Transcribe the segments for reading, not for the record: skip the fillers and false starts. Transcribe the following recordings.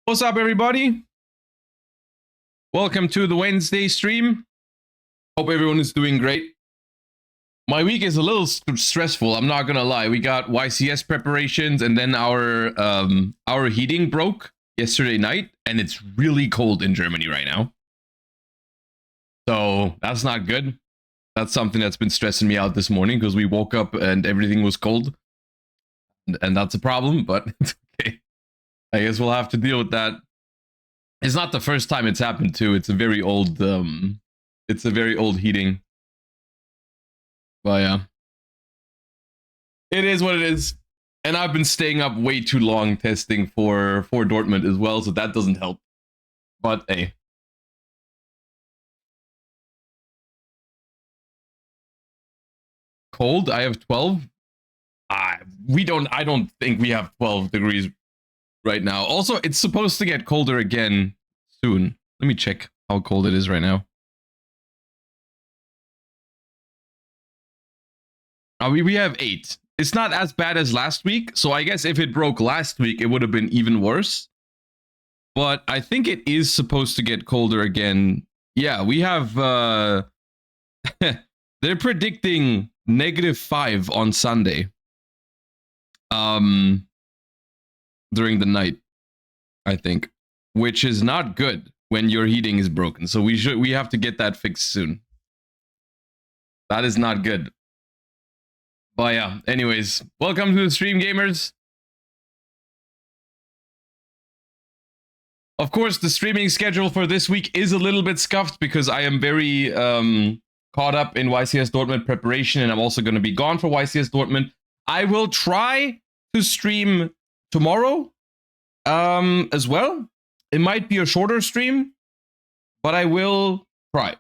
What's up, everybody? Welcome to the Wednesday stream. Hope everyone is doing great. My week is a little stressful, I'm not gonna lie. We got YCS preparations, and then our heating broke yesterday night, and it's really cold in Germany right now. So that's not good. That's something that's been stressing me out this morning because we woke up and everything was cold. And that's a problem, but it's okay. I guess we'll have to deal with that. It's not the first time it's happened too. It's a very old heating. But yeah. It is what it is. And I've been staying up way too long testing for Dortmund as well, so that doesn't help. But hey. Cold? I have 12. I don't think we have 12 degrees right now. Also, it's supposed to get colder again soon. Let me check how cold it is right now. We have 8. It's not as bad as last week, so I guess if it broke last week, it would have been even worse. But I think it is supposed to get colder again. Yeah, we have... they're predicting -5 on Sunday. During the night, I think, which is not good when your heating is broken. So we have to get that fixed soon. That is not good. But yeah, anyways, welcome to the stream, gamers. Of course, the streaming schedule for this week is a little bit scuffed because I am very caught up in YCS Dortmund preparation, and I'm also going to be gone for YCS Dortmund. I will try to stream tomorrow as well. It might be a shorter stream, but I will try.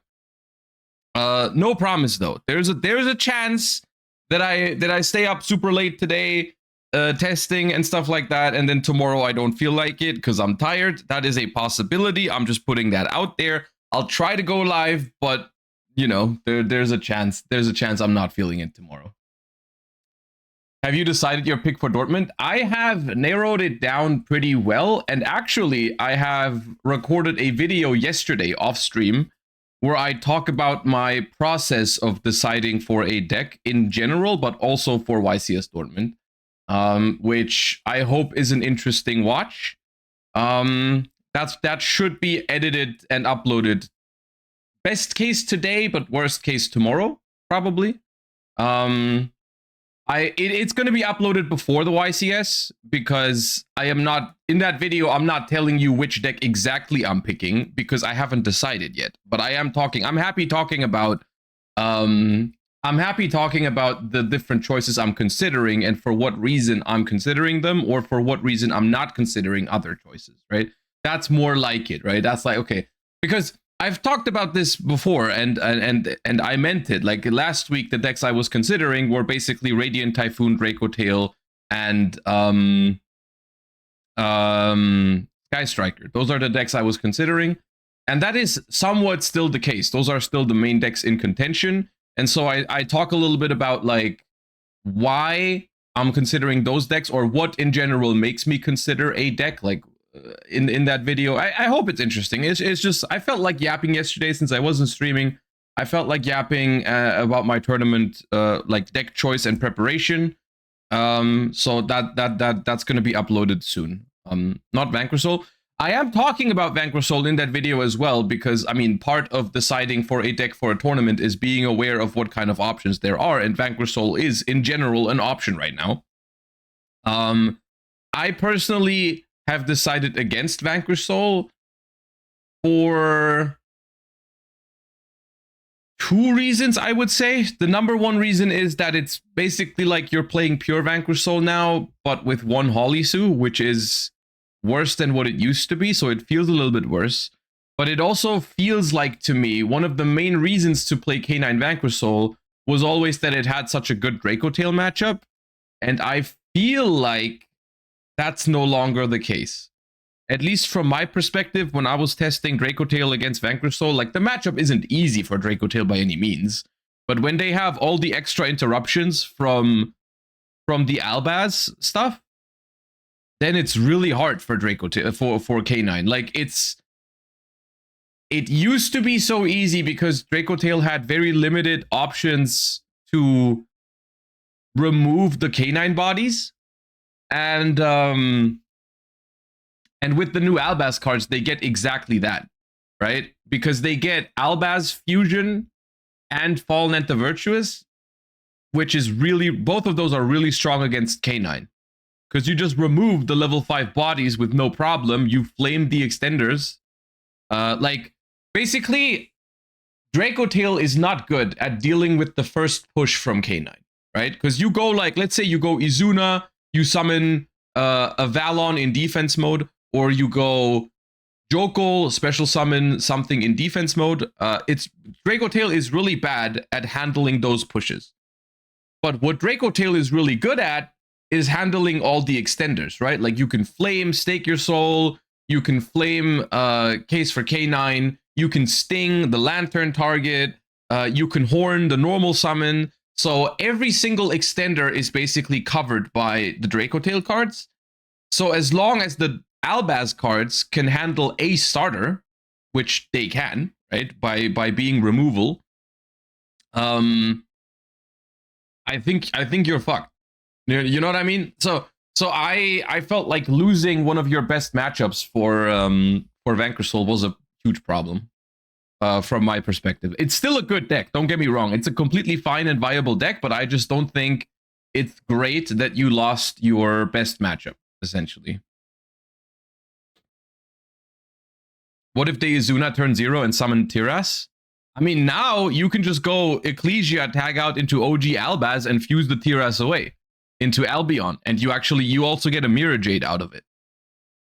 No promise though. There's a chance that I stay up super late today testing and stuff like that, and then tomorrow I don't feel like it because I'm tired. That is a possibility. I'm just putting that out there. I'll try to go live, but you know, there's a chance I'm not feeling it tomorrow. Have you decided your pick for Dortmund? I have narrowed it down pretty well, and actually I have recorded a video yesterday off stream where I talk about my process of deciding for a deck in general, but also for YCS Dortmund, which I hope is an interesting watch. That should be edited and uploaded. Best case today, but worst case tomorrow, probably. It's going to be uploaded before the YCS because I am not in that video. I'm not telling you which deck exactly I'm picking because I haven't decided yet. But I am talking. I'm happy talking about. I'm happy talking about the different choices I'm considering and for what reason I'm considering them, or for what reason I'm not considering other choices. Right? That's more like it. Right? That's like, okay, because I've talked about this before, and I meant it. Like last week, the decks I was considering were basically Radiant Typhoon, Draco Tail, and Sky Striker. Those are the decks I was considering, and that is somewhat still the case. Those are still the main decks in contention, and so I talk a little bit about like why I'm considering those decks, or what in general makes me consider a deck, like in that video. I hope it's interesting. It's just, I felt like yapping yesterday since I wasn't streaming. I felt like yapping about my tournament like deck choice and preparation. So that's going to be uploaded soon. Not Vanquish Soul. I am talking about Vanquish Soul in that video as well, because I mean, part of deciding for a deck for a tournament is being aware of what kind of options there are, and Vanquish Soul is in general an option right now. I personally have decided against Vanquish Soul for 2 reasons, I would say. The number one reason is that it's basically like you're playing pure Vanquish Soul now, but with 1 Holisu, which is worse than what it used to be, so it feels a little bit worse. But it also feels like, to me, one of the main reasons to play K9 Vanquish Soul was always that it had such a good Draco Tail matchup, and I feel like that's no longer the case. At least from my perspective, when I was testing Draco Tail against Vanquish Soul, like the matchup isn't easy for Draco Tail by any means. But when they have all the extra interruptions from the Albaz stuff, then it's really hard for for K9. Like it used to be so easy because Dracotail had very limited options to remove the K9 bodies, and with the new Albaz cards, they get exactly that, right? Because they get Albaz Fusion and Fallen and the Virtuous, which is really, both of those are really strong against K9. Because you just remove the level 5 bodies with no problem. You flame the extenders. Like, basically, Dracotail is not good at dealing with the first push from K9, right? Because you go, like, let's say you go Izuna, you summon a Valon in defense mode, or you go Jokol, special summon something in defense mode. Dracotail is really bad at handling those pushes. But what Dracotail is really good at is handling all the extenders, right? Like you can flame, stake your soul, you can flame case for K9, you can sting the lantern target, you can horn the normal summon. So every single extender is basically covered by the Dracotail cards. So as long as the Albaz cards can handle a starter, which they can, right, by being removal, I think you're fucked. You know what I mean? So I felt like losing one of your best matchups for Vanquisol was a huge problem from my perspective. It's still a good deck, don't get me wrong. It's a completely fine and viable deck, but I just don't think it's great that you lost your best matchup, essentially. What if they Izuna turn 0 and summon Tiras? I mean, now you can just go Ecclesia, tag out into OG Albaz, and fuse the Tiras away into Albion, and you also get a Mirror Jade out of it.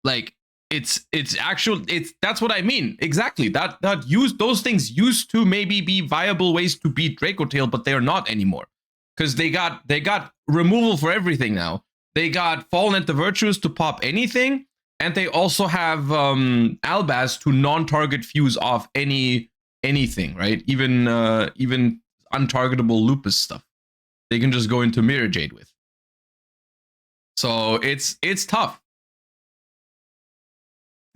Like, that's what I mean. Exactly. Those things used to maybe be viable ways to beat Dracotail, but they're not anymore. Because they got removal for everything now. They got Fallen and the Virtuous to pop anything. And they also have Albaz to non-target fuse off anything, right? Even untargetable Lupus stuff. They can just go into Mirror Jade with. So it's tough.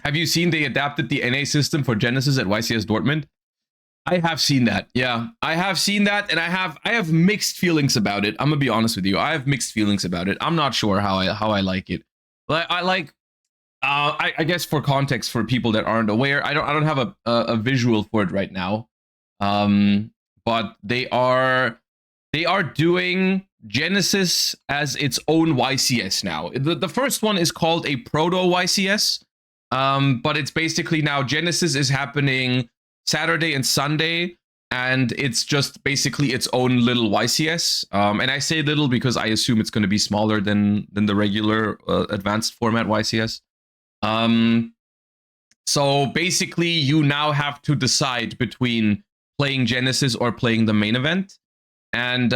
Have you seen they adapted the NA system for Genesis at YCS Dortmund? I have seen that. Yeah, I have seen that, and I have mixed feelings about it. I'm gonna be honest with you. I have mixed feelings about it. I'm not sure how I like it. I guess for context for people that aren't aware, I don't have a visual for it right now. But they are doing Genesis as its own YCS now. The first one is called a proto YCS. But it's basically now Genesis is happening Saturday and Sunday, and it's just basically its own little YCS. And I say little because I assume it's going to be smaller than the regular advanced format YCS. So basically you now have to decide between playing Genesis or playing the main event. And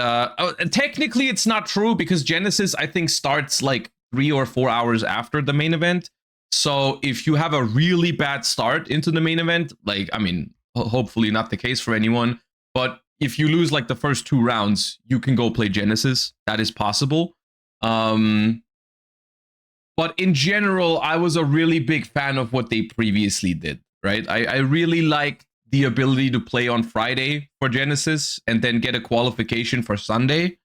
technically it's not true because Genesis, I think, starts like 3 or 4 hours after the main event. So if you have a really bad start into the main event, like, I mean, hopefully not the case for anyone, but if you lose like the first 2 rounds, you can go play Genesis. That is possible. But in general, I was a really big fan of what they previously did, right? I really liked the ability to play on Friday for Genesis and then get a qualification for Sunday.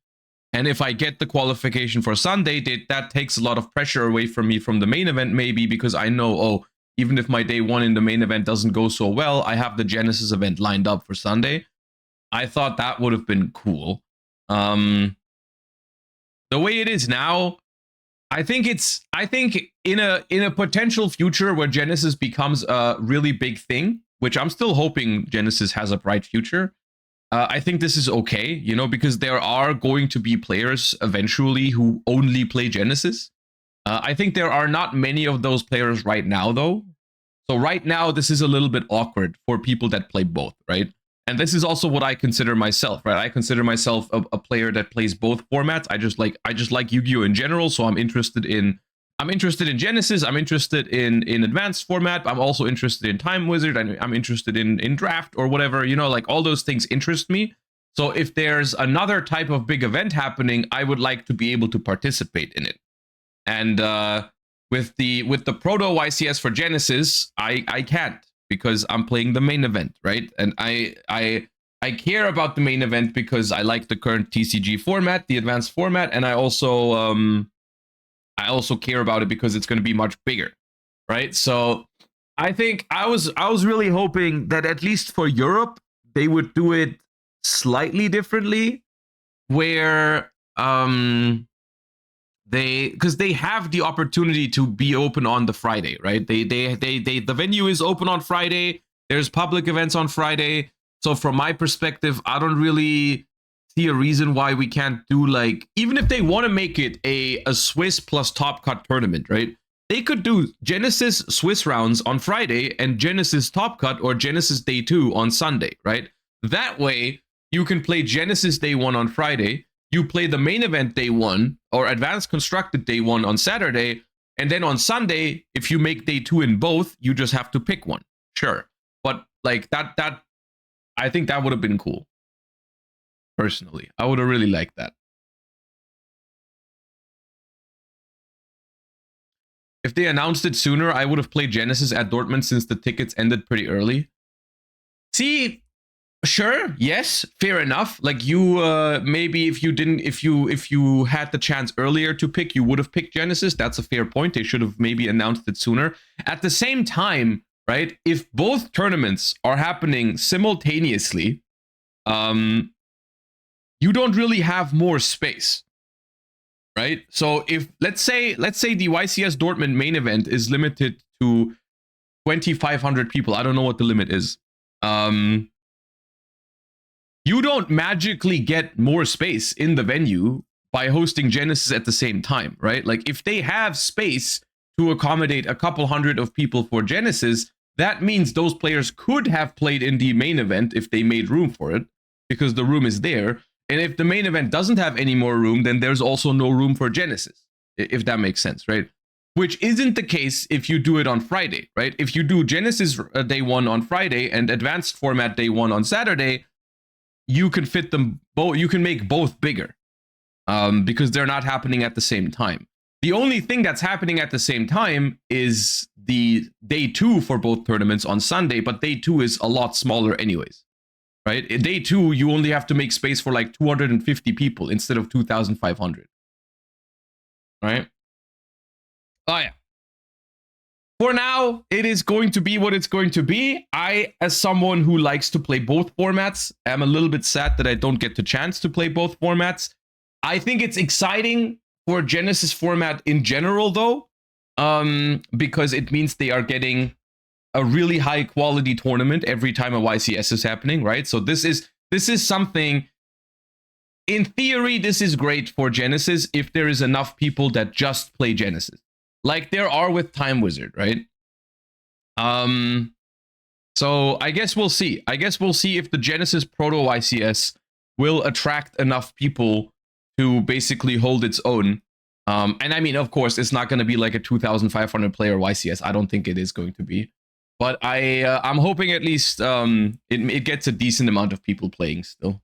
And if I get the qualification for Sunday, that takes a lot of pressure away from me from the main event, maybe, because I know, oh, even if my day 1 in the main event doesn't go so well, I have the Genesis event lined up for Sunday. I thought that would have been cool. The way it is now, I think in a potential future where Genesis becomes a really big thing, which I'm still hoping Genesis has a bright future, I think this is okay, you know, because there are going to be players eventually who only play Genesis. I think there are not many of those players right now, though. So right now, this is a little bit awkward for people that play both, right? And this is also what I consider myself, right? I consider myself a player that plays both formats. I just like Yu-Gi-Oh in general, so I'm interested in Genesis, I'm interested in advanced format, I'm also interested in Time Wizard, I'm interested in draft or whatever, you know, like all those things interest me. So if there's another type of big event happening, I would like to be able to participate in it. And With the proto YCS for Genesis, I can't because I'm playing the main event, right? And I care about the main event because I like the current TCG format, the advanced format, and I also care about it because it's going to be much bigger, right? So I think I was really hoping that at least for Europe they would do it slightly differently, where because they have the opportunity to be open on the Friday, right? The venue is open on Friday. There's public events on Friday. So from my perspective, I don't really see a reason why we can't do, like, even if they want to make it a Swiss plus Top Cut tournament, right? They could do Genesis Swiss rounds on Friday and Genesis Top Cut or Genesis Day 2 on Sunday, right? That way, you can play Genesis Day 1 on Friday, you play the main event Day 1 or Advanced Constructed Day 1 on Saturday, and then on Sunday, if you make Day 2 in both, you just have to pick one. Sure. But like that I think that would have been cool. Personally, I would have really liked that. If they announced it sooner, I would have played Genesis at Dortmund since the tickets ended pretty early. See, sure, yes, fair enough. Like you, maybe if you had the chance earlier to pick, you would have picked Genesis. That's a fair point. They should have maybe announced it sooner. At the same time, right? If both tournaments are happening simultaneously, you don't really have more space, right? So if let's say the YCS Dortmund main event is limited to 2,500 people. I don't know what the limit is. You don't magically get more space in the venue by hosting Genesis at the same time, right? Like if they have space to accommodate a couple hundred of people for Genesis, that means those players could have played in the main event if they made room for it, because the room is there. And if the main event doesn't have any more room, then there's also no room for Genesis, if that makes sense, right? Which isn't the case if you do it on Friday, right? If you do Genesis Day 1 on Friday and Advanced Format Day 1 on Saturday, you can fit them both. You can make both bigger because they're not happening at the same time. The only thing that's happening at the same time is the Day 2 for both tournaments on Sunday, but Day 2 is a lot smaller anyways, right? Day 2, you only have to make space for like 250 people instead of 2,500, right? Oh, yeah. For now, it is going to be what it's going to be. I, as someone who likes to play both formats, am a little bit sad that I don't get the chance to play both formats. I think it's exciting for Genesis format in general, though, because it means they are getting a really high quality tournament every time a YCS is happening, right? So this is something. In theory, this is great for Genesis if there is enough people that just play Genesis, like there are with Time Wizard, right? So I guess we'll see. I guess we'll see if the Genesis Proto YCS will attract enough people to basically hold its own. And I mean, of course, it's not going to be like a 2,500 player YCS. I don't think it is going to be. But I'm hoping at least it gets a decent amount of people playing still.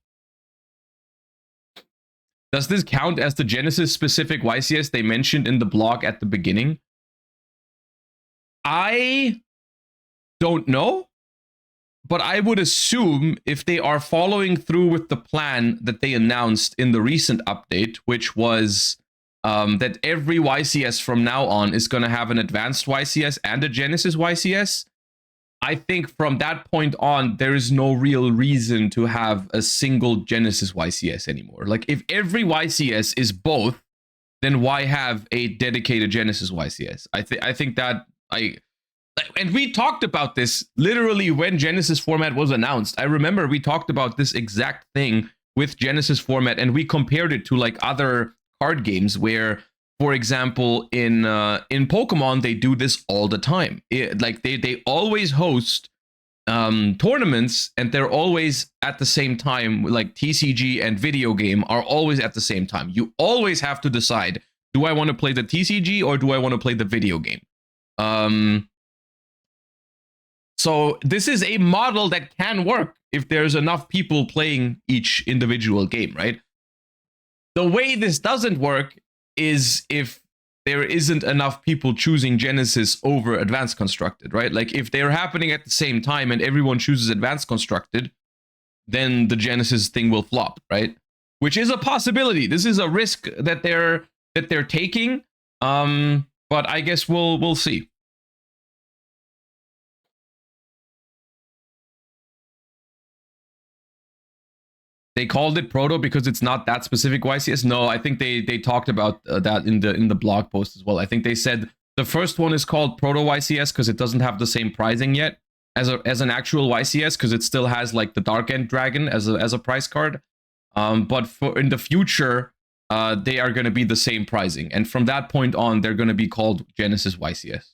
Does this count as the Genesis specific YCS they mentioned in the blog at the beginning? I don't know, but I would assume if they are following through with the plan that they announced in the recent update, which was that every YCS from now on is going to have an advanced YCS and a Genesis YCS. I think from that point on, there is no real reason to have a single Genesis YCS anymore. Like, if every YCS is both, then why have a dedicated Genesis YCS? I think that and we talked about this literally when Genesis format was announced. I remember we talked about this exact thing with Genesis format, and we compared it to like other card games where, for example, in Pokemon, they do this all the time. Like they always host tournaments, and they're always at the same time. Like TCG and video game are always at the same time. You always have to decide: do I want to play the TCG or do I want to play the video game? So this is a model that can work if there's enough people playing each individual game, right? The way this doesn't work is if there isn't enough people choosing Genesis over Advanced Constructed, right? Like if they're happening at the same time and everyone chooses Advanced Constructed, then the Genesis thing will flop, right? Which is a possibility. This is a risk that they're taking. But I guess we'll see. They called it proto because it's not that specific YCS. No, I think they talked about that in the blog post as well. I think they said the first one is called proto YCS because it doesn't have the same pricing yet as an actual YCS because it still has like the Dark End Dragon as a price card. But for in the future, they are going to be the same pricing, and from that point on, they're going to be called Genesis YCS.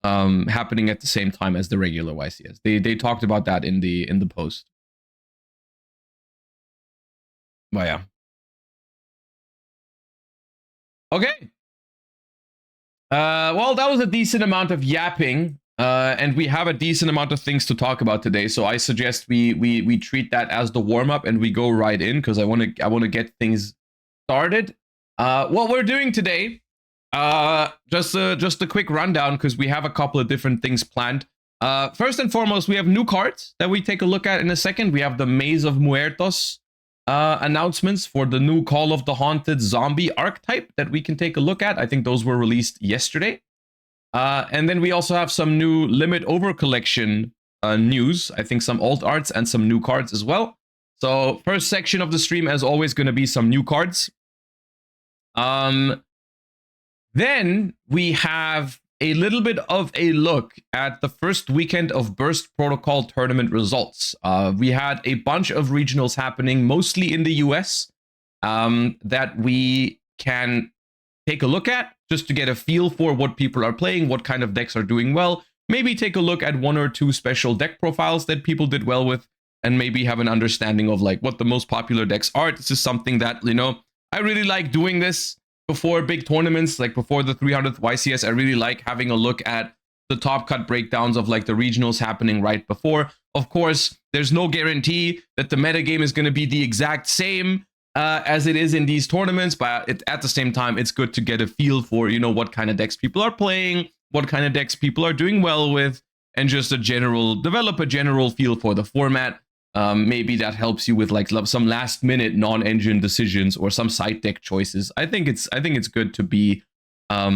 Happening at the same time as the regular YCS. They talked about that in the post. But yeah. Okay. Well, that was a decent amount of yapping, and we have a decent amount of things to talk about today. So I suggest we treat that as the warm up and we go right in because I want to get things started. What we're doing today, just a quick rundown because we have a couple of different things planned. First and foremost, we have new cards that we take a look at in a second. We have the Maze of Muertos announcements for the new Call of the Haunted zombie archetype that we can take a look at. I think those were released yesterday. And then we also have some new Limit Over Collection news. I think some alt arts and some new cards as well. So first section of the stream, as always, going to be some new cards. Then we have a little bit of a look at the first weekend of Burst Protocol tournament results. We had a bunch of regionals happening, mostly in the US, that we can take a look at just to get a feel for what people are playing, what kind of decks are doing well. Maybe take a look at one or two special deck profiles that people did well with, and maybe have an understanding of like what the most popular decks are. This is something that, you know, I really like doing this before big tournaments, like before the 300th YCS. I really like having a look at the top cut breakdowns of like the regionals happening right before. Of course, there's no guarantee that the metagame is going to be the exact same as it is in these tournaments, but at the same time, it's good to get a feel for, you know, what kind of decks people are playing, what kind of decks people are doing well with, and just develop a general feel for the format. Maybe that helps you with like some last minute non-engine decisions or some side deck choices. I think it's good to be up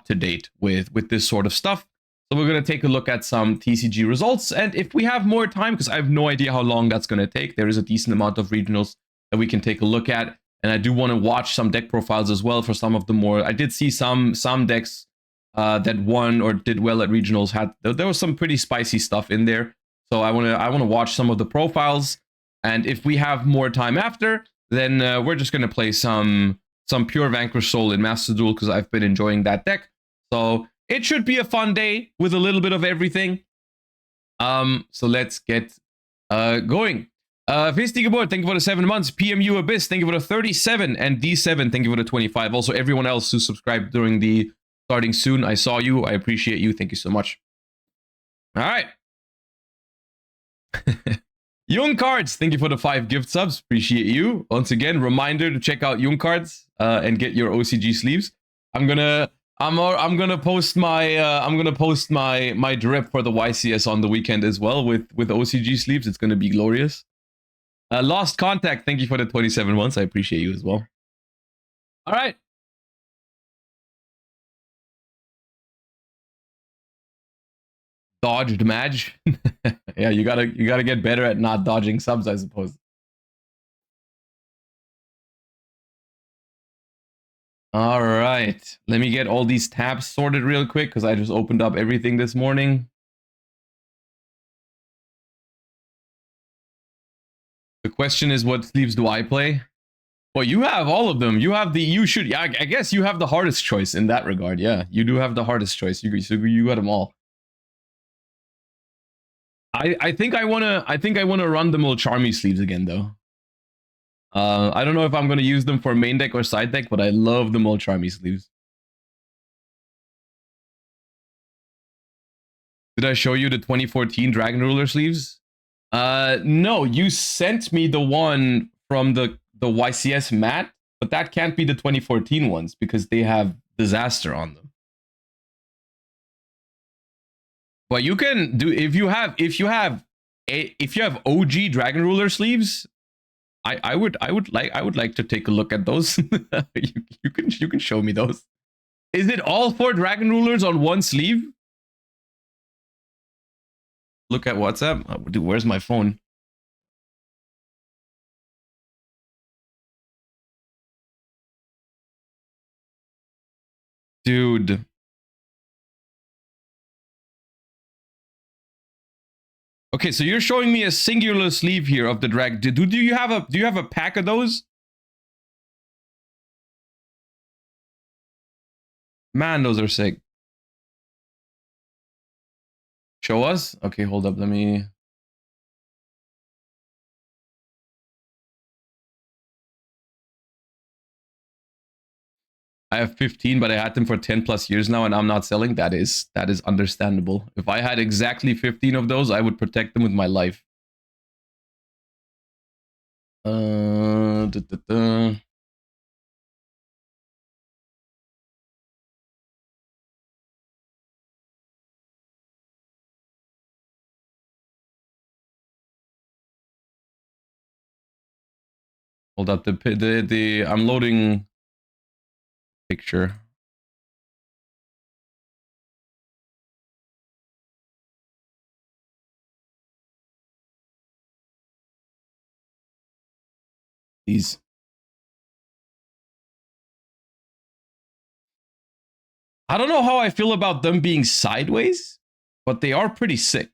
to date with this sort of stuff. So we're going to take a look at some TCG results, and if we have more time, because I have no idea how long that's going to take, there is a decent amount of regionals that we can take a look at, and I do want to watch some deck profiles as well for some of the more. I did see some decks that won or did well at regionals. There was some pretty spicy stuff in there, so I want to watch some of the profiles, and if we have more time after, then we're just going to play some pure Vanquish Soul in Master Duel because I've been enjoying that deck. So it should be a fun day with a little bit of everything. So let's get going. Fisty Geburt, thank you for the 7 months. PMU Abyss, thank you for the 37, and D7, thank you for the 25. Also, everyone else who subscribed during the starting soon, I saw you. I appreciate you. Thank you so much. All right. Young Cards, thank you for the 5 gift subs. Appreciate you. Once again, reminder to check out Young Cards and get your OCG sleeves. I'm gonna post my my drip for the YCS on the weekend as well with OCG sleeves. It's gonna be glorious. Lost Contact, thank you for the 27 months. I appreciate you as well. All right. Dodged Madge. Yeah, you gotta get better at not dodging subs, I suppose. All right, let me get all these tabs sorted real quick because I just opened up everything this morning. The question is, what sleeves do I play? Well, you have all of them. You have I guess you have the hardest choice in that regard. Yeah, you do have the hardest choice. You got them all. I think I wanna run the Mulcharmy sleeves again though. I don't know if I'm gonna use them for main deck or side deck, but I love the Mulcharmy sleeves. Did I show you the 2014 Dragon Ruler sleeves? No, you sent me the one from the YCS mat, But that can't be the 2014 ones because they have disaster on them. But you can do if you have OG Dragon Ruler sleeves. I would like to take a look at those. you can show me those. Is it all 4 Dragon Rulers on one sleeve? Look at WhatsApp. Oh, dude, where's my phone? Dude. Okay, so you're showing me a singular sleeve here of the drag. Do you have a pack of those? Man, those are sick. Show us? Okay, hold up. Let me. I have 15, but I had them for 10 plus years now, and I'm not selling. That is understandable. If I had exactly 15 of those, I would protect them with my life. Hold up. I'm loading picture. These. I don't know how I feel about them being sideways, but they are pretty sick.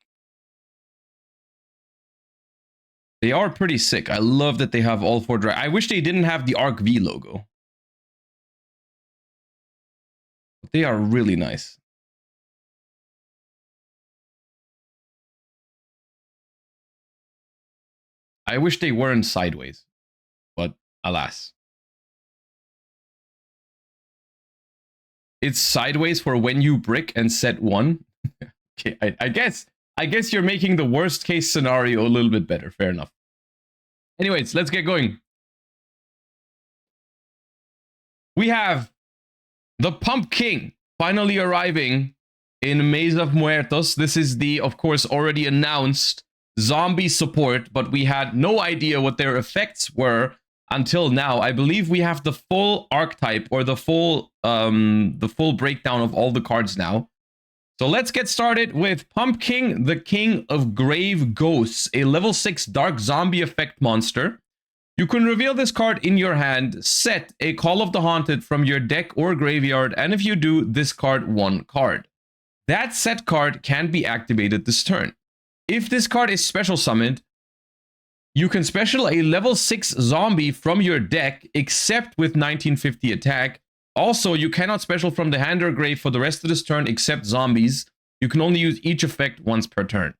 They are pretty sick. I love that they have all 4 drag. I wish they didn't have the Arc V logo. They are really nice. I wish they weren't sideways, but alas. It's sideways for when you brick and set 1. Okay, I guess you're making the worst case scenario a little bit better. Fair enough. Anyways, let's get going. We have the Pump King finally arriving in Maze of Muertos. This is the, of course, already announced zombie support, but we had no idea what their effects were until now. I believe we have the full archetype or the full breakdown of all the cards now. So let's get started with Pump King, the King of Grave Ghosts, a level 6 dark zombie effect monster. You can reveal this card in your hand, set a Call of the Haunted from your deck or graveyard, and if you do, discard 1 card. That set card can be activated this turn. If this card is special summoned, you can special a level 6 zombie from your deck, except with 1950 attack. Also, you cannot special from the hand or grave for the rest of this turn except zombies. You can only use each effect once per turn.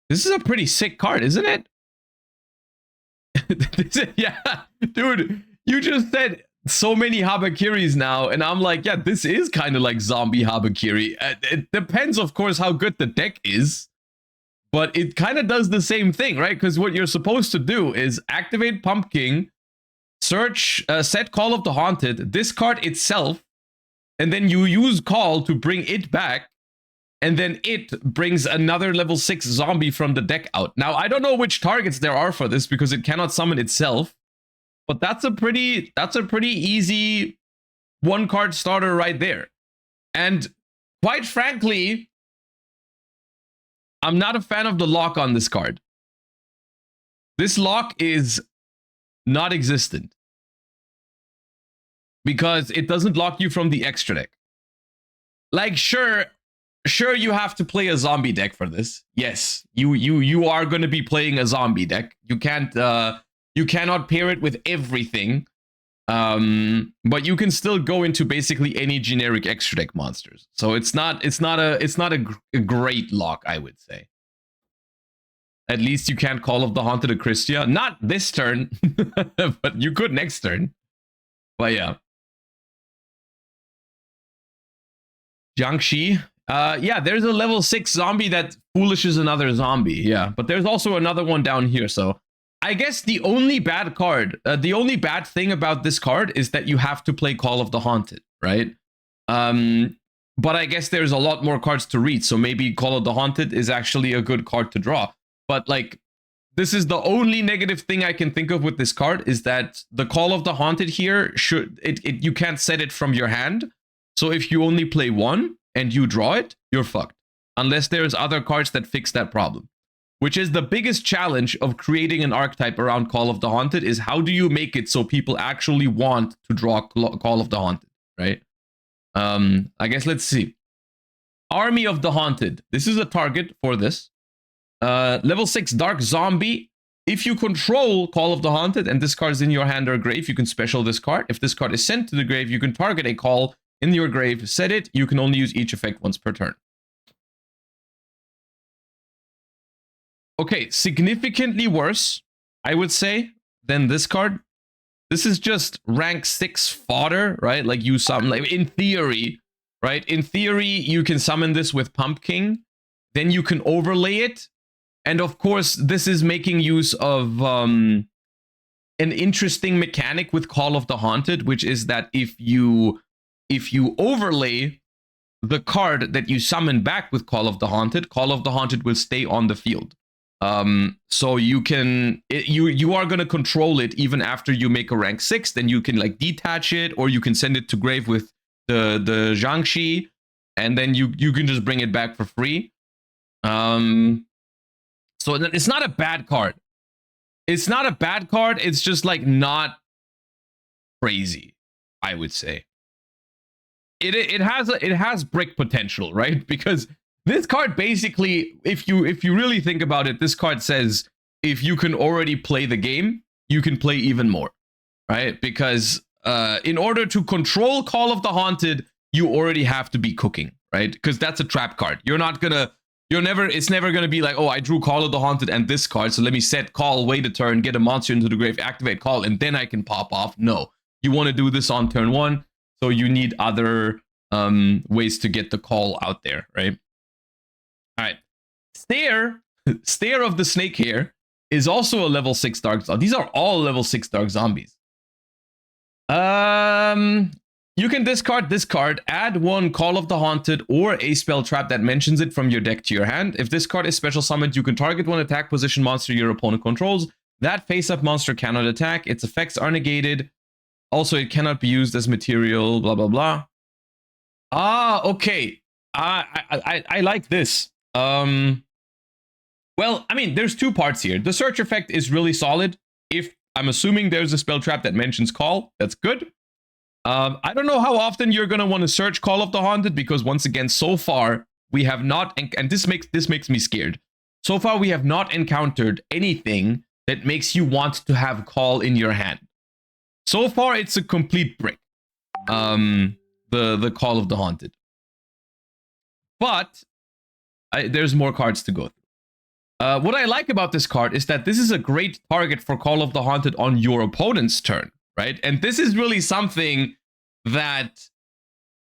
This is a pretty sick card, isn't it? Yeah, dude, you just said so many Habakiris now, and I'm like, yeah, this is kind of like zombie Habakiri. It depends, of course, how good the deck is, but it kind of does the same thing, right? Because what you're supposed to do is activate Pump King, search, set Call of the Haunted, discard itself, and then you use Call to bring it back, and then it brings another level 6 zombie from the deck out. Now, I don't know which targets there are for this because it cannot summon itself, but that's a pretty easy 1-card starter right there. And quite frankly, I'm not a fan of the lock on this card. This lock is not existent because it doesn't lock you from the extra deck. Like, sure, you have to play a zombie deck for this. Yes, you are going to be playing a zombie deck. You cannot pair it with everything. But you can still go into basically any generic extra deck monsters. So it's not a great lock, I would say. At least you can't Call of the Haunted Christia. Not this turn, but you could next turn. But yeah. Jiangxi Yeah, there's a level 6 zombie that foolishes another zombie. Yeah, but there's also another one down here. So I guess the only bad thing about this card is that you have to play Call of the Haunted, right? But I guess there's a lot more cards to read. So maybe Call of the Haunted is actually a good card to draw. But like, this is the only negative thing I can think of with this card is that the Call of the Haunted here you can't set it from your hand. So if you only play one and you draw it, you're fucked. Unless there's other cards that fix that problem. Which is the biggest challenge of creating an archetype around Call of the Haunted is how do you make it so people actually want to draw Call of the Haunted, right? I guess let's see. Army of the Haunted. This is a target for this. Level 6 Dark Zombie. If you control Call of the Haunted and this card is in your hand or grave, you can special this card. If this card is sent to the grave, you can target a call in your grave, set it. You can only use each effect once per turn. Okay, significantly worse, I would say, than this card. This is just rank 6 fodder, right? Like you summon, like in theory, right? In theory, you can summon this with Pumpkin. Then you can overlay it. And of course, this is making use of an interesting mechanic with Call of the Haunted, which is that if you overlay the card that you summon back with Call of the Haunted will stay on the field. So you can you are gonna control it even after you make a rank 6. Then you can like detach it, or you can send it to grave with the Jiangxi, and then you can just bring it back for free. So it's not a bad card. It's not a bad card. It's just like not crazy, I would say. It has brick potential, right? Because this card basically, if you really think about it, this card says if you can already play the game, you can play even more, right? Because in order to control Call of the Haunted, you already have to be cooking, right? Because that's a trap card. It's never gonna be like, oh, I drew Call of the Haunted and this card, so let me set call, wait a turn, get a monster into the grave, activate call, and then I can pop off. No, you want to do this on turn 1, so you need other ways to get the call out there, right? All right, Stare of the Snake Hair is also a level 6 dark zombie. These are all level 6 dark zombies. You can discard this card, add 1 Call of the Haunted or a spell trap that mentions it from your deck to your hand. If this card is special summoned, you can target 1 attack position monster your opponent controls. That face-up monster cannot attack. Its effects are negated. Also, it cannot be used as material, blah, blah, blah. Ah, okay. I like this. Well, I mean, there's 2 parts here. The search effect is really solid. If I'm assuming there's a spell trap that mentions call, that's good. I don't know how often you're gonna want to search Call of the Haunted, because once again, so far we have not, and this makes me scared. So far we have not encountered anything that makes you want to have call in your hand. So far it's a complete brick. The Call of the Haunted. But there's more cards to go through. What I like about this card is that this is a great target for Call of the Haunted on your opponent's turn. Right? And this is really something that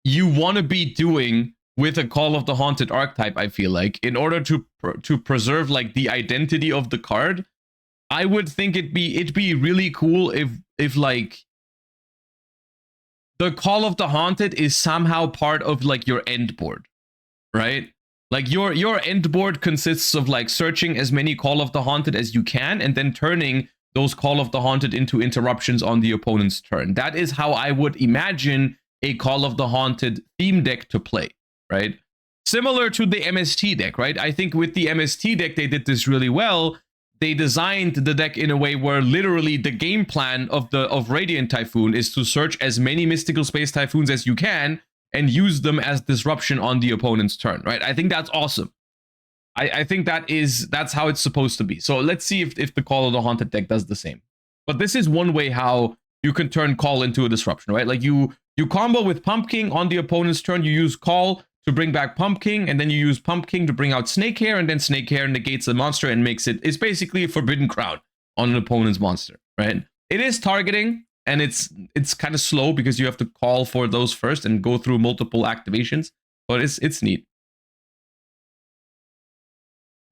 you want to be doing with a Call of the Haunted archetype, I feel like, in order to preserve like the identity of the card. I would think it'd be really cool if like the Call of the Haunted is somehow part of like your end board, right? Like your end board consists of like searching as many Call of the Haunted as you can and then turning those Call of the Haunted into interruptions on the opponent's turn. That is how I would imagine a Call of the Haunted theme deck to play, right? Similar to the MST deck, right? I think with the MST deck, they did this really well. They designed the deck in a way where literally the game plan of Radiant Typhoon is to search as many Mystical Space Typhoons as you can and use them as disruption on the opponent's turn, right? I think that's awesome. I think that's how it's supposed to be. So let's see if the Call of the Haunted deck does the same. But this is one way how you can turn Call into a disruption, right? Like you combo with Pumpkin on the opponent's turn, you use Call to bring back Pumpkin, and then you use Pumpkin to bring out Snake Hair, and then Snake Hair negates the monster and it's basically a Forbidden Crown on an opponent's monster, right? It is targeting, and it's kind of slow because you have to call for those first and go through multiple activations, but it's neat.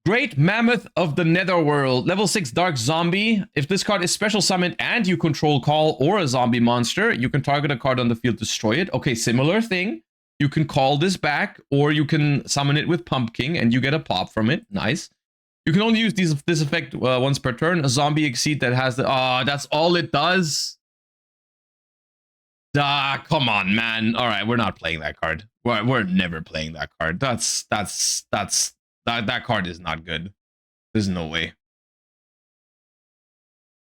Great Mammoth of the Netherworld. Level 6 Dark Zombie. If this card is special summoned and you control call or a zombie monster, you can target a card on the field, destroy it. Okay, similar thing. You can call this back, or you can summon it with Pumpkin, and you get a pop from it. Nice. You can only use this effect once per turn. A zombie exceed that has the... that's all it does? Come on, man. All right, we're not playing that card. We're never playing that card. That card is not good. There's no way.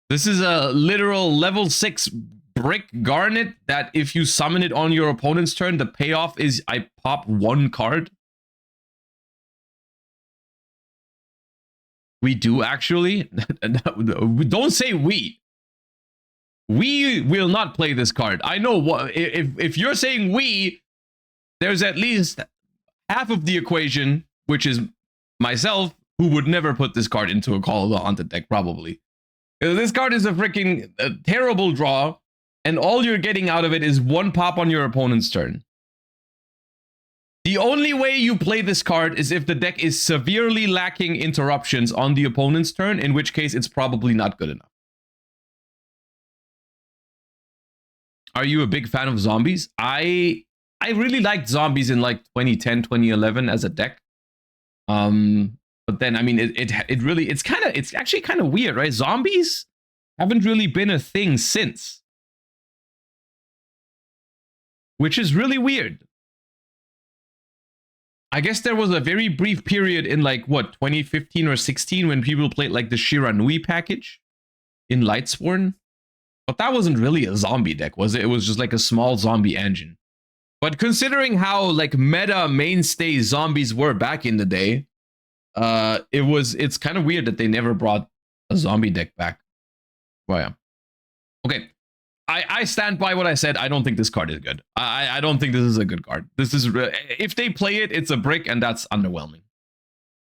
This is a literal level 6 brick garnet that if you summon it on your opponent's turn, the payoff is I pop 1 card. We do actually. Don't say we. We will not play this card. I know what if you're saying we, there's at least half of the equation, which is myself, who would never put this card into a Call of the Haunted deck, probably. This card is a freaking terrible draw, and all you're getting out of it is 1 pop on your opponent's turn. The only way you play this card is if the deck is severely lacking interruptions on the opponent's turn, in which case it's probably not good enough. Are you a big fan of zombies? I really liked zombies in like 2010, 2011 as a deck. But then I mean it's actually kind of weird, right? Zombies haven't really been a thing since, which is really weird. I guess there was a very brief period in like what 2015 or 16 when people played like the Shiranui package in Lightsworn, but that wasn't really a zombie deck, was it? It was just like a small zombie engine. But considering how like meta mainstay zombies were back in the day, it's kind of weird that they never brought a zombie deck back. Well, yeah. Okay. I stand by what I said. I don't think this card is good. I don't think this is a good card. This is if they play it, it's a brick, and that's underwhelming.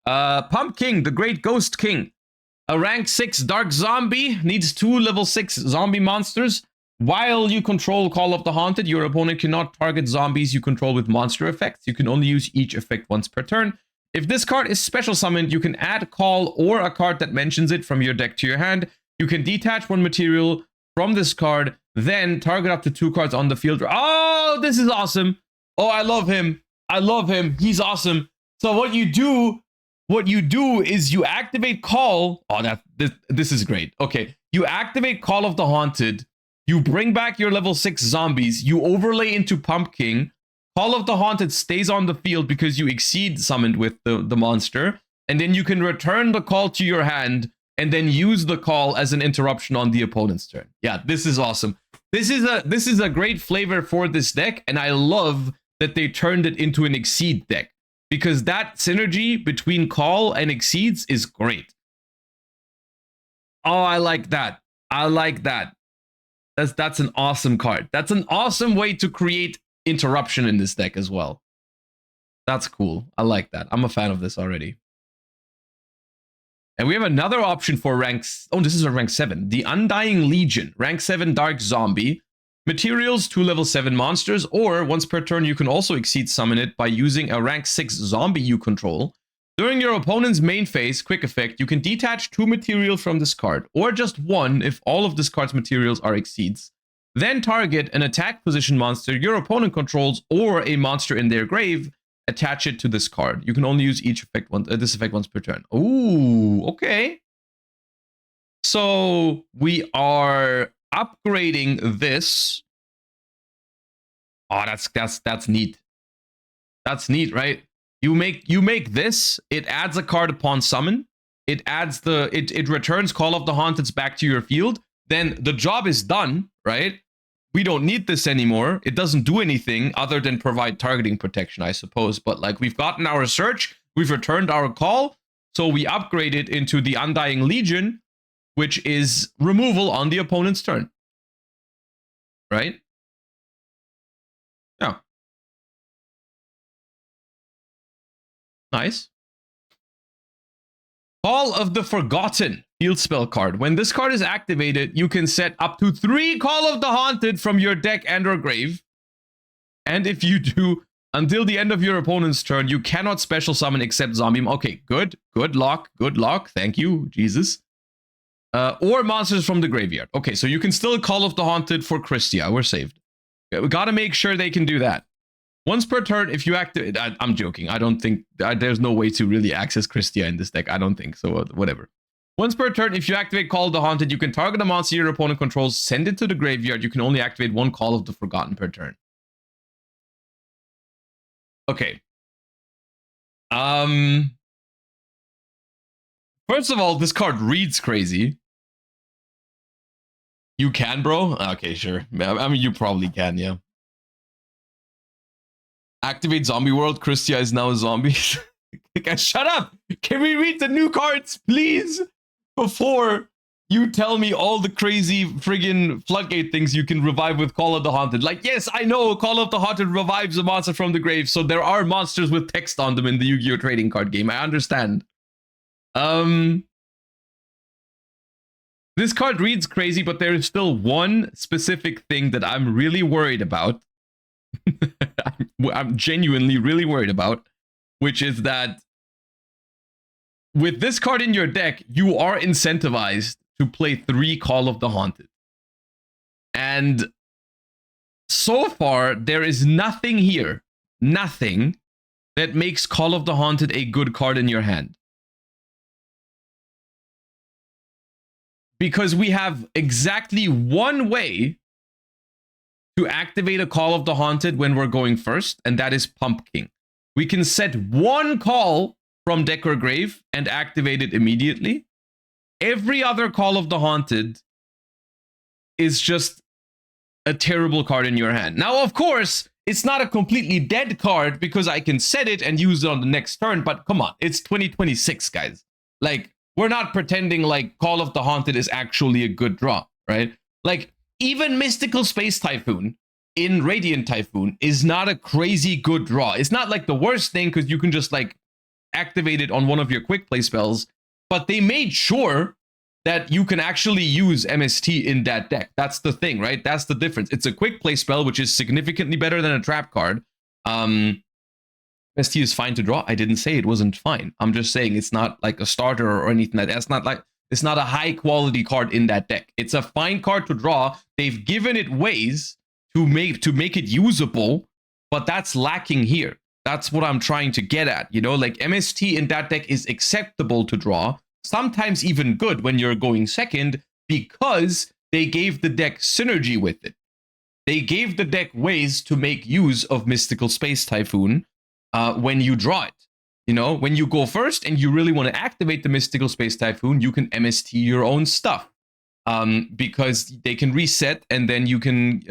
Pumpkin, the Great Ghost King. A rank 6 Dark Zombie needs 2 level 6 zombie monsters. While you control Call of the Haunted, your opponent cannot target zombies you control with monster effects. You can only use each effect once per turn. If this card is special summoned, you can add call or a card that mentions it from your deck to your hand. You can detach 1 material from this card, then target up to 2 cards on the field. Oh, this is awesome. Oh, I love him. I love him. He's awesome. So what you do is you activate call. Oh, this is great. Okay, you activate Call of the Haunted. You bring back your level 6 zombies. You overlay into Pumpkin. Call of the Haunted stays on the field because you exceed summoned with the monster. And then you can return the call to your hand and then use the call as an interruption on the opponent's turn. Yeah, this is awesome. This is a great flavor for this deck, and I love that they turned it into an exceed deck, because that synergy between call and exceeds is great. Oh, I like that. I like that. That's an awesome card. That's an awesome way to create interruption in this deck as well. That's cool. I like that. I'm a fan of this already. And we have another option for ranks. Oh, this is a rank 7. The Undying Legion. Rank 7 Dark Zombie. Materials, 2 level 7 monsters, or once per turn you can also exceed summon it by using a rank 6 zombie you control. During your opponent's main phase, quick effect, you can detach 2 material from this card, or just 1 if all of this card's materials are exceeds. Then target an attack position monster your opponent controls or a monster in their grave. Attach it to this card. You can only use each effect this effect once per turn. Ooh, okay. So we are upgrading this. Oh, that's neat. That's neat, right? You make this. It adds a card upon summon. It adds it returns Call of the Haunted's back to your field. Then the job is done, right? We don't need this anymore. It doesn't do anything other than provide targeting protection, I suppose. But like, we've gotten our search, we've returned our call, so we upgrade it into the Undying Legion, which is removal on the opponent's turn. Right? Yeah. Nice. Call of the Forgotten. Field spell card. When this card is activated, you can set up to 3 Call of the Haunted from your deck and or grave. And if you do, Until the end of your opponent's turn, you cannot special summon except zombie. Okay, good. Good luck. Good luck. Thank you, Jesus. Or monsters from the graveyard. Okay, so you can still Call of the Haunted for Christia. We're saved. We gotta make sure they can do that. Once per turn, if you activate... I'm joking. I don't think... there's no way to really access Christia in this deck. I don't think. So whatever. Once per turn, if you activate Call of the Haunted, you can target a monster your opponent controls, send it to the graveyard. You can only activate one Call of the Forgotten per turn. Okay. First of all, this card reads crazy. You can, bro? Okay, sure. I mean, you probably can, yeah. Activate Zombie World. Christia is now a zombie. Guys, shut up! Can we read the new cards, please? Before you tell me all the crazy friggin' floodgate things you can revive with Call of the Haunted. Like, yes, I know Call of the Haunted revives a monster from the grave, so there are monsters with text on them in the Yu-Gi-Oh! Trading card game. I understand. This card reads crazy, but there is still one specific thing that I'm really worried about. I'm genuinely really worried about, which is that with this card in your deck, you are incentivized to play 3 Call of the Haunted. And so far, there is nothing here, nothing, that makes Call of the Haunted a good card in your hand. Because we have exactly one way to activate a Call of the Haunted when we're going first, and that is Pumpkin. We can set one call from deck or grave and activate it immediately. Every other Call of the Haunted is just a terrible card in your hand. Now, of course, it's not a completely dead card because I can set it and use it on the next turn, but come on, it's 2026, guys. Like, we're not pretending like Call of the Haunted is actually a good draw, right? Like, even Mystical Space Typhoon in Radiant Typhoon is not a crazy good draw. It's not like the worst thing because you can just like activate it on one of your quick play spells, but they made sure that you can actually use MST in that deck. That's the thing, right? That's the difference. It's a quick play spell, which is significantly better than a trap card. MST is fine to draw. I didn't say it wasn't fine. I'm just saying it's not like a starter or anything like that. It's not like, it's not a high quality card in that deck. It's a fine card to draw. They've given it ways to make it usable, but that's lacking here. That's what I'm trying to get at. You know, like MST in that deck is acceptable to draw, sometimes even good when you're going second, because they gave the deck synergy with it. They gave the deck ways to make use of Mystical Space Typhoon when you draw it. You know, when you go first and you really want to activate the Mystical Space Typhoon, you can MST your own stuff. Because they can reset and then you can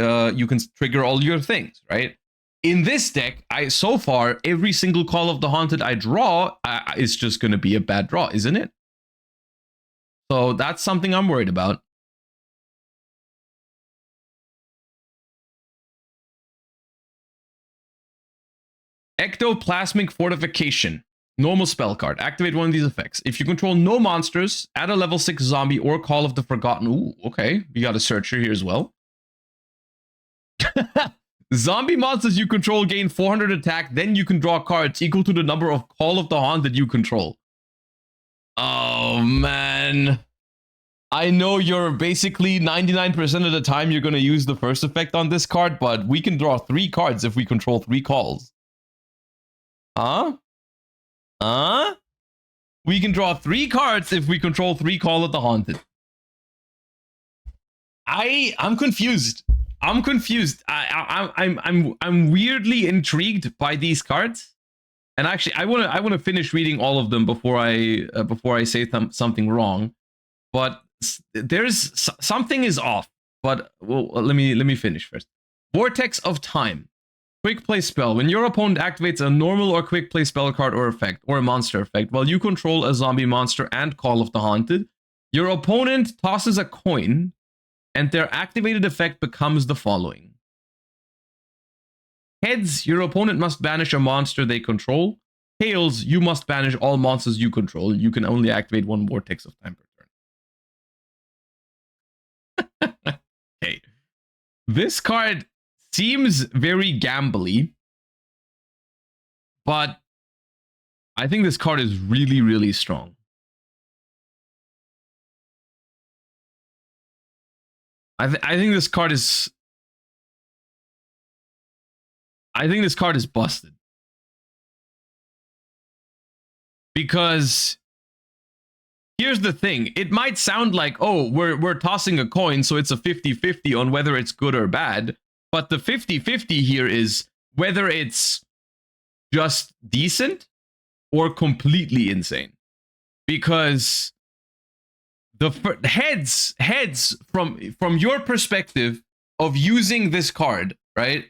trigger all your things, right? In this deck, so far, every single Call of the Haunted I draw is just going to be a bad draw, isn't it? So that's something I'm worried about. Ectoplasmic Fortification. Normal spell card. Activate one of these effects. If you control no monsters, add a level 6 zombie or Call of the Forgotten. Ooh, okay. We got a searcher here as well. Zombie monsters you control gain 400 attack, then you can draw cards equal to the number of Call of the Haunted you control. Oh, man. I know you're basically 99% of the time you're going to use the first effect on this card, but we can draw 3 cards if we control 3 calls. Huh? Huh? We can draw 3 cards if we control 3 Call of the Haunted. I'm confused. I'm confused. I'm weirdly intrigued by these cards, and actually, I want to finish reading all of them before I say something wrong. But there's something is off. But well, let me finish first. Vortex of Time, quick play spell. When your opponent activates a normal or quick play spell card or effect or a monster effect, while you control a zombie monster and Call of the Haunted, your opponent tosses a coin. And their activated effect becomes the following. Heads, your opponent must banish a monster they control. Tails, you must banish all monsters you control. You can only activate 1 Vortex of Time per turn. Okay. This card seems very gambly. But I think this card is really, really strong. I think this card is... I think this card is busted. Because here's the thing. It might sound like, oh, we're tossing a coin, so it's a 50-50 on whether it's good or bad. But the 50-50 here is whether it's just decent or completely insane. Because the heads from your perspective of using this card, right?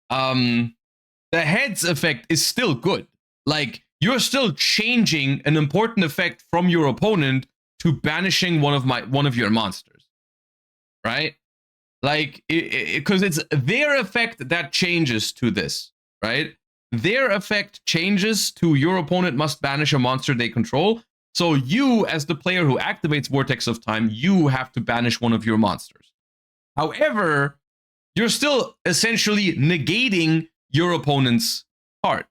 The heads effect is still good. Like, you're still changing an important effect from your opponent to banishing one of your monsters, right? Like, because it's their effect that changes to this, right? Their effect changes to your opponent must banish a monster they control. So you, as the player who activates Vortex of Time, you have to banish one of your monsters. However, you're still essentially negating your opponent's card.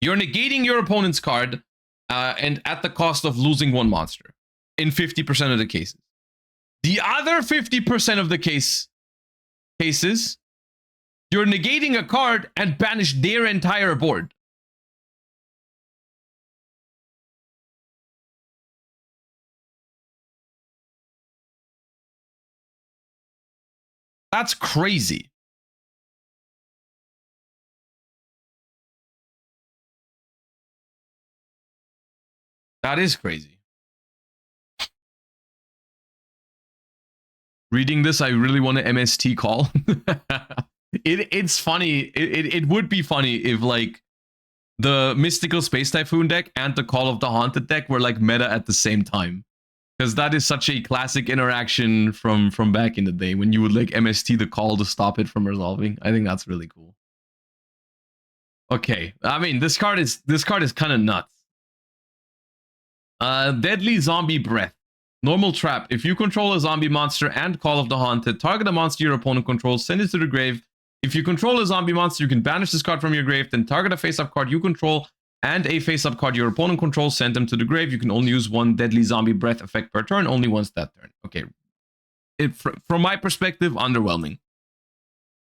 You're negating your opponent's card, and at the cost of losing one monster in 50% of the cases. The other 50% of the cases, you're negating a card and banish their entire board. That's crazy. That is crazy. Reading this, I really want to MST call. It's funny. It would be funny if, like, the Mystical Space Typhoon deck and the Call of the Haunted deck were, like, meta at the same time. Because that is such a classic interaction from back in the day when you would, like, MST the call to stop it from resolving. I think that's really cool. Okay, I mean, this card is kind of nuts. Deadly Zombie Breath. Normal trap. If you control a zombie monster and Call of the Haunted, target a monster your opponent controls, send it to the grave. If you control a zombie monster, you can banish this card from your grave, then target a face-up card you control and a face-up card your opponent controls, send them to the grave. You can only use one Deadly Zombie Breath effect per turn, only once that turn. Okay. From my perspective, underwhelming.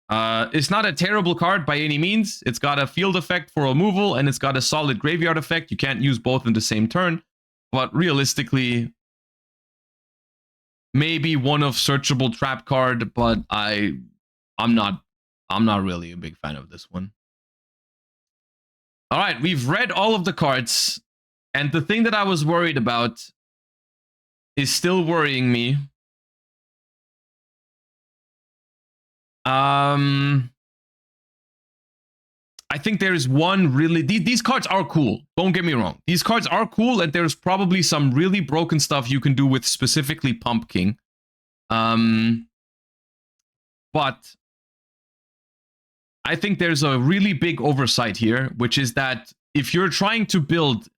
It's not a terrible card by any means. It's got a field effect for removal, and it's got a solid graveyard effect. You can't use both in the same turn. But realistically, maybe one of searchable trap card, but I'm not really a big fan of this one. All right, we've read all of the cards, and the thing that I was worried about is still worrying me. I think there's one really... These cards are cool. Don't get me wrong. These cards are cool, and there's probably some really broken stuff you can do with specifically Pump King. But I think there's a really big oversight here, which is that if you're trying to build...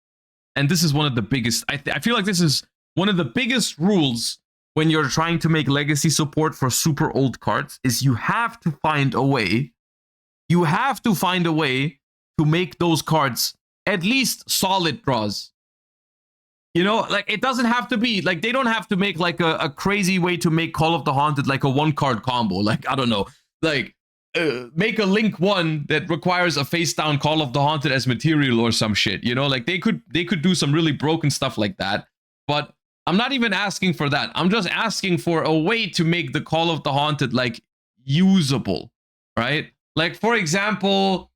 And this is one of the biggest... I feel like this is one of the biggest rules when you're trying to make legacy support for super old cards, is you have to find a way... You have to find a way to make those cards at least solid draws. You know, like, it doesn't have to be, like, they don't have to make, like, a crazy way to make Call of the Haunted, like, a one-card combo. Like, I don't know, like, make a Link 1 that requires a face-down Call of the Haunted as material or some shit, you know? Like, they could do some really broken stuff like that. But I'm not even asking for that. I'm just asking for a way to make the Call of the Haunted, like, usable, right? Like, for example,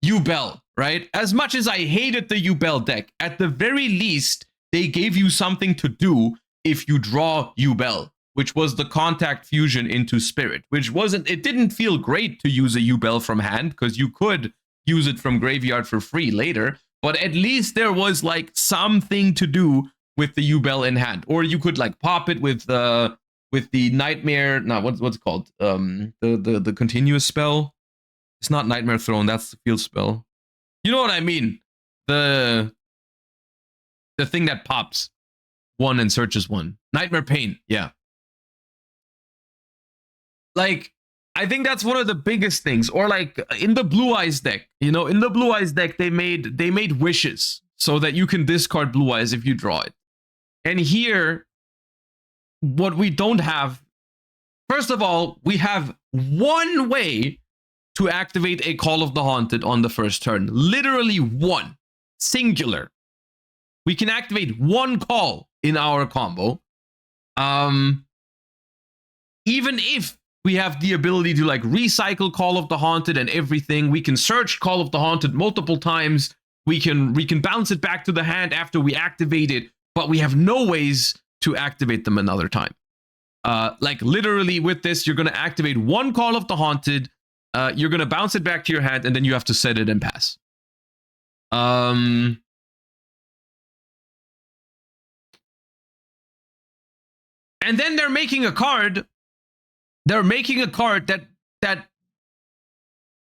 Yubel, right? As much as I hated the Yubel deck, at the very least, they gave you something to do if you draw Yubel, which was the contact fusion into Spirit, which wasn't... It didn't feel great to use a Yubel from hand, because you could use it from graveyard for free later, but at least there was, like, something to do with the Yubel in hand. Or you could, like, pop it with the Nightmare... No, what's it called? The continuous spell. It's not Nightmare Throne, that's the field spell. You know what I mean? The thing that pops one and searches one. Nightmare Pain, yeah. Like, I think that's one of the biggest things. Or like in the Blue Eyes deck, you know, in the Blue Eyes deck, they made wishes so that you can discard Blue Eyes if you draw it. And here, what we don't have, first of all, we have one way to activate a Call of the Haunted on the first turn. Literally one. Singular. We can activate one call in our combo. Even if we have the ability to like recycle Call of the Haunted and everything, we can search Call of the Haunted multiple times. We can bounce it back to the hand after we activate it, but we have no ways to activate them another time. Like literally with this, you're going to activate one Call of the Haunted, you're going to bounce it back to your hand, and then you have to set it and pass. And then they're making a card. They're making a card that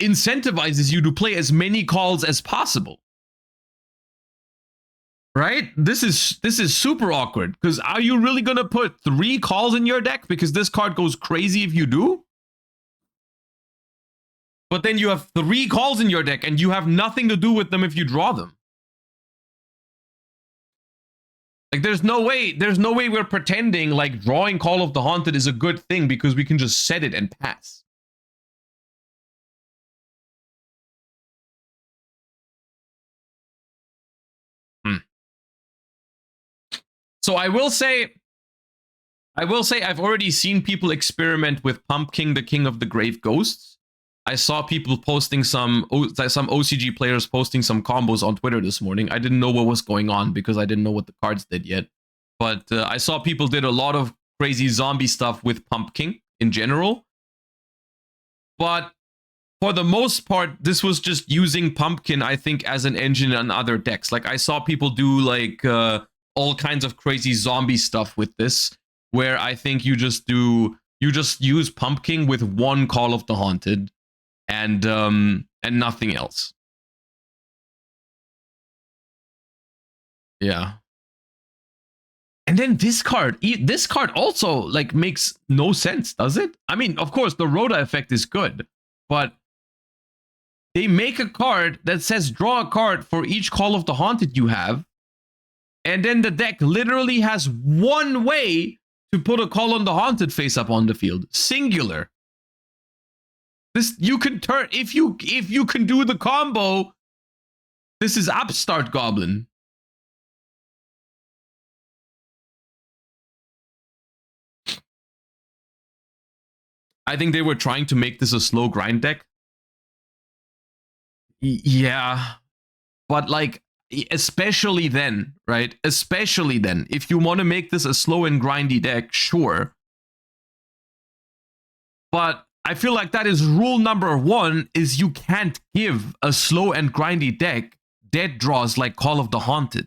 incentivizes you to play as many calls as possible. Right? This is super awkward, because are you really going to put 3 calls in your deck because this card goes crazy if you do? But then you have 3 calls in your deck and you have nothing to do with them if you draw them. Like there's no way we're pretending like drawing Call of the Haunted is a good thing because we can just set it and pass. So I will say I've already seen people experiment with Pumpkin, the King of the Grave Ghosts. I saw people posting some OCG players posting some combos on Twitter this morning. I didn't know what was going on because I didn't know what the cards did yet. But I saw people did a lot of crazy zombie stuff with Pumpkin in general. But for the most part, this was just using Pumpkin, I think, as an engine on other decks. Like I saw people do like all kinds of crazy zombie stuff with this, where I think you just use Pumpkin with one Call of the Haunted and nothing else. Yeah. And then this card also like makes no sense, does it? I mean, of course, the Rhoda effect is good, but they make a card that says draw a card for each Call of the Haunted you have, and then the deck literally has one way to put a Call on the Haunted face up on the field. Singular. This you can turn if you can do the combo. This is Upstart Goblin. I think they were trying to make this a slow grind deck. Yeah. But like, especially then, right? Especially then, if you want to make this a slow and grindy deck, sure. But I feel like that is rule number 1, is you can't give a slow and grindy deck dead draws like Call of the Haunted.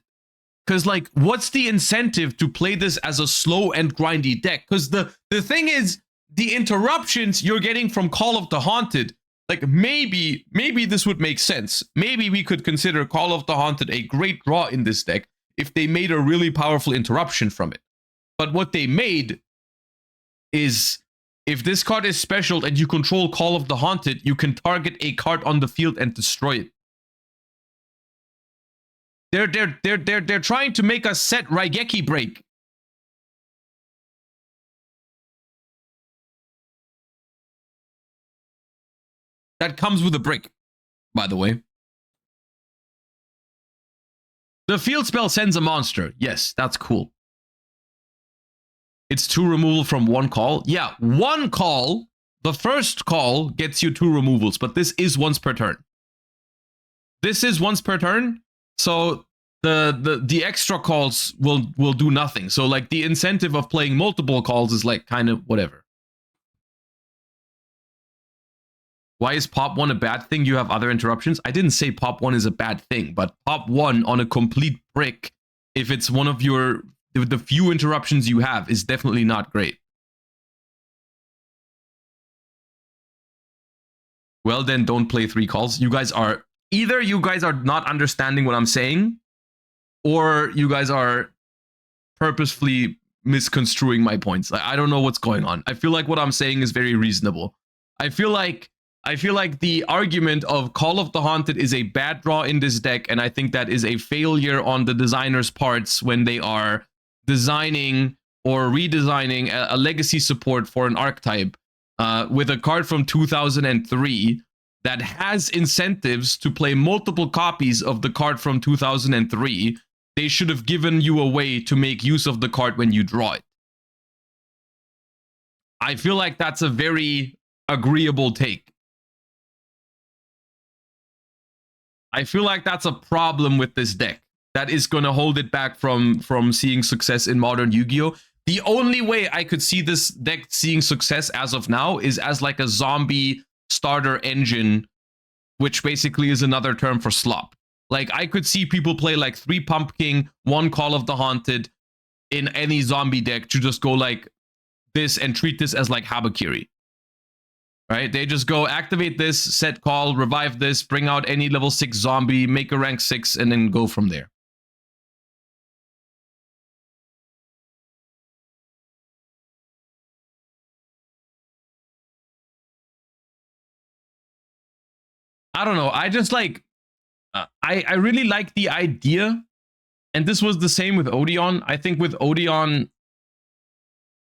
Because like, what's the incentive to play this as a slow and grindy deck? Because the thing is, the interruptions you're getting from Call of the Haunted, like maybe this would make sense. Maybe we could consider Call of the Haunted a great draw in this deck if they made a really powerful interruption from it. But what they made is, if this card is special and you control Call of the Haunted, you can target a card on the field and destroy it. They're trying to make us set Raigeki break. That comes with a brick, by the way. The field spell sends a monster. Yes, that's cool. It's 2 removal from 1 call. Yeah, 1 call. The first call gets you 2 removals, but this is once per turn. This is once per turn, so the extra calls will do nothing. So like the incentive of playing multiple calls is like kind of whatever. Why is pop 1 a bad thing? You have other interruptions. I didn't say pop 1 is a bad thing, but pop 1 on a complete brick, if it's one of the few interruptions you have, is definitely not great. Well, then don't play 3 calls. Either you guys are not understanding what I'm saying, or you guys are purposefully misconstruing my points. I don't know what's going on. I feel like what I'm saying is very reasonable. I feel like the argument of Call of the Haunted is a bad draw in this deck, and I think that is a failure on the designer's parts when they are designing or redesigning a legacy support for an archetype with a card from 2003 that has incentives to play multiple copies of the card from 2003. They should have given you a way to make use of the card when you draw it. I feel like that's a very agreeable take. I feel like that's a problem with this deck that is going to hold it back from seeing success in modern Yu-Gi-Oh! The only way I could see this deck seeing success as of now is as like a zombie starter engine, which basically is another term for slop. Like, I could see people play like 3 Pumpkin, 1 Call of the Haunted in any zombie deck to just go like this and treat this as like Habakiri. Right? They just go activate this, set call, revive this, bring out any level 6 zombie, make a rank 6, and then go from there. I don't know. I just like, I really like the idea. And this was the same with Odeon. I think with Odeon,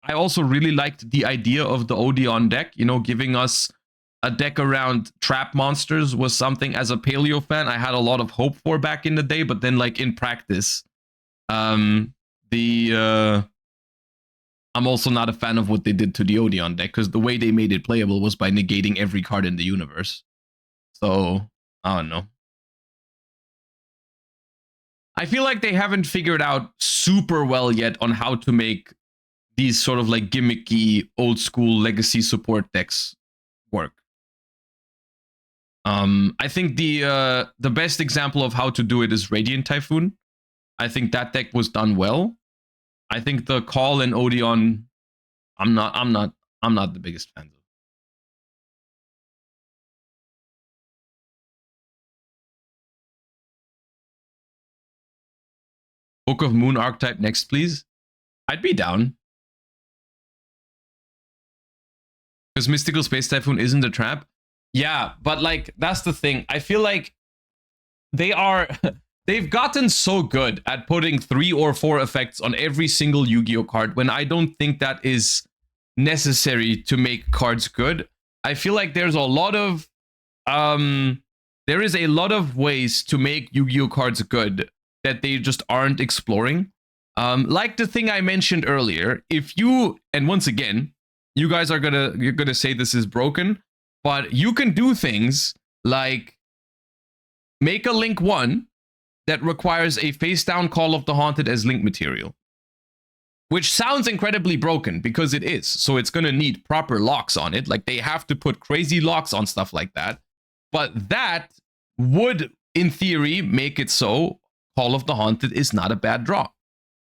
I also really liked the idea of the Odeon deck. You know, giving us a deck around trap monsters was something as a Paleo fan I had a lot of hope for back in the day. But then, like, in practice, I'm also not a fan of what they did to the Odeon deck, because the way they made it playable was by negating every card in the universe. So, I don't know. I feel like they haven't figured out super well yet on how to make these sort of like gimmicky old school legacy support decks work. I think the best example of how to do it is Radiant Typhoon. I think that deck was done well. I think the Call and Odeon, I'm not the biggest fan of. Book of Moon archetype next, please. I'd be down. Because Mystical Space Typhoon isn't a trap. Yeah, but like, that's the thing. I feel like they've gotten so good at putting 3 or 4 effects on every single Yu-Gi-Oh card when I don't think that is necessary to make cards good. I feel like there's a lot of there is a lot of ways to make Yu-Gi-Oh cards good that they just aren't exploring. Like the thing I mentioned earlier, if you, and once again, you guys are you're gonna say this is broken, but you can do things like make a Link 1 that requires a face down Call of the Haunted as link material, which sounds incredibly broken because it is. So it's gonna need proper locks on it. Like, they have to put crazy locks on stuff like that. But that would, in theory, make it so Call of the Haunted is not a bad draw.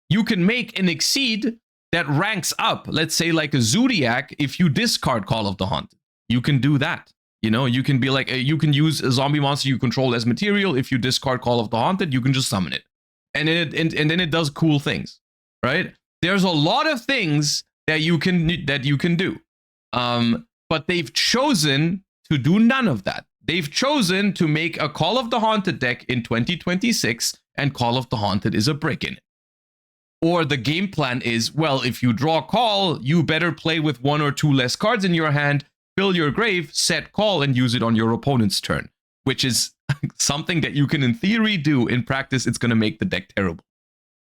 You can make an Exceed that ranks up, let's say like a Zodiac, if you discard Call of the Haunted. You can do that. You know, you can be like, you can use a zombie monster you control as material. If you discard Call of the Haunted, you can just summon it. And then it does cool things, right? There's a lot of things that you can do. But they've chosen to do none of that. They've chosen to make a Call of the Haunted deck in 2026, and Call of the Haunted is a brick in it. Or the game plan is, well, if you draw Call, you better play with 1 or 2 less cards in your hand, fill your grave, set Call, and use it on your opponent's turn. Which is something that you can in theory do. In practice, it's going to make the deck terrible.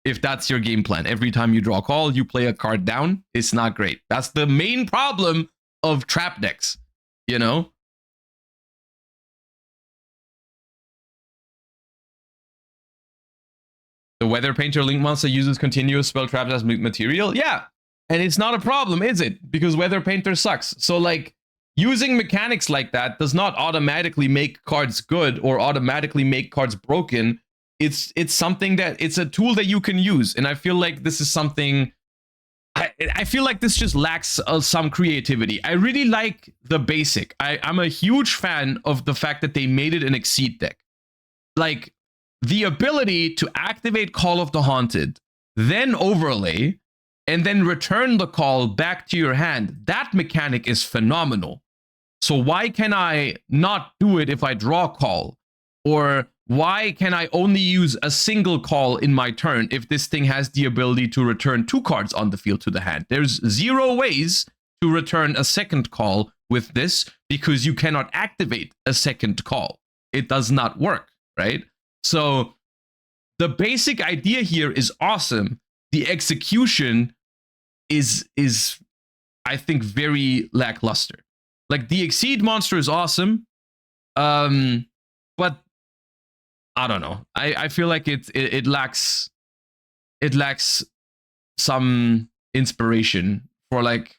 If that's your game plan. Every time you draw Call, you play a card down. It's not great. That's the main problem of trap decks, you know? The Weather Painter Link monster uses continuous spell traps as material? Yeah. And it's not a problem, is it? Because Weather Painter sucks. So, like, using mechanics like that does not automatically make cards good or automatically make cards broken. It's something that, it's a tool that you can use. And I feel like this is something, I feel like this just lacks some creativity. I really like the basic. I'm a huge fan of the fact that they made it an Exceed deck. Like, the ability to activate Call of the Haunted, then overlay, and then return the call back to your hand, that mechanic is phenomenal. So why can I not do it if I draw call? Or why can I only use a single call in my turn if this thing has the ability to return 2 cards on the field to the hand? There's 0 ways to return a second call with this because you cannot activate a second call. It does not work, right? So the basic idea here is awesome. The execution is I think very lackluster. Like the Exceed monster is awesome, but I don't know. I feel like it lacks some inspiration for like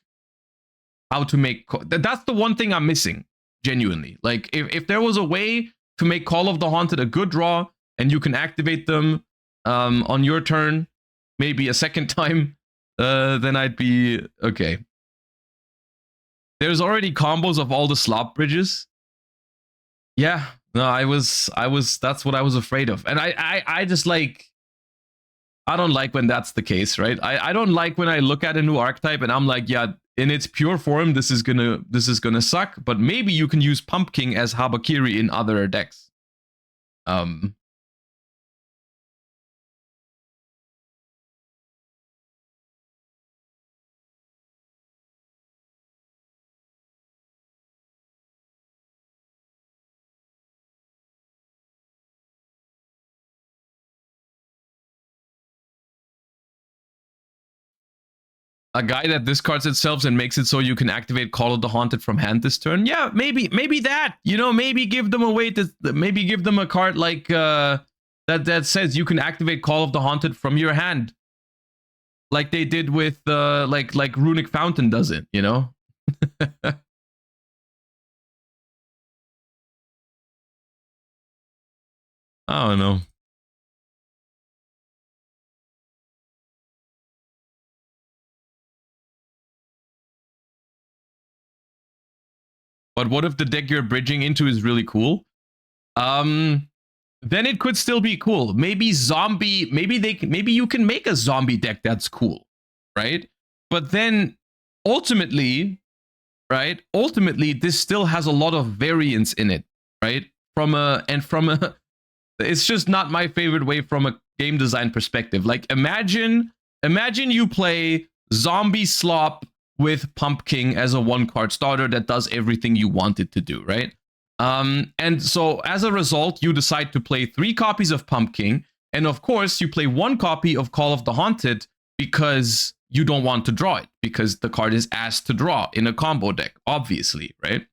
how to make. That's the one thing I'm missing, genuinely. Like if there was a way to make Call of the Haunted a good draw and you can activate them on your turn, maybe a second time, then I'd be okay. There's already combos of all the slop bridges. Yeah, no, I was, that's what I was afraid of. And I just like, I don't like when that's the case, right? I don't like when I look at a new archetype and I'm like, yeah, in its pure form, this is gonna suck, but maybe you can use Pumpkin as Habakiri in other decks. A guy that discards itself and makes it so you can activate Call of the Haunted from hand this turn. Yeah, maybe that. You know, maybe give them a way to, maybe give them a card like that says you can activate Call of the Haunted from your hand, like they did with like Runic Fountain does it. You know. I don't know. But what if the deck you're bridging into is really cool? Then it could still be cool. Maybe zombie, maybe you can make a zombie deck that's cool, right? But then ultimately, right? Ultimately, this still has a lot of variance in it, right? It's just not my favorite way from a game design perspective. Like imagine you play zombie slop with Pumpkin as a 1-card starter that does everything you want it to do, right? And so as a result, you decide to play 3 copies of Pumpkin, and of course you play 1 copy of Call of the Haunted because you don't want to draw it, because the card is asked to draw in a combo deck, obviously, right?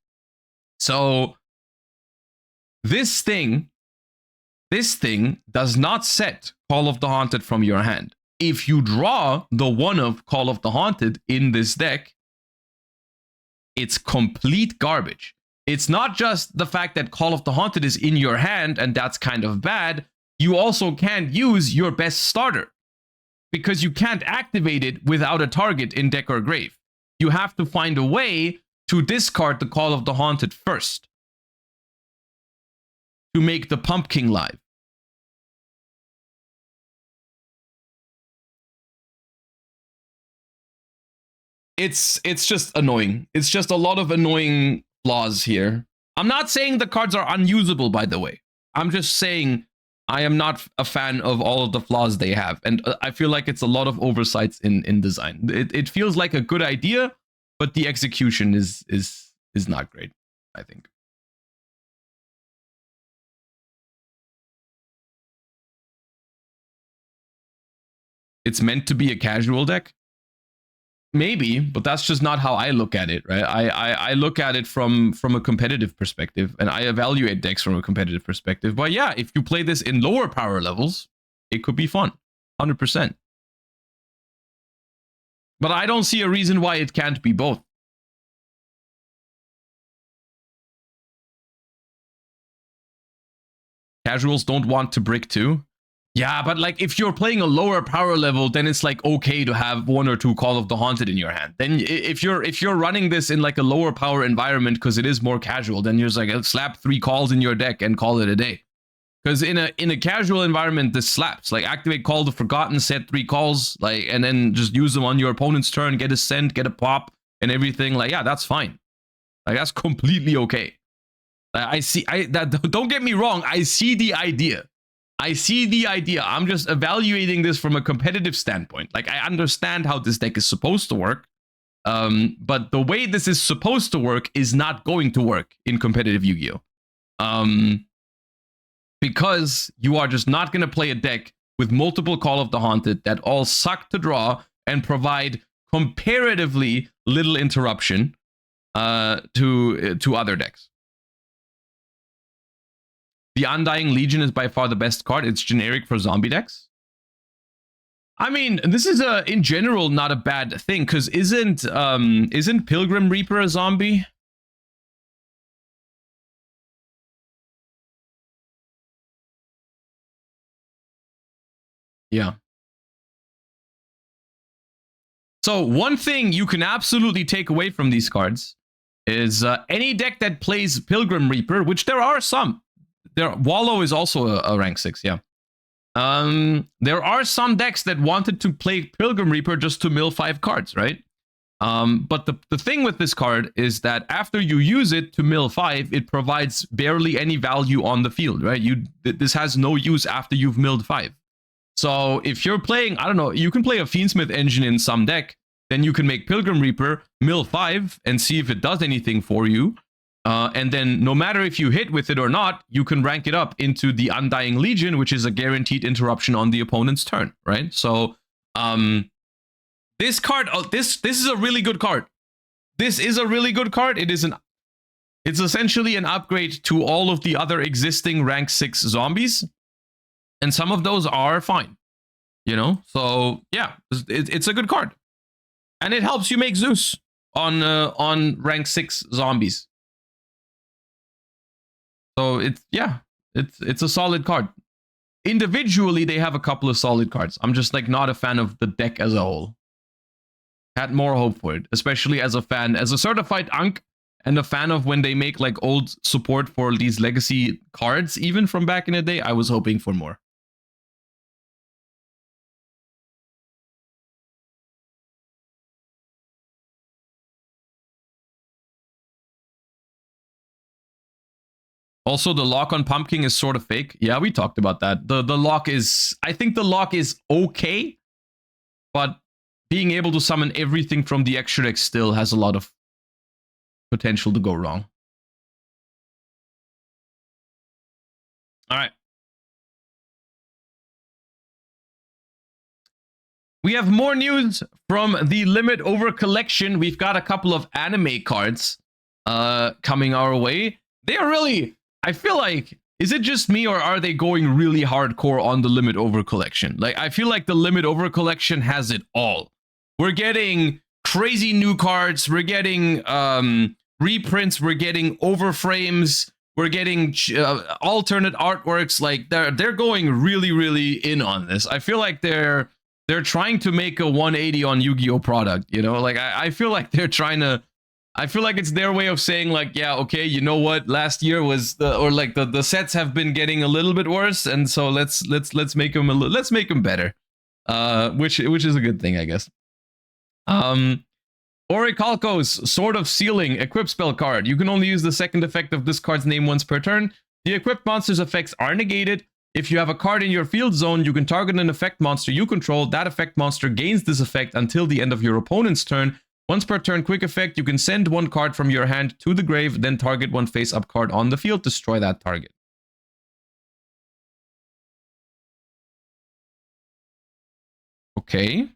So this thing does not set Call of the Haunted from your hand. If you draw the 1 of Call of the Haunted in this deck, it's complete garbage. It's not just the fact that Call of the Haunted is in your hand and that's kind of bad. You also can't use your best starter because you can't activate it without a target in deck or grave. You have to find a way to discard the Call of the Haunted first to make the Pumpkin live. It's just annoying. It's just a lot of annoying flaws here. I'm not saying the cards are unusable, by the way. I'm just saying I am not a fan of all of the flaws they have. And I feel like it's a lot of oversights in design. It feels like a good idea, but the execution is not great, I think. It's meant to be a casual deck. Maybe, but that's just not how I look at it, right? I look at it from a competitive perspective, and I evaluate decks from a competitive perspective. But yeah, if you play this in lower power levels, it could be fun, 100%. But I don't see a reason why it can't be both. Casuals don't want to brick too. Yeah, but like if you're playing a lower power level, then it's like okay to have 1 or 2 Call of the Haunted in your hand. Then if you're running this in like a lower power environment because it is more casual, then you're just like slap 3 calls in your deck and call it a day. Because in a casual environment, this slaps. Like activate Call the Forgotten, set 3 calls, like, and then just use them on your opponent's turn, get a send, get a pop, and everything. Like, yeah, that's fine. Like, that's completely okay. Don't get me wrong. I see the idea. I'm just evaluating this from a competitive standpoint. Like, I understand how this deck is supposed to work. But the way this is supposed to work is not going to work in competitive Yu-Gi-Oh! Because you are just not going to play a deck with multiple Call of the Haunted that all suck to draw and provide comparatively little interruption to other decks. The Undying Legion is by far the best card. It's generic for zombie decks. I mean, this is in general not a bad thing, because isn't Pilgrim Reaper a zombie? Yeah. So one thing you can absolutely take away from these cards is any deck that plays Pilgrim Reaper, which there are some. Wallow is also a rank 6, yeah. There are some decks that wanted to play Pilgrim Reaper just to mill 5 cards, right? But the thing with this card is that after you use it to mill 5, it provides barely any value on the field, right? This has no use after you've milled 5. So if you're playing, I don't know, you can play a Fiendsmith engine in some deck, then you can make Pilgrim Reaper, mill 5, and see if it does anything for you. And then no matter if you hit with it or not, you can rank it up into the Undying Legion, which is a guaranteed interruption on the opponent's turn, right? So this card, this is a really good card. This is a really good card. It's essentially an upgrade to all of the other existing rank 6 zombies. And some of those are fine, you know? So yeah, it's a good card. And it helps you make Zeus on rank 6 zombies. So it's a solid card. Individually, they have a couple of solid cards. I'm just like not a fan of the deck as a whole. Had more hope for it, especially as a fan, as a certified Unk, and a fan of when they make like old support for these legacy cards, even from back in the day. I was hoping for more. Also, the lock on Pumpkin is sort of fake. Yeah, we talked about that. The lock is... I think the lock is okay, but being able to summon everything from the extra deck still has a lot of potential to go wrong. Alright. We have more news from the Limit Over collection. We've got a couple of anime cards coming our way. They are really... I feel like, is it just me or are they going really hardcore on the Limit Over collection? Like, I feel like the Limit Over collection has it all. We're getting crazy new cards. We're getting reprints. We're getting overframes. We're getting alternate artworks. Like, they're going really, really in on this. I feel like they're trying to make a 180 on Yu-Gi-Oh product, you know? Like, I feel like they're trying to... I feel like it's their way of saying, like, yeah, okay, you know what? Last year was the sets have been getting a little bit worse, and so let's make them let's make them better, which is a good thing, I guess. Orichalco's Sword of Sealing equip spell card. You can only use the second effect of this card's name once per turn. The equipped monster's effects are negated. If you have a card in your field zone, you can target an effect monster you control. That effect monster gains this effect until the end of your opponent's turn. Once per turn, quick effect, you can send one card from your hand to the grave, then target one face-up card on the field, destroy that target. Okay.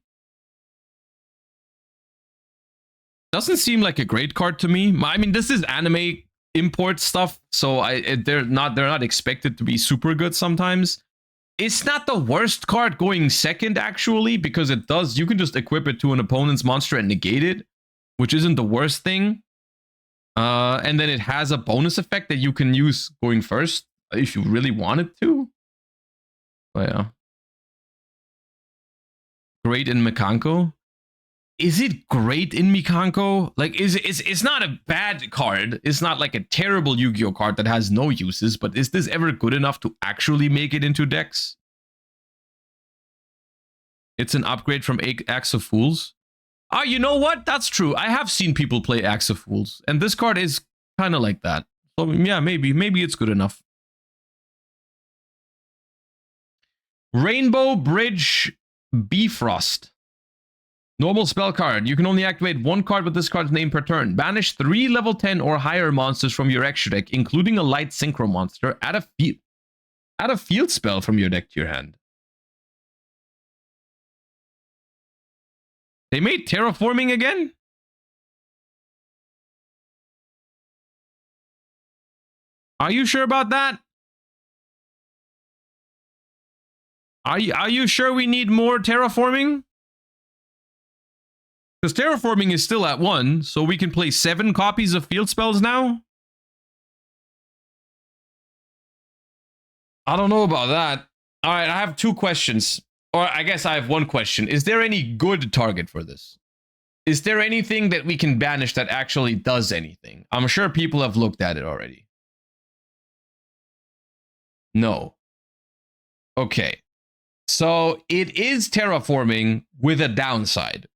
Doesn't seem like a great card to me. I mean, this is anime import stuff, so they're not expected to be super good sometimes. It's not the worst card going second, actually, because you can just equip it to an opponent's monster and negate it, which isn't the worst thing. And then it has a bonus effect that you can use going first if you really wanted to. But yeah. Great in Mikanko. Is it great in Mikanko? Like, it's not a bad card. It's not like a terrible Yu-Gi-Oh card that has no uses, but is this ever good enough to actually make it into decks? It's an upgrade from Axe of Fools. Oh, you know what? That's true. I have seen people play Axe of Fools, and this card is kind of like that. So yeah, maybe it's good enough. Rainbow Bridge Bifrost. Normal spell card. You can only activate one card with this card's name per turn. Banish 3 level 10 or higher monsters from your extra deck, including a light synchro monster. Add a field spell from your deck to your hand. They made terraforming again? Are you sure about that? Are you sure we need more terraforming? Because terraforming is still at 1, so we can play 7 copies of field spells now? I don't know about that. All right, I have 2 questions. Or I guess I have 1 question. Is there any good target for this? Is there anything that we can banish that actually does anything? I'm sure people have looked at it already. No. Okay. So it is terraforming with a downside,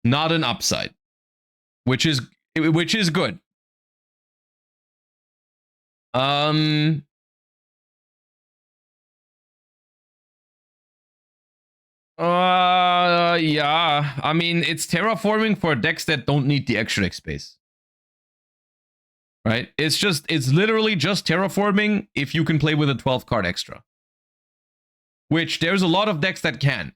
not an upside, which is good. Yeah. I mean, it's terraforming for decks that don't need the extra deck space. Right? It's literally just terraforming if you can play with a 12 card extra. Which there's a lot of decks that can.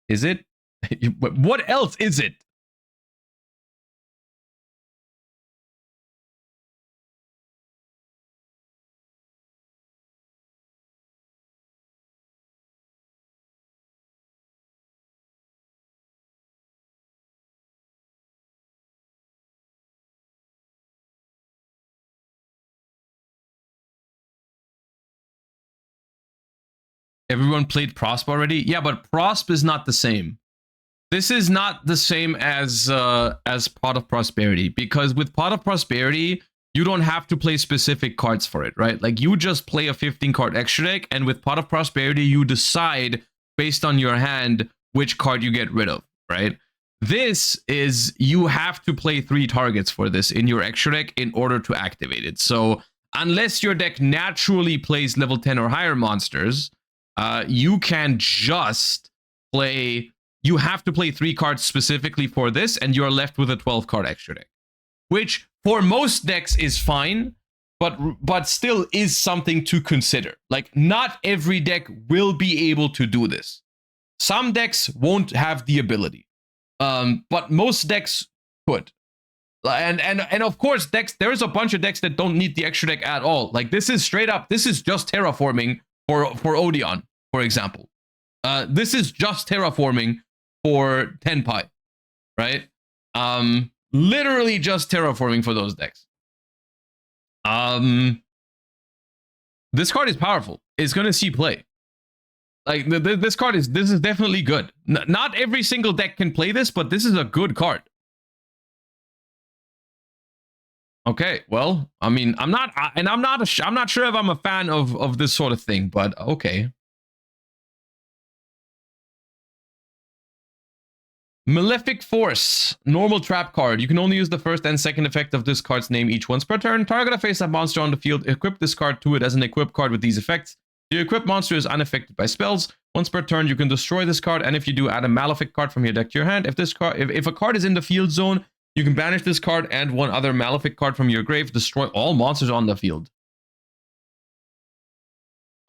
Is it? What else is it? Everyone played Prosp already? Yeah, but Prosp is not the same. This is not the same as Pot of Prosperity, because with Pot of Prosperity, you don't have to play specific cards for it, right? Like, you just play a 15-card extra deck, and with Pot of Prosperity, you decide based on your hand which card you get rid of, right? This is, you have to play 3 targets for this in your extra deck in order to activate it. So unless your deck naturally plays level 10 or higher monsters, you can just play, you have to play 3 cards specifically for this, and you're left with a 12-card extra deck, which for most decks is fine, but still is something to consider. Like, not every deck will be able to do this. Some decks won't have the ability, but most decks could. And of course, decks, there's a bunch of decks that don't need the extra deck at all. Like, this is straight up, this is just terraforming for Odeon, for example. This is just terraforming for Tenpai, right? Literally just terraforming for those decks. This card is powerful. It's gonna see play. Like, this is definitely good. Not every single deck can play this, but this is a good card. Okay, well, I mean, I'm not sure if I'm a fan of this sort of thing, but okay. Malefic Force, normal trap card. You can only use the first and second effect of this card's name each once per turn. Target a face-up monster on the field. Equip this card to it as an equip card with these effects. The equipped monster is unaffected by spells. Once per turn, you can destroy this card, and if you do, add a Malefic card from your deck to your hand. If a card is in the field zone, you can banish this card and one other Malefic card from your grave. Destroy all monsters on the field.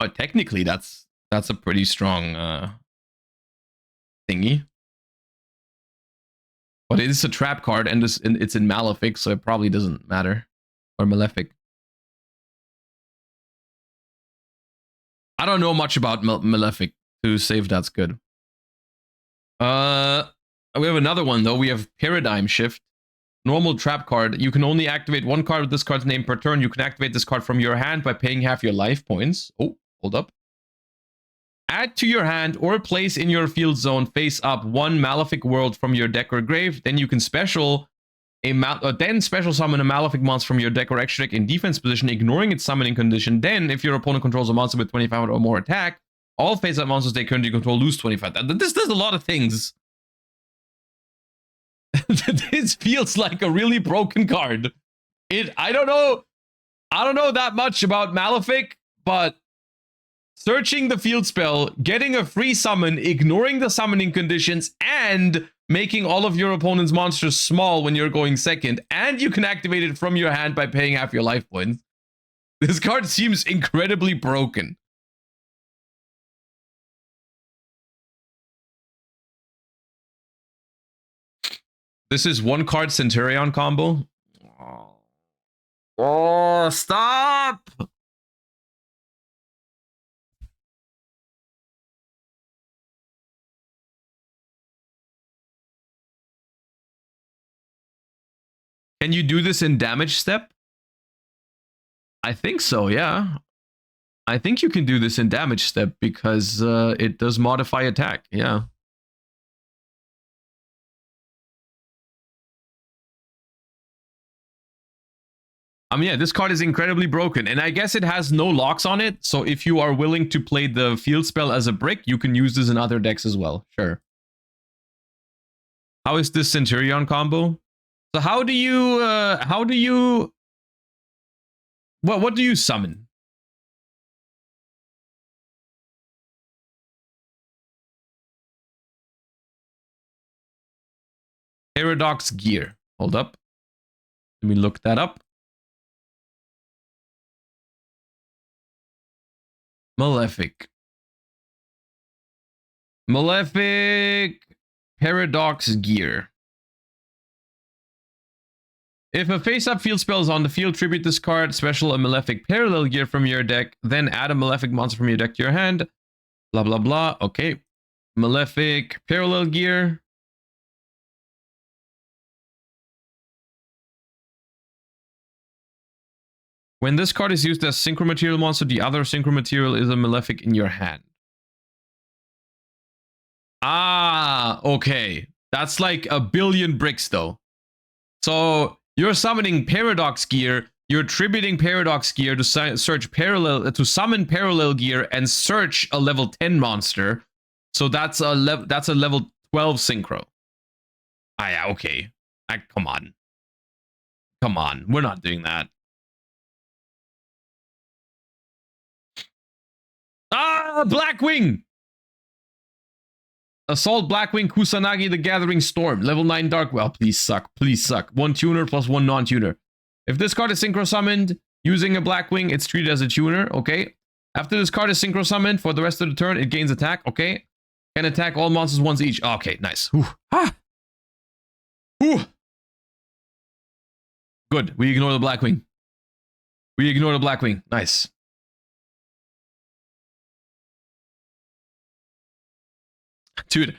But technically, that's a pretty strong thingy. But it is a trap card, and it's in Malefic, so it probably doesn't matter. Or Malefic. I don't know much about Malefic to say if that's good. We have another one, though. We have Paradigm Shift. Normal trap card. You can only activate one card with this card's name per turn. You can activate this card from your hand by paying half your life points. Oh, hold up. Add to your hand or place in your field zone face up one Malefic World from your deck or grave. Then you can special summon a Malefic monster from your deck or extra deck in defense position, ignoring its summoning condition. Then, if your opponent controls a monster with 25 or more attack, All face-up monsters they currently control lose 25. This does a lot of things. This feels like a really broken card. I don't know that much about Malefic, but searching the field spell, getting a free summon, ignoring the summoning conditions, and making all of your opponent's monsters small when you're going second, and you can activate it from your hand by paying half your life points. This card seems incredibly broken. This is one card Centurion combo. Oh, stop! Can you do this in damage step? I think so, yeah. I think you can do this in damage step because it does modify attack, yeah. I mean, yeah, this card is incredibly broken, and I guess it has no locks on it, so if you are willing to play the field spell as a brick, you can use this in other decks as well, sure. How is this Centurion combo? So how do you, what do you summon? Paradox Gear. Hold up. Let me look that up. Malefic. Paradox Gear. If a face-up field spell is on the field, tribute this card, special a Malefic Parallel Gear from your deck, then add a Malefic monster from your deck to your hand. Blah, blah, blah. Okay. Malefic Parallel Gear. When this card is used as Synchro Material monster, the other Synchro Material is a Malefic in your hand. Ah, okay. That's like a billion bricks, though. So you're summoning Paradox Gear. You're tributing Paradox Gear to search parallel to summon Parallel Gear and search a level 10 monster. So that's a level 12 synchro. Ah, yeah, okay. Come on. Come on. We're not doing that. Ah, Blackwing! Assault Blackwing Kusanagi the Gathering Storm. Level 9 Dark. Well, please suck. Please suck. 1 tuner plus 1 non-tuner. If this card is synchro summoned using a Blackwing, it's treated as a tuner. Okay. After this card is synchro summoned for the rest of the turn, it gains attack. Okay. Can attack all monsters once each. Okay, nice. Whew. Ah. Whew. Good. We ignore the Blackwing. We ignore the Blackwing. Nice. Dude,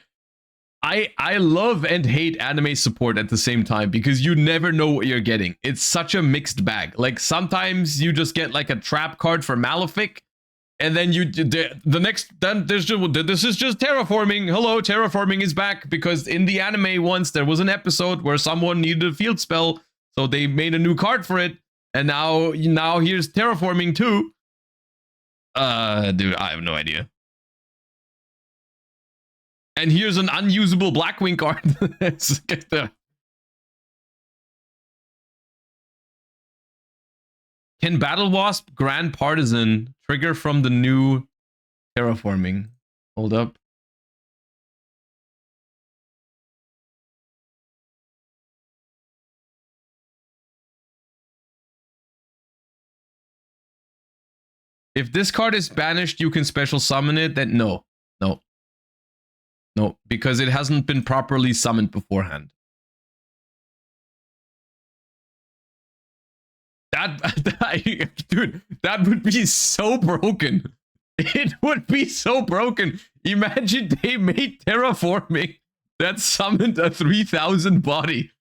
I love and hate anime support at the same time because you never know what you're getting. It's such a mixed bag. Like sometimes you just get like a trap card for Malefic, and then this is just terraforming. Hello, terraforming is back because in the anime once there was an episode where someone needed a field spell, so they made a new card for it, and now here's terraforming too. Dude, I have no idea. And here's an unusable Blackwing card. Can Battle Wasp Grand Partisan trigger from the new terraforming? Hold up. If this card is banished, you can special summon it. Then no. No, because it hasn't been properly summoned beforehand. Dude, that would be so broken. It would be so broken. Imagine they made terraforming that summoned a 3000 body.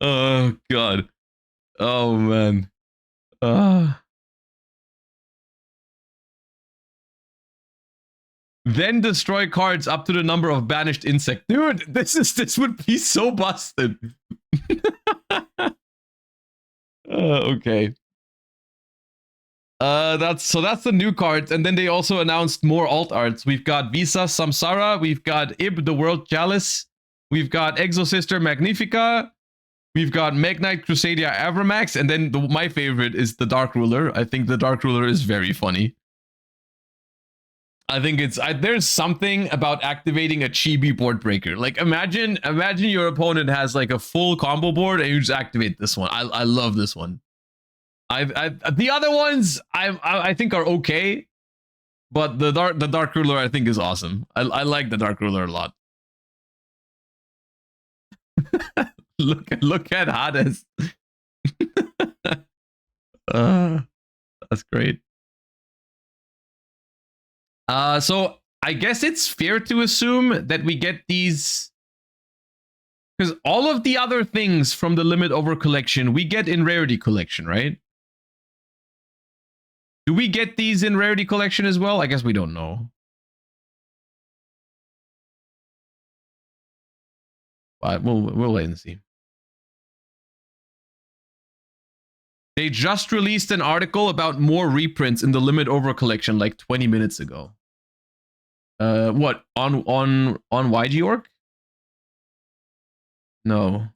Oh, God. Oh, man. Then destroy cards up to the number of banished insect. Dude, this would be so busted. Okay. That's the new cards, and then they also announced more alt arts. We've got Visa Samsara, we've got Ib the World Chalice, we've got Exosister Magnifica, we've got Magnite Crusadia Avramax, and then my favorite is the Dark Ruler. I think the Dark Ruler is very funny. I think there's something about activating a chibi board breaker. Like imagine your opponent has like a full combo board and you just activate this one. I love this one. The other ones I think are okay, but the Dark Ruler I think is awesome. I like the Dark Ruler a lot. look at Hades. That's great. So I guess it's fair to assume that we get these, because all of the other things from the Limit Over collection we get in Rarity collection, right? Do we get these in Rarity collection as well? I guess we don't know. But we'll wait and see. They just released an article about more reprints in the Limit Over collection like 20 minutes ago. What, on YGorg? No.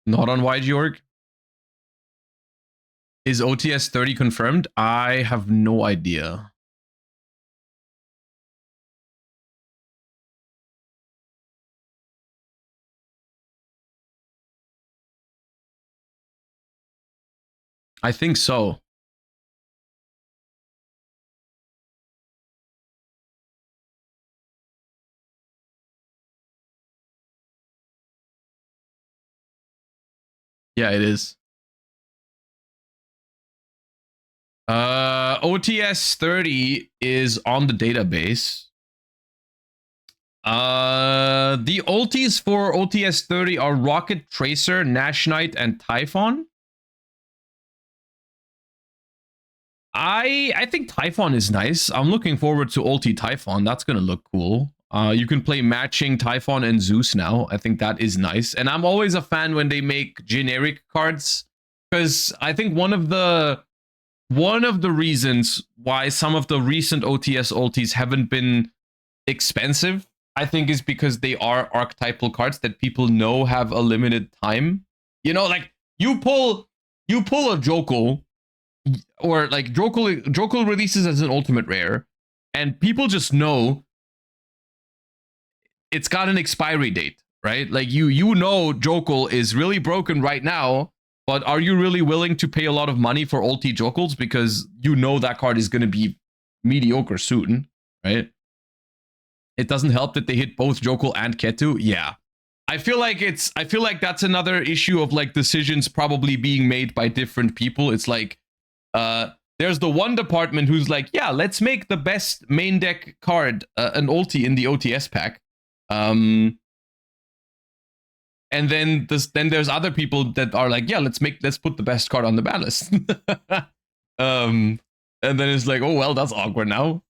Not on YGorg? Is OTS 30 confirmed? I have no idea. I think so. Yeah, it is. OTS 30 is on the database. The ultis for OTS 30 are Rocket, Tracer, Nash Knight, and Typhon. I think Typhon is nice. I'm looking forward to ulti Typhon. That's gonna look cool. You can play matching Typhon and Zeus now. I think that is nice. And I'm always a fan when they make generic cards, because I think one of the reasons why some of the recent OTS ultis haven't been expensive, I think, is because they are archetypal cards that people know have a limited time. You know, like you pull a Jokul, or like Jokul releases as an ultimate rare, and people just know it's got an expiry date, right? Like you know Jokul is really broken right now, but are you really willing to pay a lot of money for ulti Jokuls because you know that card is going to be mediocre soon, right? It doesn't help that they hit both Jokul and Ketu. Yeah. I feel like that's another issue of like decisions probably being made by different people. It's like there's the one department who's like, yeah, let's make the best main deck card an ulti in the OTS pack. And then there's other people that are like, yeah, let's put the best card on the ban list. And then it's like, oh well, that's awkward now.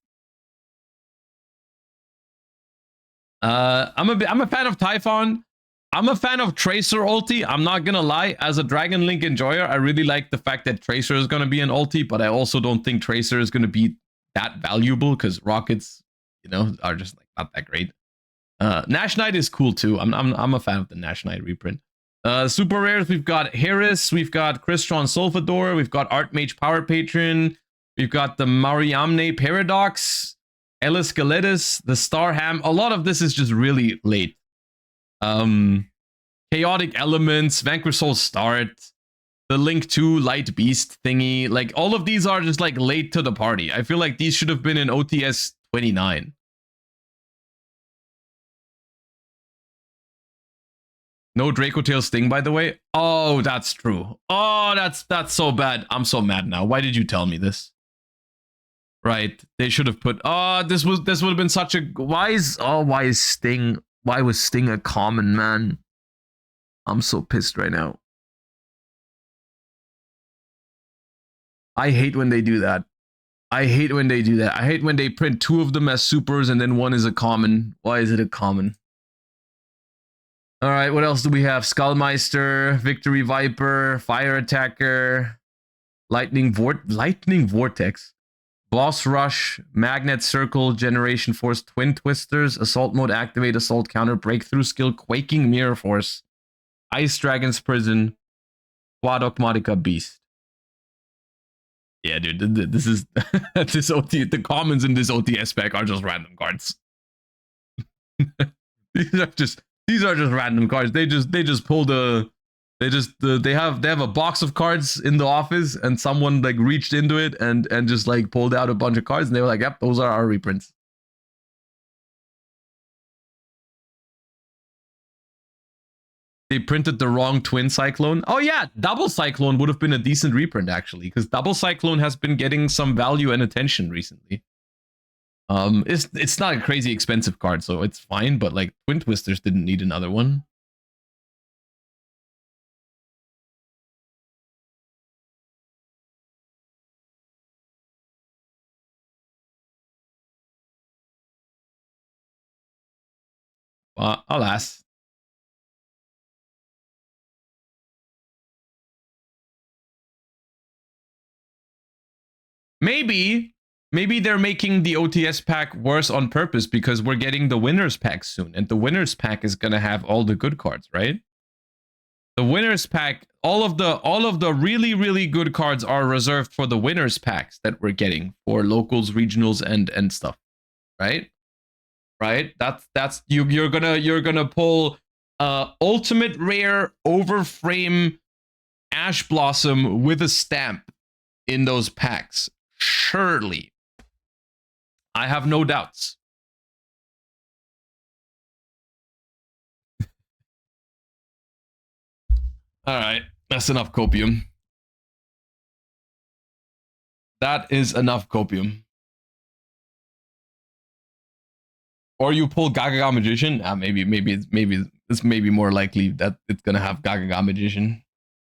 I'm a fan of Typhon. I'm a fan of Tracer ulti. I'm not gonna lie. As a Dragon Link enjoyer, I really like the fact that Tracer is gonna be an ulti, but I also don't think Tracer is gonna be that valuable because rockets, you know, are just like not that great. Nash Knight is cool too. I'm a fan of the Nash Knight reprint. Super rares, we've got Harris, we've got Crystron Solfador, we've got Archmage Power Patron, we've got the Mariamne Paradox, Ellis Galetis, the Starham. A lot of this is just really late. Chaotic Elements, Vanquish Soul Start, the Link 2 Light Beast thingy. Like all of these are just like late to the party. I feel like these should have been in OTS 29. No Draco Tail Sting, by the way. Oh, that's true. Oh, that's so bad. I'm so mad now. Why did you tell me this? Right. They should have put. Oh, this would have been such a. Why is Sting? Why was Sting a common, man? I'm so pissed right now. I hate when they do that. I hate when they do that. I hate when they print 2 of them as supers and then 1 is a common. Why is it a common? All right, what else do we have? Skullmeister, Victory Viper, Fire Attacker, Lightning Vortex, Boss Rush, Magnet Circle, Generation Force, Twin Twisters, Assault Mode Activate, Assault Counter, Breakthrough Skill, Quaking Mirror Force, Ice Dragon's Prison, Quad Ogmatica Beast. Yeah, dude, this is this OT. The commons in this OTS pack are just random cards. these are just random cards. They just pull the they have a box of cards in the office, and someone like reached into it and just like pulled out a bunch of cards, and they were like, "Yep, those are our reprints." They printed the wrong twin Cyclone. Oh yeah, double Cyclone would have been a decent reprint actually, because double Cyclone has been getting some value and attention recently. It's not a crazy expensive card, so it's fine. But like Twin Twisters didn't need another one. Alas. Maybe they're making the OTS pack worse on purpose because we're getting the winners pack soon, and the winners pack is gonna have all the good cards, right? The winners pack, all of the really good cards are reserved for the winners packs that we're getting for locals, regionals, and stuff, right? Right? That's you're gonna pull ultimate rare overframe Ash Blossom with a stamp in those packs. Surely. I have no doubts. All right, that's enough copium. That is enough copium. Or you pull Gagaga Magician. Maybe it's more likely that it's gonna have Gagaga Magician.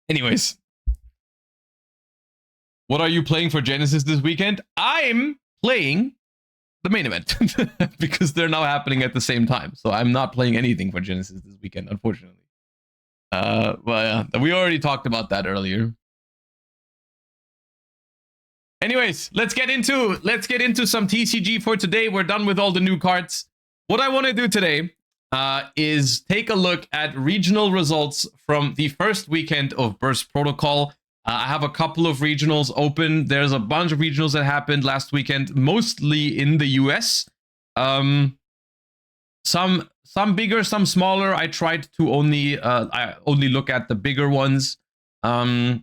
Anyways, what are you playing for Genesis this weekend? I'm playing the main event because they're now happening at the same time. So I'm not playing anything for Genesis this weekend, unfortunately. But we already talked about that earlier. Anyways, let's get into some TCG for today. We're done with all the new cards. What I want to do today is take a look at regional results from the first weekend of Burst Protocol. I have a couple of regionals open. There's a bunch of regionals that happened last weekend, mostly in the US. Some bigger, some smaller. I tried to only look at the bigger ones to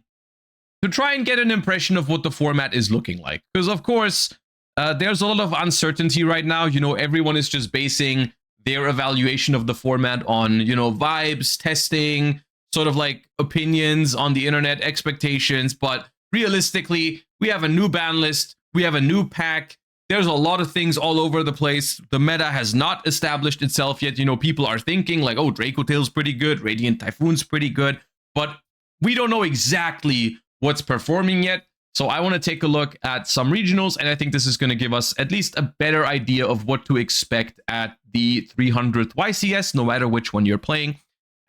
try and get an impression of what the format is looking like. Because of course, there's a lot of uncertainty right now. You know, everyone is just basing their evaluation of the format on, you know, vibes, testing, sort of like opinions on the internet, expectations. But realistically, we have a new ban list. We have a new pack. There's a lot of things all over the place. The meta has not established itself yet. You know, people are thinking like, oh, Draco Tail's pretty good. Radiant Typhoon's pretty good. But we don't know exactly what's performing yet. So I want to take a look at some regionals, and I think this is going to give us at least a better idea of what to expect at the 300th YCS, no matter which one you're playing.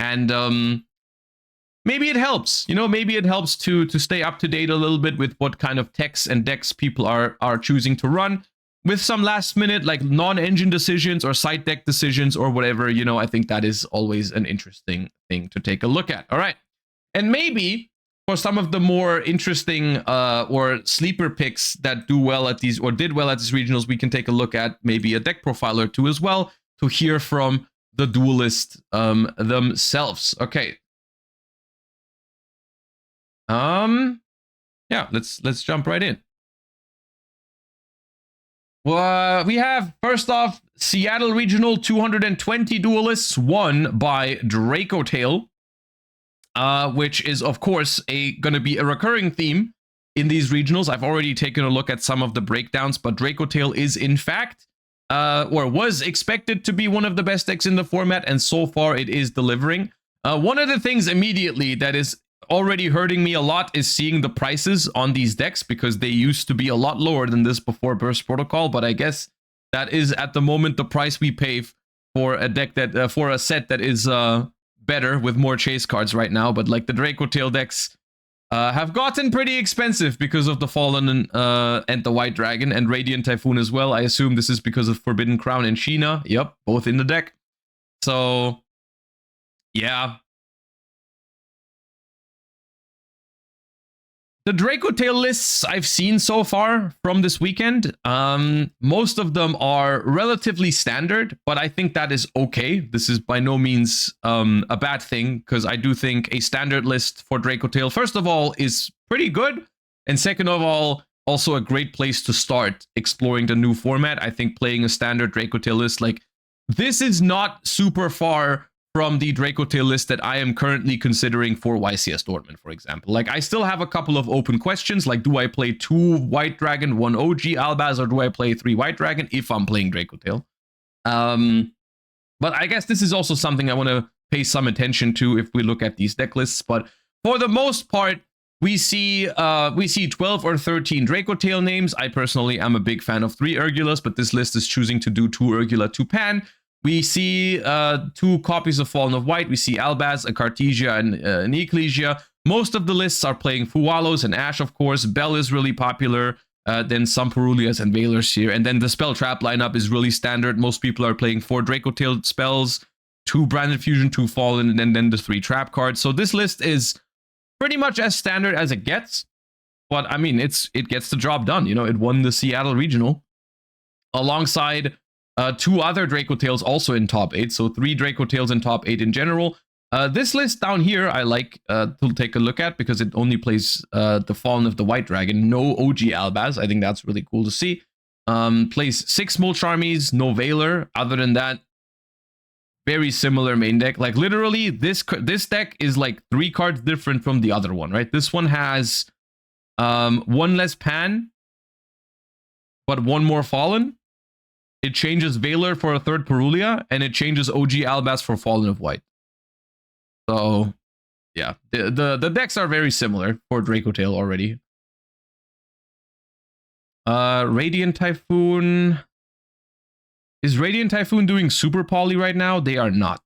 And maybe it helps, you know, maybe it helps to stay up to date a little bit with what kind of techs and decks people are choosing to run, with some last minute like non-engine decisions or side deck decisions or whatever. You know, I think that is always an interesting thing to take a look at. All right, and maybe for some of the more interesting or sleeper picks that do well at these, or did well at these regionals, we can take a look at maybe a deck profile or two as well to hear from the duelists themselves. Okay. Yeah, let's jump right in. Well, we have, first off, Seattle Regional 220 duelists won by Draco Tail. Which is, of course, going to be a recurring theme in these regionals. I've already taken a look at some of the breakdowns, but Draco Tail is, in fact, or was expected to be one of the best decks in the format, and so far it is delivering. One of the things immediately that is already hurting me a lot is seeing the prices on these decks, because they used to be a lot lower than this before Burst Protocol, but I guess that is at the moment the price we pay for a deck that for a set that is better with more chase cards right now. But like the Draco Tail decks have gotten pretty expensive because of the Fallen and the White Dragon and Radiant Typhoon as well. I assume this is because of Forbidden Crown and Sheena. Yep, both in the deck. So yeah. The Draco Tail lists I've seen so far from this weekend, most of them are relatively standard, but I think that is okay. This is by no means a bad thing, because I do think a standard list for Draco Tail, first of all, is pretty good, and second of all, also a great place to start exploring the new format. I think playing a standard Draco Tail list, like, this is not super far from the Draco Tail list that I am currently considering for YCS Dortmund, for example. Like, I still have a couple of open questions, like, do I play 2 White Dragon, 1 OG Albaz, or do I play 3 White Dragon if I'm playing Draco Tail? But I guess this is also something I want to pay some attention to if we look at these deck lists. But for the most part, we see 12 or 13 Draco Tail names. I personally am a big fan of 3 Urgulas, but this list is choosing to do 2 Urgula, 2 Pan. We see 2 copies of Fallen of White. We see Albaz, a Cartesia, and an Ecclesia. Most of the lists are playing Fualos and Ash, of course. Bell is really popular. Then some Perulias and Valors here. And then the Spell Trap lineup is really standard. Most people are playing 4 Draco Tail spells, 2 Branded Fusion, 2 Fallen, and then the 3 Trap cards. So this list is pretty much as standard as it gets. But I mean, it gets the job done. You know, it won the Seattle Regional alongside 2 other Draco Tails also in top 8, so 3 Draco Tails in top 8 in general. This list down here I like to take a look at, because it only plays the Fallen of the White Dragon, no OG Albaz. I think that's really cool to see. Plays 6 Mulch Armies, no Valor. Other than that, very similar main deck. Like, literally, this deck is like 3 cards different from the other one, right? This one has 1 less Pan, but 1 more Fallen. It changes Valor for a 3rd Perulia, and it changes OG Albaz for Fallen of White. So, yeah, the decks are very similar for Draco Tail already. Radiant Typhoon. Is Radiant Typhoon doing Super Poly right now? They are not.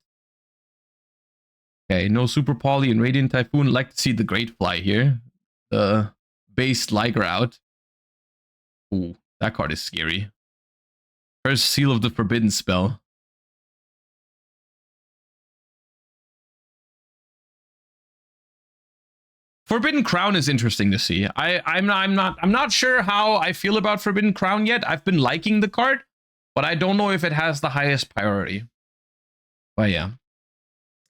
Okay, no Super Poly in Radiant Typhoon. Like to see the Great Fly here. The base Liger out. Ooh, that card is scary. First Seal of the Forbidden spell. Forbidden Crown is interesting to see. I'm not sure how I feel about Forbidden Crown yet. I've been liking the card, but I don't know if it has the highest priority. But yeah,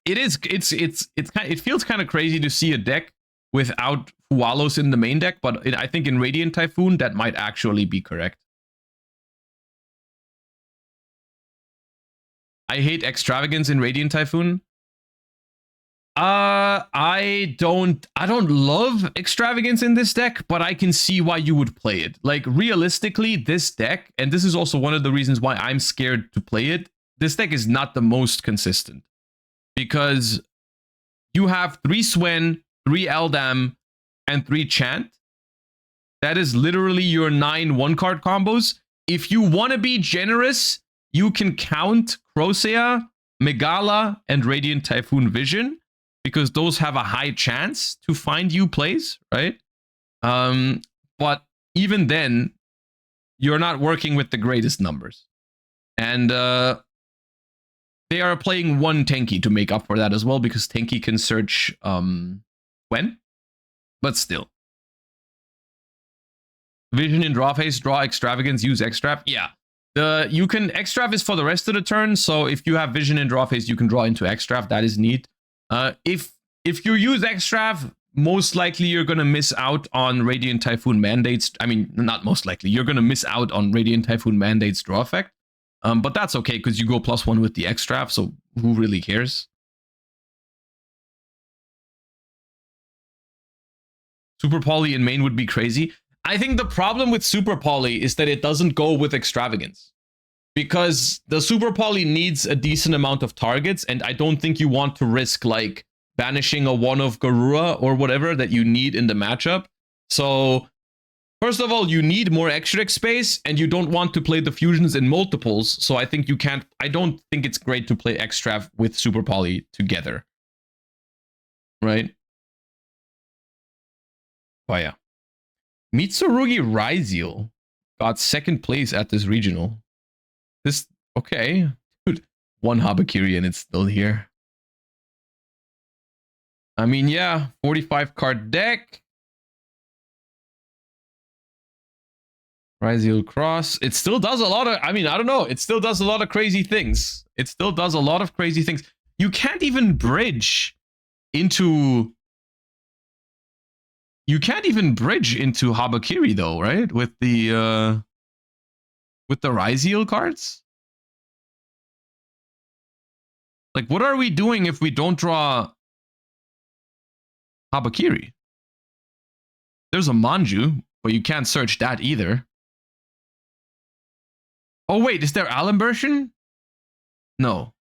it feels kind of crazy to see a deck without Fualos in the main deck, but I think in Radiant Typhoon that might actually be correct. I hate Extravagance in Radiant Typhoon. I don't love Extravagance in this deck, but I can see why you would play it. Like, realistically, this deck, and this is also one of the reasons why I'm scared to play it, this deck is not the most consistent. Because you have 3 Swen, 3 Eldam, and 3 Chant. That is literally your 9 1-card combos. If you want to be generous, you can count Crocea, Megala, and Radiant Typhoon Vision, because those have a high chance to find you plays, right? But even then, you're not working with the greatest numbers. And they are playing 1 Tenki to make up for that as well, because Tenki can search when, but still. Vision in draw phase, draw Extravagance, use Extrav. Yeah. You can Extrav is for the rest of the turn, so if you have Vision in draw phase, you can draw into Extrav. That is neat. If you use Extrav, most likely you're gonna miss out on Radiant Typhoon Mandate's. I mean, not most likely. You're gonna miss out on Radiant Typhoon Mandate's draw effect. But that's okay, because you go +1 with the Extrav, so who really cares? Super Poly in main would be crazy. I think the problem with Super Poly is that it doesn't go with Extravagance, because the Super Poly needs a decent amount of targets, and I don't think you want to risk like banishing a one of Garura or whatever that you need in the matchup. So first of all, you need more extra space, and you don't want to play the fusions in multiples. So I think you can't. I don't think it's great to play extra with Super Poly together, right? Oh yeah, Mitsurugi Ryzeal got second place at this regional. This okay, dude. One Habakiri and it's still here. I mean, yeah, 45 card deck. Ryzeal Cross. It still does a lot of, I mean, I don't know. It still does a lot of crazy things. It still does a lot of crazy things. You can't even bridge into... You can't even bridge into Habakiri though, right? With the Ryzeal cards? Like, what are we doing if we don't draw Habakiri? There's a Manju, but you can't search that either. Oh wait, is there Alimbertion? No.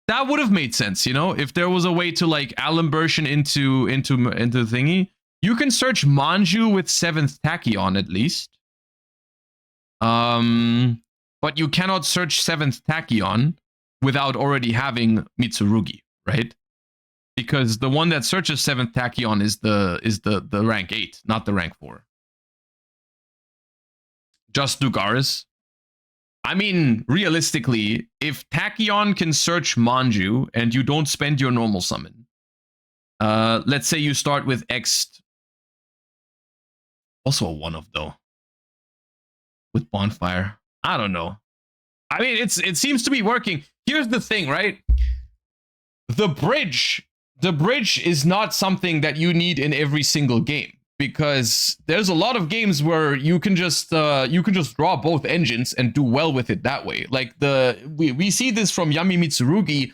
That would have made sense, you know, if there was a way to like Alimbertion into thingy. You can search Manju with 7th Tachyon at least. But you cannot search 7th Tachyon without already having Mitsurugi, right? Because the one that searches 7th Tachyon is the rank 8, not the rank 4. Just Dugaris. I mean, realistically, if Tachyon can search Manju and you don't spend your normal summon, let's say you start with X, also a 1-of though, with Bonfire. I don't know. I mean, it seems to be working. Here's the thing, right? The bridge is not something that you need in every single game, because there's a lot of games where you can just draw both engines and do well with it that way. Like we see this from Yami Mitsurugi.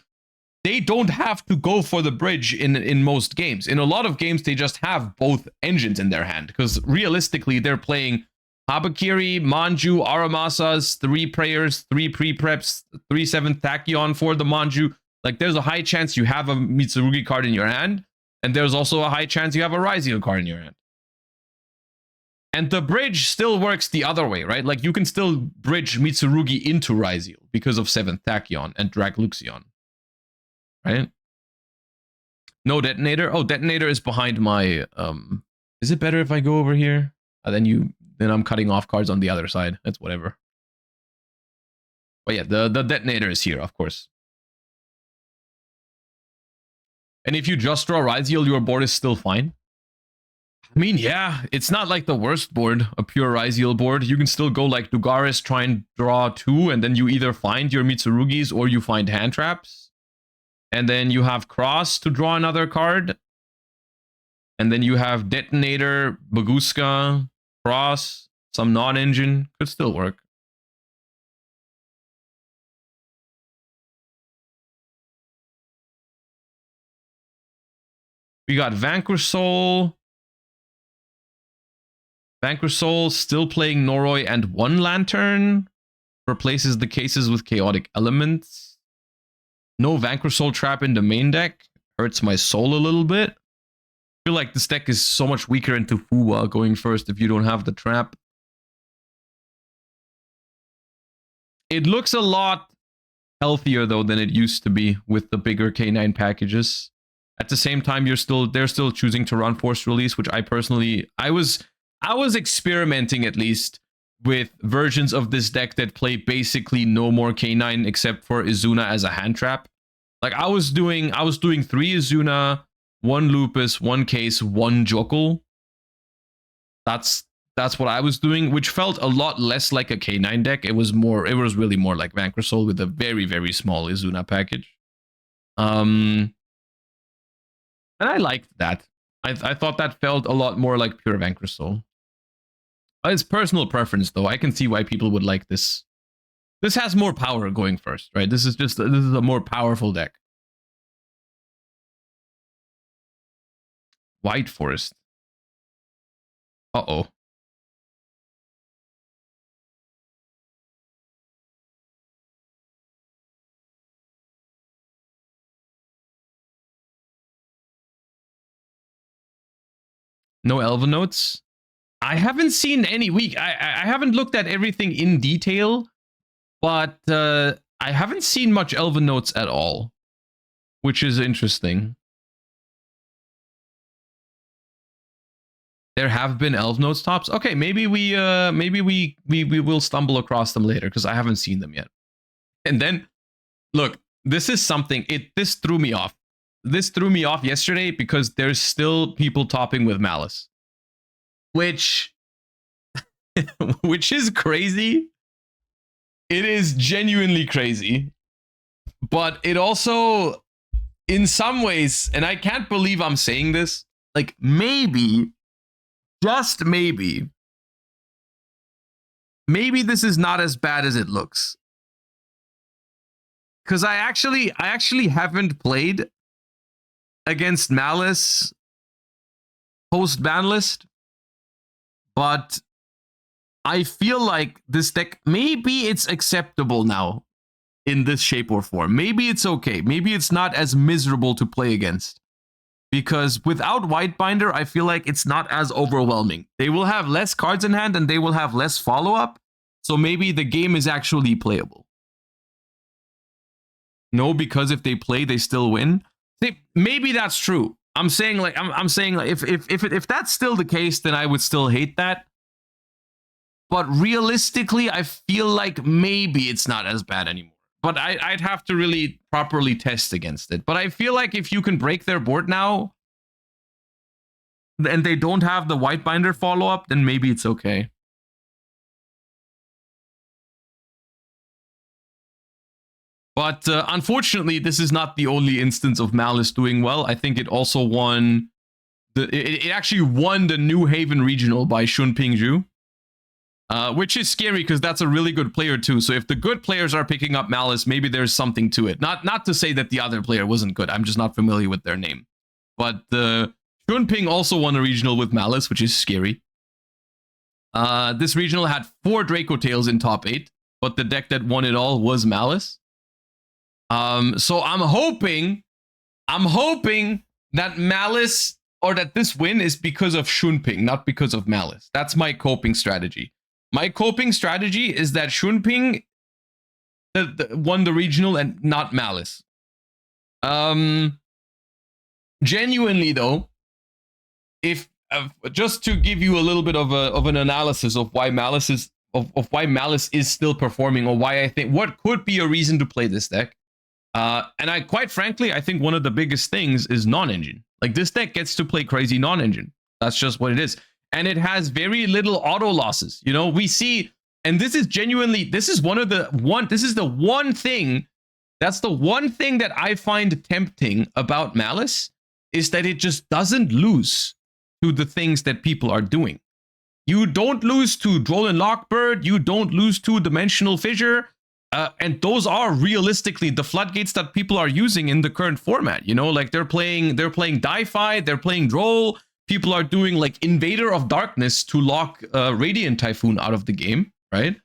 They don't have to go for the bridge in most games. In a lot of games, they just have both engines in their hand, because realistically, they're playing Habakiri, Manju, Aramasas, 3 prayers, 3 pre-preps, 3 7th Tachyon for the Manju. Like, there's a high chance you have a Mitsurugi card in your hand, and there's also a high chance you have a Ryzeal card in your hand. And the bridge still works the other way, right? Like, you can still bridge Mitsurugi into Ryzeal because of 7th Tachyon and Drag Luxion. Right? No detonator. Oh, detonator is behind my... Is it better if I go over here? Then I'm cutting off cards on the other side. That's whatever. But yeah, the detonator is here, of course. And if you just draw Ryzeal, your board is still fine. I mean, yeah, it's not like the worst board, a pure Ryzeal board. You can still go like Dugaris, try and draw 2, and then you either find your Mitsurugis or you find hand traps. And then you have Cross to draw another card. And then you have Detonator, Baguska, Cross, some non-engine. Could still work. We got Vanquish Soul. Vanquish Soul still playing Noroi and 1 Lantern. Replaces the cases with Chaotic Elements. No Vanquish Soul trap in the main deck. Hurts my soul a little bit. I feel like this deck is so much weaker into Fuwa going first if you don't have the trap. It looks a lot healthier though than it used to be with the bigger K9 packages. At the same time, they're still choosing to run forced release, which I personally I was experimenting at least with versions of this deck that play basically no more K9 except for Izuna as a hand trap. Like I was doing 3 Izuna, 1 Lupus, 1 Case, 1 Jokul. That's what I was doing, which felt a lot less like a K9 deck. It was really more like Vanquish Soul with a very, very small Izuna package. And I liked that. I thought that felt a lot more like pure Vanquish Soul. It's personal preference, though. I can see why people would like this. This has more power going first, right? This is a more powerful deck. White Forest. Uh-oh. No Elven notes. I haven't seen any. I haven't looked at everything in detail, but I haven't seen much Elven notes at all, which is interesting. There have been Elf notes tops. Okay, maybe we will stumble across them later because I haven't seen them yet. And then, look, this is something. This threw me off. This threw me off yesterday because there's still people topping with Malice, which is crazy. It is genuinely crazy, but it also, in some ways, and I can't believe I'm saying this, like maybe, just maybe this is not as bad as it looks. Because I actually haven't played against Malice post ban list, but I feel like this deck, maybe it's acceptable now in this shape or form. Maybe it's okay. Maybe it's not as miserable to play against. Because without Whitebinder, I feel like it's not as overwhelming. They will have less cards in hand and they will have less follow-up. So maybe the game is actually playable. No, because if they play, they still win. Maybe that's true. I'm saying like if that's still the case, then I would still hate that. But realistically, I feel like maybe it's not as bad anymore. But I'd have to really properly test against it. But I feel like if you can break their board now, and they don't have the Whitebinder follow-up, then maybe it's okay. But unfortunately, this is not the only instance of Malice doing well. I think it also won it actually won the New Haven Regional by Shunping Zhu. Which is scary because that's a really good player too. So if the good players are picking up Malice, maybe there's something to it. Not to say that the other player wasn't good. I'm just not familiar with their name. But Shunping also won a regional with Malice, which is scary. This regional had 4 Draco Tails in top 8, but the deck that won it all was Malice. So I'm hoping that Malice, or that this win is because of Shunping, not because of Malice. That's my coping strategy. My coping strategy is that Shunping won the regional and not Malice. Genuinely though, if just to give you a little bit of an analysis of why Malice is still performing, or why I think what could be a reason to play this deck. And I quite frankly, I think one of the biggest things is non-engine. Like this deck gets to play crazy non-engine. That's just what it is. And it has very little auto losses. You know, we see, and this is genuinely, this is the one thing that I find tempting about Malice, is that it just doesn't lose to the things that people are doing. You don't lose to Droll Lockbird, you don't lose to Dimensional Fissure, and those are realistically the floodgates that people are using in the current format. You know, like they're playing Di-Fi, they're playing Droll. People are doing like Invader of Darkness to lock Radiant Typhoon out of the game, right?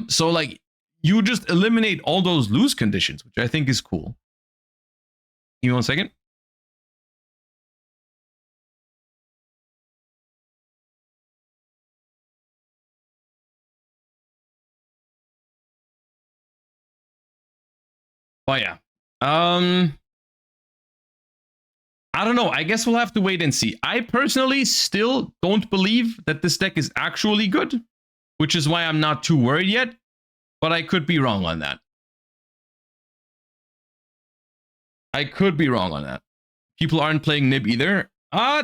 So like you just eliminate all those lose conditions, which I think is cool. Give me 1 second. Oh yeah. I don't know. I guess we'll have to wait and see. I personally still don't believe that this deck is actually good, which is why I'm not too worried yet, but I could be wrong on that. People aren't playing Nib either.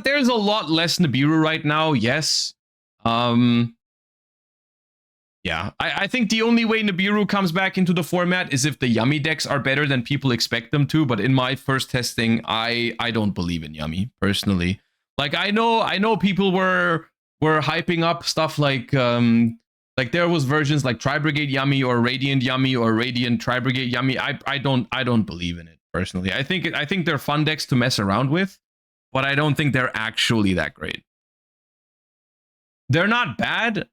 There's a lot less Nibiru right now, yes. Yeah, I think the only way Nibiru comes back into the format is if the Yummy decks are better than people expect them to. But in my first testing, I don't believe in Yummy personally. Like I know people were hyping up stuff like there was versions like Tri-Brigade Yummy or Radiant Yummy or Radiant Tri-Brigade Yummy. I don't believe in it personally. I think they're fun decks to mess around with, but I don't think they're actually that great. They're not bad,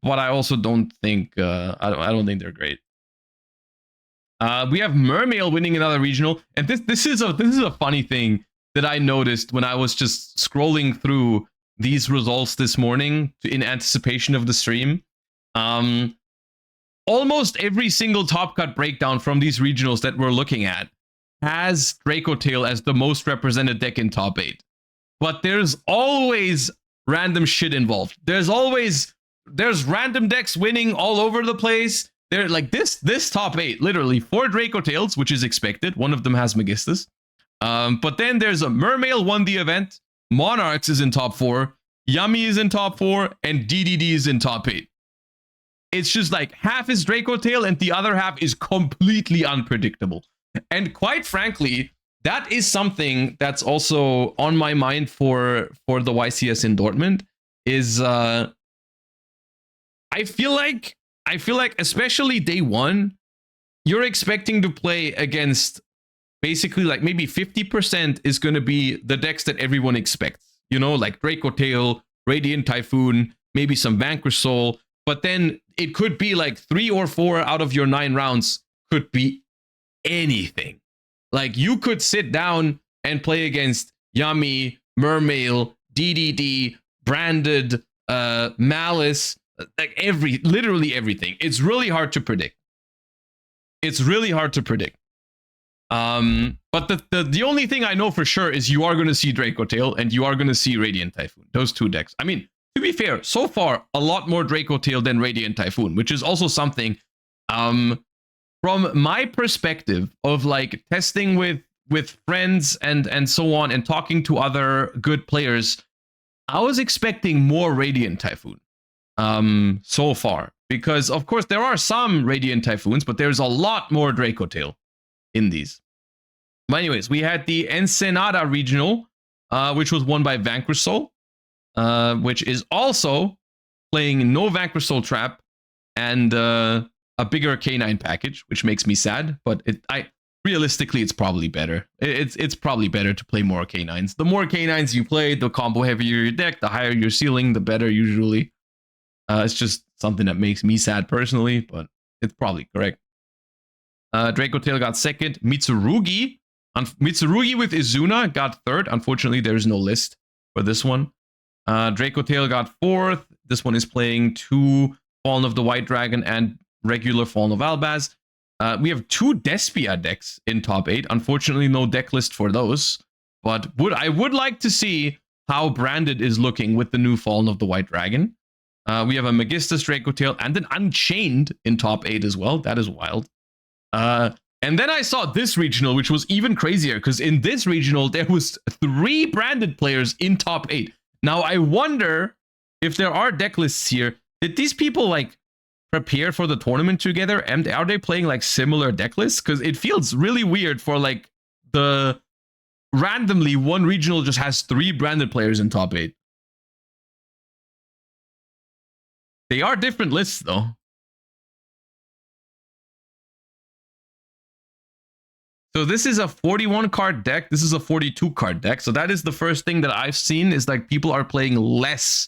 but I also don't think I don't think they're great. We have Mermail winning another regional, and this is a funny thing that I noticed when I was just scrolling through these results this morning in anticipation of the stream. Almost every single top cut breakdown from these regionals that we're looking at has Draco Tail as the most represented deck in top 8. But there's always random shit involved. There's random decks winning all over the place. They're like this top 8, literally 4 Draco Tails, which is expected. One of them has Magistus. But then there's a Mermail won the event. Monarchs is in top 4. Yummy is in top 4. And DDD is in top 8. It's just like half is Draco Tail and the other half is completely unpredictable. And quite frankly, that is something that's also on my mind for the YCS in Dortmund. Is I feel like especially day 1, you're expecting to play against basically like maybe 50% is going to be the decks that everyone expects. You know, like Draco Tail, Radiant Typhoon, maybe some Vanquish Soul. But then it could be like 3 or 4 out of your 9 rounds could be anything. Like you could sit down and play against Yummy, Mermail, DDD, Branded, Malice, like literally everything. It's really hard to predict. But the only thing I know for sure is you are going to see Draco Tail and you are going to see Radiant Typhoon. Those 2 decks. I mean, to be fair, so far, a lot more Draco Tail than Radiant Typhoon, which is also something, from my perspective of like testing with friends and so on and talking to other good players, I was expecting more Radiant Typhoon, so far. Because, of course, there are some Radiant Typhoons, but there's a lot more Draco Tail in these. But anyways, we had the Ensenada Regional, which was won by Vanquish Soul. Which is also playing no Vanquish Soul Trap and a bigger K9 package, which makes me sad. But realistically, it's probably better. It's probably better to play more K9s. The more K9s you play, the combo heavier your deck, the higher your ceiling, the better usually. It's just something that makes me sad personally, but it's probably correct. Draco Tail got 2nd. Mitsurugi with Izuna got 3rd. Unfortunately, there's no list for this one. Draco Tail got 4th. This one is playing 2 Fallen of the White Dragon and regular Fallen of Albaz. We have 2 Despia decks in top 8. Unfortunately, no deck list for those. But I would like to see how Branded is looking with the new Fallen of the White Dragon. We have a Magistus Draco Tail and an Unchained in top 8 as well. That is wild. And then I saw this regional, which was even crazier, because in this regional, there was 3 Branded players in top 8. Now, I wonder if there are deck lists here. Did these people, like, prepare for the tournament together? And are they playing, like, similar deck lists? Because it feels really weird for, like, randomly, one regional just has 3 Branded players in top 8. They are different lists, though. So this is a 41 card deck. This is a 42 card deck. So that is the first thing that I've seen is like people are playing less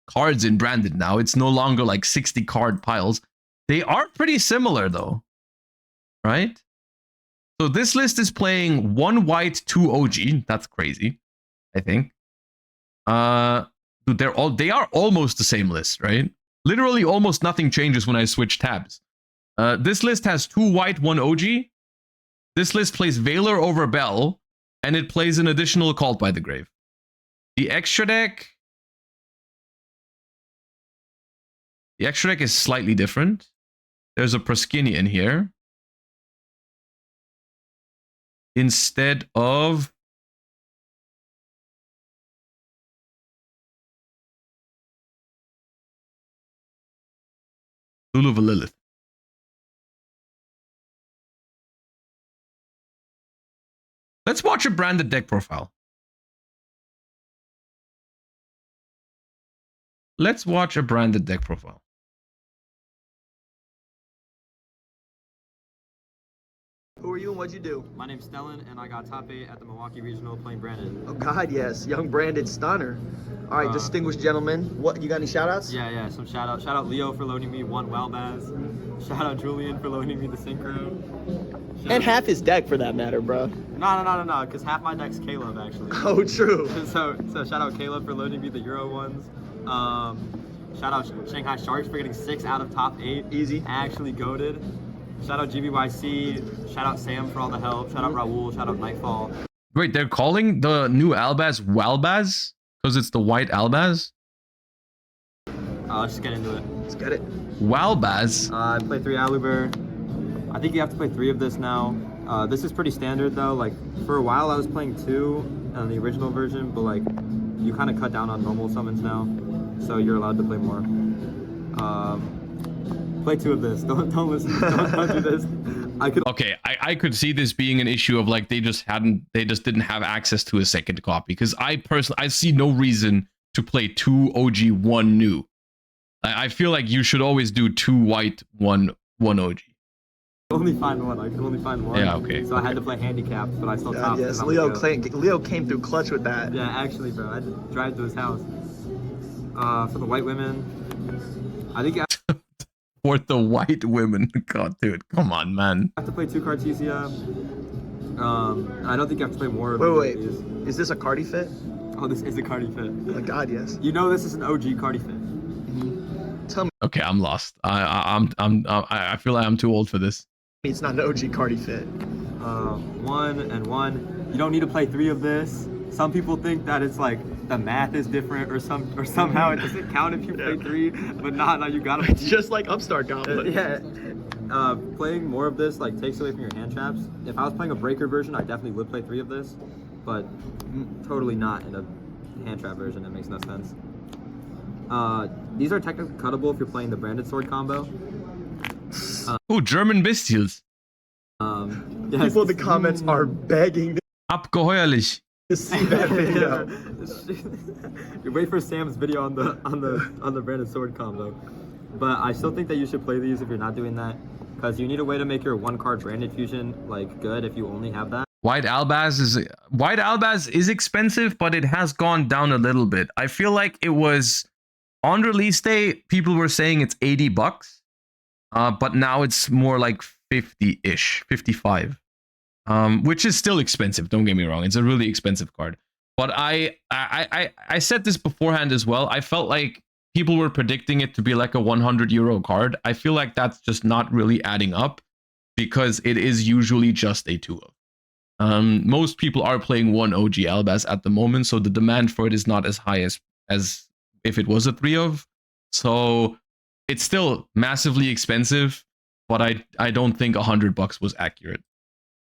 cards in Branded now. It's no longer like 60 card piles. They are pretty similar though, right? So this list is playing 1 white, 2 OG. That's crazy, I think. Dude, they are almost the same list, right? Literally almost nothing changes when I switch tabs. This list has 2 white, 1 OG. This list plays Valor over Bell, and it plays an additional Cult by the Grave. The extra deck is slightly different. There's a Proskini in here instead of Lulu Lilith. Let's watch a Branded deck profile. Let's watch a Branded deck profile. Who are you and what'd you do? My name's Stellan, and I got top 8 at the Milwaukee Regional playing Brandon. Oh God, yes, young Branded stunner. All right, distinguished gentlemen. What, you got any shout-outs? Yeah, some shout out. Shout out Leo for loaning me 1 Wellbaz. Shout out Julian for loaning me the Synchro. And half his deck for that matter, bro. No, because half my deck's Caleb, actually. Oh, true. So shout out Caleb for loading me the Euro ones. Shout out Shanghai Sharks for getting 6 out of top 8. Easy. Actually goated. Shout out GBYC. Shout out Sam for all the help. Shout out Raul. Shout out Nightfall. Wait, they're calling the new Albaz Walbaz? Because it's the white Albaz? Let's just get into it. Let's get it. Walbaz? I played 3 Aluber. I think you have to play 3 of this now. This is pretty standard though. Like for a while I was playing 2 on the original version, but like you kind of cut down on normal summons now, so you're allowed to play more. Play 2 of this. Don't listen. Don't do this. Okay, I could see this being an issue of like they just didn't have access to a second copy, because I see no reason to play 2 OG 1 new. I feel like you should always do 2 white 1 OG. Only find one. I could only find one. Yeah, okay. So I had to play handicapped, but I still topped. Yes, Leo came through clutch with that. Yeah, actually, bro, I had to drive to his house. For the white women, I think you For the white women. God, dude, come on, man. have to play 2 Cartesia. I don't think you have to play more of Wait. these. Is this a Cardi fit? Oh, this is a Cardi fit. Oh my God, yes. You know this is an OG Cardi fit. Tell me Okay, I'm lost. I feel like I'm too old for this. it's not an OG Cardi fit. 1 and 1. You don't need to play 3 of this. Some people think that it's like the math is different or somehow it doesn't count if you play 3, but nah, you gotta. It's just like Upstart Gauntlet. Yeah. Playing more of this like takes away from your hand traps. If I was playing a breaker version, I definitely would play 3 of this, but totally not in a hand trap version. It makes no sense. These are technically cuttable if you're playing the branded sword combo. Oh, German Bestials. Yes. People in the comments are begging Abgeheuerlich. to see that video. You wait for Sam's video on the branded sword combo. But I still think that you should play these if you're not doing that, because you need a way to make your 1-card branded fusion like good if you only have that. White Albaz is expensive, but it has gone down a little bit. I feel like it was on release day, people were saying it's $80. But now it's more like 50-ish, 55. Which is still expensive, don't get me wrong. It's a really expensive card. But I said this beforehand as well. I felt like people were predicting it to be like a €100 card. I feel like that's just not really adding up, because it is usually just a 2 of. Most people are playing 1 OG Albaz at the moment, so the demand for it is not as high as if it was a 3 of. So it's still massively expensive, but I don't think $100 was accurate.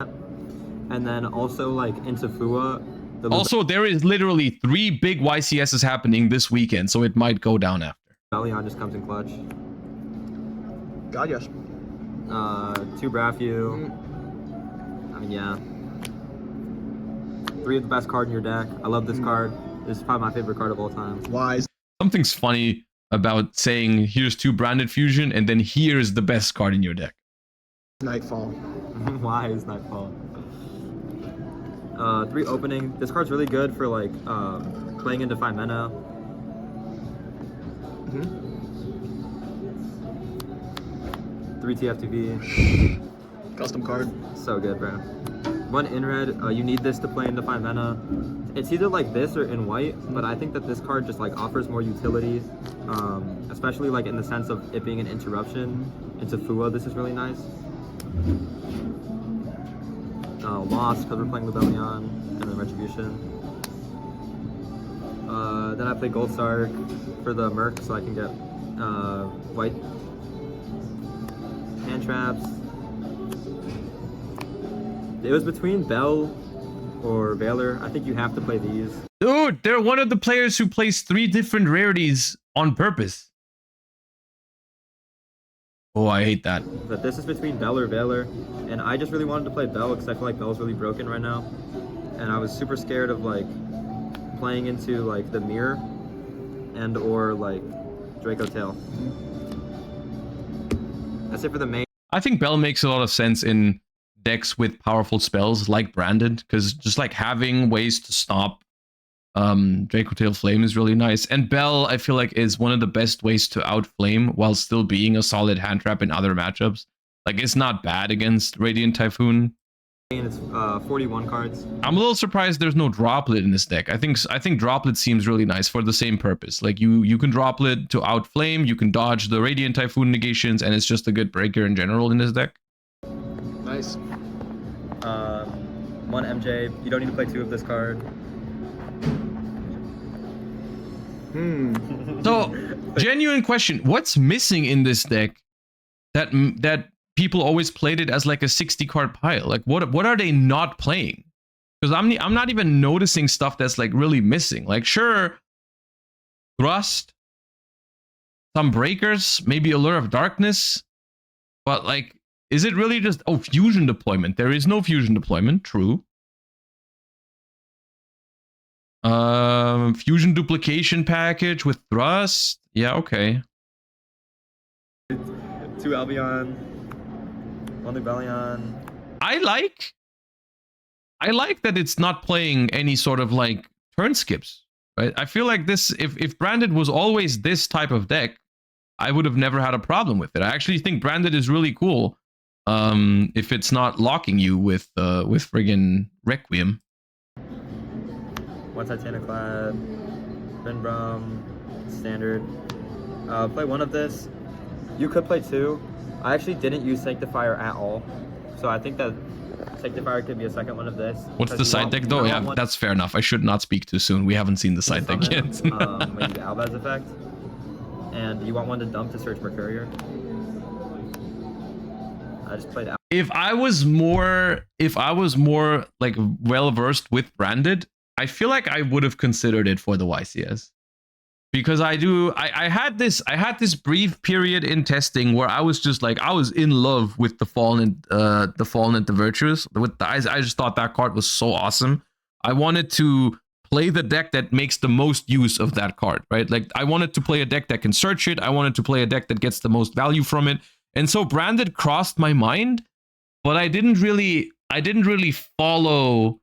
And then also like into Fua. Also, there is literally 3 big YCSs happening this weekend, so it might go down after. Belion just comes in clutch. God, yes. 2 Brafu. I mean, yeah. 3 of the best card in your deck. I love this card. This is probably my favorite card of all time. Wise. Something's funny about saying here's 2 branded fusion and then here's the best card in your deck. Nightfall. Why is Nightfall? 3 opening. This card's really good for like playing into 5 mana. 3 TFTV. Custom card. So good, bro. 1 in red. You need this to play into 5 mana. It's either like this or in white, but I think that this card just like offers more utility, especially like in the sense of it being an interruption into Fua. This is really nice. Lost because we're playing Rebellion, and then Retribution. Then I play Gold Star for the Merc so I can get white hand traps. It was between Bell or Valor. I think you have to play these. Dude, they're one of the players who plays 3 different rarities on purpose. Oh, I hate that. But this is between Bell or Valor, and I just really wanted to play Bell because I feel like Bell's really broken right now, and I was super scared of like playing into like the Mirror and or like Draco Tail. That's it for the main. I think Bell makes a lot of sense in decks with powerful spells like Branded, because just like having ways to stop Draco Tail Flame is really nice. And Bell, I feel like, is one of the best ways to outflame while still being a solid hand trap in other matchups. Like, it's not bad against Radiant Typhoon. And it's 41 cards. I'm a little surprised there's no Droplet in this deck. I think Droplet seems really nice for the same purpose. Like, you can Droplet to outflame, you can dodge the Radiant Typhoon negations, and it's just a good breaker in general in this deck. Nice. One MJ. You don't need to play 2 of this card. So, genuine question: what's missing in this deck that people always played it as like a 60 card pile? Like, what are they not playing? Because I'm not even noticing stuff that's like really missing. Like, sure, Thrust, some breakers, maybe Allure of Darkness, but like, is it really just fusion deployment? There is no fusion deployment. True. Fusion duplication package with Thrust. Yeah, okay. 2 Albion, 1 Rebellion. I like that it's not playing any sort of like turn skips, right? I feel like this, if Branded was always this type of deck, I would have never had a problem with it. I actually think Branded is really cool. If it's not locking you with friggin' Requiem. 1 Titaniclad, Finbrom, standard. Play 1 of this. You could play 2. I actually didn't use Sanctifier at all, so I think that Sanctifier could be a second one of this. What's the side deck though? Yeah, that's fair enough. I should not speak too soon. We haven't seen the side deck yet. Maybe the Albaz effect. And you want one to dump to search Mercurier. I just played. If I was more like well versed with Branded, I feel like I would have considered it for the YCS. Because I had this brief period in testing where I was just like, I was in love with the Fallen and the Virtuous. I just thought that card was so awesome. I wanted to play the deck that makes the most use of that card, right? Like, I wanted to play a deck that can search it. I wanted to play a deck that gets the most value from it. And so Branded crossed my mind, but I didn't really follow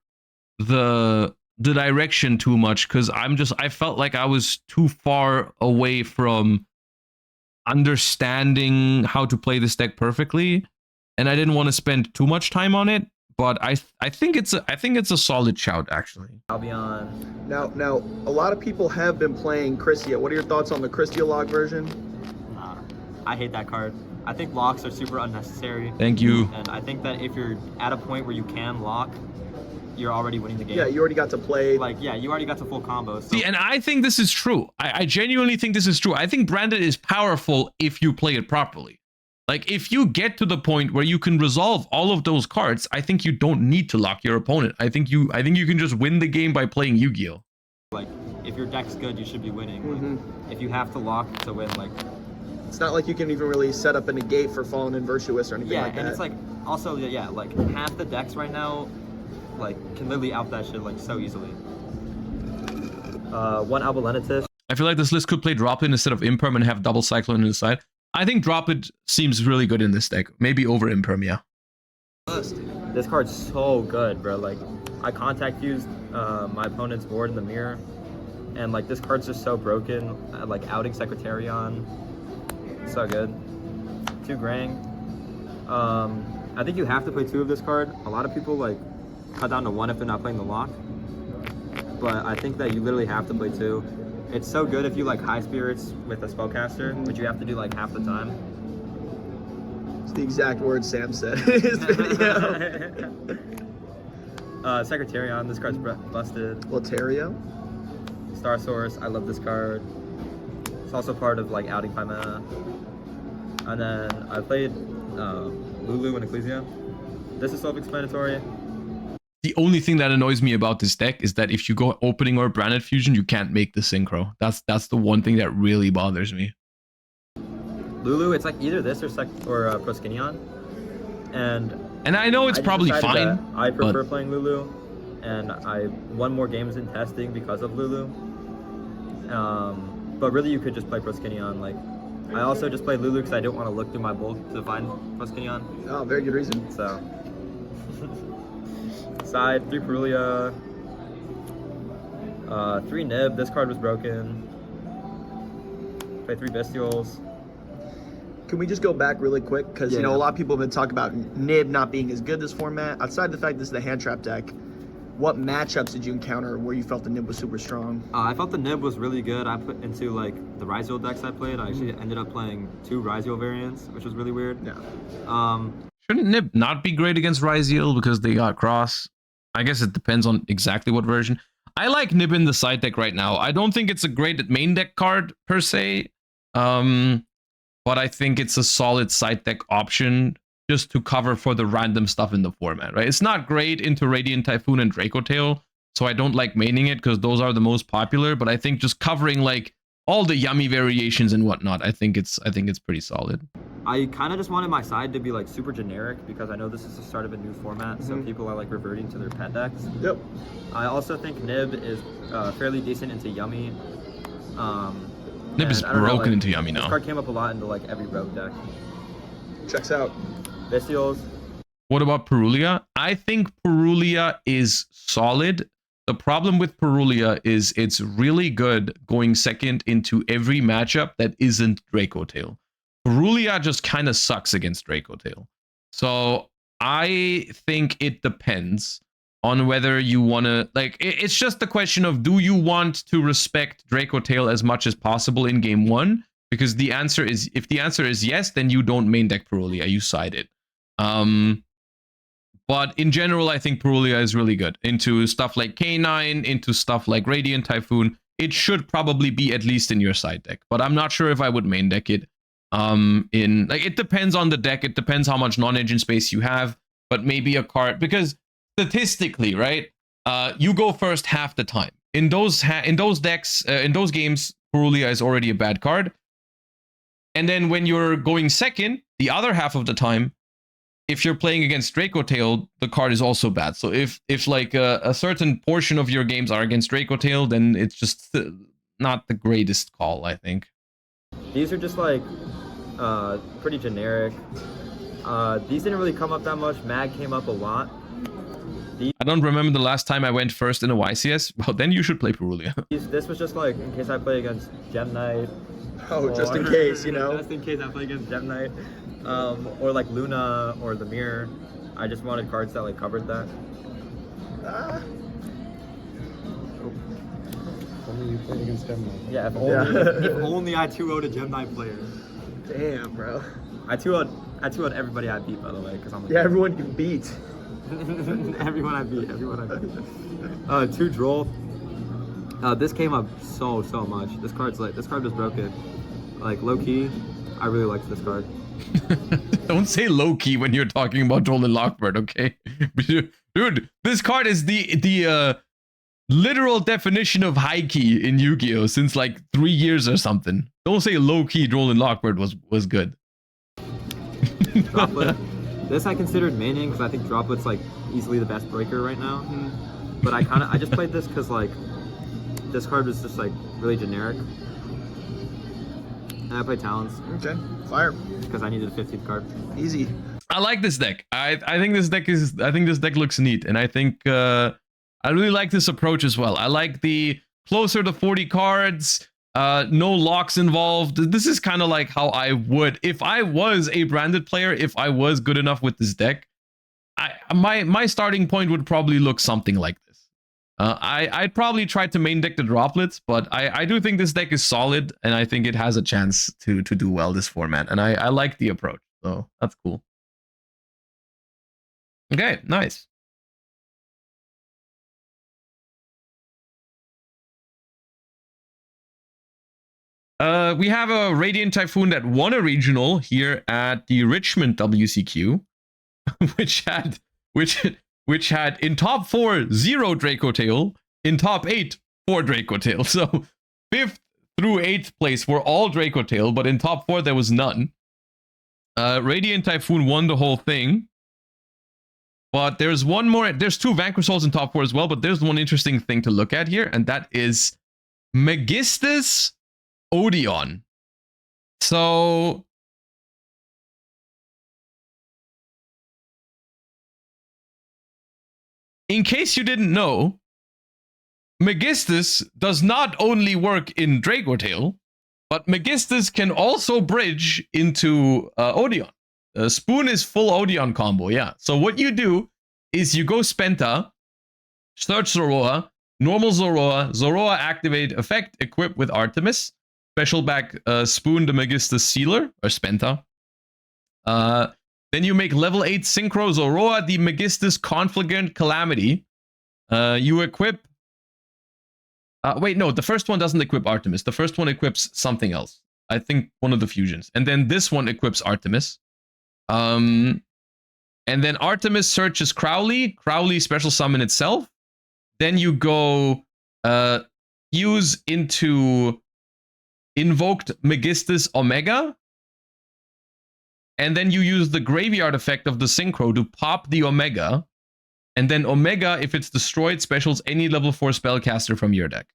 the direction too much, because I felt like I was too far away from understanding how to play this deck perfectly, and I didn't want to spend too much time on it. But I think it's a solid shout, actually. Albion. Now, a lot of people have been playing Christia. What are your thoughts on the Christia lock version? I hate that card. I think locks are super unnecessary. Thank you. And I think that if you're at a point where you can lock, you're already winning the game. Yeah, you already got to play. Like, yeah, you already got to full combo. So. See, and I think this is true. I genuinely think this is true. I think Branded is powerful if you play it properly. Like, if you get to the point where you can resolve all of those cards, I think you don't need to lock your opponent. I think you can just win the game by playing Yu-Gi-Oh. Like, if your deck's good, you should be winning. Like, if you have to lock to win, like, it's not like you can even really set up a negate for Fallen and Virtuous or anything like that. Yeah, and it's like, also, yeah, like, half the decks right now, like, can literally out that shit, like, so easily. 1 Albalenitis. I feel like this list could play Droplet instead of Imperm and have double Cyclone on the side. I think Droplet seems really good in this deck. Maybe over Imperm, yeah. This card's so good, bro. Like, I contact fused my opponent's board in the mirror, and like, this card's just so broken. Like, outing Secretarion, so good. 2 Grang. I think you have to play 2 of this card. A lot of people like cut down to 1 if they're not playing the lock, but I think that you literally have to play 2. It's so good if you like High Spirits with a Spellcaster, but you have to do like half the time. It's the exact words Sam said in his video. Secretarion, this card's busted. Lotario. Star Source, I love this card. It's also part of like outing 5 mana. And then I played Lulu and Ecclesia. This is self-explanatory. The only thing that annoys me about this deck is that if you go opening or Branded Fusion, you can't make the synchro. That's the one thing that really bothers me. Lulu, it's like either this or Proskinion. And I know it's probably fine. I prefer playing Lulu, and I won more games in testing because of Lulu. But really, you could just play Proskinion. Like, I also just played Lulu because I didn't want to look through my bulk to find Proskinion. Oh, very good reason. So. Side, 3 Perulia, 3 Nib, this card was broken. Play 3 Bestials. Can we just go back really quick? Because, you know, a lot of people have been talking about Nib not being as good this format. Outside the fact this is the hand trap deck, what matchups did you encounter where you felt the Nib was super strong? I felt the Nib was really good. I put into like the Ryzeal decks I played. I actually ended up playing 2 Ryzeal variants, which was really weird. Yeah. Shouldn't Nib not be great against Ryzeal because they got cross? I guess it depends on exactly what version. I like Nib in the side deck right now. I don't think it's a great main deck card per se. But I think it's a solid side deck option just to cover for the random stuff in the format, right? It's not great into Radiant Typhoon and Draco Tail, so I don't like maining it because those are the most popular, but I think just covering like all the yummy variations and whatnot, I think it's pretty solid. I kind of just wanted my side to be like super generic because I know this is the start of a new format, so people are like reverting to their pet decks. Yep. I also think Nib is fairly decent into Yummy. Nib is broken into Yummy now. This card came up a lot into like every rogue deck. Checks out. Bestials. What about Perulia? I think Perulia is solid. The problem with Perulia is it's really good going second into every matchup that isn't Draco Tail. Perulia just kind of sucks against Draco Tail. So I think it depends on whether you want to, like, it's just the question of, do you want to respect Draco Tail as much as possible in game 1? Because the answer is, if the answer is yes, then you don't main deck Perulia, you side it. But in general, I think Perulia is really good. Into stuff like K9, into stuff like Radiant Typhoon, it should probably be at least in your side deck. But I'm not sure if I would main deck it. It depends on the deck, it depends how much non-engine space you have, but maybe a card, because statistically, right, you go first half the time. In those decks, in those games, Perulia is already a bad card. And then when you're going second, the other half of the time, if you're playing against Draco Tail, the card is also bad. So if like a certain portion of your games are against Draco Tail, then it's just not the greatest call, I think. These are just like pretty generic. These didn't really come up that much. Mag came up a lot. I don't remember the last time I went first in a YCS. Well, then you should play Perulia. This was just like in case I play against Gem Knight. Oh, just in case, you know. Just in case I play against Gem Knight. Or like Luna or the Mirror. I just wanted cards that like covered that. Only you played against Gem Knight. Yeah, if only I 2-0'd a Gem Knight player. Damn, bro. I 2-0'd everybody I beat, by the way, because I'm like, Yeah, everyone you beat. everyone I beat. 2 Droll. This came up so much. This card was broken. Like low key, I really liked this card. Don't say low key when you're talking about Droll and Lockbird, okay? Dude, this card is the literal definition of high key in Yu-Gi-Oh! Since like 3 years or something. Don't say low key Droll and Lockbird was good. Droplet. This I considered maining because I think Droplet's like easily the best breaker right now. But I just played this because like this card was just like really generic. And I played Talons. Okay, fire. Because I needed a 15th card. Easy. I like this deck. I think this deck looks neat, and I think I really like this approach as well. I like the closer to 40 cards, no locks involved. This is kind of like how I would, if I was a branded player, if I was good enough with this deck, my starting point would probably look something like this. I'd probably try to main deck the droplets, but I do think this deck is solid, and I think it has a chance to do well this format, and I like the approach, so that's cool. Okay, nice. We have a Radiant Typhoon that won a regional here at the Richmond WCQ, which had in top 4 0 Draco Tail, in top 8 4 Draco Tail. So 5th through 8th place were all Draco Tail, but in top 4 there was none. Radiant Typhoon won the whole thing. But there's one more, there's 2 Vanquish Souls in top 4 as well, but there's one interesting thing to look at here, and that is Megistus Odeon. So in case you didn't know, Megistus does not only work in Draco Tail, But Megistus can also bridge into Odeon. Spoon is full Odeon combo, yeah. So what you do is you go Spenta, search Zoroa, normal Zoroa, Zoroa activate effect, equip with Artemis, special back Spoon the Megistus Sealer, or Spenta. Then you make level 8 Synchro Zoroa the Megistus Confligent Calamity. You equip... wait, no, the first one doesn't equip Artemis. The first one equips something else. I think one of the fusions. And then this one equips Artemis. And then Artemis searches Crowley. Crowley special summon itself. Then you go use into invoked Megistus Omega. And then you use the graveyard effect of the Synchro to pop the Omega. And then Omega, if it's destroyed, specials any level 4 spellcaster from your deck.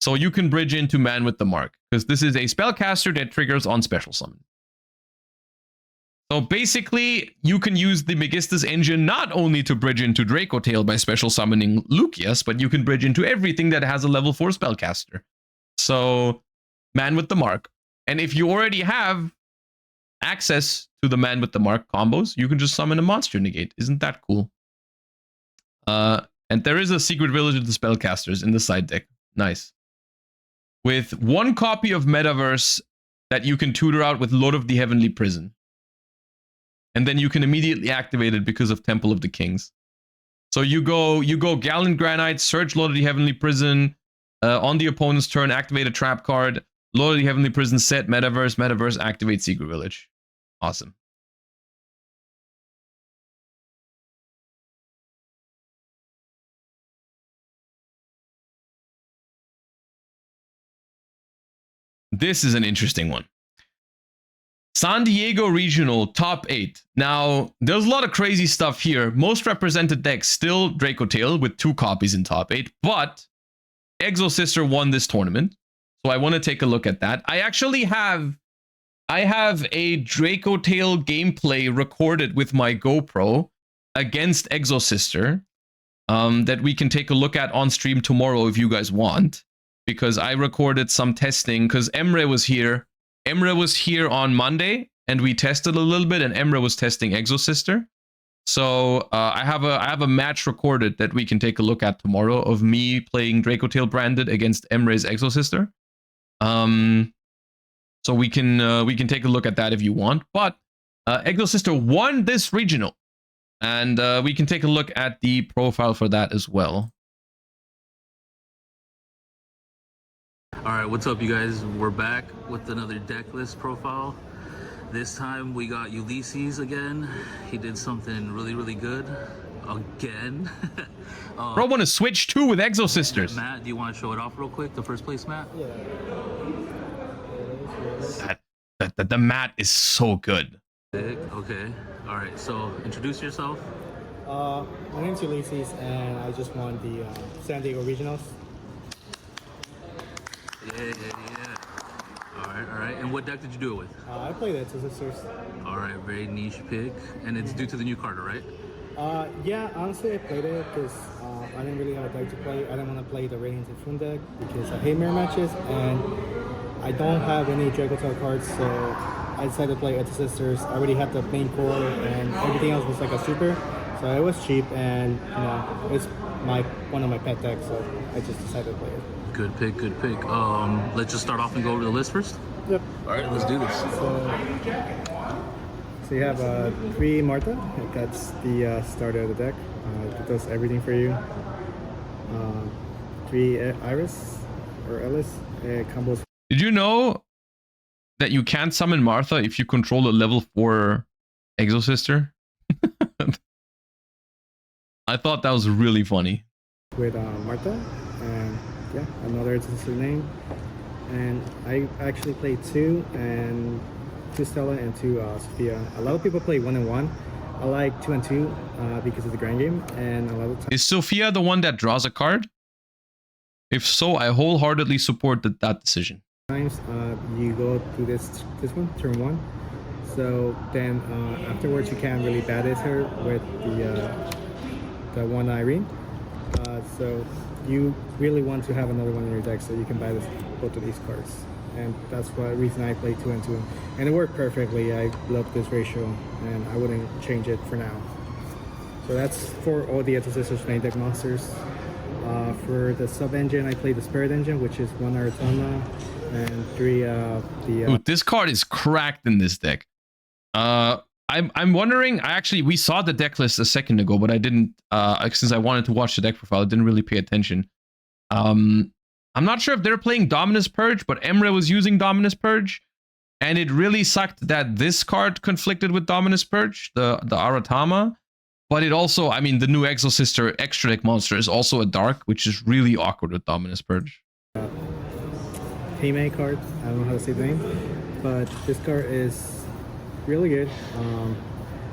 So you can bridge into Man with the Mark, because this is a spellcaster that triggers on special summon. So basically, you can use the Megistus engine not only to bridge into Draco Tail by special summoning Lucius, but you can bridge into everything that has a level 4 spellcaster. So, Man with the Mark. And if you already have access to the Man with the Mark combos, you can just summon a Monster Negate. Isn't that cool? And there is a Secret Village of the Spellcasters in the side deck. Nice. With 1 copy of Metaverse that you can tutor out with Lord of the Heavenly Prison. And then you can immediately activate it because of Temple of the Kings. So you go Gallant Granite, search Lord of the Heavenly Prison, on the opponent's turn, activate a trap card, Lord of the Heavenly Prison set, Metaverse, activate Secret Village. Awesome. This is an interesting one. San Diego Regional, top 8. Now, there's a lot of crazy stuff here. Most represented decks still Draco Tail with 2 copies in top 8, but Exo Sister won this tournament. So I want to take a look at that. I have a Draco Tail gameplay recorded with my GoPro against Exo Sister that we can take a look at on stream tomorrow if you guys want. Because I recorded some testing, because Emre was here. Emre was here on Monday, and we tested a little bit, and Emre was testing Exo Sister. So I have a match recorded that we can take a look at tomorrow of me playing Draco Tail branded against Emre's Exo Sister. So we can take a look at that if you want. But Exo Sister won this regional, and we can take a look at the profile for that as well. Alright, what's up you guys? We're back with another deck list profile. This time we got Ulysses again. He did something really, really good. Again. Bro, want to switch too with Exo Sisters. Matt, do you want to show it off real quick? The first place mat? Yeah. The mat is so good. Okay. Alright, so introduce yourself. My name's Ulysses, and I just won the San Diego Regionals. Yeah. Alright. And what deck did you do it with? I played it to Sisters. Alright, very niche pick. And it's due to the new card, right? Yeah, honestly, I played it because I didn't really have a deck to play. I didn't want to play the Radiant Typhoon deck because I hate mirror matches, and I don't have any Draco Tail cards, so I decided to play Exo Sisters. I already had the main core, and everything else was like a super, so it was cheap, and you know, it's one of my pet decks, so I just decided to play it. Good pick. Let's just start off and go over the list first. Yep. Alright, let's do this. So you have 3 Martha. That's the starter of the deck. It does everything for you. 3 Iris or Ellis. Combos. Did you know that you can't summon Martha if you control a level 4 Exo Sister? I thought that was really funny. With Martha, and yeah, another Exo Sister name. And I actually played 2 Stella and 2 Sophia. A lot of people play 1 and 1. I like 2 and 2 because of the grand game, and a lot of times. Is Sophia the one that draws a card? If so, I wholeheartedly support that decision. You go through this one, turn 1. So then afterwards you can really badass her with the 1 Irene. So you really want to have another one in your deck so you can buy both of these cards. and that's the reason I play 2 and 2, and it worked perfectly. I love this ratio, and I wouldn't change it for now. So that's for all the Exorcisters main deck monsters. For the sub engine, I play the Spirit engine, which is 1 Aratama and 3 Ooh, this card is cracked in this deck. I'm wondering. We saw the deck list a second ago, but I didn't. Since I wanted to watch the deck profile, I didn't really pay attention. I'm not sure if they're playing Dominus Purge, but Emre was using Dominus Purge, and it really sucked that this card conflicted with Dominus Purge, the Aratama. But it also, I mean, the new Exosister extra deck monster is also a dark, which is really awkward with Dominus Purge. Heimei card, I don't know how to say the name, but this card is really good.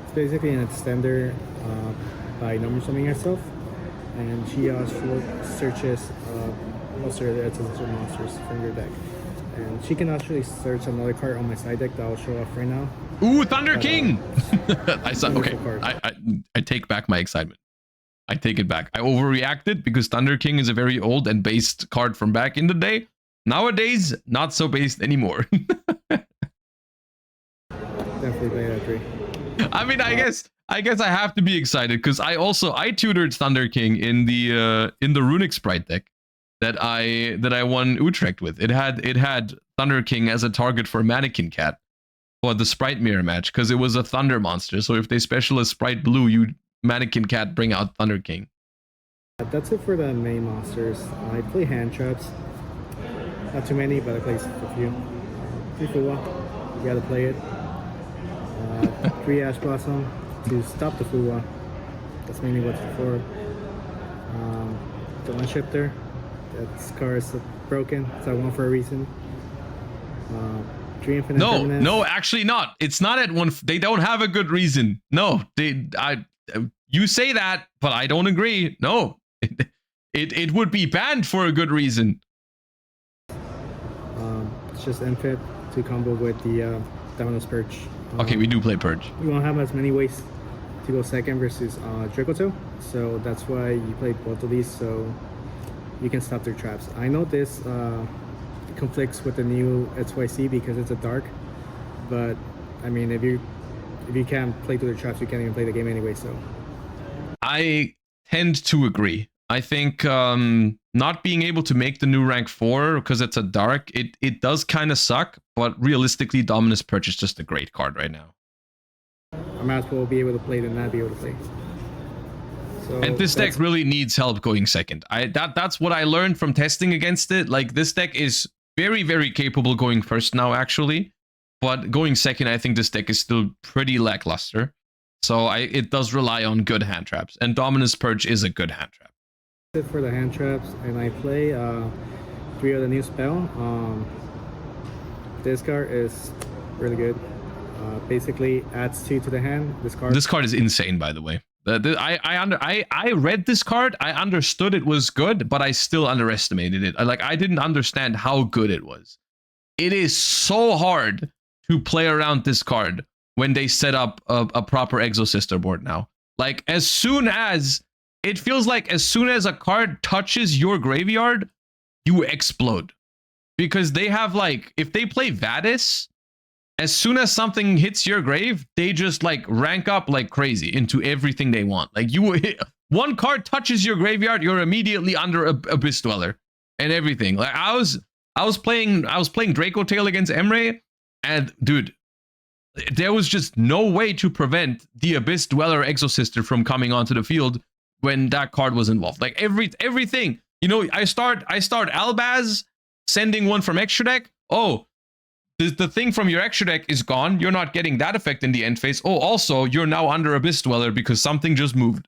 It's basically an extender by number summoning herself, and she searches most of the Exosister monsters from your deck. And she can actually search another card on my side deck that I'll show off right now. Ooh, Thunder King! Okay, I take back my excitement. I take it back. I overreacted because Thunder King is a very old and based card from back in the day. Nowadays, not so based anymore. Definitely play that 3. I mean, I guess I have to be excited because I tutored Thunder King in the Runic Sprite deck that I won Utrecht with. It had Thunder King as a target for Mannequin Cat for the Sprite mirror match because it was a Thunder monster. So if they special as Sprite Blue, you Mannequin Cat bring out Thunder King. That's it for the main monsters. I play hand traps. Not too many, but I play a few. 3 Fuwa, you gotta play it. 3 Ash Blossom to stop the Fuwa. That's mainly what it's for. The 1 Shifter. That card is broken, so I won for a reason. 3 Infinite Permanence. No, actually not. It's not at 1. They don't have a good reason. No, you say that, but I don't agree. No, it would be banned for a good reason. It's just infinite to combo with the Dominus Purge. Okay, we do play Purge. You won't have as many ways to go second versus Dracoto, so that's why you play both of these, so you can stop their traps. I know this conflicts with the new XYC because it's a dark, but I mean, if you can't play through their traps, you can't even play the game anyway. So I tend to agree. I think not being able to make the new rank 4 because it's a dark, it does kind of suck, but realistically, Dominus Purge is just a great card right now. I might as well be able to play than not be able to play. So and this deck really needs help going second. That's what I learned from testing against it. Like, this deck is very, very capable going first now, actually. But going second, I think this deck is still pretty lackluster. So it does rely on good hand traps. And Dominus Purge is a good hand trap. That's it for the hand traps. And I play 3 of the new spell. This card is really good. Basically adds 2 to the hand. This card is insane, by the way. I read this card. I understood it was good, but I still underestimated it. I didn't understand how good it was. It is so hard to play around this card when they set up a proper Exosister board now. Like, it feels like as soon as a card touches your graveyard, you explode. Because they have, like, if they play Vadis, as soon as something hits your grave, they just like rank up like crazy into everything they want. Like, one card touches your graveyard, you're immediately under Abyss Dweller and everything. Like, I was playing Draco Tail against Emre, and dude, there was just no way to prevent the Abyss Dweller Exosister from coming onto the field when that card was involved. Like, everything. You know, I start Albaz, sending one from extra deck. Oh, the thing from your extra deck is gone. You're not getting that effect in the end phase. Oh, also, you're now under Abyss Dweller because something just moved.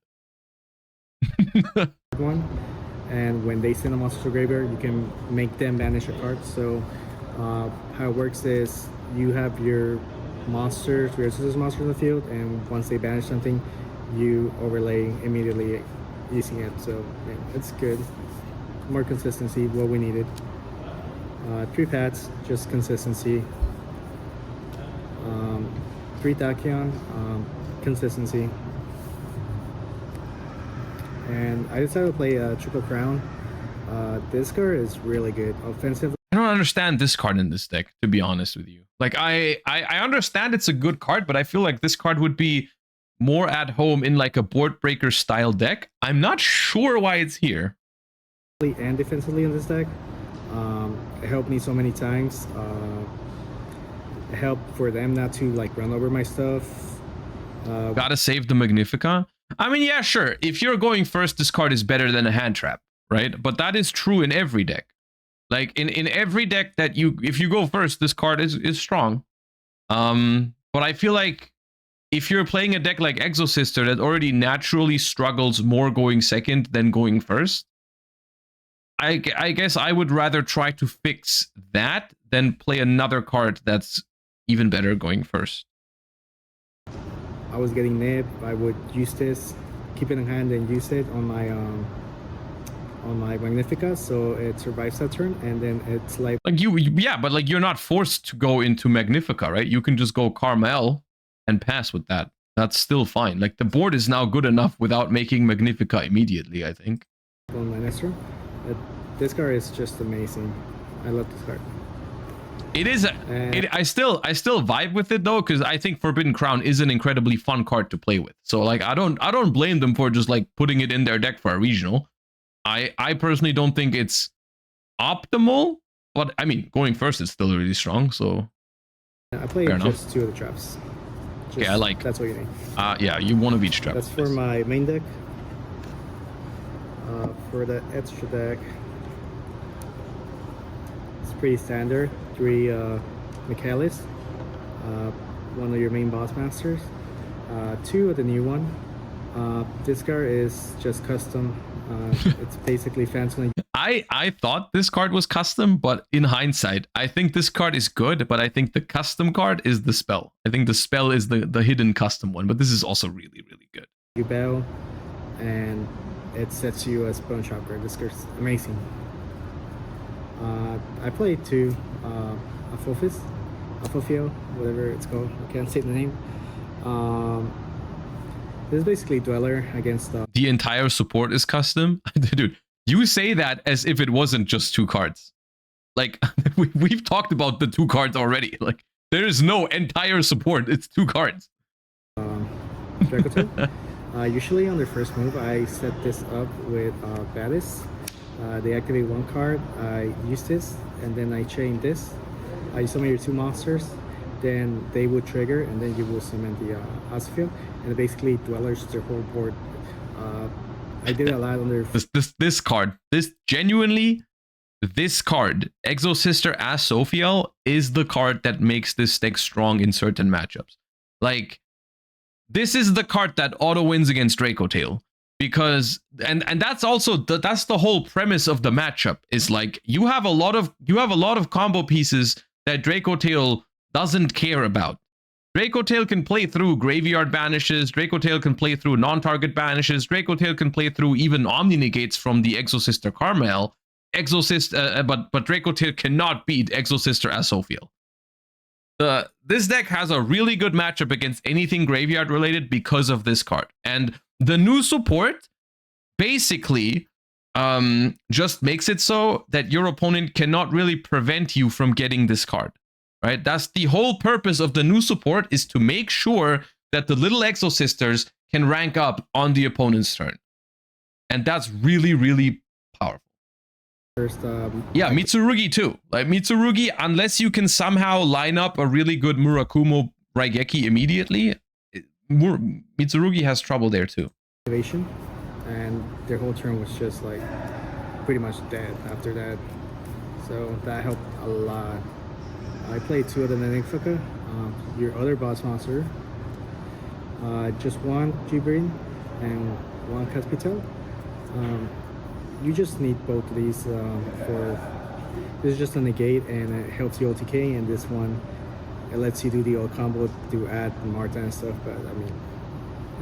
One, and when they send a monster to graveyard, you can make them banish a card. So how it works is you have your monsters, your Exorcist monster in the field, and once they banish something, you overlay immediately using it. So yeah, it's good. More consistency, what we needed. 3 Pats, just consistency. 3 Tachyon, consistency. And I decided to play Triple Crown. This card is really good. Offensively, I don't understand this card in this deck, to be honest with you. Like I understand it's a good card, but I feel like this card would be more at home in like a board breaker style deck. I'm not sure why it's here. And defensively in this deck, it helped me so many times. It helped for them not to like run over my stuff. Gotta save the Magnifica. I mean, yeah, sure. If you're going first, this card is better than a hand trap, right? But that is true in every deck. Like in every deck that if you go first, this card is strong. But I feel like if you're playing a deck like Exosister that already naturally struggles more going second than going first, I guess I would rather try to fix that than play another card that's even better going first. I was getting nib. I would use this, keep it in hand, and use it on my Magnifica, so it survives that turn, and then it's like yeah, but like you're not forced to go into Magnifica, right? You can just go Carmel and pass with that. That's still fine. Like the board is now good enough without making Magnifica immediately, I think. on my next turn. This card is just amazing. I love this card. It is. I still vibe with it though, because I think Forbidden Crown is an incredibly fun card to play with. So like I don't blame them for just like putting it in their deck for a regional. I personally don't think it's optimal, but I mean going first is still really strong. So I played just 2 of the traps. Yeah, I like. That's what you need. Yeah, you one of each trap. That's for my main deck. For the extra deck, it's pretty standard. 3 Michaelis, 1 of your main boss masters, 2 of the new one. This card is just custom. It's basically fancy. I thought this card was custom, but in hindsight, I think this card is good, but I think the custom card is the spell. I think the spell is the hidden custom one, but this is also really, really good. You bail, and it sets you as Bone Chopper. This card's amazing. I played 2 Afofio, whatever it's called. I can't say the name. This is basically Dweller against the entire support is custom. Dude, you say that as if it wasn't just 2 cards. Like we've talked about the 2 cards already. Like there is no entire support. It's 2 cards. Dracotel. Usually on their first move, I set this up with Baddis. They activate 1 card. I use this, and then I chain this. I summon your 2 monsters. Then they would trigger, and then you will summon the Asphalt, and it basically Dwellers their whole board. I did a lot on their this card. This card, Exosister as Sophiel, is the card that makes this deck strong in certain matchups. Like this is the card that auto wins against Dracotail, because and that's also that's the whole premise of the matchup. Is like you have a lot of combo pieces that Dracotail doesn't care about. Dracotail can play through graveyard banishes, Dracotail can play through non-target banishes, Dracotail can play through even Omni-Negates from the Exosister Carmel. But Dracotail cannot beat Exosister as Sophiel. This deck has a really good matchup against anything graveyard related because of this card. And the new support basically just makes it so that your opponent cannot really prevent you from getting this card. Right? That's the whole purpose of the new support, is to make sure that the little Exosisters can rank up on the opponent's turn. And that's really, really powerful. first. Yeah, Mitsurugi too. Like Mitsurugi, unless you can somehow line up a really good Murakumo Raigeki immediately, Mitsurugi has trouble there too. Activation, and their whole turn was just like pretty much dead after that. So that helped a lot. I played 2 of the Magnifica, your other boss monster, just 1 Gibrin and 1 Caspitel. You just need both of these for, this is just a negate and it helps you OTK, and this one, it lets you do the old combo to add Marta and stuff, but I mean,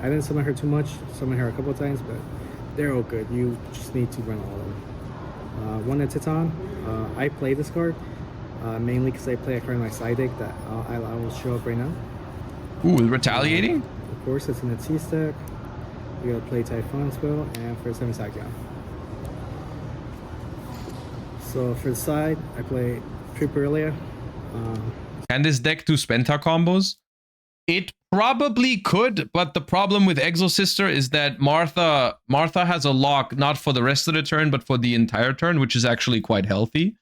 I didn't summon her too much, summoned her a couple of times, but they're all good. You just need to run all of them. 1 at Titan, I play this card. Mainly because I play a card in my side deck that I will show up right now. Ooh, retaliating? Of course, it's in the T stack. You gotta play Typhon as well, and for 7 Sakya. So for the side, I play Triperia. Can this deck do Spenta combos? It probably could, but the problem with Exosister is that Martha has a lock not for the rest of the turn, but for the entire turn, which is actually quite healthy.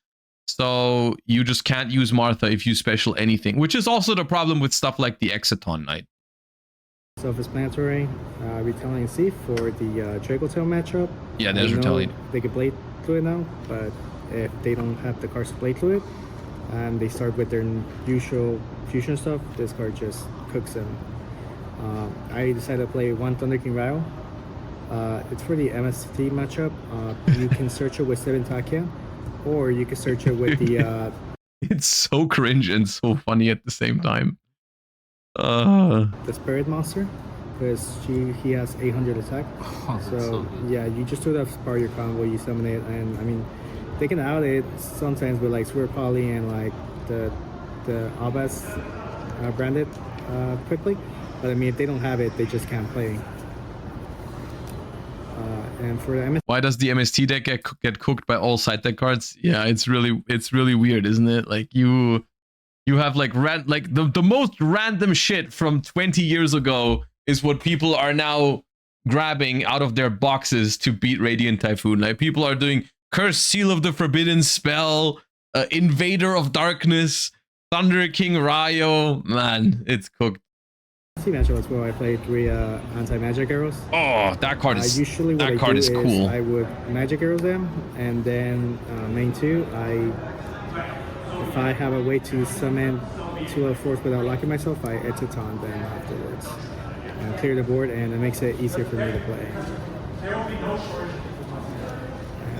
So you just can't use Martha if you special anything, which is also the problem with stuff like the Exciton Knight. Self-explanatory. Retaliant C for the Draco Tail matchup. Yeah, there's Retaliant. They can Blade Fluid now, but if they don't have the cards to Blade Fluid, and they start with their usual fusion stuff, this card just cooks them. I decided to play one Thunder King Rao. It's for the MST matchup. You can search it with 7 Takia, or you can search it with the... It's so cringe and so funny at the same time. The Spirit Monster, because he has 800 attack. Oh, so yeah, you just do that as part of your combo, you summon it, and I mean, they can out it sometimes with like Swear Poly and like the Abbas branded quickly, but I mean if they don't have it, they just can't play. And for the why does the MST deck get cooked by all side deck cards? Yeah, it's really weird, isn't it? Like you have like the most random shit from 20 years ago is what people are now grabbing out of their boxes to beat Radiant Typhoon. Like people are doing Curse Seal of the Forbidden Spell, Invader of Darkness, Thunder King Rayo. Man, it's cooked. matchup as well. I played 3 anti-magic arrows. Oh, that card is usually what that card is cool. I would magic arrows them, and then main 2. If I have a way to summon 2 level 4s without locking myself, I Etaton them afterwards and clear the board, and it makes it easier for me to play.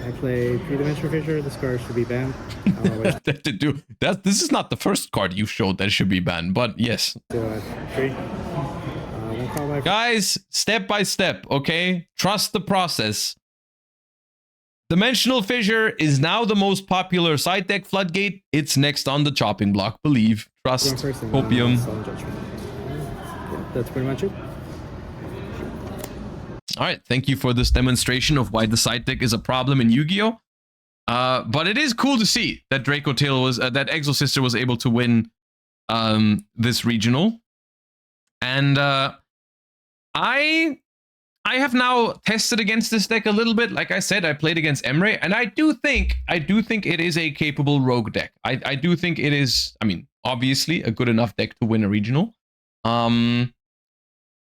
I play 3-dimensional fissure. This card should be banned. This is not the first card you showed that should be banned, but yes. So, 3. Guys, step by step, okay? Trust the process. Dimensional Fissure is now the most popular side deck floodgate. It's next on the chopping block. Believe, trust, hopium. Yeah, that's pretty much it. All right, thank you for this demonstration of why the side deck is a problem in Yu-Gi-Oh! But it is cool to see that Draco Tail was that Exosister was able to win this regional, and I have now tested against this deck a little bit. Like I said, I played against Emre, and I do think it is a capable rogue deck. I do think it is. I mean, obviously a good enough deck to win a regional.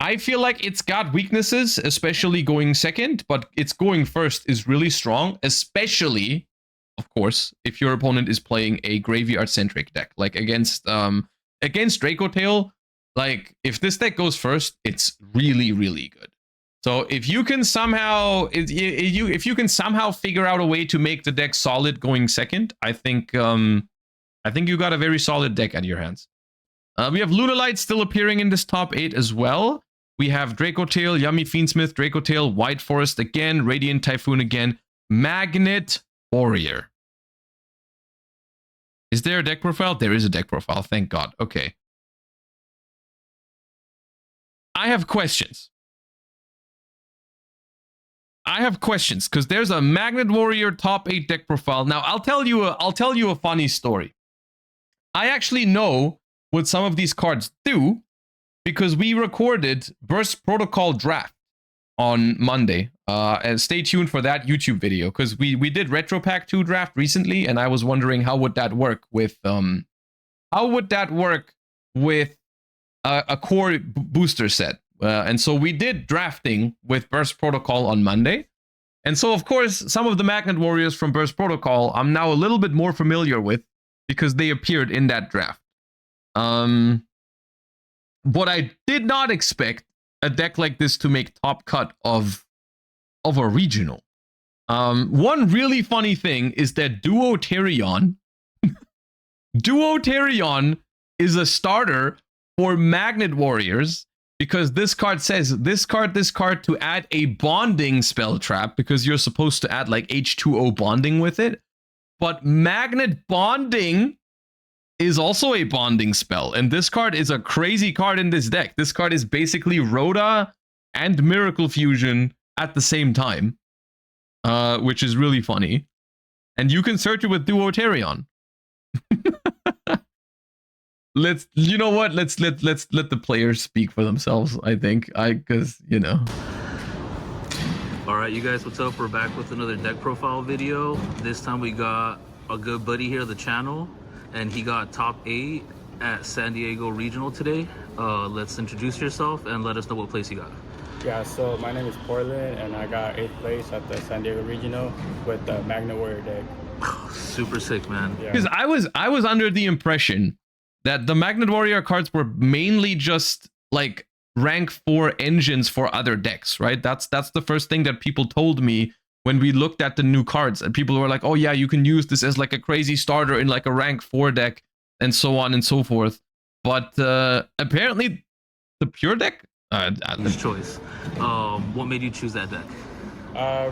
I feel like it's got weaknesses, especially going second, but its going first is really strong, especially, of course, if your opponent is playing a graveyard-centric deck. Like against Draco Tail, like if this deck goes first, it's really, really good. So if you can somehow if you can somehow figure out a way to make the deck solid going second, I think you got a very solid deck at your hands. We have Lunalight still appearing in this top 8 as well. We have Draco Tail, Yummy Fiendsmith, Draco Tail, White Forest again, Radiant Typhoon again, Magnet Warrior. Is there a deck profile? There is a deck profile, thank God. Okay. I have questions. Because there's a Magnet Warrior top 8 deck profile. Now I'll tell you a funny story. I actually know what some of these cards do because we recorded Burst Protocol Draft on Monday. And stay tuned for that YouTube video because we did Retro Pack 2 draft recently, and I was wondering how would that work with a core booster set. And so we did drafting with Burst Protocol on Monday. And so, of course, some of the Magnet Warriors from Burst Protocol I'm now a little bit more familiar with because they appeared in that draft. What I did not expect a deck like this to make top cut of a regional. One really funny thing is that Duoterion is a starter for Magnet Warriors because this card says this card to add a bonding spell trap because you're supposed to add like H2O bonding with it. But Magnet Bonding is also a bonding spell, and this card is a crazy card in this deck. This card is basically Rhoda and Miracle Fusion at the same time, which is really funny. And you can search it with Duoterion. let's you know what? Let's let the players speak for themselves. I think because you know. All right, you guys, what's up? We're back with another deck profile video. This time we got a good buddy here of the channel, and he got top 8 at San Diego Regional today. Let's introduce yourself and let us know what place you got. Yeah, so my name is Portland, and I got 8th place at the San Diego Regional with the Magna Warrior deck. Super sick, man. Because I was under the impression that the Magnet Warrior cards were mainly just like rank 4 engines for other decks, right? That's the first thing that people told me when we looked at the new cards, and people were like, oh yeah, you can use this as like a crazy starter in like a rank 4 deck and so on and so forth. But apparently the pure deck, His choice. What made you choose that deck?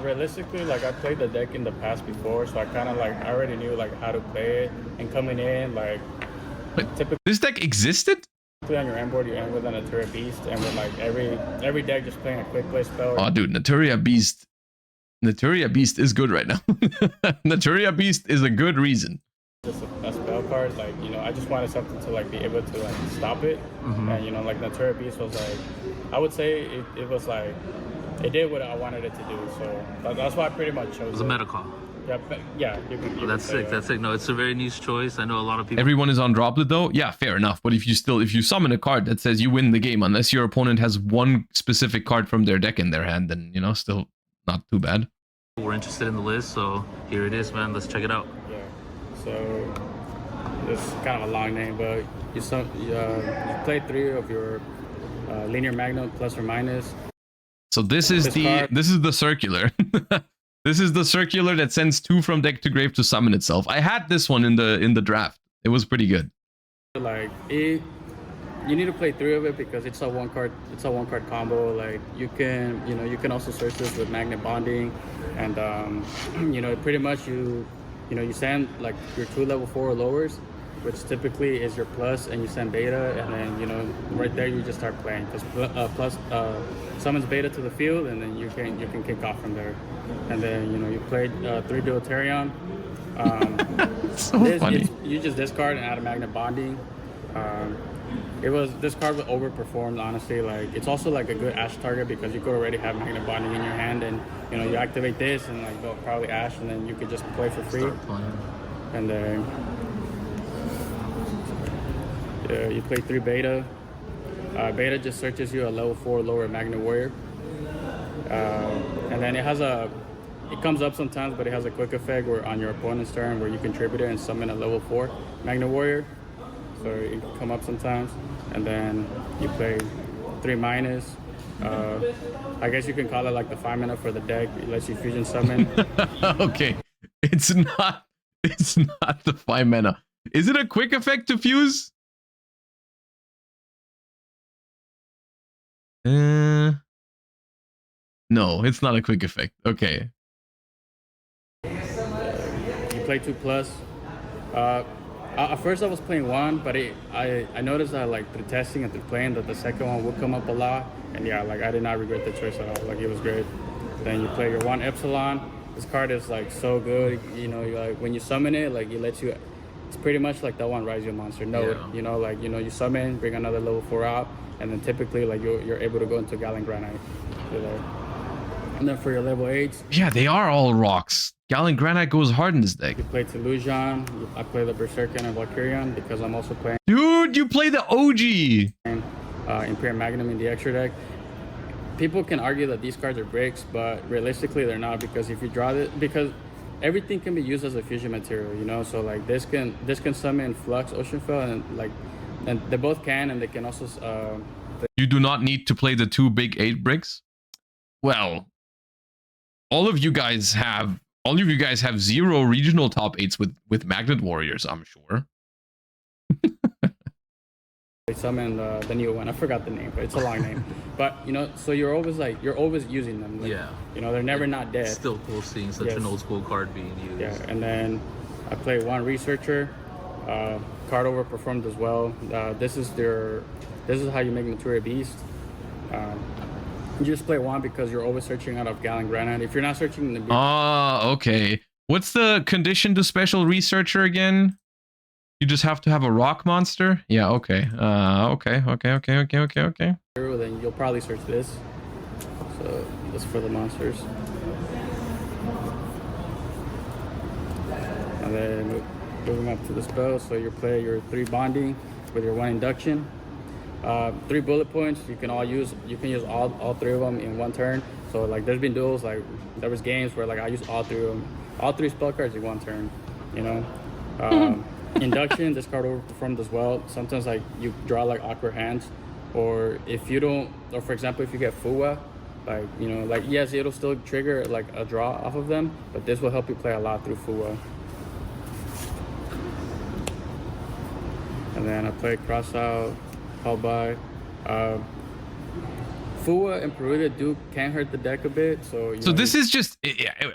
Realistically, like I played the deck in the past before, so I kind of like I already knew like how to play it. And coming in, like typically this deck existed? on your end board, you end with an Naturia Beast, and with like every deck just playing a quick play spell. Oh, dude, Naturia Beast is good right now. Naturia Beast is a good reason. Just a spell card, like, you know, I just wanted something to like be able to like stop it. And you know, like Naturia Beast was like, I would say it was like it did what I wanted it to do. So that's why I pretty much chose it. It was a meta call. Yeah. That's sick. That's sick. No, it's a very niche choice. I know a lot of people. Everyone is on droplet though. Yeah, fair enough. But if you summon a card that says you win the game, unless your opponent has one specific card from their deck in their hand, then you know, still not too bad. We're interested in the list, so here it is, man. Let's check it out. Yeah. So it's kind of a long name, but you played 3 of your linear Magnum plus or minus. So this is the circular. This is the circular that sends 2 from deck to grave to summon itself. I had this one in the draft. It was pretty good. Like you need to play 3 of it because it's a one card combo. Like you can also search this with magnet bonding, and you know, pretty much you send like your 2 level 4 lowers, which typically is your plus, and you send beta, and then you know right there you just start playing because plus summons beta to the field, and then you can kick off from there. And then you know you played 3 Deuterion. So funny. You just discard and add a magnet bonding. This card was overperformed, honestly. Like it's also like a good Ash target because you could already have magnet bonding in your hand, and you know you activate this and like go probably Ash, and then you could just play for free. Start playing. And then you play 3 beta. Beta just searches you a level 4 lower Magna Warrior, and then it comes up sometimes, but it has a quick effect where on your opponent's turn where you contribute it and summon a level 4 Magna Warrior. So it can come up sometimes, and then you play 3 minus. I guess you can call it like the 5 mana for the deck. It lets you fusion summon. Okay, it's not the 5 mana. Is it a quick effect to fuse? No, it's not a quick effect. Okay. You play 2+. At first I was playing 1, but I noticed that like through testing and through playing that the second one would come up a lot, and yeah, like I did not regret the choice at all. Like it was great. Then you play your 1 Epsilon. This card is like so good. You know, like when you summon it, like it lets you. It's pretty much like that one Rise Your Monster node. Yeah. You know, like you summon, bring another level 4 out, and then typically like you're able to go into Gallant Granite. You know. And then for your level 8s. Yeah, they are all rocks. Gallant Granite goes hard in this deck. You play Delusion. I play the Berserker and Valkyrian because I'm also playing. Dude, you play the OG. Imperial Magnum in the extra deck. People can argue that these cards are bricks, but realistically they're not, because if you draw it, because everything can be used as a fusion material, you know. So like this can summon Flux, Oceanfell, and they both can, and they can also. You do not need to play the 2 big 8 bricks. Well, all of you guys have 0 regional top 8s with Magnet Warriors, I'm sure. They summon the new one. I forgot the name, but it's a long name. But you know, so you're always using them. Like, yeah. You know, they're never not dead. It's still cool seeing such an old school card being used. Yeah, and then I play 1 Researcher. Card overperformed as well. This is how you make Naturia Beast. You just play 1 because you're always searching out of Gallant Granite. If you're not searching the beast. Okay. What's the condition to special Researcher again? You just have to have a rock monster? Yeah, okay. Okay. Then you'll probably search this. So this is for the monsters. And then moving up to the spell, so you play your 3 bonding with your 1 induction. 3 bullet points, you can use all 3 of them in 1 turn. So like there's been duels, like there was games where like I used all 3 of them, all 3 spell cards in 1 turn, you know. Induction, this card overperformed as well. Sometimes like you draw like awkward hands, or if you don't, or for example if you get Fuwa, like, you know, like yes, it'll still trigger like a draw off of them, but this will help you play a lot through Fuwa. And then I play cross out, held by. Fuwa and Perulia can hurt the deck a bit, so. So this is just,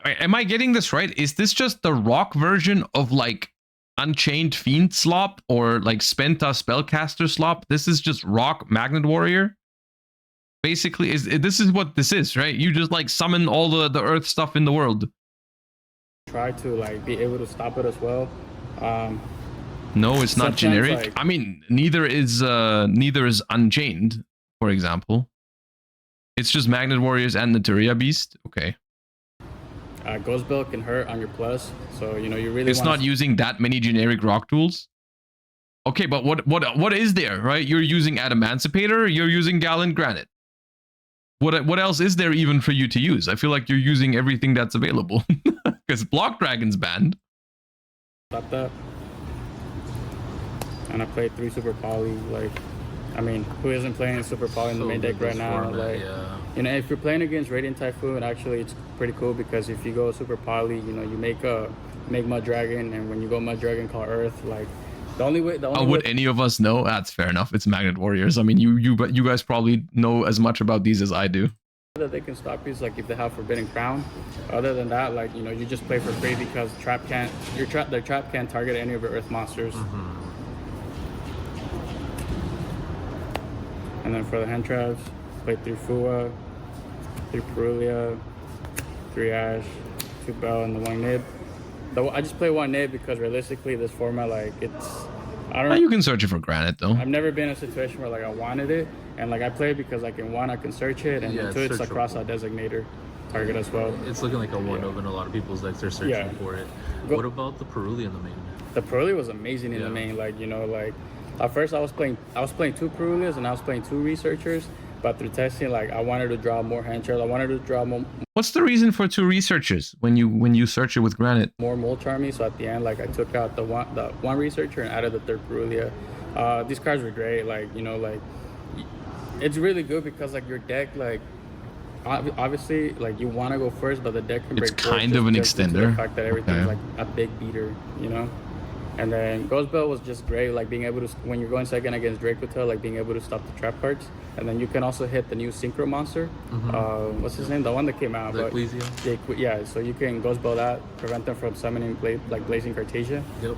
am I getting this right? Is this just the rock version of like Unchained Fiend slop or like Spenta Spellcaster slop? This is just rock Magnet Warrior. Basically, this is what this is, right? You just like summon all the earth stuff in the world. Try to like be able to stop it as well. No, it's not generic. Like, I mean, neither is Unchained, for example. It's just Magnet Warriors and Naturia Beast. Okay. Ghost Bell can hurt on your plus, so you know you really. It's not using that many generic rock tools. Okay, but what is there, right? You're using Adamancipator. You're using Gallant Granite. What else is there even for you to use? I feel like you're using everything that's available because Block Dragon's banned. Stop that. And I played 3 Super Poly. Like, I mean, who isn't playing Super Poly in the main deck right now? Format, like, you know, if you're playing against Radiant Typhoon, actually it's pretty cool because if you go Super Poly, you know, you make Mud Dragon, and when you go Mud Dragon, call Earth. Like, the only way. Would any of us know? That's fair enough. It's Magnet Warriors. I mean, you guys probably know as much about these as I do. That they can stop you is like if they have Forbidden Crown. Other than that, like, you know, you just play for free because their trap can't target any of your Earth monsters. And then for the hand traps, play 3 Fuwa, 3 Perulia, 3 Ash, 2 Bell, and the 1 Nib. I just play 1 Nib because realistically, this format, like, I don't know. You can search it for Granite though. I've never been in a situation where like I wanted it, and like I play it because like in 1 I can search it, and in 2 it's a cross-out designator target as well. It's looking like a 1-of in a lot of people's decks. They're searching for it. What about the Perulia in the main? The Perulia was amazing in the main. Like, you know, like at first I was playing 2 Perulias and I was playing 2 researchers, but through testing, like I wanted to draw more hand trails. I wanted to draw more. What's the reason for 2 researchers when you search it with Granite? More Mole Charmy, so at the end, like I took out the one researcher and added the 3rd Perulia. These cards were great. Like, you know, like it's really good because like your deck, like obviously, like you want to go first, but the deck can break. It's kind of an extender. The fact that everything's like a big beater, you know. And then Ghost Bell was just great, like being able to, when you're going second against Dracotail, like being able to stop the trap cards. And then you can also hit the new Synchro monster. What's his name? The one that came out. Yeah, so you can Ghost Bell that, prevent them from summoning Blazing Cartesia. Yep.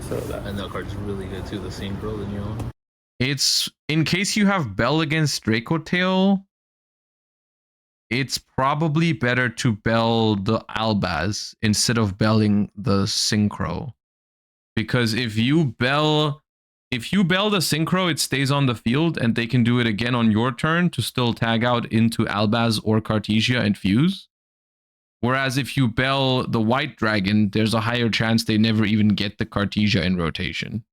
So that. And that card's really good too, the Synchro, the new one. It's, in case you have Bell against Dracotail, it's probably better to Bell the Albaz instead of belling the Synchro. Because if you bell the Synchro, it stays on the field and they can do it again on your turn to still tag out into Albaz or Cartesia and fuse. Whereas if you bell the White Dragon, there's a higher chance they never even get the Cartesia in rotation.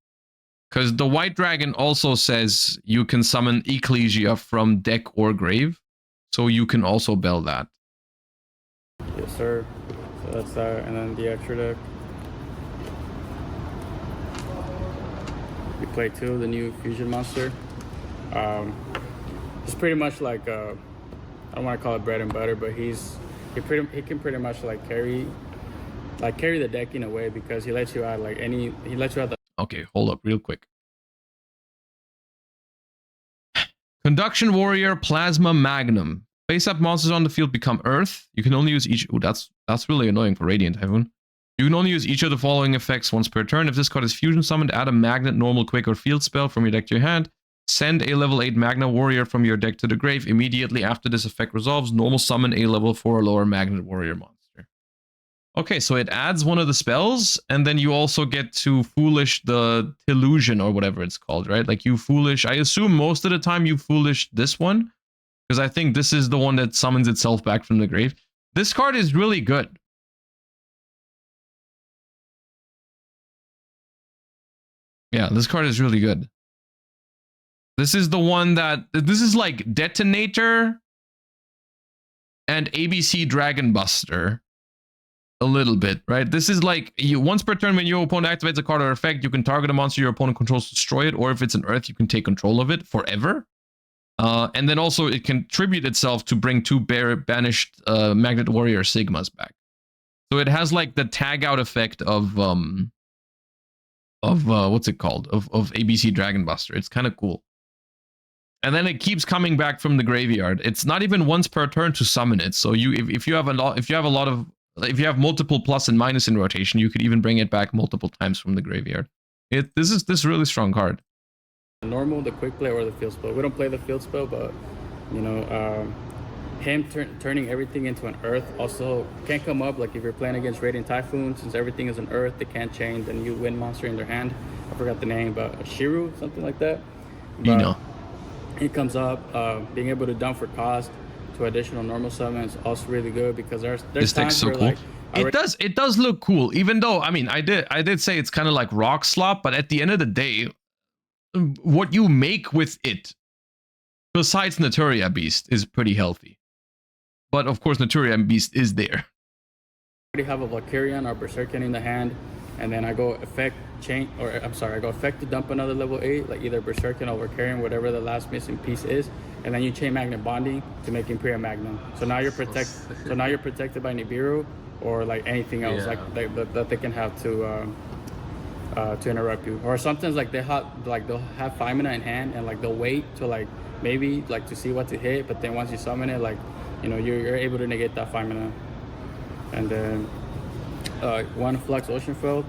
Because the White Dragon also says you can summon Ecclesia from deck or grave. So you can also bell that. Yes, sir. So that's that. And then the extra deck. We play 2 of the new Fusion Monster. It's pretty much like, I don't want to call it bread and butter, but he can pretty much like carry the deck in a way because he lets you out the. Okay, hold up real quick. Conduction Warrior, Plasma Magnum. Face-up monsters on the field become Earth. You can only use each. Ooh, that's really annoying for Radiant Typhoon. You can only use each of the following effects once per turn. If this card is fusion summoned, add a Magnet, Normal, Quick, or Field spell from your deck to your hand. Send a level 8 Magna Warrior from your deck to the grave. Immediately after this effect resolves, normal summon a level 4 or lower Magnet Warrior monster. Okay, so it adds one of the spells, and then you also get to Foolish the Illusion or whatever it's called, right? Like you Foolish. I assume most of the time you Foolish this one, because I think this is the one that summons itself back from the grave. This card is really good. Yeah, this card is really good. This is the one that... This is like Detonator and ABC Dragon Buster. A little bit, right? This is like, you once per turn when your opponent activates a card or effect, you can target a monster your opponent controls to destroy it, or if it's an earth, you can take control of it forever. And then also it can tribute itself to bring 2 banished Magnet Warrior Sigmas back. So it has like the tag out effect of what's it called? Of ABC Dragon Buster. It's kind of cool. And then it keeps coming back from the graveyard. It's not even once per turn to summon it. So you if you have multiple plus and minus in rotation, you could even bring it back multiple times from the graveyard. This is really strong card. Normal, the quick play, or the field spell. We don't play the field spell, but you know, him turning everything into an earth also can't come up. Like if you're playing against Radiant Typhoon, since everything is an earth, they can't change. Then you win monster in their hand. I forgot the name, but Shiru, something like that. But he comes up, being able to dump for cost to additional normal summons, also really good, because there's this deck's so cool. Like, it does look cool, even though I mean I did say it's kind of like rock slop, but at the end of the day, what you make with it, besides Naturia Beast, is pretty healthy. But of course, Naturia Beast is there. I already have a Valkyrian or Berserker in the hand, and then I go effect chain, or I'm sorry, I go effect to dump another level 8, like either Berserker or Valkyrian, whatever the last missing piece is, and then you chain Magnet Bonding to make Imperial Magnum. So now you're protected by Nibiru or like anything else that they can have to interrupt you. Or sometimes like they'll have 5 mana in hand, and like they'll wait to like maybe like to see what to hit, but then once you summon it, like, you know, you're able to negate that 5 mana. And then 1 Flux Oceanfield.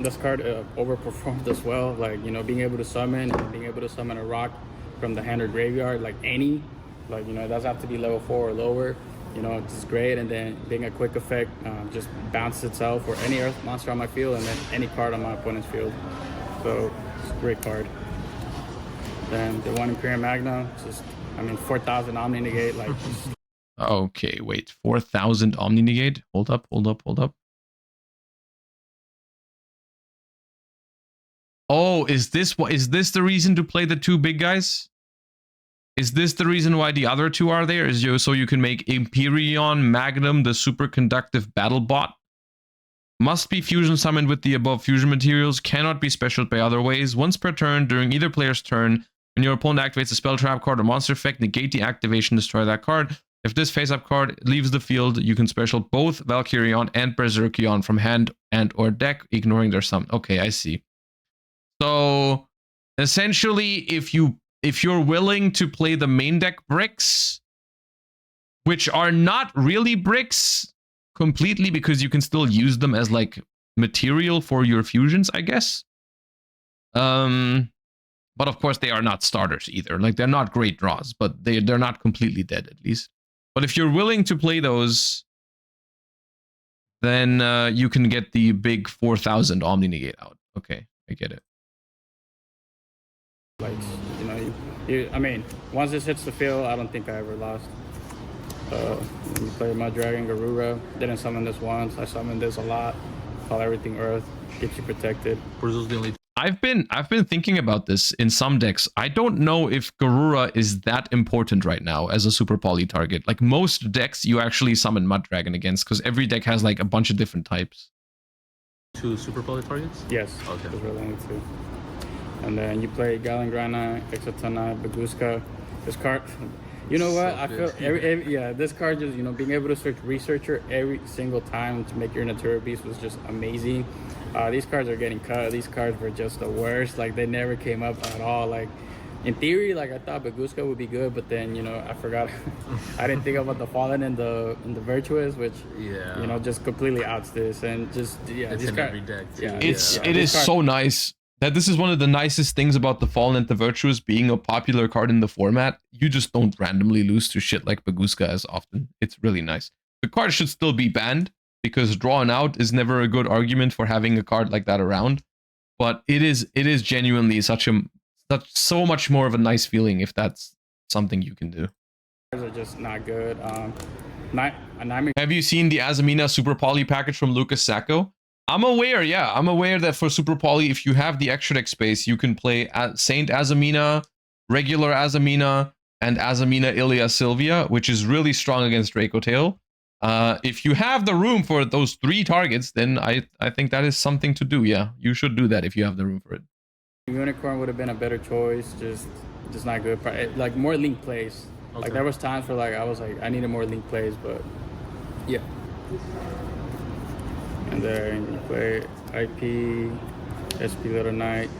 This card overperformed as well, like, you know, being able to summon a rock from the hand or graveyard, like any, like, you know, it doesn't have to be level 4 or lower, you know, it's just great. And then being a quick effect, just bounces itself or any earth monster on my field, and then any card on my opponent's field. So it's a great card. Then the 1 Imperial Magnum, just, I mean, 4,000 Omni Negate, like. Okay, wait, 4,000 Omni Negate. Hold up. Oh, is this the reason to play the 2 big guys? Is this the reason why the other 2 are there? So you can make Empyreon Magnum the superconductive battle bot? Must be fusion summoned with the above fusion materials. Cannot be specialed by other ways. Once per turn during either player's turn, when your opponent activates a spell, trap card, or monster effect, negate the activation, destroy that card. If this face-up card leaves the field, you can special both Valkyrion and Berserkion from hand and or deck, ignoring their summon. Okay, I see. So essentially, if you're willing to play the main deck bricks, which are not really bricks completely, because you can still use them as like material for your fusions, I guess. But of course they are not starters either. Like, they're not great draws, but they're not completely dead, at least. But if you're willing to play those, then you can get the big 4,000 Omni Negate out. Okay, I get it. Like, you know, I mean, once this hits the field, I don't think I ever lost. You play my Dragon Garura, didn't summon this once. I summoned this a lot. Call everything Earth, keeps you protected. I've been thinking about this in some decks. I don't know if Garura is that important right now as a super poly target. Like, most decks you actually summon Mud Dragon against, because every deck has like a bunch of different types. 2 super poly targets? Yes. Okay. There's really only 2. And then you play Galangrana, Exotana, Baguska. This card, you know what? I feel this card, just, you know, being able to search Researcher every single time to make your Natural Beast was just amazing. These cards are getting cut. These cards were just the worst. Like, they never came up at all. Like, in theory, like, I thought Baguska would be good, but then, you know, I forgot. I didn't think about the Fallen and the Virtuous, which, you know, just completely outs this. And just, it's in every deck too. It is so nice that this is one of the nicest things about the Fallen and the Virtuous being a popular card in the format. You just don't randomly lose to shit like Baguska as often. It's really nice. The card should still be banned, because drawn out is never a good argument for having a card like that around. But it is genuinely so much more of a nice feeling if that's something you can do. Are just not good. Have you seen the Azamina Super Poly package from Lucas Sacco? I'm aware, yeah. I'm aware that for Super Poly, if you have the extra deck space, you can play Saint Azamina, regular Azamina, and Azamina Ilia Sylvia, which is really strong against Draco Tail. If you have the room for those 3 targets, then I think that is something to do, yeah. You should do that if you have the room for it. Unicorn would have been a better choice, just not good. Like more link plays. Okay. Like there was times where like I was like I needed more link plays, but yeah. And then you play IP, SP Little Knight.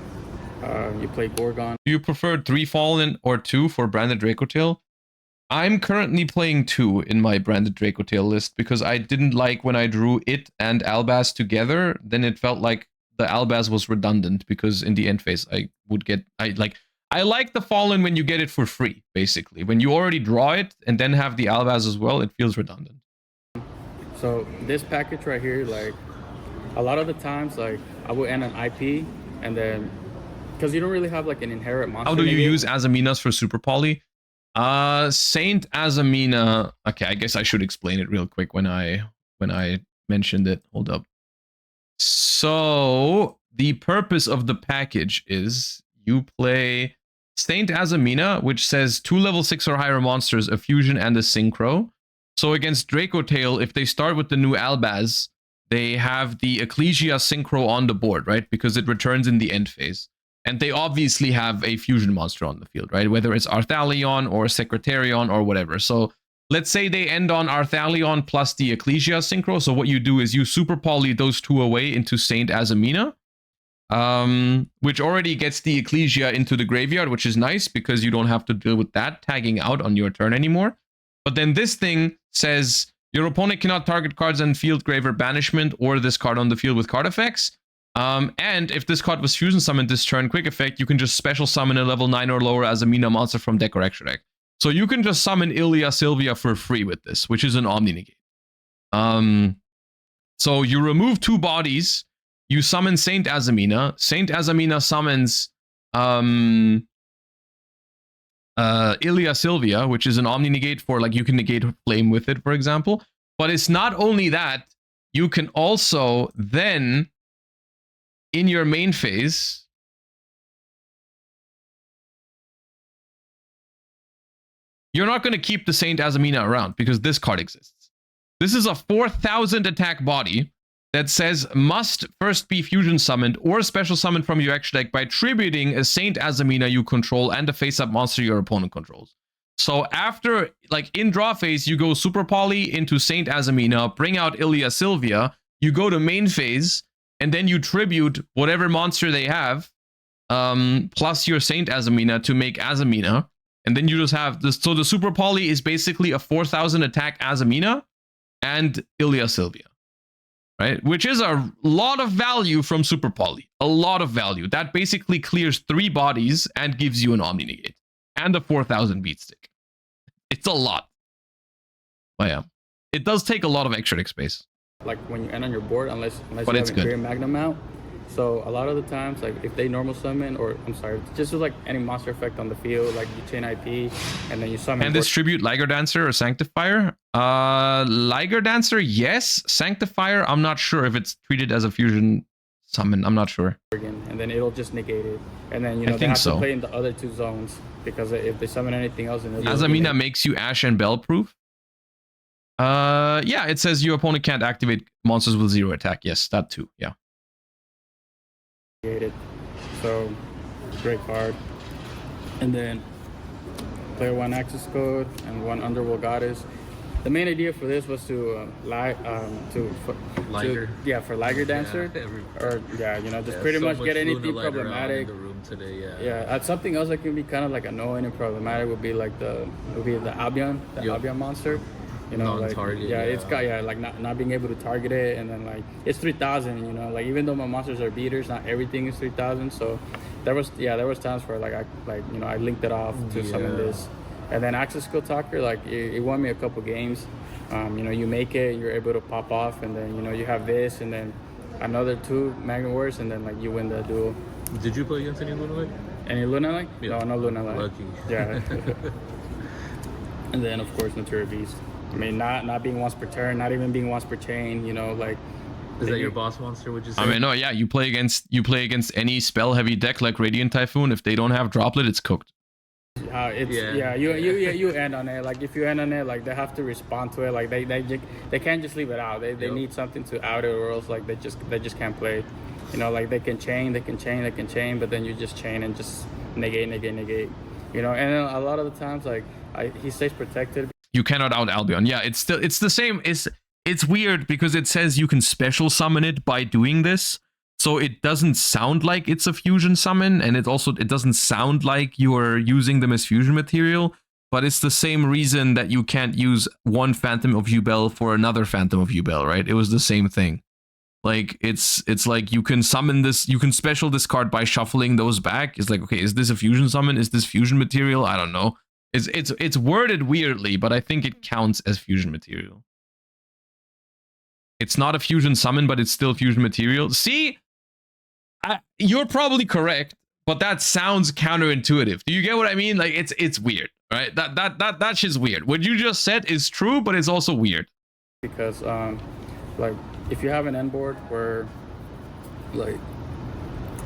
You play Gorgon. Do you prefer 3 Fallen or 2 for Branded Dracotail? I'm currently playing 2 in my Branded Dracotail list because I didn't like when I drew it and Albaz together. Then it felt like the Albaz was redundant because in the end phase I like the Fallen when you get it for free, basically. When you already draw it and then have the Albaz as well, it feels redundant. So this package right here, like a lot of the times, like I would end an IP and then because you don't really have like an inherent monster. How do you use Azaminas for Super Poly? Saint Azamina. Okay, I guess I should explain it real quick when I mentioned it. Hold up. So the purpose of the package is you play Saint Azamina, which says 2 level 6 or higher monsters, a fusion and a synchro. So against Draco Tail, if they start with the new Albaz, they have the Ecclesia synchro on the board, right? Because it returns in the end phase. And they obviously have a fusion monster on the field, right? Whether it's Arthalion or Secretarion or whatever. So let's say they end on Arthalion plus the Ecclesia synchro. So what you do is you super poly those 2 away into Saint Azamina, which already gets the Ecclesia into the graveyard, which is nice because you don't have to deal with that tagging out on your turn anymore. But then this thing says your opponent cannot target cards on field, grave, or banishment, or this card on the field with card effects. And if this card was fusion summoned this turn, quick effect, you can just special summon a level 9 or lower Azamina monster from deck or extra deck. So you can just summon Ilia Sylvia for free with this, which is an Omni Negate. So you remove 2 bodies, you summon Saint Azamina. Saint Azamina summons Ilia Sylvia, which is an Omni Negate for, like, you can negate Flame with it, for example. But it's not only that, you can also then, in your main phase, you're not going to keep the Saint Azamina around because this card exists. This is a 4,000 attack body that says must first be fusion summoned or special summoned from your extra deck by tributing a Saint Azamina you control and a face-up monster your opponent controls. So after, like, in draw phase, you go super poly into Saint Azamina, bring out Ilia Sylvia, you go to main phase, and then you tribute whatever monster they have, plus your Saint Azamina to make Azamina. And then you just have this. So the super poly is basically a 4,000 attack Azamina and Ilia Sylvia, right? Which is a lot of value from super poly. A lot of value. That basically clears 3 bodies and gives you an Omni Negate and a 4,000 beat stick. It's a lot. But yeah, it does take a lot of extra deck space. Like when you end on your board, unless you have Imperial Magnum out. So a lot of the times, like if they normal summon, or I'm sorry, just with like any monster effect on the field, like you chain IP and then you summon. And distribute Liger Dancer or Sanctifier? Liger Dancer, yes. Sanctifier, I'm not sure if it's treated as a fusion summon. I'm not sure. And then it'll just negate it. And then, you know, they have to play in the other 2 zones because if they summon anything else, then Azamina makes you Ash and Bell proof. Yeah, it says your opponent can't activate monsters with 0 attack. Yes, that too. Yeah. So, great card. And then player 1 access code and 1 Underworld Goddess. The main idea for this was to Liger. For Liger Dancer, just pretty much get anything problematic. In the room today, yeah. Something else that can be kind of like annoying and problematic would be like the Albion, Albion monster. You know, like it's got like not being able to target it, and then like it's 3,000. You know, like even though my monsters are beaters, not everything is 3,000. So there was times where like I linked it off to summon this, And then Access Skill Talker, like it won me a couple games. You know, you make it, you're able to pop off, and then, you know, you have this, and then another 2 Magnet Wars, and then like you win the duel. Did you play against any Lunalite? Any Lunalite? Yeah. No Lunalite. Lucky. Yeah. And then of course Natura Beast. I mean, not being once per turn, not even being once per chain. You know, like. Is that your boss monster? Would you say? I mean, no, yeah. You play against any spell heavy deck like Radiant Typhoon. If they don't have Droplet, it's cooked. You end on it. Like if you end on it, like they have to respond to it. Like they can't just leave it out. They need something to out it, or else like they just can't play. You know, like they can chain, but then you just chain and just negate. You know, and then a lot of the times like he stays protected. You cannot out Albion. Yeah, it's the same. It's weird because it says you can special summon it by doing this. So it doesn't sound like it's a fusion summon, and it doesn't sound like you're using them as fusion material, but it's the same reason that you can't use one Phantom of Yubel for another Phantom of Yubel, right? It was the same thing. Like it's like you can summon this, you can special discard by shuffling those back. It's like, okay, is this a fusion summon? Is this fusion material? I don't know. It's worded weirdly, but I think it counts as fusion material. It's not a fusion summon, but it's still fusion material. See? You're probably correct, but that sounds counterintuitive. Do you get what I mean? Like it's weird, right? That shit's weird. What you just said is true, but it's also weird. Because like if you have an end board where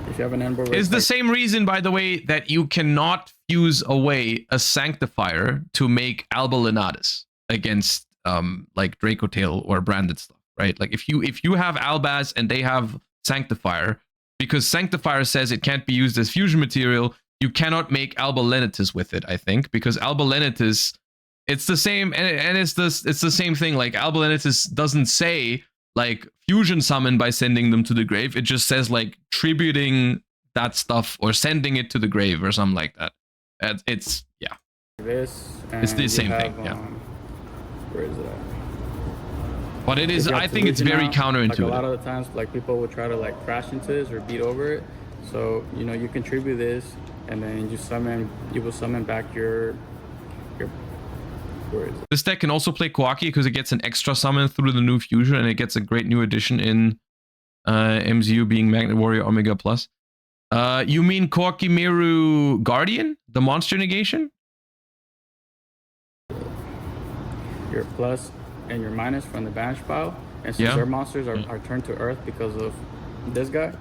it's the same reason, by the way, that you cannot fuse away a Sanctifier to make Alba Lenatus against like Draco Tail or branded stuff, right? Like if you have Albaz and they have Sanctifier, because Sanctifier says it can't be used as fusion material, you cannot make Alba Lenatus with it, I think, because Alba Lenatus, it's the same, and it's the same thing. Like Alba Lenatus doesn't say like fusion summon by sending them to the grave. It just says like tributing that stuff or sending it to the grave or something like that. It's yeah. It's the same thing. Yeah. Where is it at? But it is, I think it's very counterintuitive. Like a lot of the times, like people will try to like crash into this or beat over it. So, you know, you contribute this, and then you will summon back your where is it? This deck can also play Koaki because it gets an extra summon through the new fusion, and it gets a great new addition in MZU being Magnet Warrior Omega Plus. You mean Koakimeru Guardian? The monster negation? Your plus and your minus from the banish pile, and since their monsters are turned to earth because of this guy,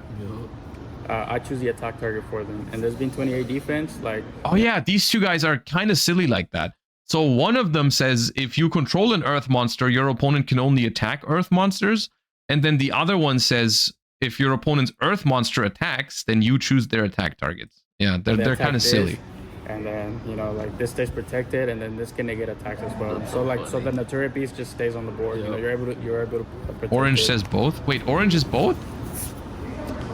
I choose the attack target for them. And there's been 28 defense, like oh yeah, these two guys are kind of silly like that. So one of them says if you control an earth monster, your opponent can only attack earth monsters, and then the other one says if your opponent's earth monster attacks, then you choose their attack targets. Yeah, they're kind of silly. And then, you know, like this stays protected, and then this can negate attacks as well. So like, so the Natura Beast just stays on the board. You know, you're able to protect Orange it. says both. Wait, orange is both?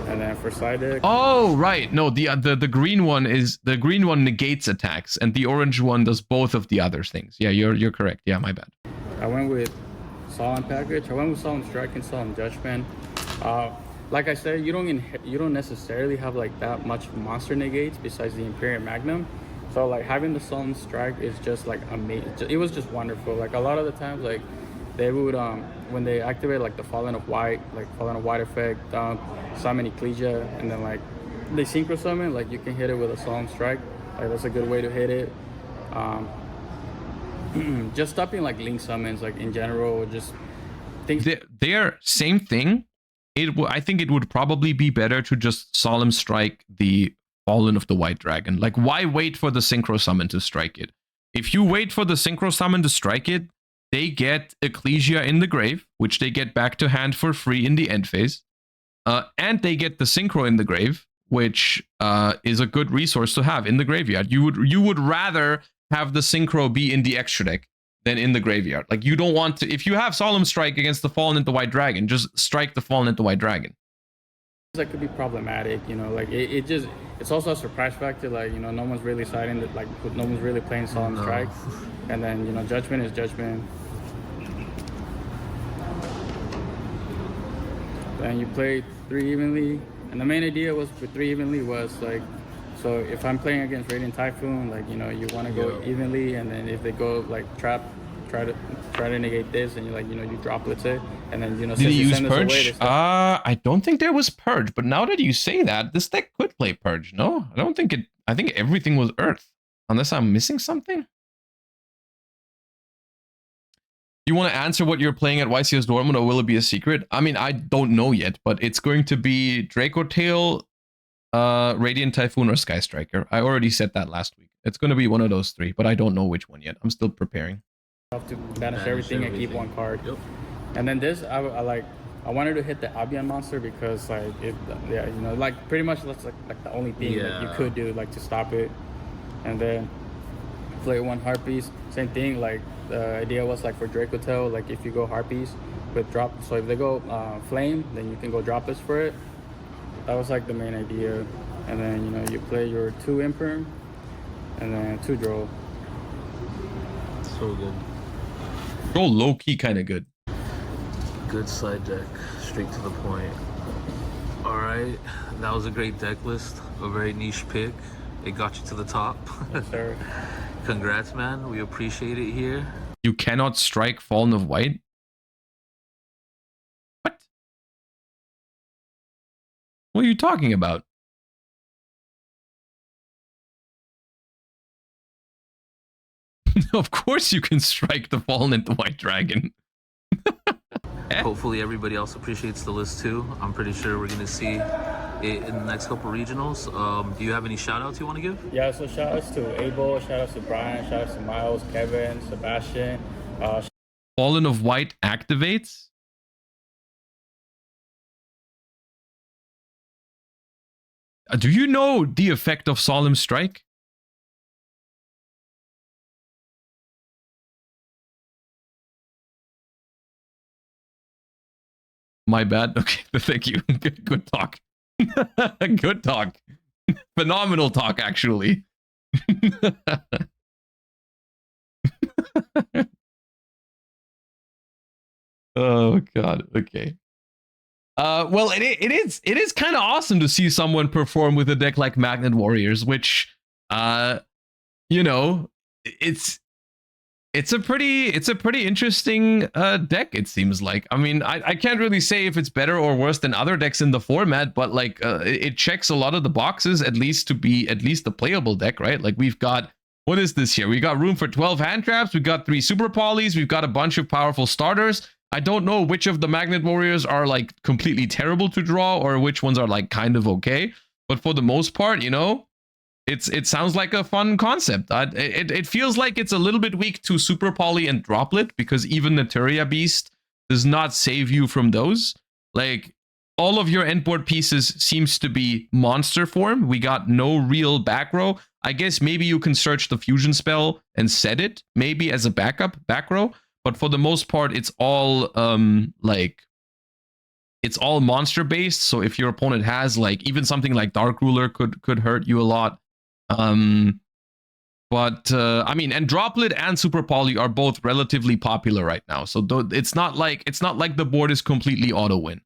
And then for side deck. Oh right, no, the green one negates attacks, and the orange one does both of the other things. Yeah, you're correct. Yeah, my bad. I went with Solemn Package. I went with Solemn Strike and Solemn Judgment. Like I said, you don't necessarily have like that much monster negates besides the Imperial Magnum. So like having the Solemn Strike is just like amazing. It was just wonderful. Like a lot of the times, like they would when they activate like the Fallen of White effect, summon Ecclesia, and then like they synchro summon, like you can hit it with a Solemn Strike. Like that's a good way to hit it. Just stopping like link summons, like in general, just things. They're same thing. I think it would probably be better to just Solemn Strike the Fallen of the White Dragon. Like, why wait for the Synchro Summon to strike it? If you wait for the Synchro Summon to strike it, they get Ecclesia in the grave, which they get back to hand for free in the end phase. And they get the Synchro in the grave, which is a good resource to have in the graveyard. You would rather have the Synchro be in the extra deck than in the graveyard. Like, you don't want to, if you have Solemn Strike against the Fallen and the White Dragon, just strike the Fallen and the White Dragon. That could be problematic, you know, like it's also a surprise factor, like, you know, no one's really siding that, like, no one's really playing Solemn Strike, and then, you know, Judgment is Judgment. Then you play 3 evenly, and the main idea was for 3 evenly was like So if I'm playing against Radiant Typhoon, like, you know, you want to go evenly, and then if they go like trap, try to negate this, and you like, you know, you droplets it, and then, you know, Did since he you use send us away, Purge? they start- I don't think there was Purge, but now that you say that, this deck could play Purge, no? I don't think it, I think everything was Earth, unless I'm missing something. You want to answer what you're playing at YCS Dortmund, or will it be a secret? I mean, I don't know yet, but it's going to be Draco Tail, Radiant Typhoon, or Sky Striker. I already said that last week. It's going to be one of those three, but I don't know which one yet. I'm still preparing. have to banish everything and keep one card. Yep. And then this, I wanted to hit the Abian monster because like it, yeah, you know, like pretty much that's like the only thing that you could do like to stop it. And then play one Harpies, same thing. Like the idea was like for Draco Tail, like if you go Harpies with drop, so if they go Flame, then you can go Dropless for it. That was like the main idea. And then, you know, you play your 2 Imperm and then 2 Droll. So good. Oh, low key, kind of good. Good side deck, straight to the point. All right, that was a great deck list, a very niche pick. It got you to the top. Yes, sir. Congrats, man. We appreciate it here. You cannot strike Fallen of White? What? What are you talking about? Of course you can strike the Fallen and the White Dragon. Hopefully everybody else appreciates the list too. I'm pretty sure we're gonna see it in the next couple regionals. Do you have any shout outs you want to give? Yeah, so shout outs to Abel, shout outs to Brian, shout outs to Miles, Kevin, Sebastian. Fallen of White activates? Do you know the effect of Solemn Strike? My bad. Okay, thank you. Good talk. Good talk. Phenomenal talk, actually. Oh god. Okay. Well, it is kind of awesome to see someone perform with a deck like Magnet Warriors, which, you know, it's a pretty interesting deck, it seems like. I mean, I can't really say if it's better or worse than other decks in the format, but like it checks a lot of the boxes, at least to be at least a playable deck, right? Like we've got, what is this here? We got room for 12 hand traps, we've got 3 super polys, we've got a bunch of powerful starters. I don't know which of the Magnet Warriors are like completely terrible to draw or which ones are like kind of okay, but for the most part, you know, it sounds like a fun concept. It feels like it's a little bit weak to Super Poly and Droplet, because even Naturia Beast does not save you from those. Like, all of your endboard pieces seems to be monster form. We got no real back row. I guess maybe you can search the fusion spell and set it, maybe as a backup back row. But for the most part, it's all like, it's all monster based. So if your opponent has like even something like Dark Ruler could hurt you a lot. I mean, and Droplet and Super Poly are both relatively popular right now, so it's not like the board is completely auto win.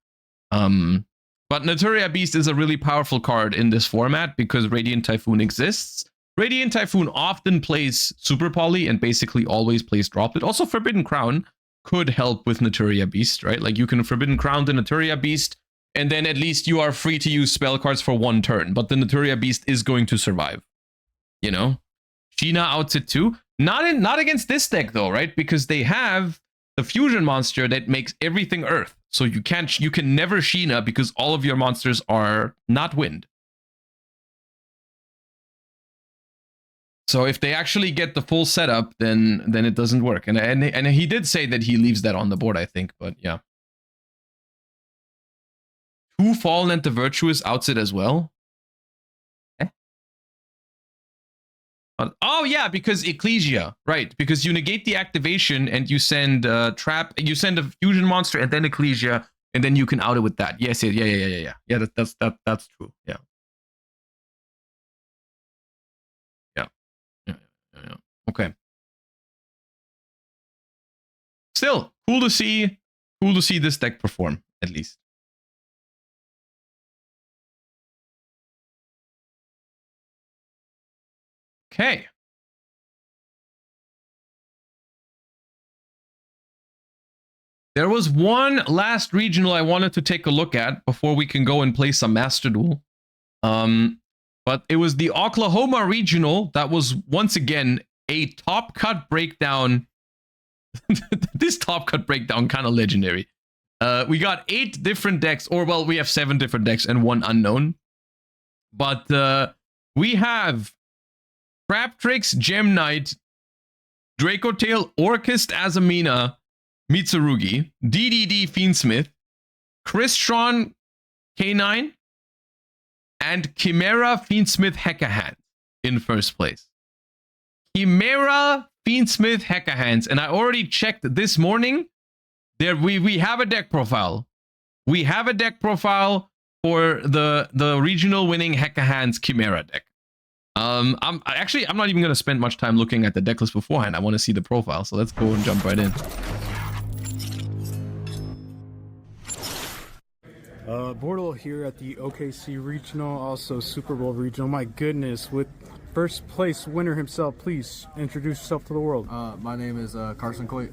But Naturia Beast is a really powerful card in this format because Radiant Typhoon exists. Radiant Typhoon often plays Super Poly and basically always plays Droplet. Also, Forbidden Crown could help with Naturia Beast, right? Like you can Forbidden Crown the Naturia Beast, and then at least you are free to use spell cards for 1 turn, but the Naturia Beast is going to survive. You know, Sheena outs it too. Not against this deck though, right? Because they have the fusion monster that makes everything Earth. So you can never Sheena because all of your monsters are not wind. So if they actually get the full setup, then it doesn't work. And he did say that he leaves that on the board, I think. But yeah, 2 Fallen and the Virtuous outs it as well. Oh yeah, because Ecclesia, right? Because you negate the activation and you send trap, you send a fusion monster and then Ecclesia, and then you can out it with that. Yes, yeah. That's true. Yeah. Okay. Still cool to see this deck perform, at least. Okay. There was one last regional I wanted to take a look at before we can go and play some Master Duel. But it was the Oklahoma regional that was once again a top cut breakdown. This top cut breakdown kind of legendary. We got 8 different decks, or well, we have 7 different decks and 1 unknown. But we have Trap Tricks, Gem Knight, Draco Tail, Orchist, Azamina, Mitsurugi, DDD, Fiendsmith, Crystron, K9, and Chimera, Fiendsmith, Hecahand in first place. Chimera, Fiendsmith, Hecahands, and I already checked this morning. There we have a deck profile. We have a deck profile for the regional winning Hecahands Chimera deck. I'm not even gonna spend much time looking at the deck list beforehand. I want to see the profile, so let's go and jump right in. Bortle here at the OKC Regional, also Super Bowl Regional. My goodness, with first place winner himself, please introduce yourself to the world. My name is Carson Coit.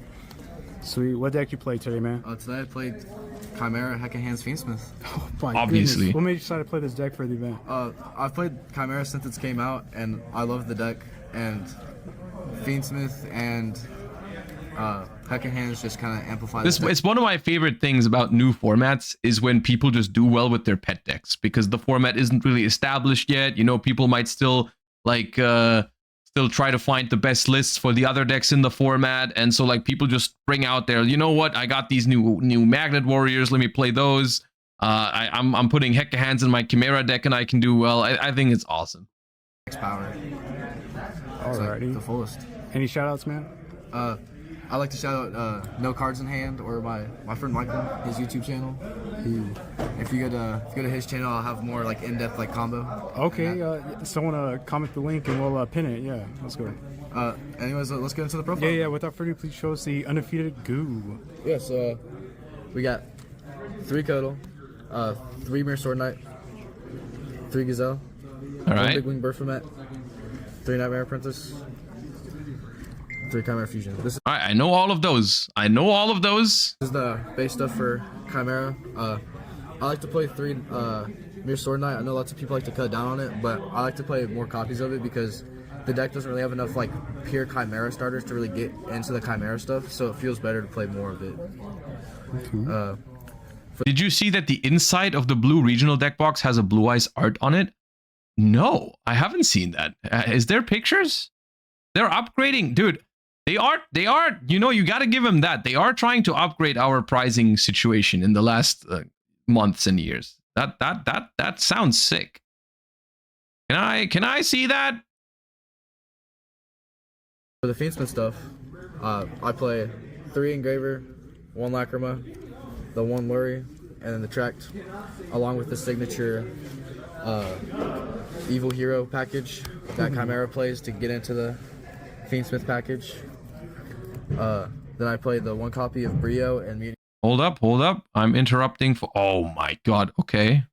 Sweet. What deck you played today, man? Today I played Chimera, Hecahands, Fiendsmith. Oh, my Obviously. goodness. What made you decide to play this deck for the event? I've played Chimera since it came out, and I love the deck. And Fiendsmith and Hecahands just kind of amplify This it's one of my favorite things about new formats is when people just do well with their pet decks, because the format isn't really established yet. You know, people might still like still try to find the best lists for the other decks in the format, and so like people just bring out their, you know what, I got these new Magnet Warriors, let me play those. I'm putting Hecahands in my Chimera deck and I can do well. I think it's awesome. power. Alrighty. Like the fullest. Any shout outs, man? I like to shout out No Cards in Hand, or my friend Michael, his YouTube channel. If you go to his channel, I'll have more like in-depth like combo. Okay, someone comment the link and we'll pin it. Yeah, let's go. Anyways, let's get into the profile. Yeah. Without further ado, please show us the undefeated goo. Yes, we got 3 Codal, 3 Mirror Sword Knight, 3 Gazelle, All 1 right. Big Wing Berfomet, 3 Nightmare Apprentice, 3 Chimera Fusion. This All right, I know all of those. is the base stuff for Chimera. I like to play 3 Mirror Sword Knight. I know lots of people like to cut down on it, but I like to play more copies of it because the deck doesn't really have enough like pure Chimera starters to really get into the Chimera stuff, so it feels better to play more of it. Did you see that the inside of the blue regional deck box has a Blue Eyes art on it? No, I haven't seen that. Is there pictures? They're upgrading, dude. They are, you know, you got to give them that. They are trying to upgrade our pricing situation in the last months and years. That sounds sick. Can I see that? For the Fiendsmith stuff, I play 3 Engraver, 1 Lacrima, the 1 Lurie, and then the Tract, along with the signature Evil Hero package that Chimera plays to get into the Fiendsmith package. Then I play the 1 copy of Brio and Mutiny. Hold up. I'm interrupting for... Oh my god, okay.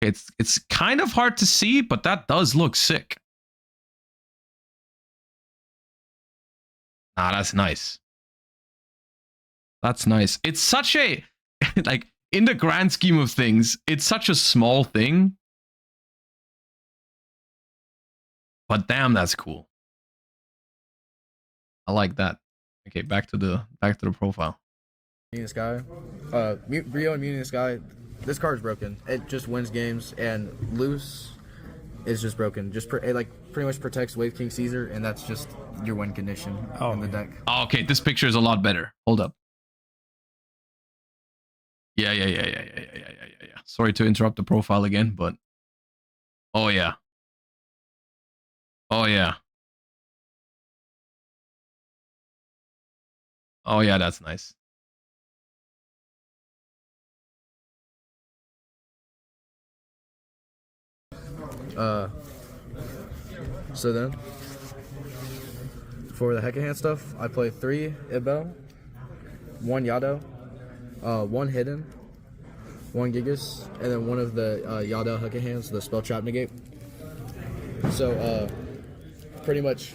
It's kind of hard to see, but that does look sick. Ah, that's nice. That's nice. It's such a... like, in the grand scheme of things, it's such a small thing. But damn, that's cool. I like that. Okay, back to the profile. Mutiny Sky. Brio and Mutiny Sky. This card's broken. It just wins games, and Loose is just broken. It like pretty much protects Wave King Caesar, and that's just your win condition in the deck. Oh, okay, this picture is a lot better. Hold up. Yeah. Sorry to interrupt the profile again, but oh yeah. Oh yeah, that's nice. So then, for the Hecahand stuff, I play 3 Ibel, 1 Yado, 1 hidden, 1 Gigas, and then one of the Yugioh Hook Hands, the spell trap negate. So pretty much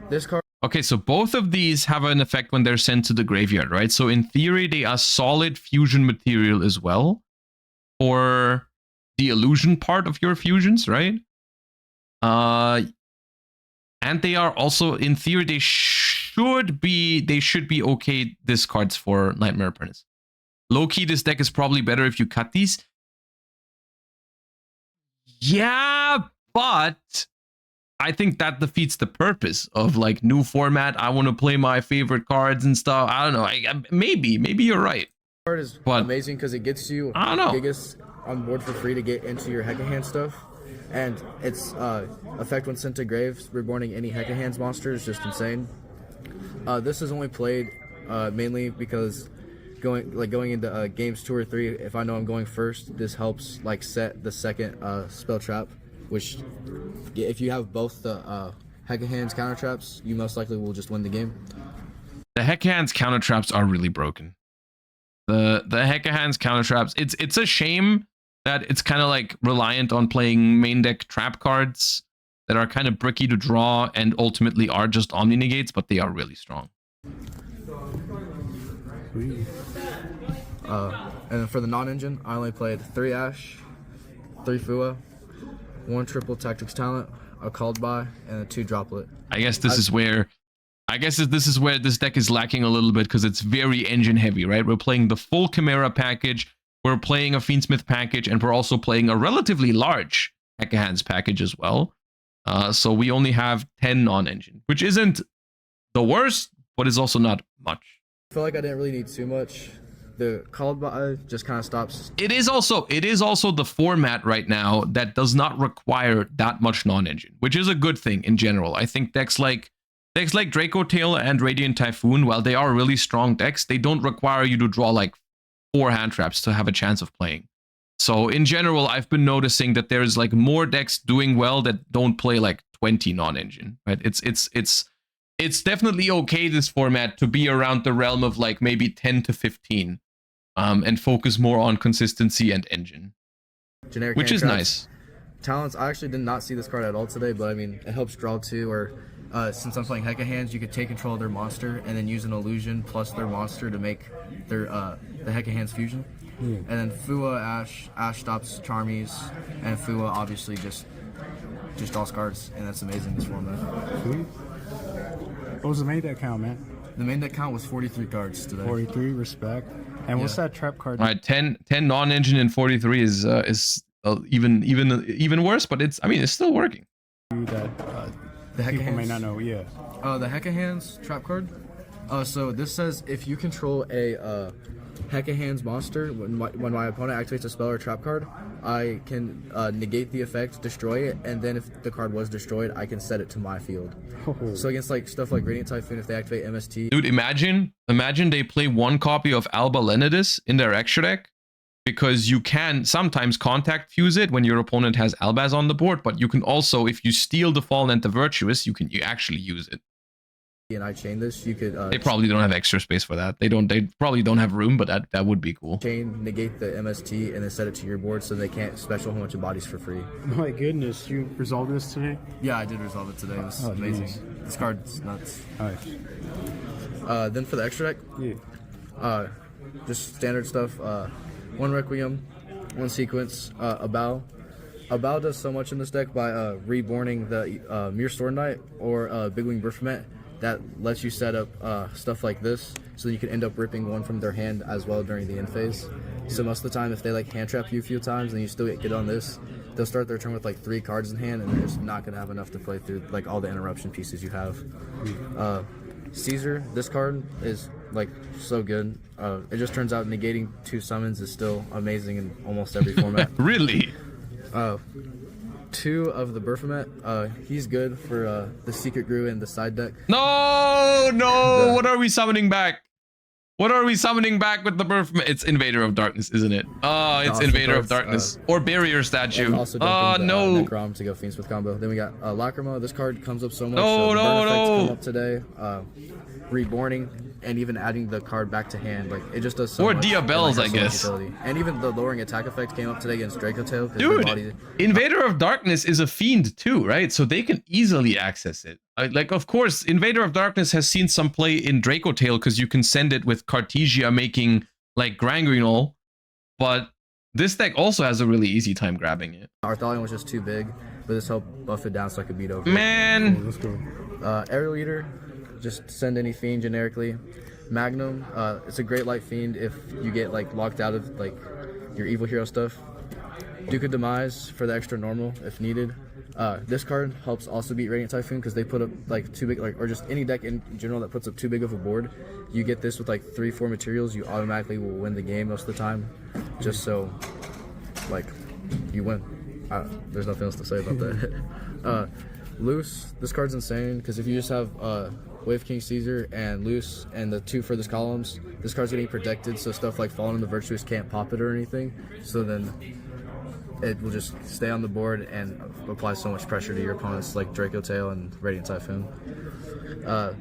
this card. Okay, so both of these have an effect when they're sent to the graveyard, right? So in theory, they are solid fusion material as well, or the illusion part of your fusions, right? And they are also, in theory, they should be okay discards for Nightmare Apprentice. Low-key, this deck is probably better if you cut these. Yeah, but I think that defeats the purpose of like new format. I want to play my favorite cards and stuff. I don't know. Maybe you're right. Card is amazing because it gets you Gigas on board for free to get into your Hecka Hand stuff, and its effect when sent to graves, reborning any Hecka Hands monster is just insane. This is only played mainly because going into games 2 or 3, if I know I'm going first, this helps like set the second spell trap, which if you have both the Hecka Hands counter traps, you most likely will just win the game. The Hecka Hands counter traps are really broken. The Hecka Hands counter traps, it's a shame that it's kind of like reliant on playing main deck trap cards that are kind of bricky to draw and ultimately are just omni negates, but they are really strong. And then for the non-engine, I only played 3 Ash, 3 Fua, 1 triple tactics talent, a called by, and a 2 droplet. I guess this is where this deck is lacking a little bit because it's very engine heavy, right? We're playing the full Chimera package, we're playing a Fiendsmith package, and we're also playing a relatively large Hecka Hands package as well. So we only have 10 non-engine, which isn't the worst, but is also not much. I feel like I didn't really need too much. The called by just kind of stops. It is also the format right now that does not require that much non-engine, which is a good thing in general. I think decks like Draco Tail and Radiant Typhoon, while they are really strong decks, they don't require you to draw like 4 hand traps to have a chance of playing. So in general, I've been noticing that there's like more decks doing well that don't play like 20 non-engine, right? It's definitely okay, this format, to be around the realm of like maybe 10 to 15. And focus more on consistency and engine, generic, which is nice. Talents, I actually did not see this card at all today, but I mean, it helps draw too, or since I'm playing Hecka Hands, you could take control of their monster and then use an illusion plus their monster to make their the Hecka Hands fusion. And then Fua, Ash stops Charmies, and Fua obviously just draws cards, and that's amazing, this format. What was the main deck count, man? The main deck count was 43 cards today. 43, respect. And what's that trap card? All right, 10 non-engine and 43 is even worse, but it's still working. That the Hecka people Hands may not know, yeah. The Hecka Hands trap card. So this says if you control a Hecka Hands monster, when my opponent activates a spell or trap card, I can negate the effect, destroy it, and then if the card was destroyed, I can set it to my field. So against like stuff like Radiant Typhoon, if they activate MST. Dude, imagine they play 1 copy of Alba Lenidus in their extra deck, because you can sometimes contact fuse it when your opponent has Albaz on the board, but you can also, if you steal the Fallen and the Virtuous, you actually use it. And I chain this, you could they probably don't have extra space for that. They probably don't have room, but that would be cool. Chain, negate the MST, and then set it to your board so they can't special whole bunch of bodies for free. My goodness, you resolved this today? Yeah, I did resolve it today. It was amazing. Geez. This card's nuts. Nice. Then for the extra deck, just standard stuff. 1 Requiem, 1 Sequence, a Bow. A Bow does so much in this deck by reborning the Mere Sword Knight or Big Wing Baphomet. That lets you set up stuff like this, so you can end up ripping 1 from their hand as well during the end phase. So most of the time, if they like hand trap you a few times and you still get on this, they'll start their turn with like 3 cards in hand, and they're just not gonna have enough to play through like all the interruption pieces you have. Caesar, this card is like so good. It just turns out negating 2 summons is still amazing in almost every format. Really? 2 of the Baphomet, he's good for the Secret Grew and the side deck. No, what are we summoning back? What are we summoning back with the birth? It's Invader of Darkness, isn't it? Oh, it's Also Invader of cards, Darkness. Or Barrier And Statue. also Oh, dumping the, no. Necrom to go Fiends with combo. Then we got Lacrima. This card comes up so much. No, so the no, burn effects no. come up today. Reborning and even adding the card back to hand. Like, it just does so Or much. Diabells, And, I so much guess. utility. And even the lowering attack effect came up today against Draco Tail. Dude, Invader of Darkness is a fiend too, right? So they can easily access it. Like, of course, Invader of Darkness has seen some play in Draco Tail because you can send it with Cartesia making like Granguinol, but this deck also has a really easy time grabbing it. Arthalion was just too big, but this helped buff it down so I could beat over it. Man, Let's go. Aerial Eater, just send any fiend generically. Magnum, it's a great light fiend if you get like locked out of like your evil hero stuff. Duke of Demise for the extra normal if needed. This card helps also beat Radiant Typhoon because they put up like too big, like, or just any deck in general that puts up too big of a board. You get this with like 3-4 materials, you automatically will win the game most of the time. Just so, like, you win. There's nothing else to say about that. Loose, this card's insane because if you just have Wave King Caesar and Loose and the 2 furthest columns, this card's getting protected, so stuff like Fallen in the Virtuous can't pop it or anything. So then it will just stay on the board and apply so much pressure to your opponents like Draco Tail and Radiant Typhoon.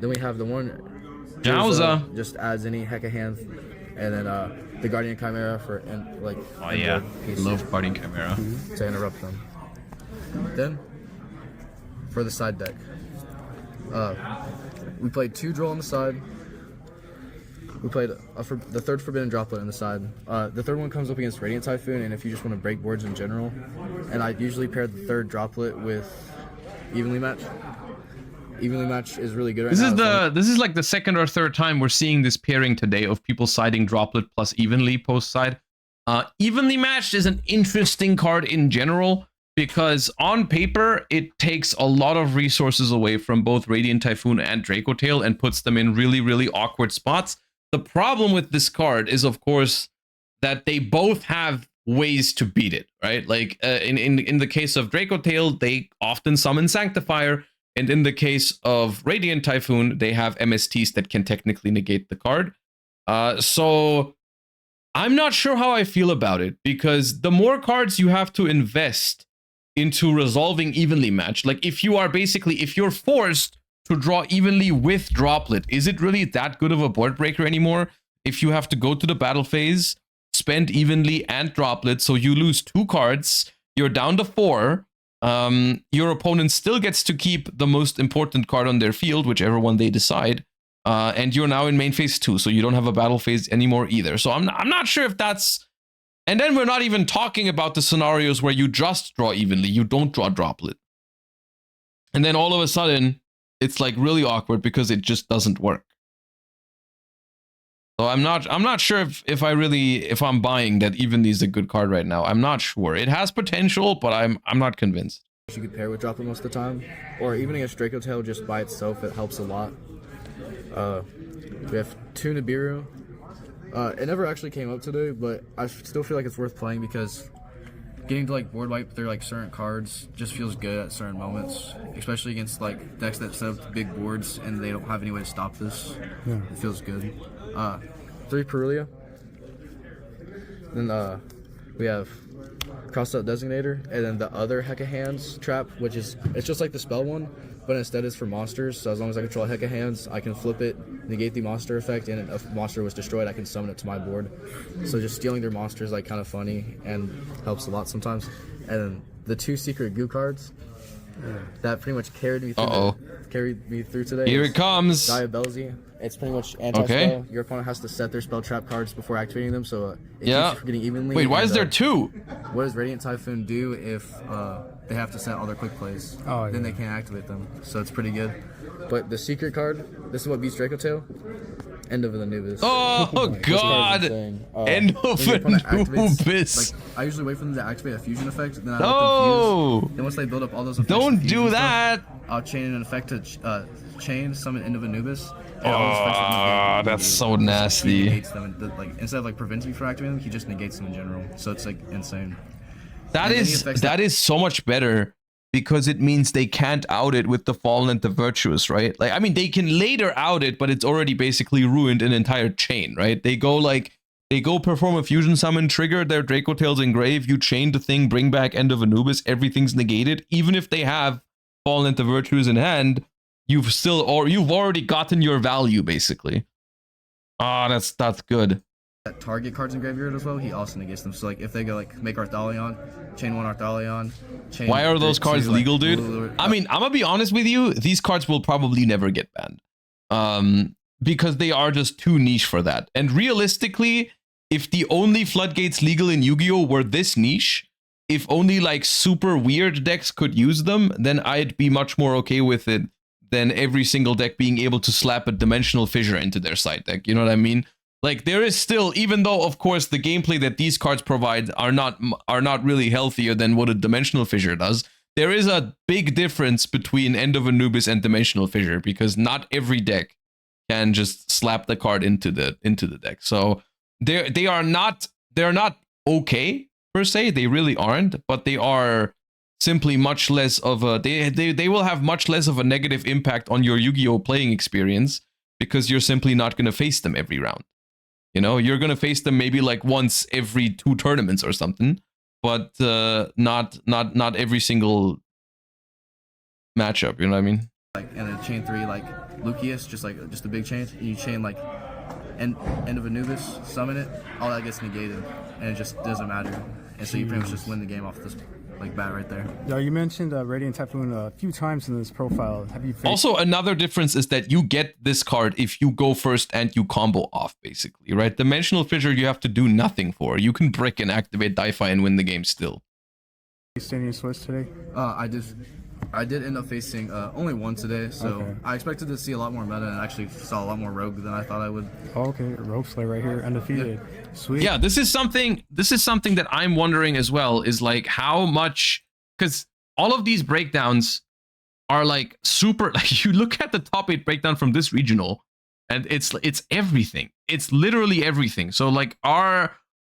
Then we have the one Jowza. just adds any heck of hand, and then the Guardian Chimera for oh yeah, love Guardian Chimera. to interrupt them. Then for the side deck, we played 2 Droll on the side. We played the third Forbidden Droplet on the side. The third one comes up against Radiant Typhoon, and if you just want to break boards in general. And I usually pair the third Droplet with Evenly Match. Evenly Match is really good right now. This is like the second or third time we're seeing this pairing today of people siding Droplet plus Evenly post side. Evenly Matched is an interesting card in general because on paper it takes a lot of resources away from both Radiant Typhoon and Draco Tail and puts them in really, really awkward spots. The problem with this card is, of course, that they both have ways to beat it, right? Like in the case of Draco Tail, they often summon Sanctifier, and in the case of Radiant Typhoon, they have MSTs that can technically negate the card. So I'm not sure how I feel about it, because the more cards you have to invest into resolving Evenly Matched, like if you're forced to draw evenly with Droplet, is it really that good of a board breaker anymore? If you have to go to the battle phase, spend Evenly and Droplet, so you lose 2 cards, you're down to 4, your opponent still gets to keep the most important card on their field, whichever one they decide, and you're now in main phase 2, so you don't have a battle phase anymore either. So I'm not sure if that's... And then we're not even talking about the scenarios where you just draw evenly, you don't draw Droplet. And then all of a sudden, it's like really awkward because it just doesn't work. So I'm not sure if I'm buying that Evenly is a good card right now. I'm not sure. It has potential, but I'm not convinced. You could pair with Droplet most of the time, or even against Draco Tail just by itself, it helps a lot. We have 2 Nibiru. It never actually came up today, but I still feel like it's worth playing because getting to like board wipe through like certain cards just feels good at certain moments, especially against like decks that set up big boards and they don't have any way to stop this. Yeah. It feels good. 3 Perulia. Then we have Crossed Out Designator, and then the other Heck of Hands trap, which is it's just like the spell one, but instead it's for monsters. So as long as I control a Heck of Hands, I can flip it, negate the monster effect, and if a monster was destroyed, I can summon it to my board. So just stealing their monster is like kind of funny and helps a lot sometimes. And then the 2 secret goo cards that pretty much carried me through today. Here it comes. Diabells. It's pretty much anti-spell. Okay. Your opponent has to set their spell trap cards before activating them, so it keeps you from getting evenly. Wait, why is there 2? What does Radiant Typhoon do if they have to set all their quick plays? Then they can't activate them, so it's pretty good. But the secret card, this is what beats Draco Tail. End of Anubis. Oh god! End of Anubis. Like, I usually wait for them to activate a fusion effect, then I let them fuse. Then once they build up all those effects, don't do that! I'll chain an effect to chain summon End of Anubis. Oh, that's so nasty. He negates them, instead of like preventing you from activating them, he just negates them in general. So it's like insane. That is so much better because it means they can't out it with the Fallen and the Virtuous, right? Like, I mean, they can later out it, but it's already basically ruined an entire chain, right? They go perform a fusion summon, trigger their Draco Tails Engrave, you chain the thing, bring back End of Anubis, everything's negated. Even if they have Fallen and the Virtuous in hand, you've already gotten your value, basically. Ah, that's good. Target cards in graveyard as well, he also negates them. So like if they go like make Arthalion, chain 1 Arthalion, chain. Why are those cards legal, like, dude? I mean, I'm gonna be honest with you, these cards will probably never get banned. Because they are just too niche for that. And realistically, if the only floodgates legal in Yu-Gi-Oh were this niche, if only like super weird decks could use them, then I'd be much more okay with it than every single deck being able to slap a Dimensional Fissure into their side deck. You know what I mean? Like, there is still, even though of course the gameplay that these cards provide are not really healthier than what a Dimensional Fissure does, there is a big difference between End of Anubis and Dimensional Fissure, because not every deck can just slap the card into the deck. So they're not okay per se, they really aren't, but they are simply much less of a they will have much less of a negative impact on your Yu-Gi-Oh playing experience, because you're simply not going to face them every round. You know, you're going to face them maybe like once every 2 tournaments or something, but not every single matchup, you know what I mean? Like, and then chain 3 like Lucius, just a big chain. You chain like end of Anubis, summon it, all that gets negated, and it just doesn't matter. And so you pretty much just win the game off this like bat right there. Yeah, you mentioned Radiant Typhoon a few times in this profile. Have you faced... Also, another difference is that you get this card if you go first and you combo off, basically, right? Dimensional Fissure you have to do nothing for. You can brick and activate Di-Fi and win the game still. Standing Swiss today? I did end up facing only one today, so okay. I expected to see a lot more meta, and actually saw a lot more Rogue than I thought I would. Oh, okay, Rogue Slayer right here, undefeated. Yeah. Sweet. Yeah, this is something that I'm wondering as well, is like how much, because all of these breakdowns are like super, like you look at the top 8 breakdown from this regional, and it's everything. It's literally everything. So like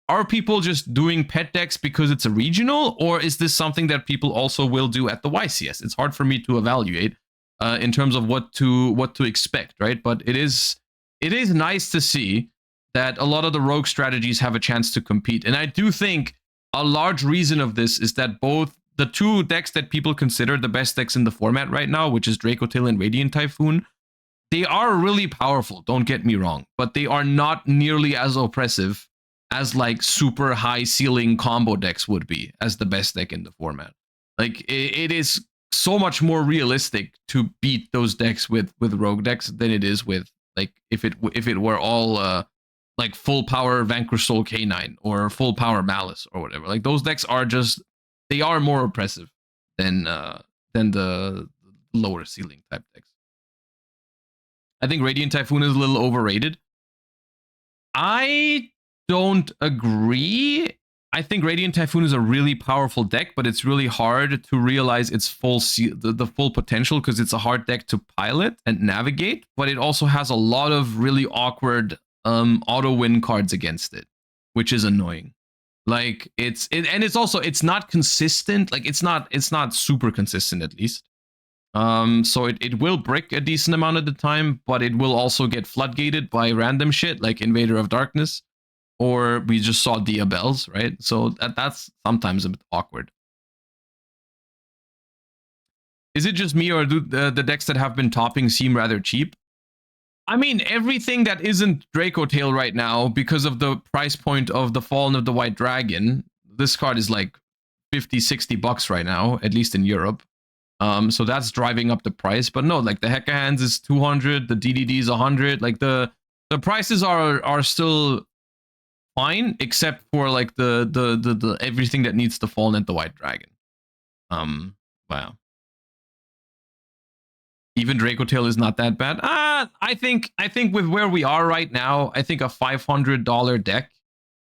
are people just doing pet decks because it's a regional, or is this something that people also will do at the YCS? It's hard for me to evaluate in terms of what to expect, right? But it is nice to see that a lot of the rogue strategies have a chance to compete. And I do think a large reason of this is that both the 2 decks that people consider the best decks in the format right now, which is Draco Tail and Radiant Typhoon, they are really powerful, don't get me wrong, but they are not nearly as oppressive as like super high ceiling combo decks would be as the best deck in the format. Like it is so much more realistic to beat those decks with rogue decks than it is with like if it were all like full power Vanquish Soul K9 or full power Malice or whatever. Like those decks are just, they are more oppressive than the lower ceiling type decks. I think Radiant Typhoon is a little overrated. I don't agree. I think Radiant Typhoon is a really powerful deck, but it's really hard to realize its the full potential because it's a hard deck to pilot and navigate, but it also has a lot of really awkward auto win cards against it, which is annoying. Like it's not consistent. Like it's not super consistent, at least. So it will brick a decent amount of the time, but it will also get floodgated by random shit like Invader of Darkness, or we just saw Diabels, right? So that's sometimes a bit awkward. Is it just me, or do the decks that have been topping seem rather cheap? I mean, everything that isn't Draco Tail right now, because of the price point of the Fallen of the White Dragon, this card is like 50, 60 bucks right now, at least in Europe. So that's driving up the price. But no, like the Hecka Hands is 200, the DDD is 100. Like the prices are still fine, except for like the everything that needs the Fallen and the White Dragon. Wow. Even Draco Tail is not that bad. I think with where we are right now, I think a $500 deck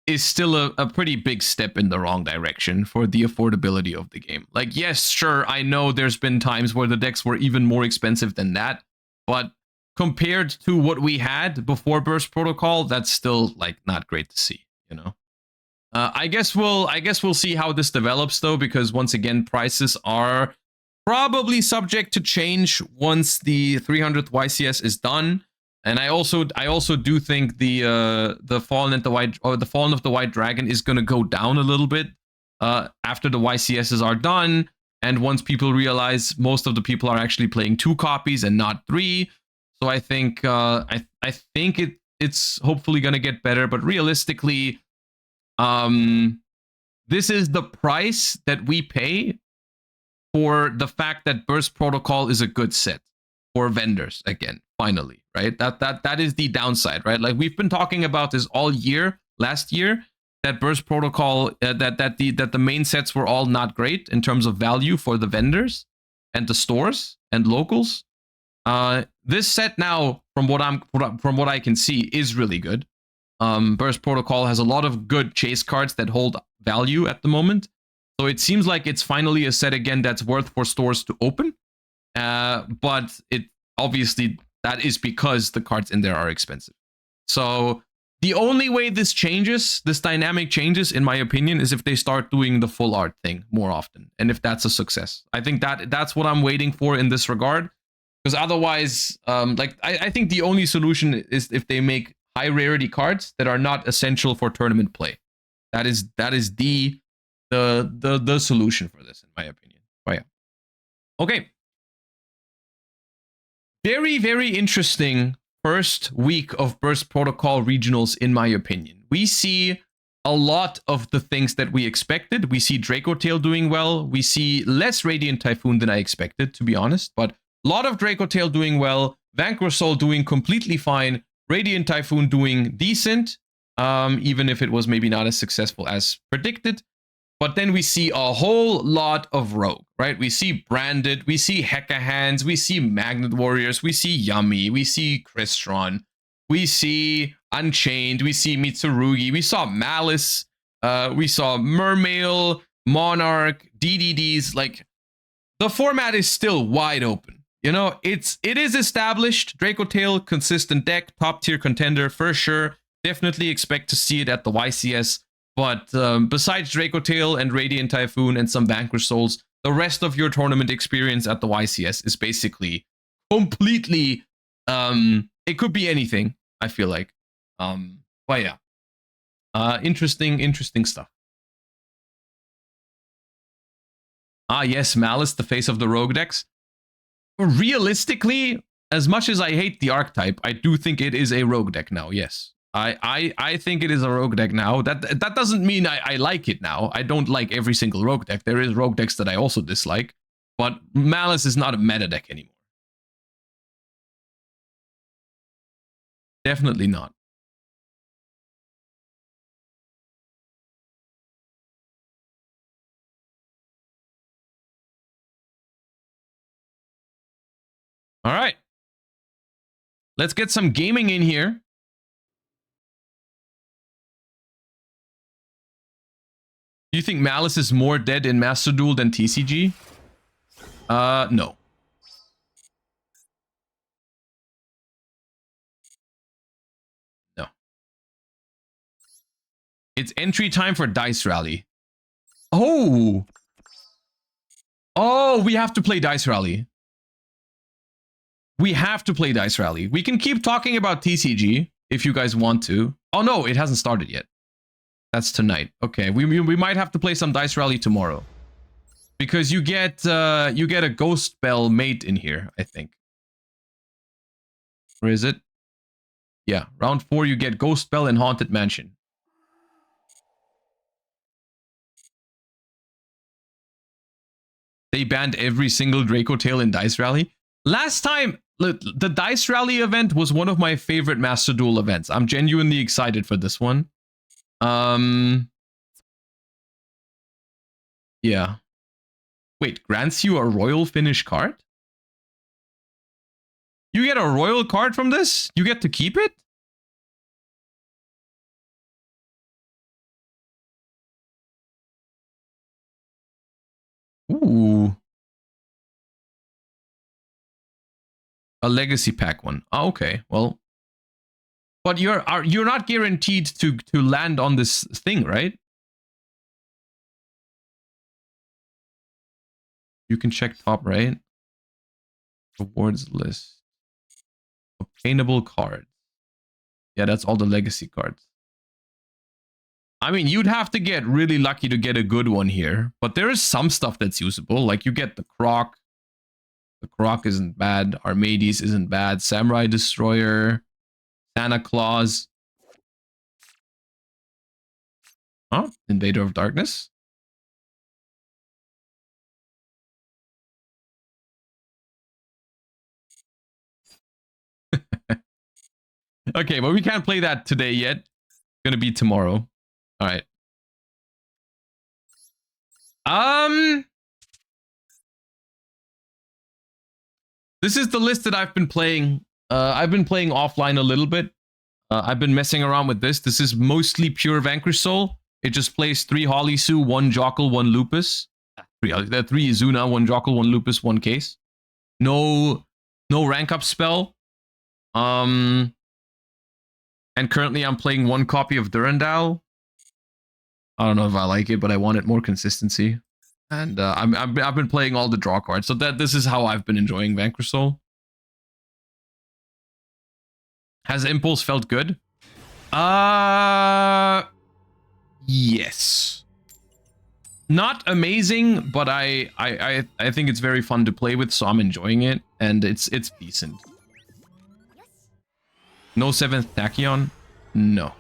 is still a pretty big step in the wrong direction for the affordability of the game. Like, yes, sure, I know there's been times where the decks were even more expensive than that, but compared to what we had before Burst Protocol, that's still like not great to see, you know. I guess we'll see how this develops though, because once again, prices are probably subject to change once the 300th YCS is done. And I also do think the Fallen of the White Dragon is going to go down a little bit after the YCSs are done, and once people realize most of the people are actually playing 2 copies and not 3. So I think I think it's hopefully going to get better, but realistically, this is the price that we pay for the fact that Burst Protocol is a good set for vendors again. Finally, right? That is the downside, right? Like we've been talking about this all year, last year, that Burst Protocol, that the main sets were all not great in terms of value for the vendors and the stores and locals. This set now, from what I can see, is really good. Burst Protocol has a lot of good chase cards that hold value at the moment. So it seems like it's finally a set again that's worth for stores to open. But it obviously, that is because the cards in there are expensive. So the only way this changes, this dynamic changes, in my opinion, is if they start doing the full art thing more often. And if that's a success. I think that's what I'm waiting for in this regard. Because otherwise, I think the only solution is if they make high rarity cards that are not essential for tournament play. That is the solution for this, in my opinion. But yeah. Okay. Very, very interesting first week of Burst Protocol regionals, in my opinion. We see a lot of the things that we expected. We see Draco Tail doing well. We see less Radiant Typhoon than I expected, to be honest. But a lot of Draco Tail doing well. Vanquish Soul doing completely fine. Radiant Typhoon doing decent, even if it was maybe not as successful as predicted. But then we see a whole lot of Rogue, right? We see Branded, we see Hecka Hands, we see Magnet Warriors, we see Yummy, we see Crystron, we see Unchained, we see Mitsurugi, we saw Malice, we saw Mermail, Monarch, DDDs. Like, the format is still wide open. You know, it is established. Draco Tail, consistent deck, top tier contender for sure. Definitely expect to see it at the YCS. But besides Draco Tail and Radiant Typhoon and some Vanquish Souls, the rest of your tournament experience at the YCS is basically completely, it could be anything, I feel like. But yeah, interesting stuff. Ah, yes, Malice, the face of the Rogue decks. Realistically, as much as I hate the archetype, I do think it is a Rogue deck now, yes. I think it is a Rogue deck now. That doesn't mean I like it now. I don't like every single Rogue deck. There is Rogue decks that I also dislike. But Malice is not a meta deck anymore. Definitely not. All right. Let's get some gaming in here. Do you think Malice is more dead in Master Duel than TCG? No. No. It's entry time for Dice Rally. Oh! Oh, we have to play Dice Rally. We have to play Dice Rally. We can keep talking about TCG if you guys want to. Oh no, it hasn't started yet. That's tonight. Okay, we might have to play some Dice Rally tomorrow. Because you get a Ghost Spell mate in here, I think. Where is it? Yeah, round 4 you get Ghost Spell and Haunted Mansion. They banned every single Draco Tail in Dice Rally. Last time, the Dice Rally event was one of my favorite Master Duel events. I'm genuinely excited for this one. Yeah. Wait, grants you a royal finish card? You get a royal card from this? You get to keep it? Ooh. A legacy pack one. Oh, okay. Well, but you're not guaranteed to land on this thing, right? You can check top right. Rewards list. Obtainable cards. Yeah, that's all the legacy cards. I mean, you'd have to get really lucky to get a good one here. But there is some stuff that's usable. Like you get the Croc. The Croc isn't bad. Armades isn't bad. Samurai Destroyer. Santa Claus. Huh? Invader of Darkness? Okay, but we can't play that today yet. It's gonna be tomorrow. All right. This is the list that I've been playing. I've been playing offline a little bit. I've been messing around with this. This is mostly pure Vanquish Soul. It just plays 3 Holisu, 1 Jockle, 1 Lupus. 3 Izuna, 1 Jockle, 1 Lupus, 1 Case. No rank up spell. And currently I'm playing 1 copy of Durandal. I don't know if I like it, but I wanted more consistency. And I've been playing all the draw cards. So this is how I've been enjoying Vanquish Soul. Has Impulse felt good? Yes. Not amazing, but I think it's very fun to play with, so I'm enjoying it, and it's decent. No 7th Tachyon? No.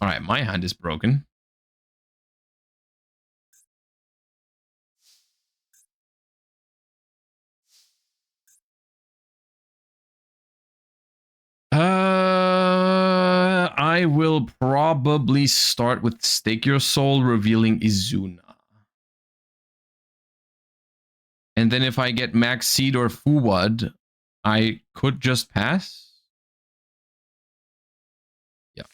Alright, my hand is broken. I will probably start with Stake Your Soul, revealing Izuna. And then if I get Max Seed or Fuwad, I could just pass. Yeah.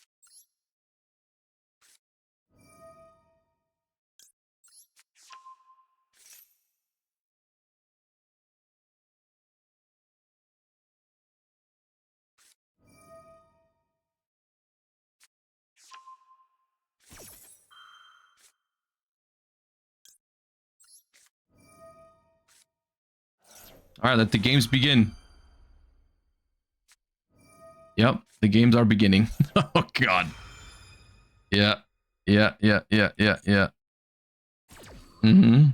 All right, let the games begin. Yep, the games are beginning. Oh, God. Yeah. Mm-hmm.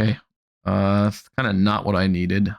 Okay. It's kind of not what I needed.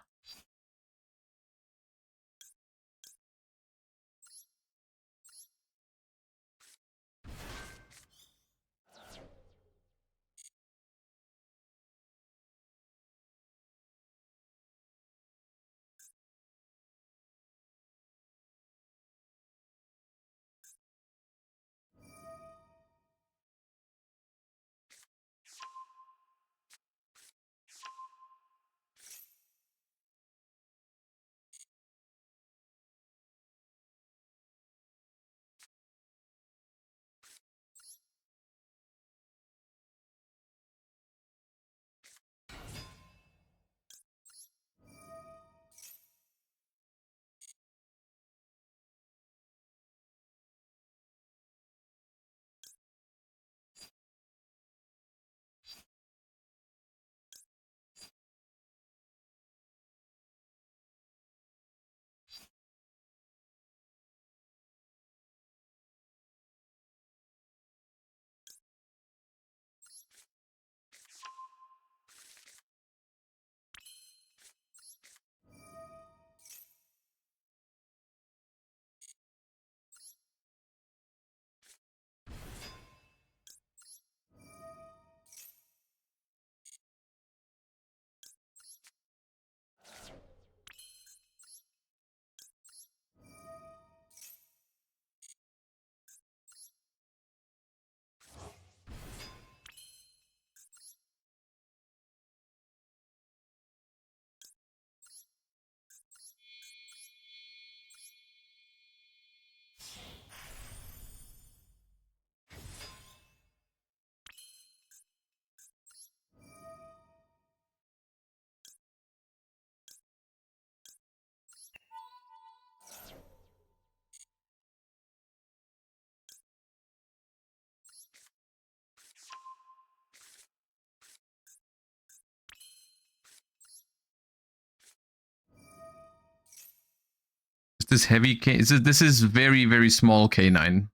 this heavy K? This is very, very small K9.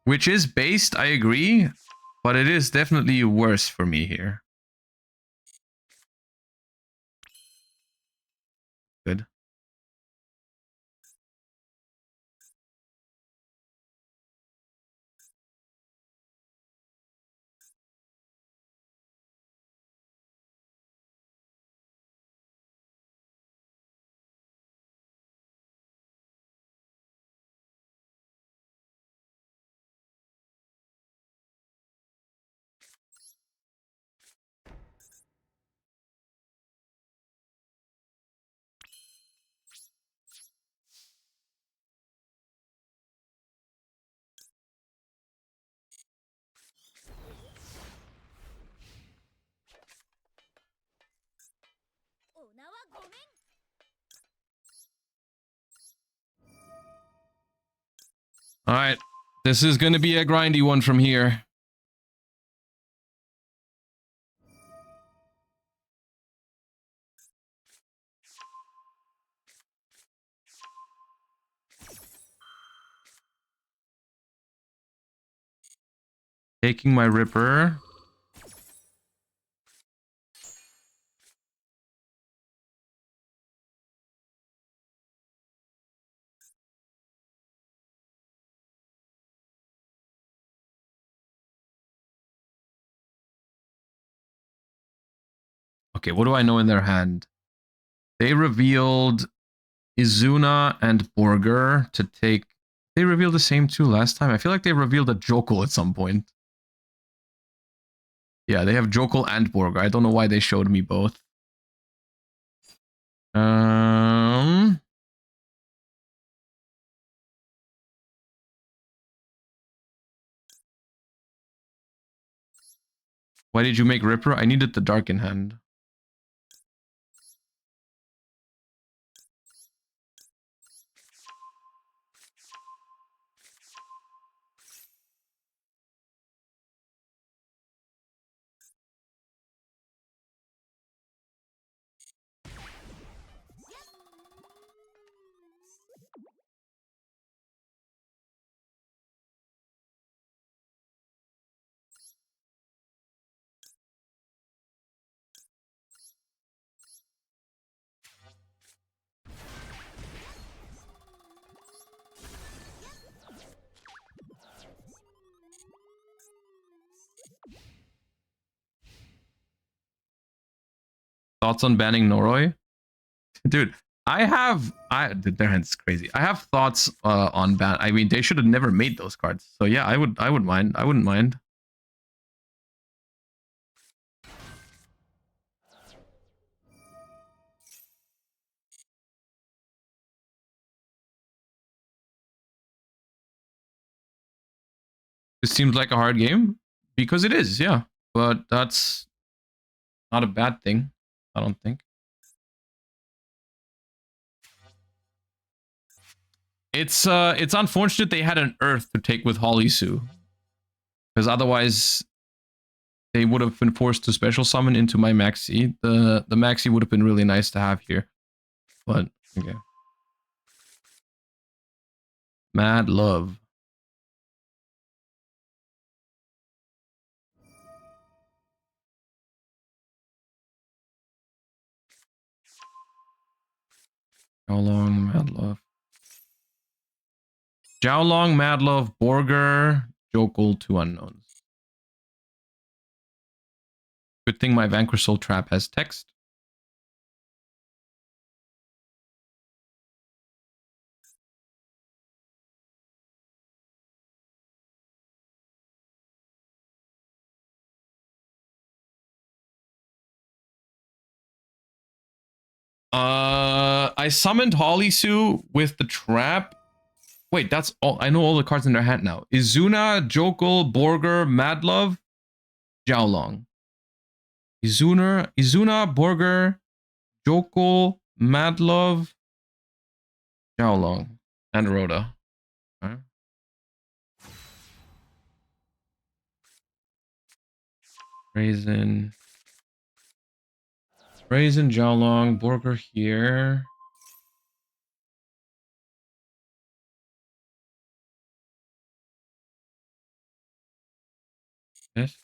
Which is based, I agree, but it is definitely worse for me here. Good. All right, this is going to be a grindy one from here. Taking my Ripper. Okay, what do I know in their hand? They revealed Izuna and Borger to take... They revealed the same two last time. I feel like they revealed a Jokul at some point. Yeah, they have Jokul and Borger. I don't know why they showed me both. Why did you make Ripper? I needed the Dark in hand. Thoughts on banning Noroi? Dude, dude, their hand's crazy. I have thoughts on ban. I mean, they should have never made those cards. So yeah, I wouldn't mind. It seems like a hard game because it is, yeah. But that's not a bad thing, I don't think. It's unfortunate they had an Earth to take with Holisu, because otherwise they would have been forced to special summon into my Maxi. The Maxi would have been really nice to have here, but okay. Mad Love. How long, Mad Love? Jiaolong, Mad Love, Borger, Jokul, 2 unknowns. Good thing my Vanquish Soul Trap has text. I summoned Holisu with the trap Wait, that's all. I know all the cards in their hand now. Izuna, Jokel, Borger, Madlove, Jiaolong. Izuna, Borger, Jokel, Madlove, Jiaolong, and Rhoda. Okay. Raisin, Jiaolong, Borger here. Yes.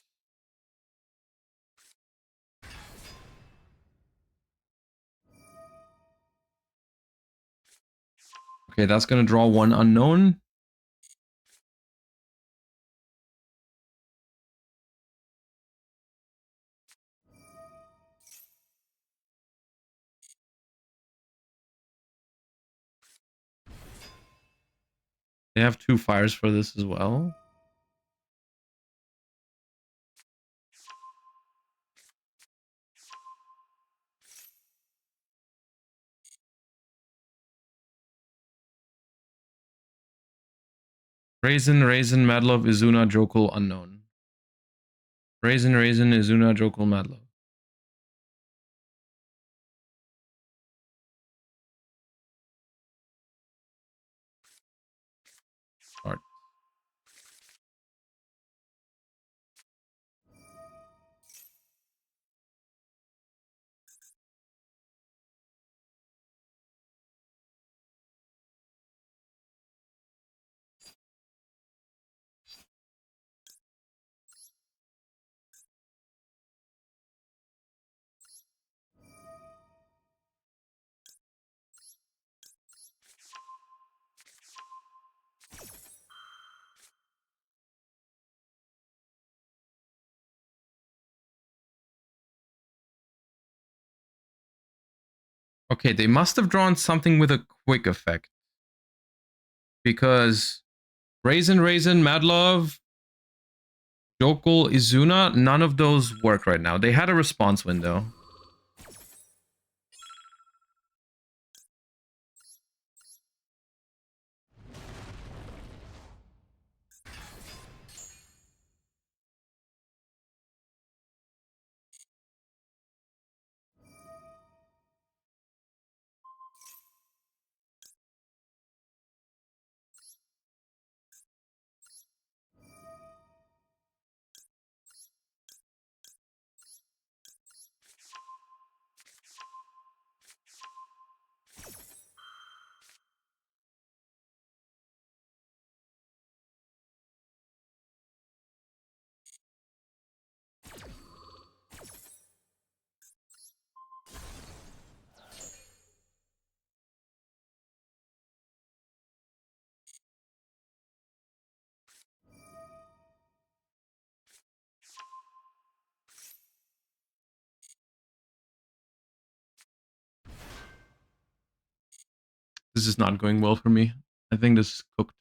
Okay, that's gonna draw one unknown. They have 2 fires for this as well. Raisin, Madlove, Izuna, Jokel, unknown. Raisin, Izuna, Jokel, Madlove. Start. Okay, they must have drawn something with a quick effect. Because Raisin, Madlove, Jokel, Izuna, none of those work right now. They had a response window. This is not going well for me. I think this is cooked.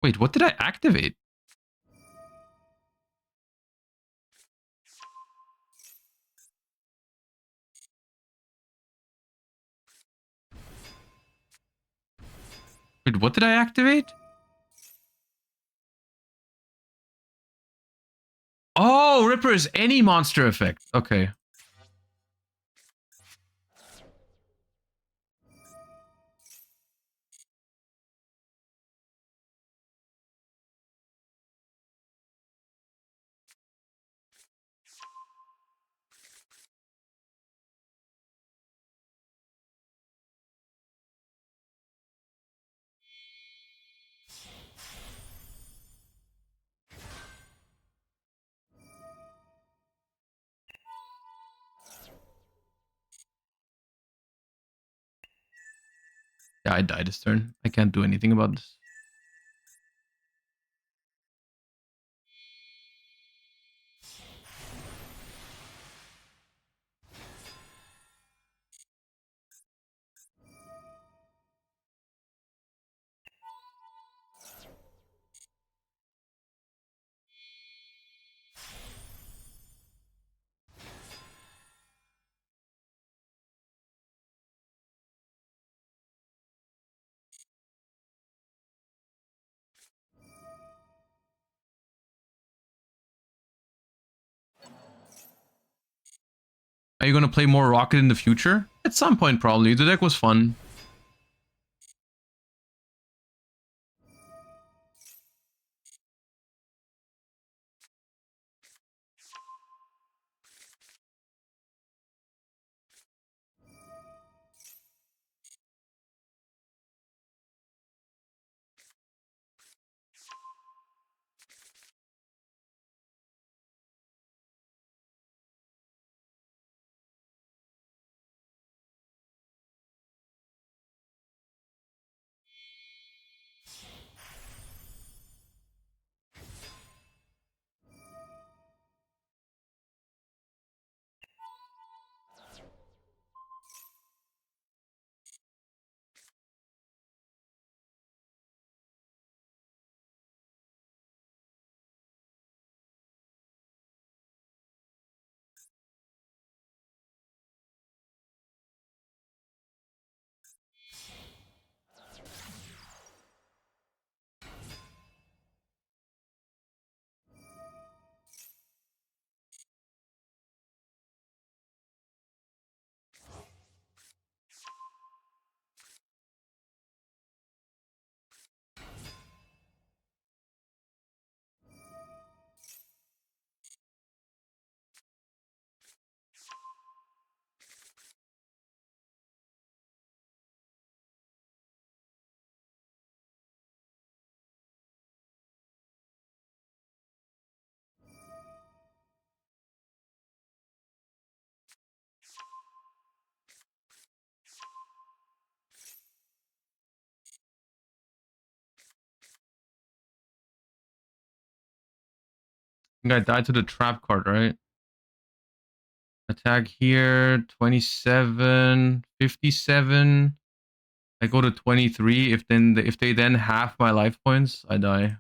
Wait, what did I activate? Wait, what did I activate? Oh, Ripper is any monster effect. Okay. Yeah, I died this turn. I can't do anything about this. Are you gonna play more Rocket in the future? At some point, probably. The deck was fun. I think I died to the trap card, right? Attack here, 27, 57. I go to 23. If they then half my life points, I die.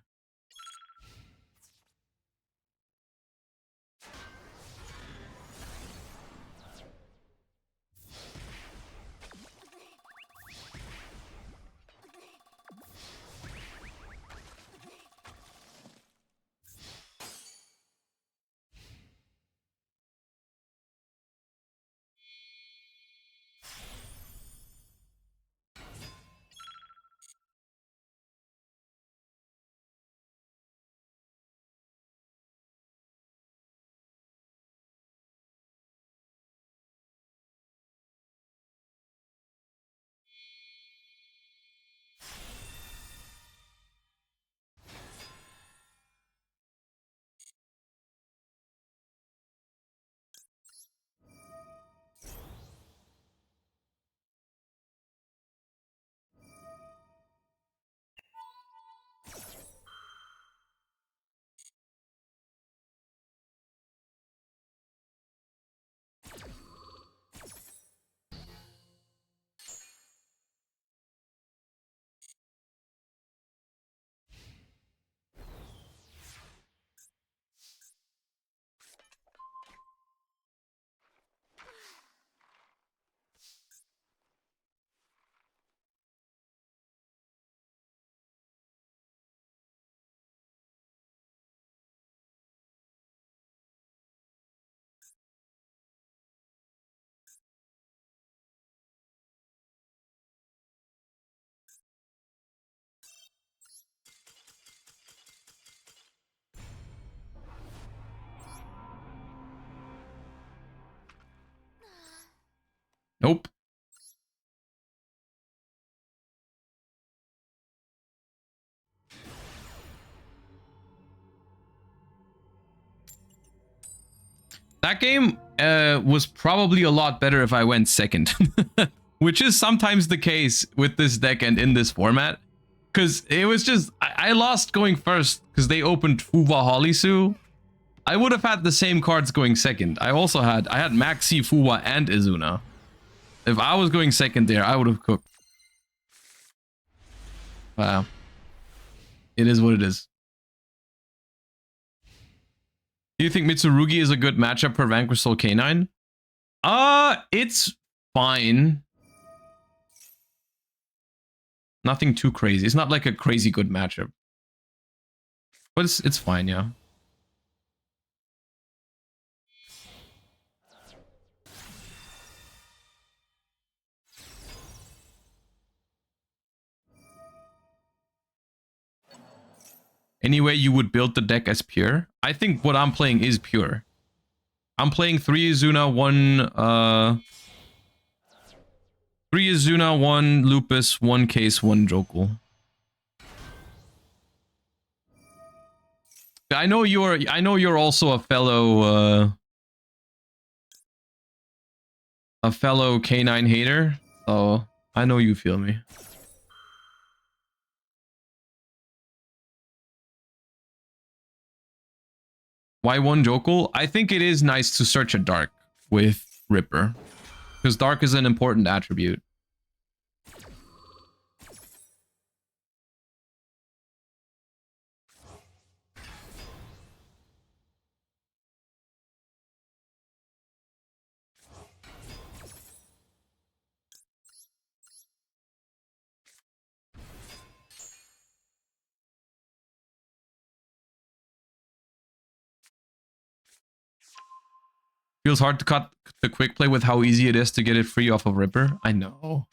Nope. That game was probably a lot better if I went second. Which is sometimes the case with this deck and in this format. Because it was just... I lost going first because they opened Fuwa Holisu. I would have had the same cards going second. I had Maxi, Fuwa, and Izuna. If I was going second there, I would have cooked. Wow. It is what it is. Do you think Mitsurugi is a good matchup for Vanquish Soul K9? It's fine. Nothing too crazy. It's not like a crazy good matchup. But it's fine, yeah. Any way you would build the deck as pure? I think what I'm playing is pure. I'm playing 3 Izuna, 3 Izuna, 1 Lupus, 1 Case, 1 Jokul. I know you're also a fellow K9 hater, so I know you feel me. Why 1 Jokul? I think it is nice to search a dark with Ripper, because dark is an important attribute. Feels hard to cut the quick play with how easy it is to get it free off of Ripper. I know.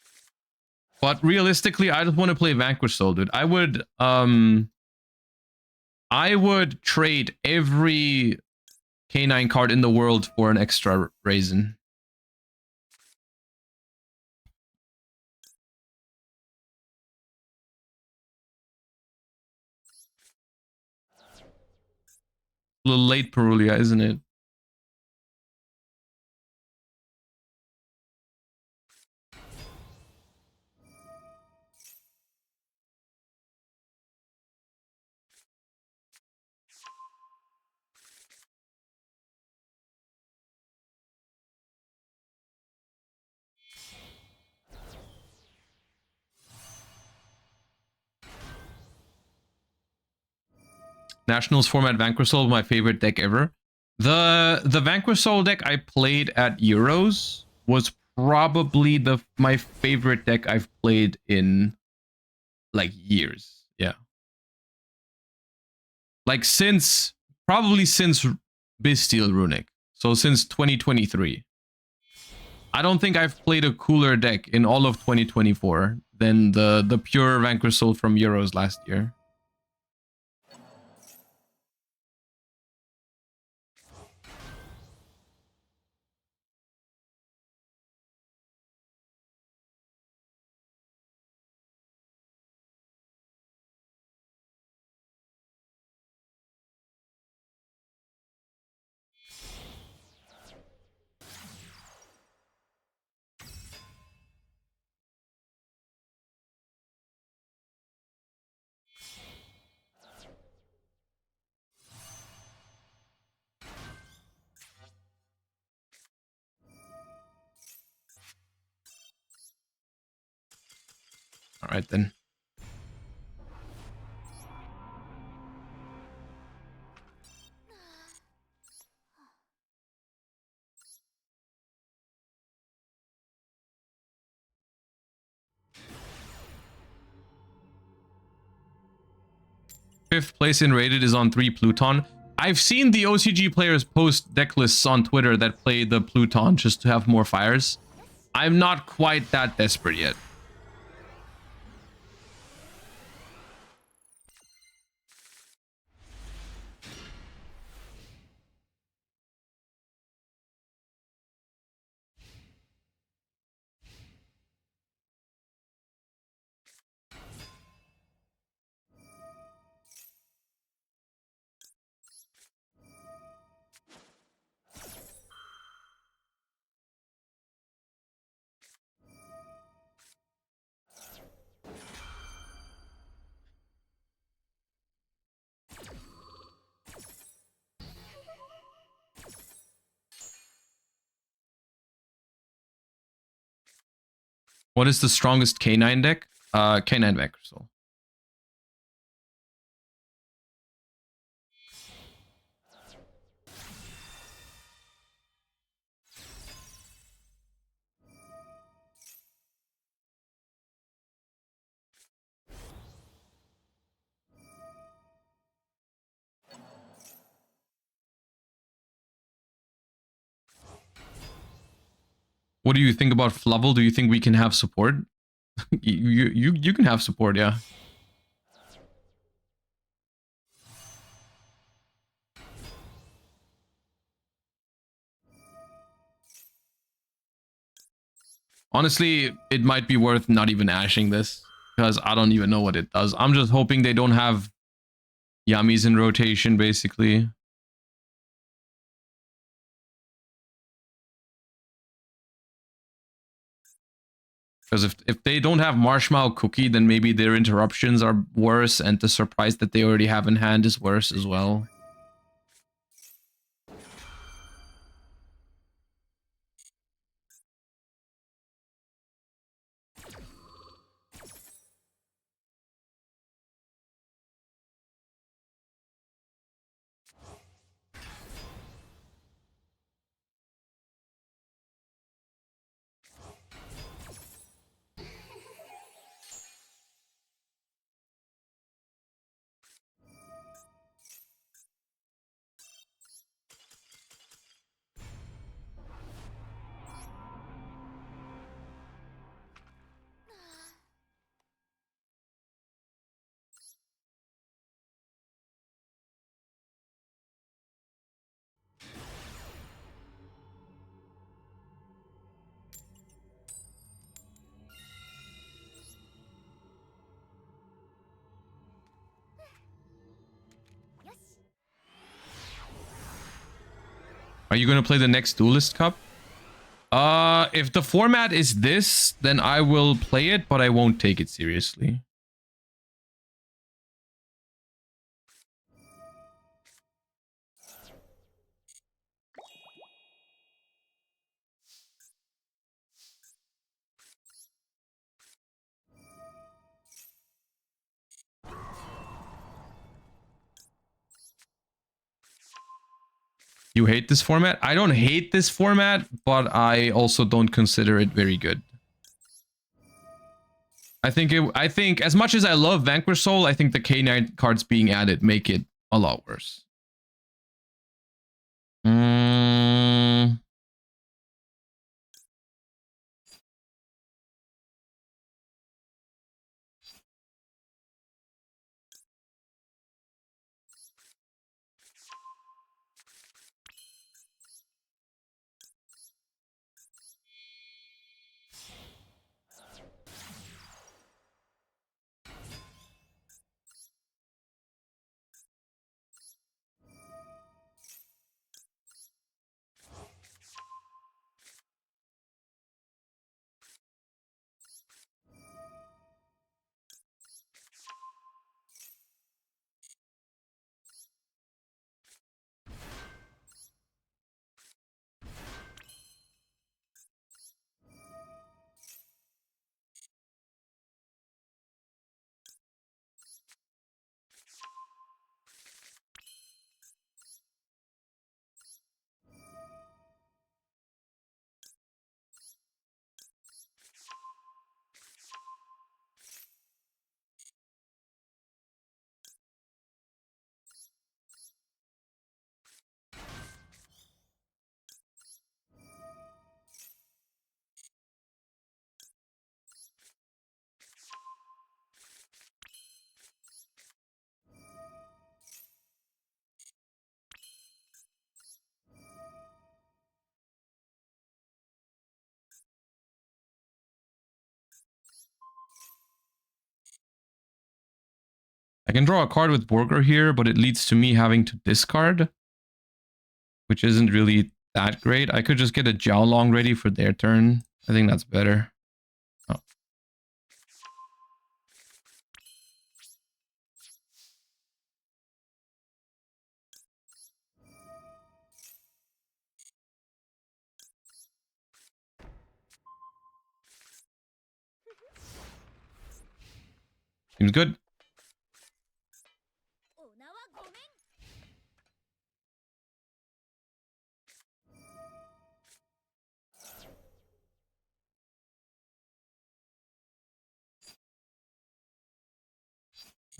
But realistically, I just want to play Vanquish Soul, dude. I would trade every K9 card in the world for an extra Raisin. A little late, Perulia, isn't it? Nationals format Vanquish Soul, my favorite deck ever. The Vanquish Soul deck I played at Euros was probably my favorite deck I've played in like years. Yeah. Like probably since Bastille Runic. So since 2023. I don't think I've played a cooler deck in all of 2024 than the pure Vanquish Soul from Euros last year. All right, then. Fifth place in rated is on 3 Pluton. I've seen the OCG players post deck lists on Twitter that play the Pluton just to have more fires. I'm not quite that desperate yet. What is the strongest K9 deck? K9 Vanquish Soul. What do you think about Fluvel? Do you think we can have support? you can have support, yeah. Honestly, it might be worth not even ashing this because I don't even know what it does. I'm just hoping they don't have yummies in rotation, basically. Because if they don't have Marshmallow Cookie, then maybe their interruptions are worse, and the surprise that they already have in hand is worse as well. Are you going to play the next Duelist Cup? If the format is this, then I will play it, but I won't take it seriously. You hate this format? I don't hate this format, but I also don't consider it very good. I think as much as I love Vanquish Soul, I think the K9 cards being added make it a lot worse. I can draw a card with Borger here, but it leads to me having to discard, which isn't really that great. I could just get a Jiaolong ready for their turn. I think that's better. Oh. Seems good.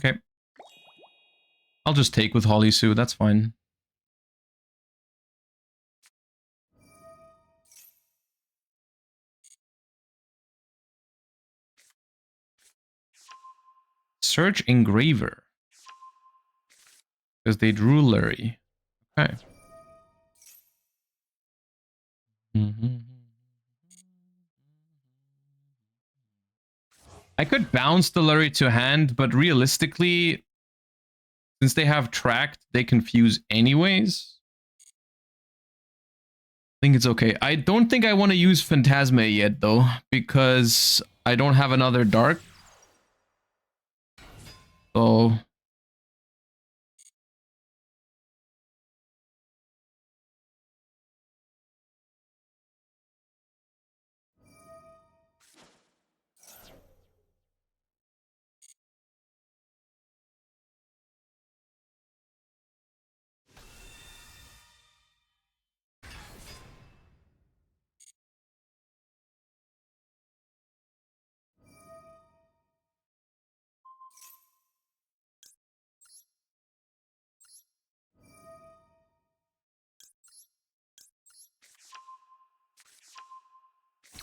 Okay. I'll just take with Holly Sue, that's fine. Search Engraver. Because they drew Lurie. Okay. I could bounce the Lurry to hand, but realistically, since they have tracked, they confuse anyways. I think it's okay. I don't think I want to use Phantasma yet, though, because I don't have another Dark. So...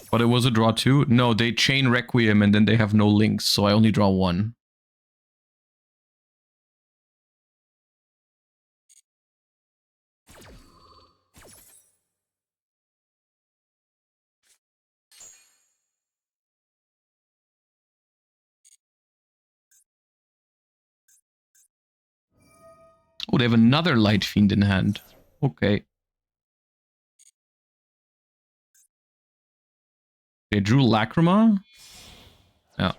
But it was a draw 2? No, they chain Requiem and then they have no links, so I only draw 1. Oh, they have another Light Fiend in hand. Okay. They drew Lacrima? Yeah.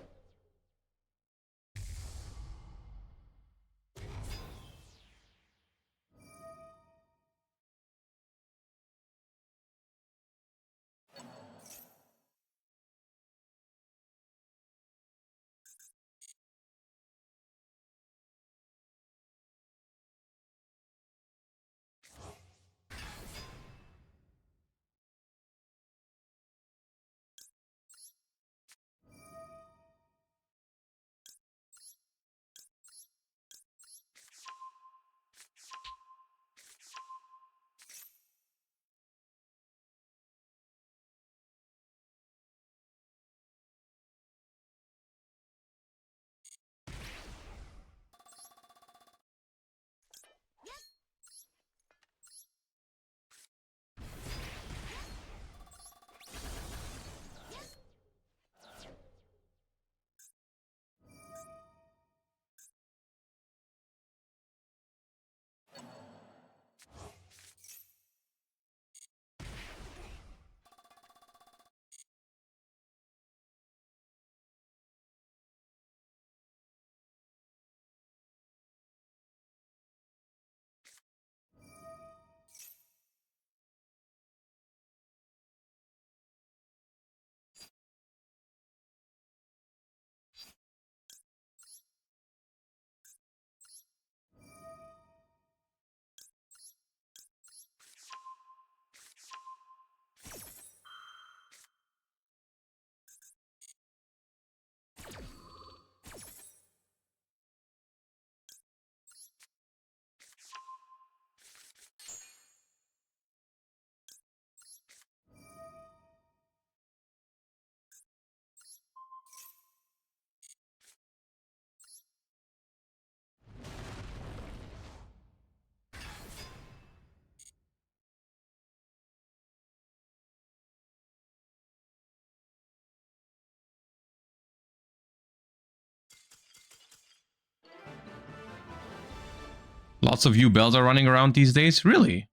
Lots of Yubels are running around these days? Really?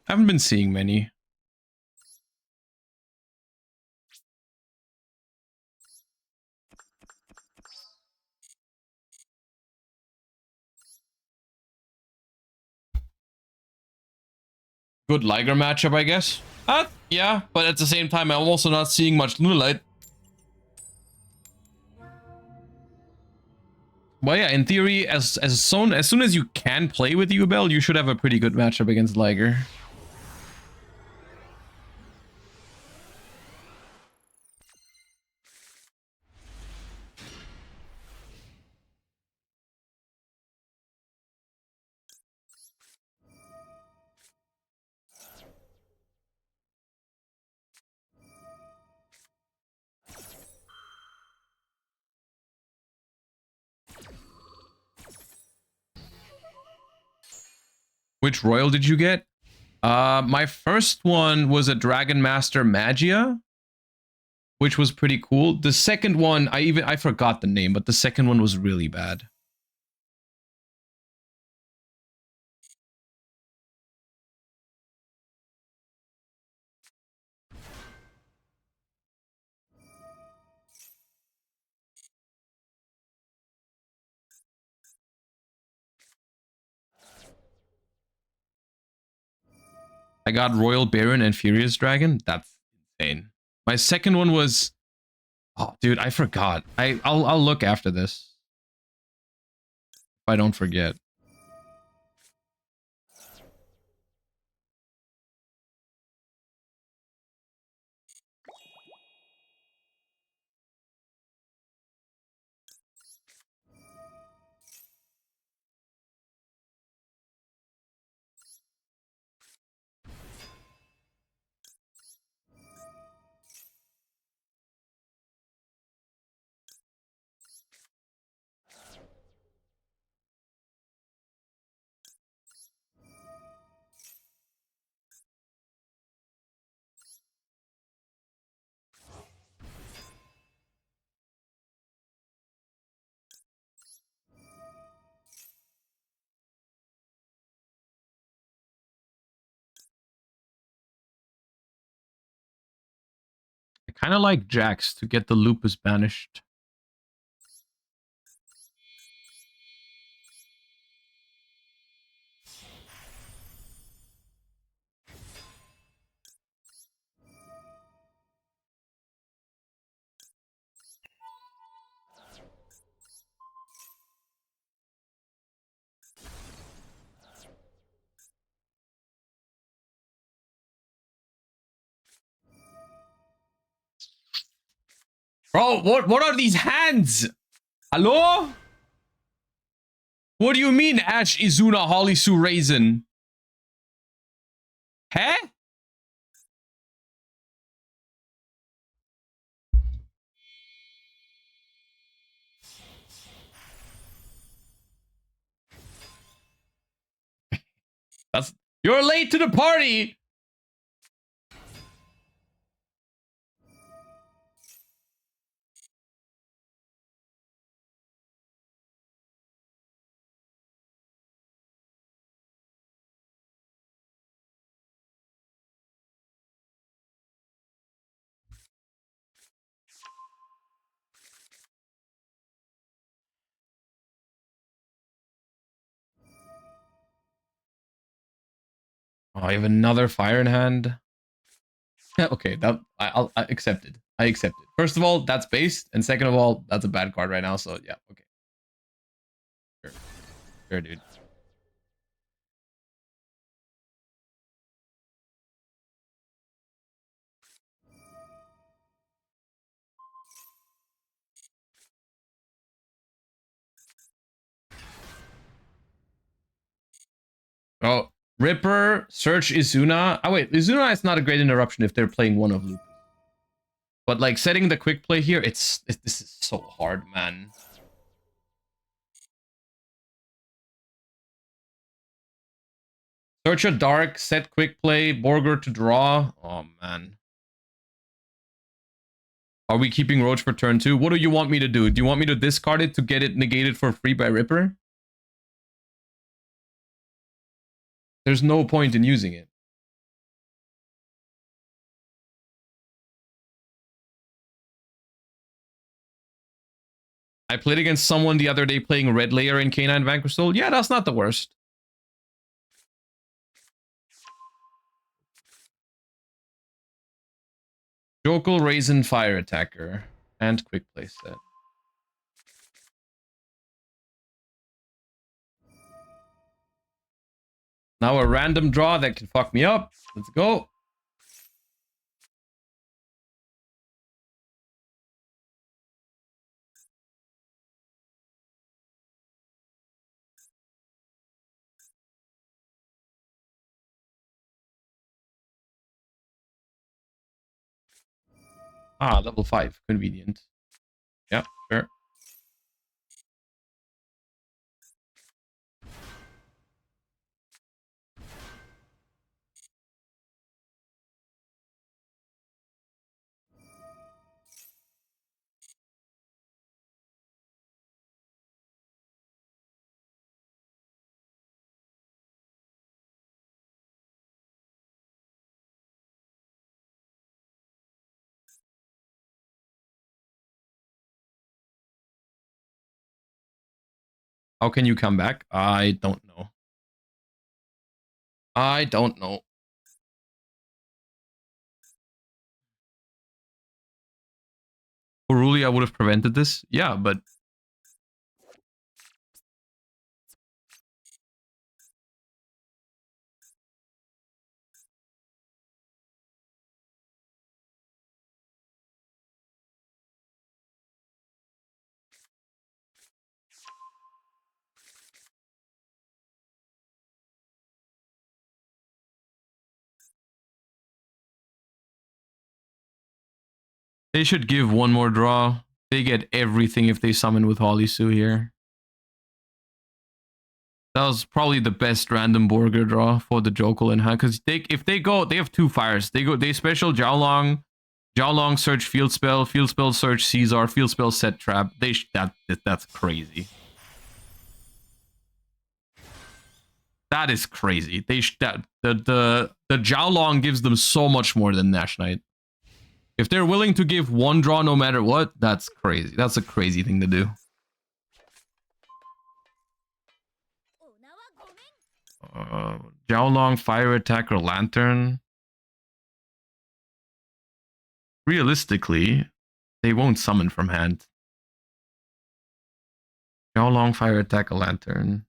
Haven't been seeing many. Good Liger matchup, I guess. Yeah, but at the same time, I'm also not seeing much Lunalight. Well, yeah, in theory, as soon as you can play with Yubel, you should have a pretty good matchup against Liger. Which royal did you get? My first one was a Dragon Master Magia. which was pretty cool. The second one, I forgot the name, but the second one was really bad. I got Royal Baron and Furious Dragon. That's insane. My second one was, oh dude, I forgot. I'll look after this if I don't forget. I kind of like Jax to get the lupus banished. Bro, what are these hands? Hello? What do you mean, Ash, Izuna, Holly, Sue, Raisin? Huh? You're late to the party. Oh, I have another fire in hand. Okay, that I accepted. I accepted. First of all, that's based, and second of all, that's a bad card right now. So yeah, okay. Sure, sure, dude. Oh, Ripper, search Izuna. Oh wait, Izuna is not a great interruption if they're playing one of Lupus. But like setting the quick play here, this is so hard, man. Search a dark, set quick play, Borger to draw. Oh man. Are we keeping Roach for turn 2? What do you want me to do? Do you want me to discard it to get it negated for free by Ripper? There's no point in using it. I played against someone the other day playing Red Layer in Canine Vanquish Soul. Yeah, that's not the worst. Jokel, Raisin, Fire Attacker, and Quick Play Set. Now a random draw that can fuck me up. Let's go. Ah, level 5. Convenient. Yeah, sure. How can you come back? I don't know. I don't know. Oruli, I would have prevented this. Yeah, but they should give one more draw. They get everything if they summon with Holisu here. That was probably the best random Borger draw for the Jokul in hand. Because if they go, they have 2 fires. They special Jiaolong, Jiaolong search field spell search Caesar, field spell set trap. That's crazy. That is crazy. The Jiaolong gives them so much more than Nash Knight. If they're willing to give 1 draw no matter what, that's crazy. That's a crazy thing to do. Jiaolong, Fire Attack, or Lantern. Realistically, they won't summon from hand. Jiaolong, Fire Attack, a Lantern.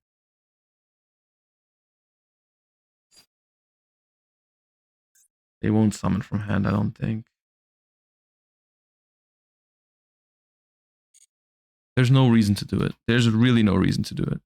They won't summon from hand, I don't think. There's no reason to do it. There's really no reason to do it.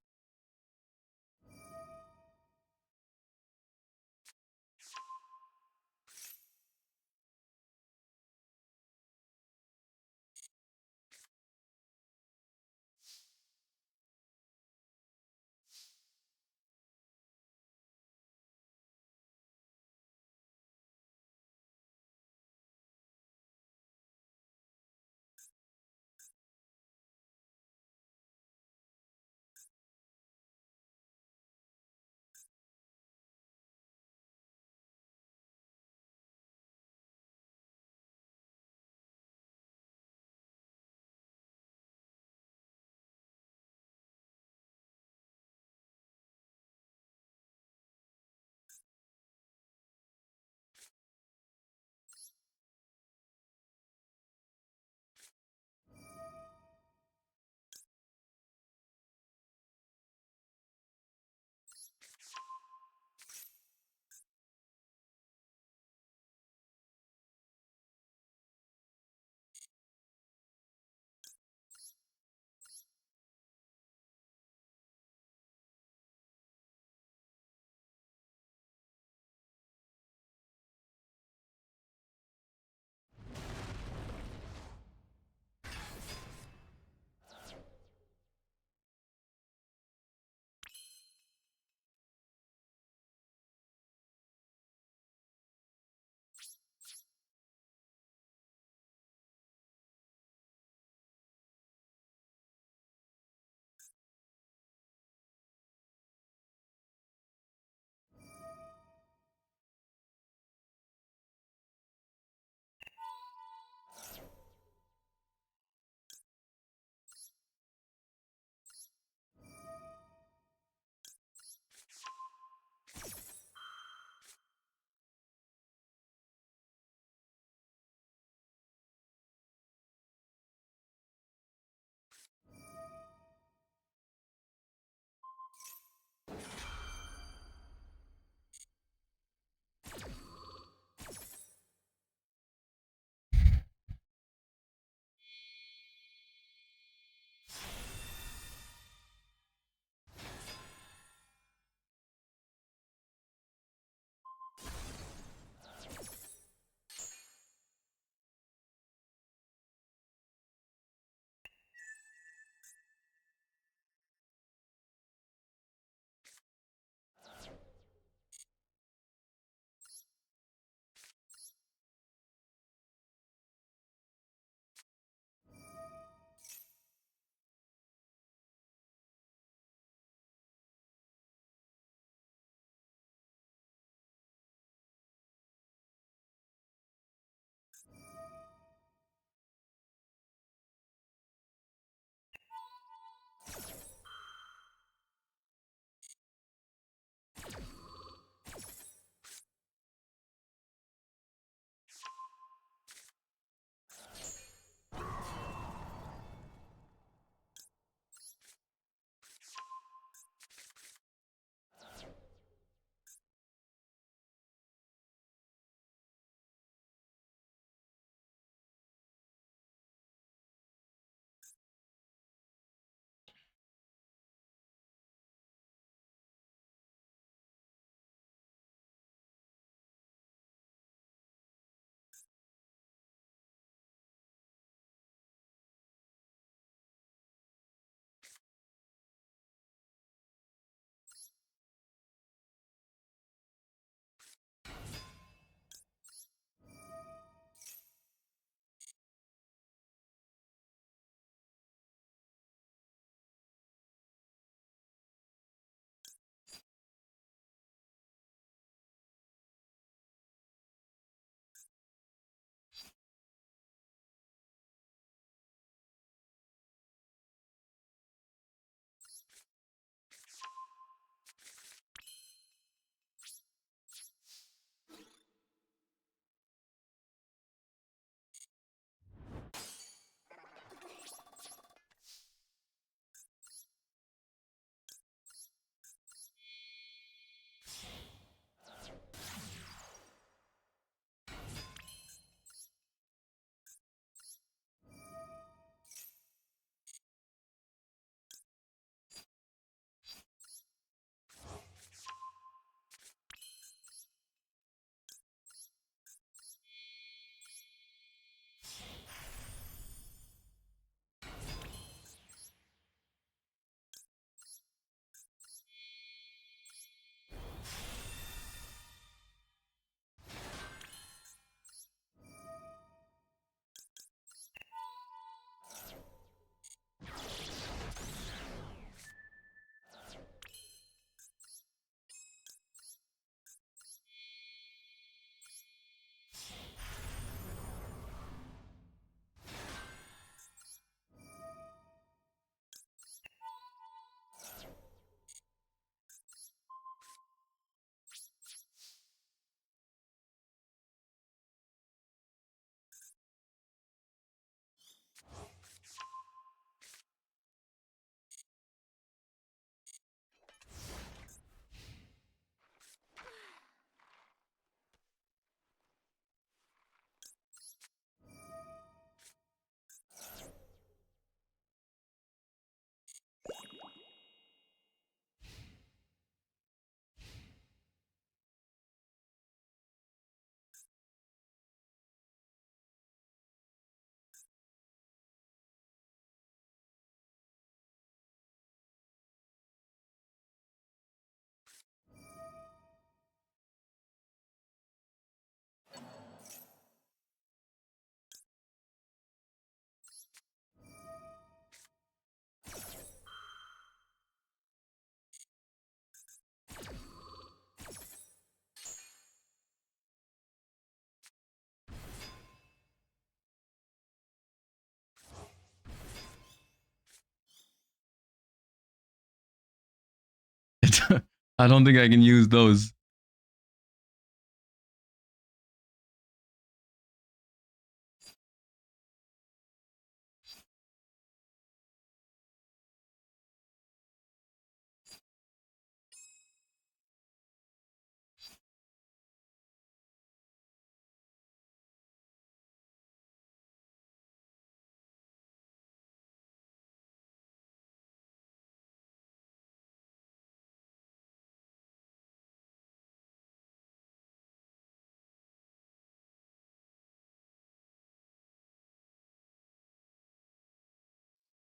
I don't think I can use those.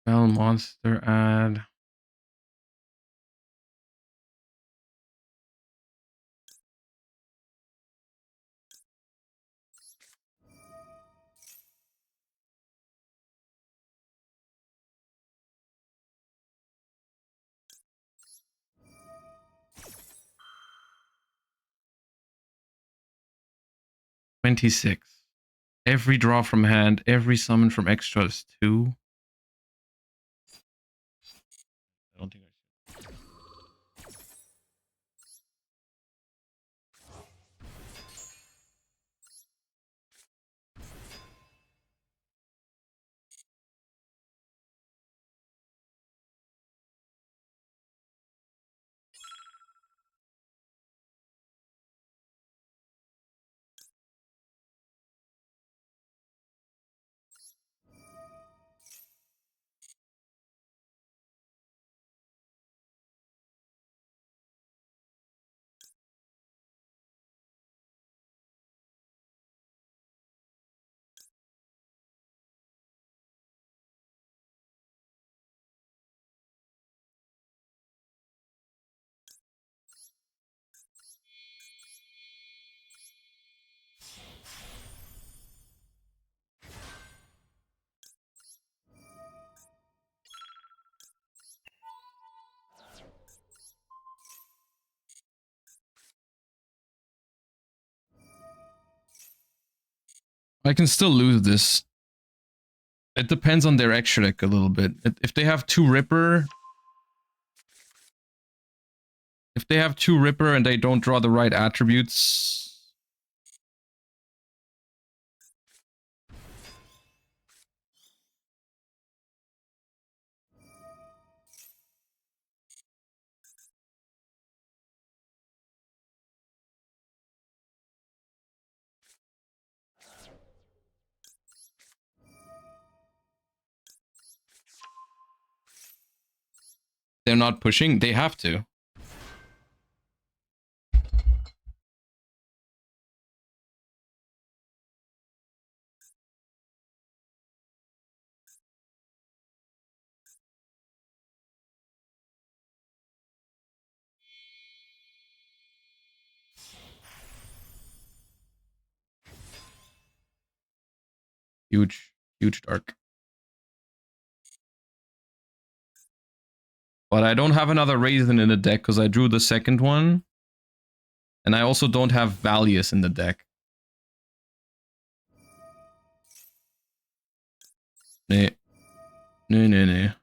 Spell monster add. $26. Every draw from hand, every summon from extra is 2. I don't think I should. I can still lose this. It depends on their extra deck a little bit. If they have 2 Ripper... If they have 2 Ripper and they don't draw the right attributes... They're not pushing, they have to. Huge dark. But I don't have another Raisin in the deck because I drew the second one. And I also don't have Valius in the deck. Nee. Nee.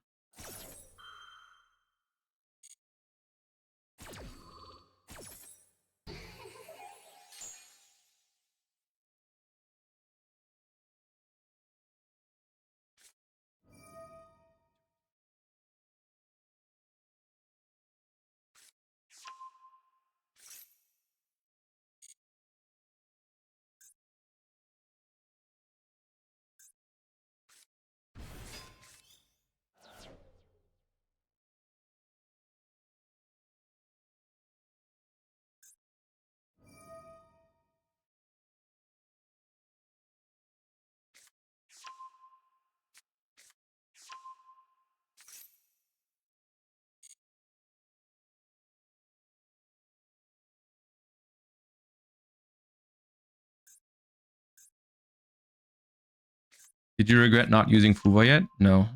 Did you regret not using Fuva yet? No.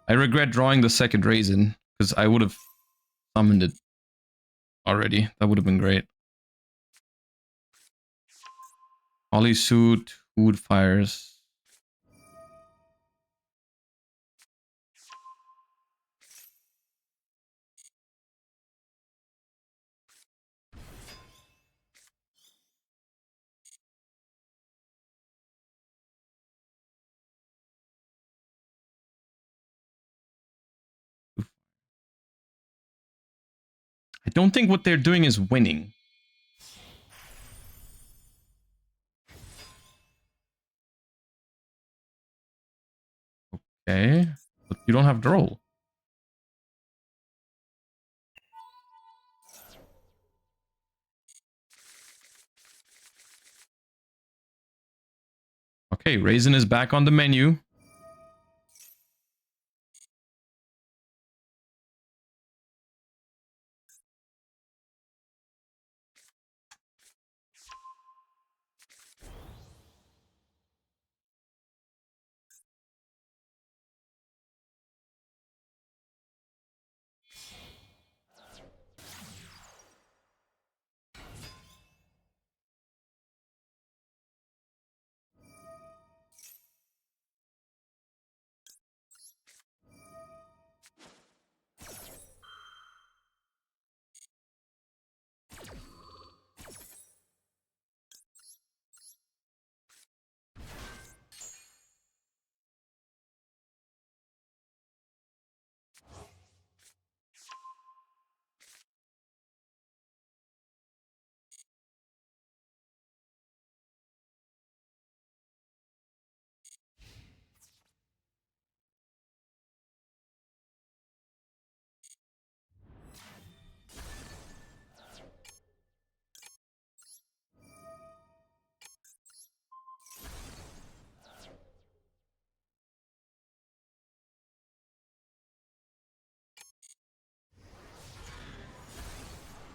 I regret drawing the second Raisin, because I would have summoned it already. That would have been great. Ollie Suit, Wood Fires. I don't think what they're doing is winning. Okay, but you don't have droll. Okay, Raisin is back on the menu.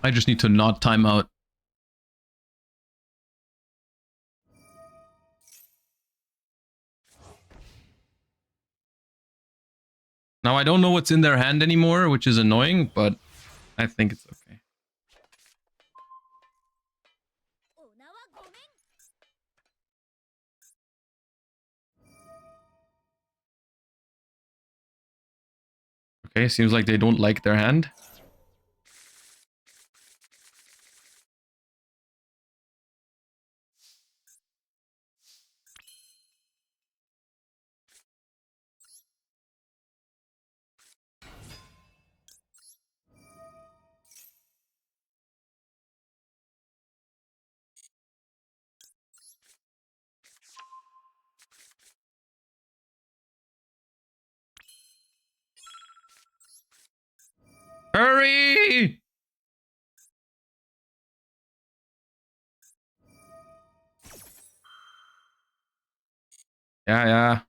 I just need to not time out. Now I don't know what's in their hand anymore, which is annoying, but I think it's okay. Okay, seems like they don't like their hand. Hurry! Yeah, yeah.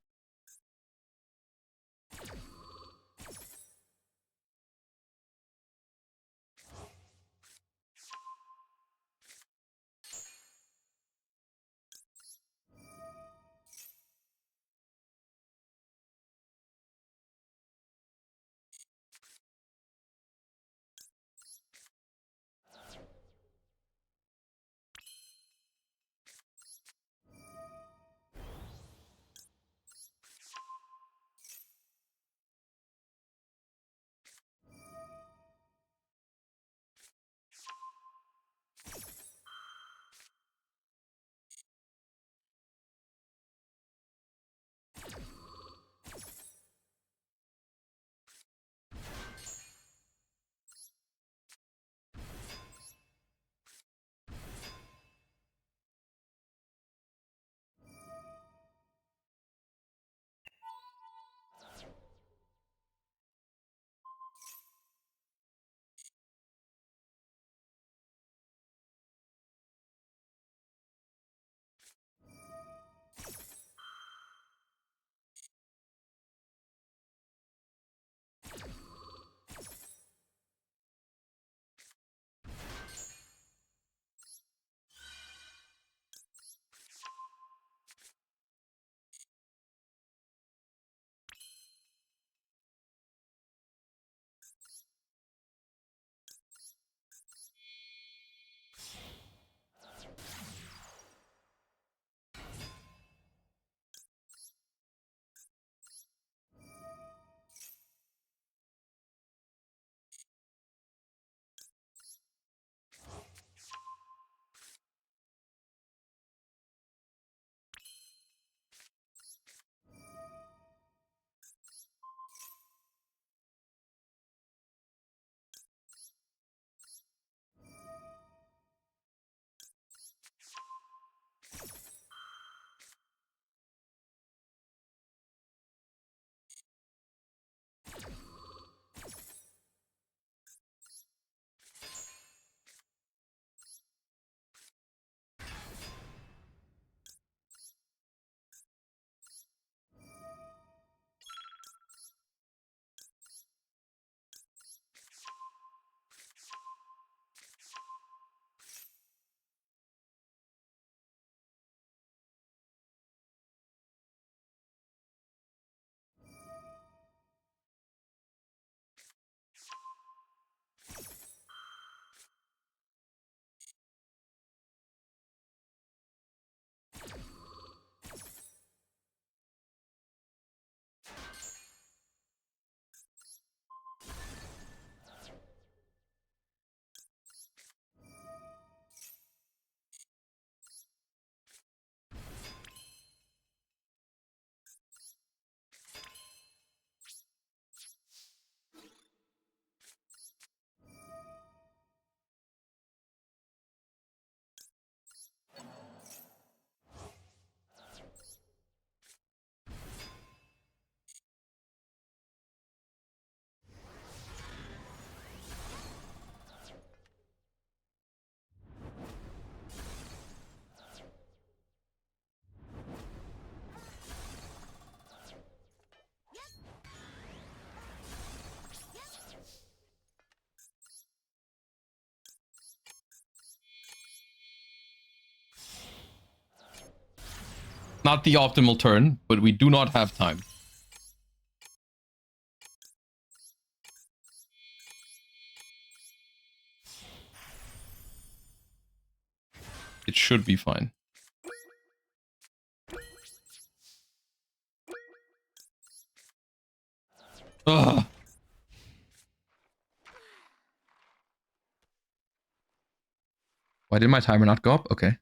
Not the optimal turn, but we do not have time. It should be fine. Ugh. Why did my timer not go up? Okay.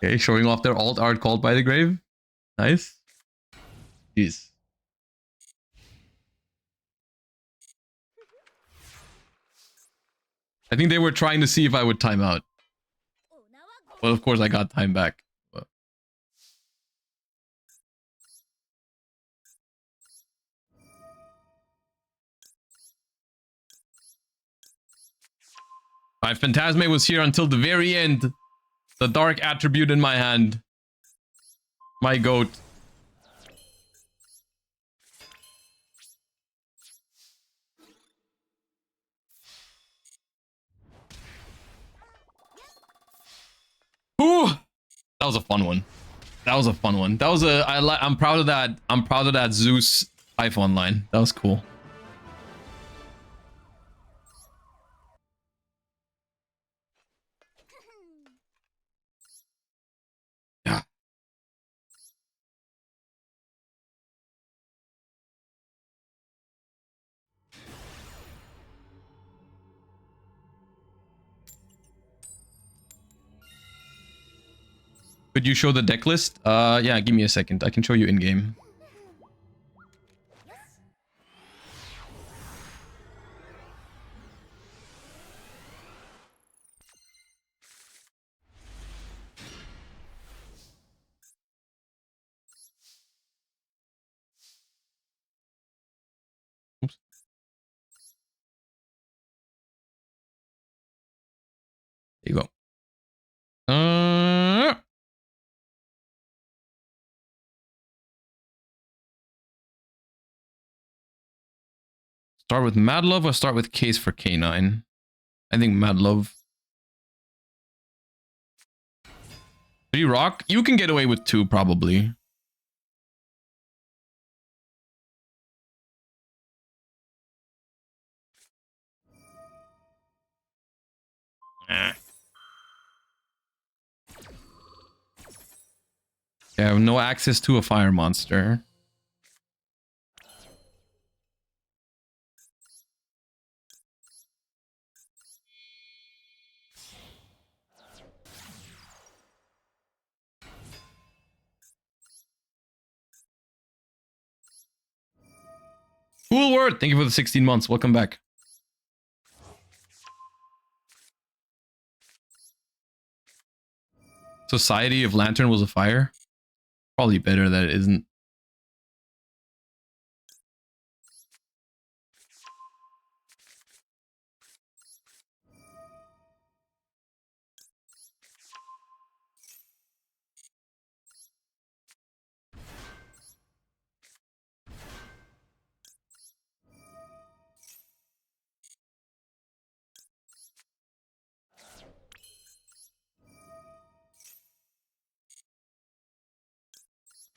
Okay, showing off their alt art called by the grave. Nice. Jeez. I think they were trying to see if I would time out. Well, of course I got time back. But... My Phantasme was here until the very end. The dark attribute in my hand. My goat. Ooh, that was a fun one. That was a fun one. That was a. I'm proud of that. I'm proud of that Zeus iPhone line. That was cool. Yeah. Could you show the deck list? Yeah, give me a second. I can show you in game. Oops. There you go. Start with Mad Love or start with Case for K9? I think Mad Love. 3 rock? You can get away with 2 probably. Yeah, I have no access to a fire monster. Cool word. Thank you for the 16 months. Welcome back. Society of Lantern was a fire. Probably better that it isn't.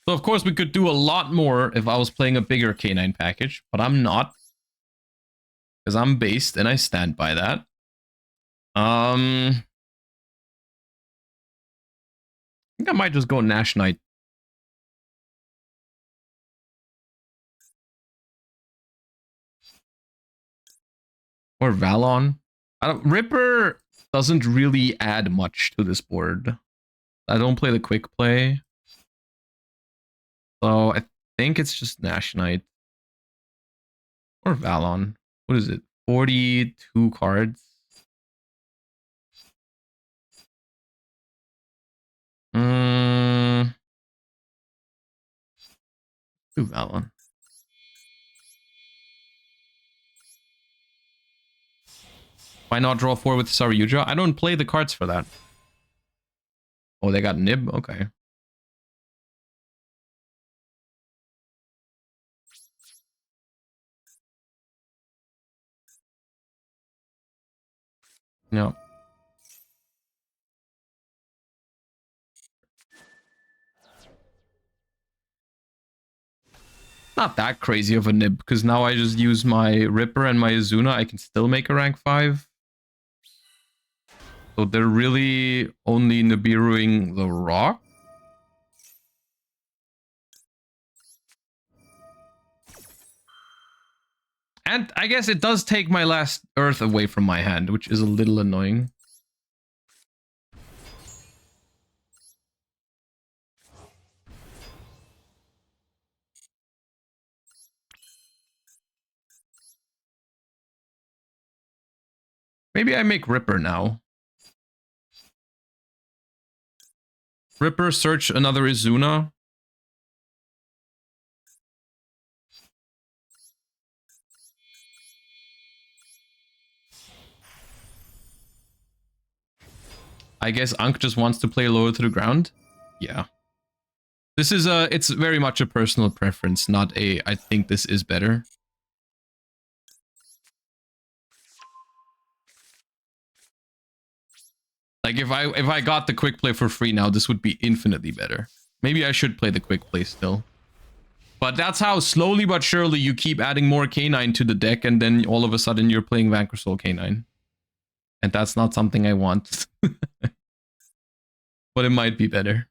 So of course we could do a lot more if I was playing a bigger K9 package, but I'm not. Because I'm based and I stand by that. I think I might just go Nash Knight. Or Valon. Ripper doesn't really add much to this board. I don't play the quick play. So I think it's just Nash Knight. Or Valon. What is it? 42 cards. Do Valon. Why not draw 4 with Sorry Yugioh? I don't play the cards for that. Oh, they got Nib? Okay. No. Not that crazy of a nib, because now I just use my Ripper and my Azuna. I can still make a rank 5. So they're really only Nibiruing the rock. And I guess it does take my last Earth away from my hand, which is a little annoying. Maybe I make Ripper now. Ripper, search another Izuna. I guess Ankh just wants to play lower to the ground. Yeah. This is it's very much a personal preference, not a, I think this is better. Like if I got the quick play for free now, this would be infinitely better. Maybe I should play the quick play still. But that's how slowly but surely you keep adding more K9 to the deck, and then all of a sudden you're playing Vanquish Soul K9. And that's not something I want. But it might be better.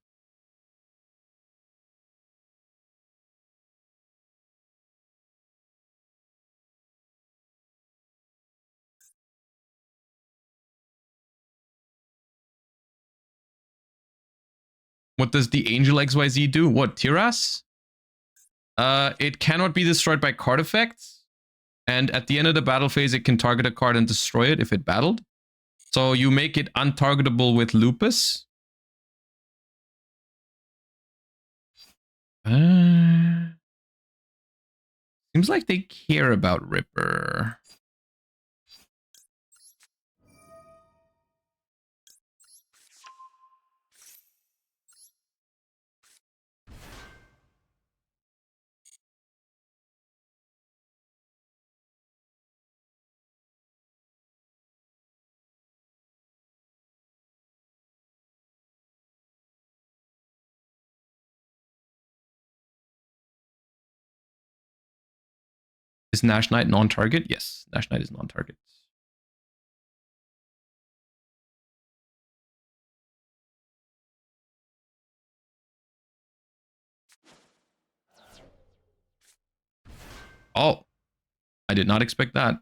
What does the Angel XYZ do? What, Tiras? It cannot be destroyed by card effects. And at the end of the battle phase, it can target a card and destroy it if it battled. So you make it untargetable with Lupus. Seems like they care about Ripper. Is Nash Knight non-target? Yes, Nash Knight is non-target. Oh, I did not expect that.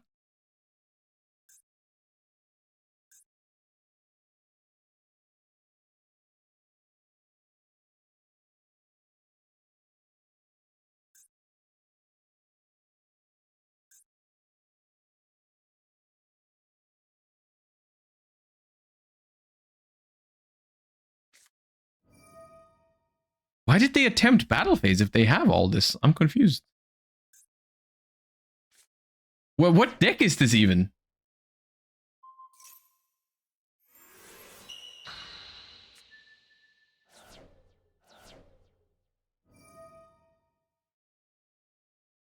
Why did they attempt battle phase if they have all this? I'm confused. Well, what deck is this even?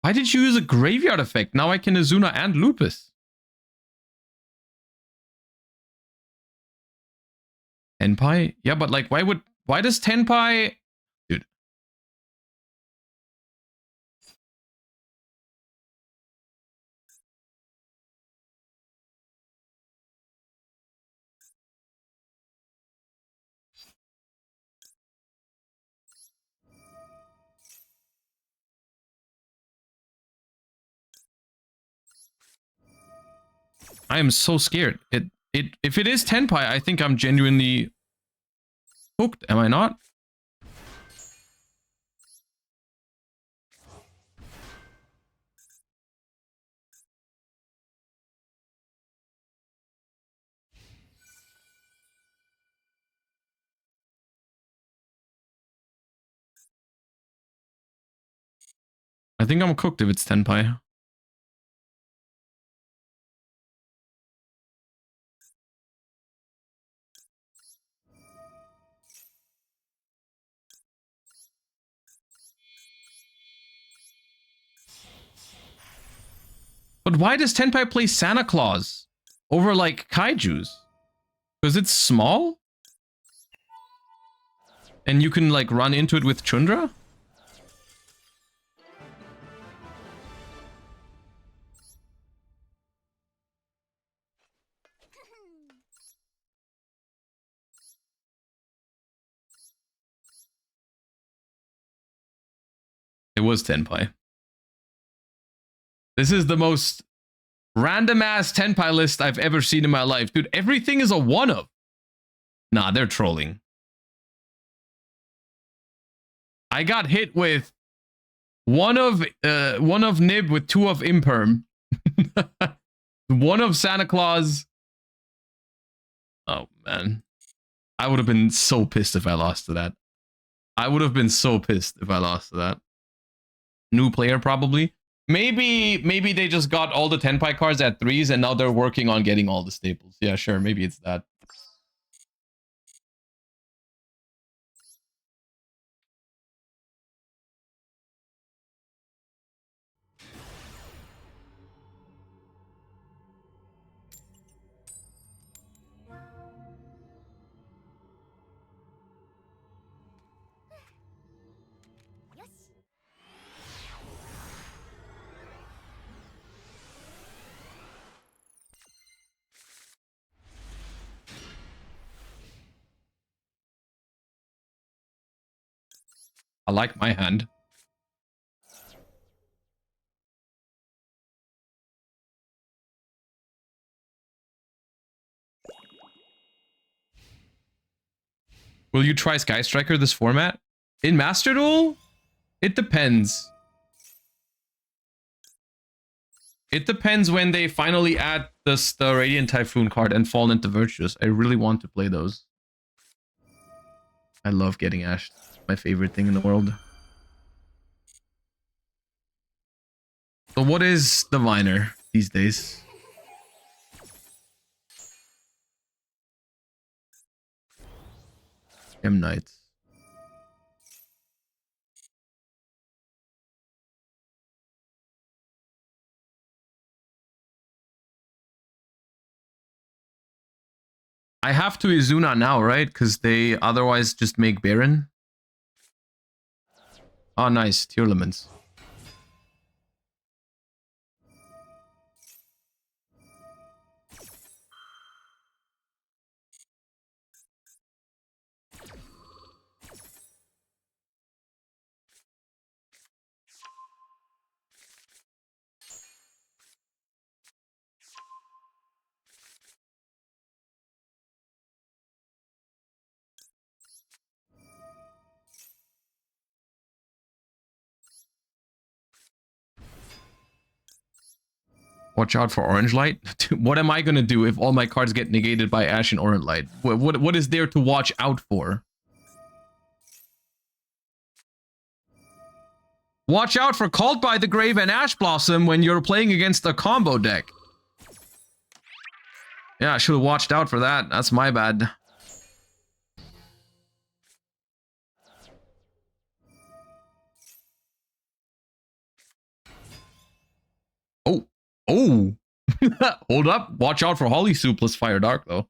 Why did you use a graveyard effect? Now I can Azuna and Lupus. Tenpai? Yeah, but like, why does Tenpai... Dude. I am so scared. If it is Tenpai, I think I'm genuinely hooked. Am I not? I think I'm cooked if it's Tenpai. But why does Tenpai play Santa Claus over like kaijus? Because it's small? And you can like run into it with Chundra? It was Tenpai. This is the most random ass Tenpai list I've ever seen in my life. Dude, everything is a one of. Nah, they're trolling. I got hit with one of Nib with 2 of Imperm. 1 of Santa Claus. Oh man. I would have been so pissed if I lost to that. I would have been so pissed if I lost to that. New player probably. Maybe they just got all the Tenpai cards at 3s and now they're working on getting all the staples. Yeah, sure, maybe it's that. I like my hand. Will you try Sky Striker this format? In Master Duel? It depends. It depends when they finally add the Radiant Typhoon card and Fall into Virtuous. I really want to play those. I love getting Ash. My favorite thing in the world. So what is Diviner these days? M Knights. I have to Izuna now, right? Because they otherwise just make Baron. Oh, nice. Tearlaments. Watch out for Orange Light. What am I going to do if all my cards get negated by Ash and Orange Light? What is there to watch out for? Watch out for Called by the Grave and Ash Blossom when you're playing against a combo deck. Yeah, I should have watched out for that. That's my bad. Oh. Oh. Hold up. Watch out for Holly Soup plus Fire Dark, though.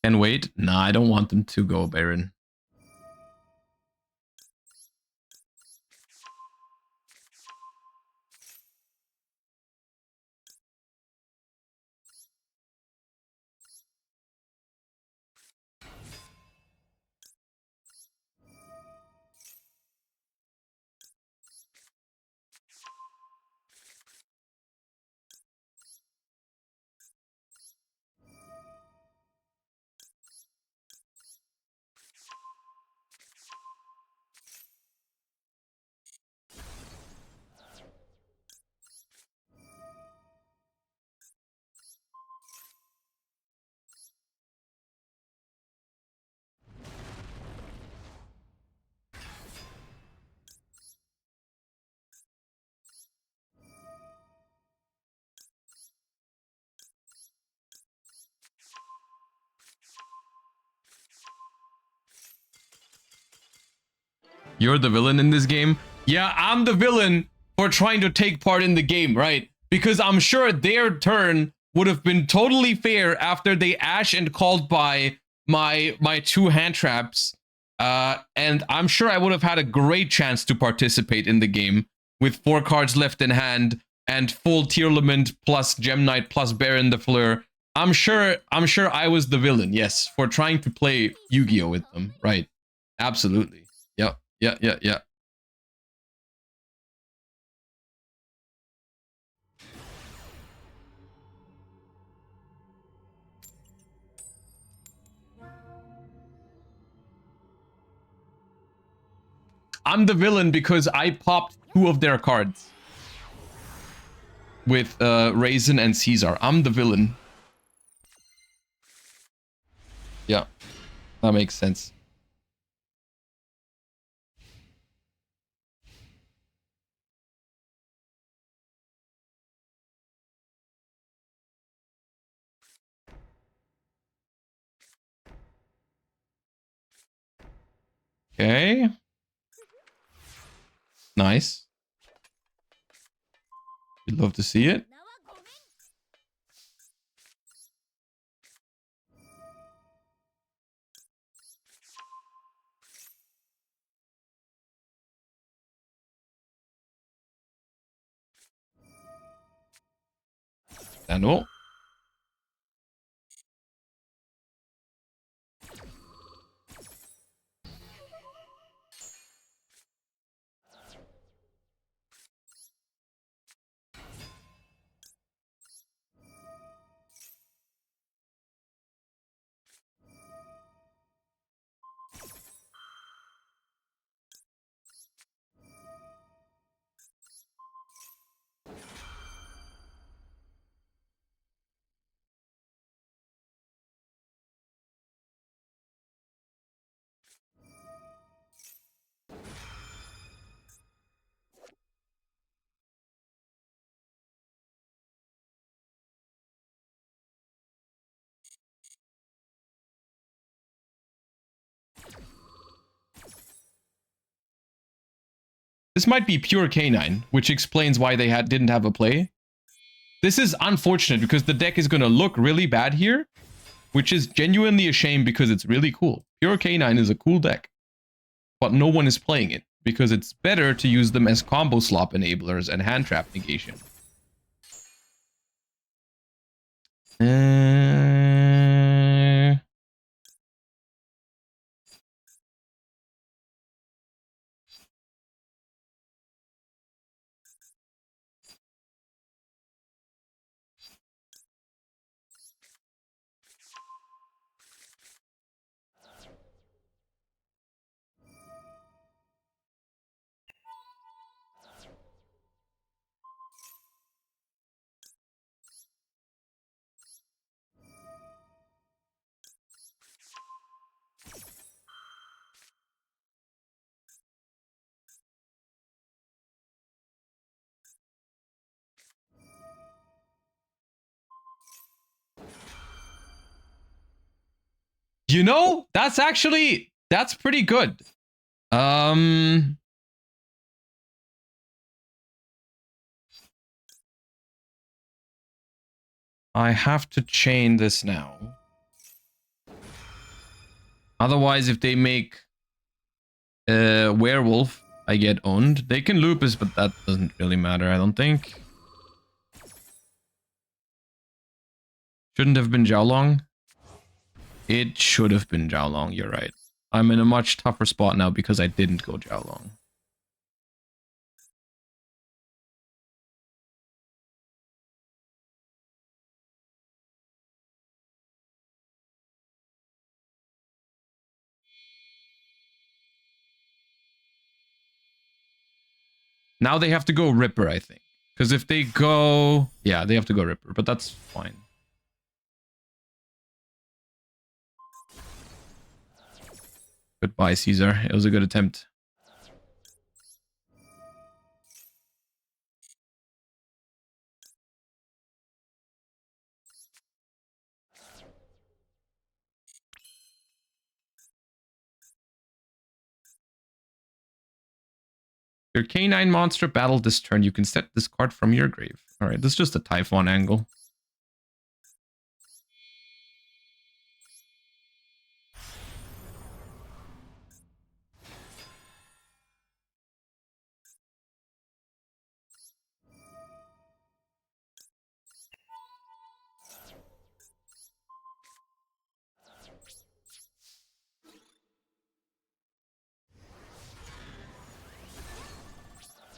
Can wait? Nah, I don't want them to go Baron. You're the villain in this game? Yeah, I'm the villain for trying to take part in the game, right? Because I'm sure their turn would have been totally fair after they ash and called by my two hand traps. And I'm sure I would have had a great chance to participate in the game with 4 cards left in hand and full Tearlament plus Gem Knight plus Baron the Fleur. I'm sure I was the villain, yes, for trying to play Yu-Gi-Oh with them, right? Absolutely. Yep. Yeah. I'm the villain because I popped 2 of their cards with Raisin and Caesar. I'm the villain. Yeah, that makes sense. Okay. Nice. We'd love to see it. No. This might be pure canine, which explains why they didn't have a play. This is unfortunate because the deck is going to look really bad here, which is genuinely a shame because it's really cool. Pure canine is a cool deck, but no one is playing it because it's better to use them as combo slop enablers and hand trap negation. You know, that's pretty good. I have to chain this now. Otherwise, if they make werewolf, I get owned. They can lupus, but that doesn't really matter, I don't think. Shouldn't have been Jiaolong. It should have been Jiaolong, you're right. I'm in a much tougher spot now because I didn't go Jiaolong. Now they have to go Ripper, I think. Because if they go... Yeah, they have to go Ripper, but that's fine. Goodbye, Caesar. It was a good attempt. Your canine monster battled this turn. You can set this card from your grave. All right, this is just a Typhon angle.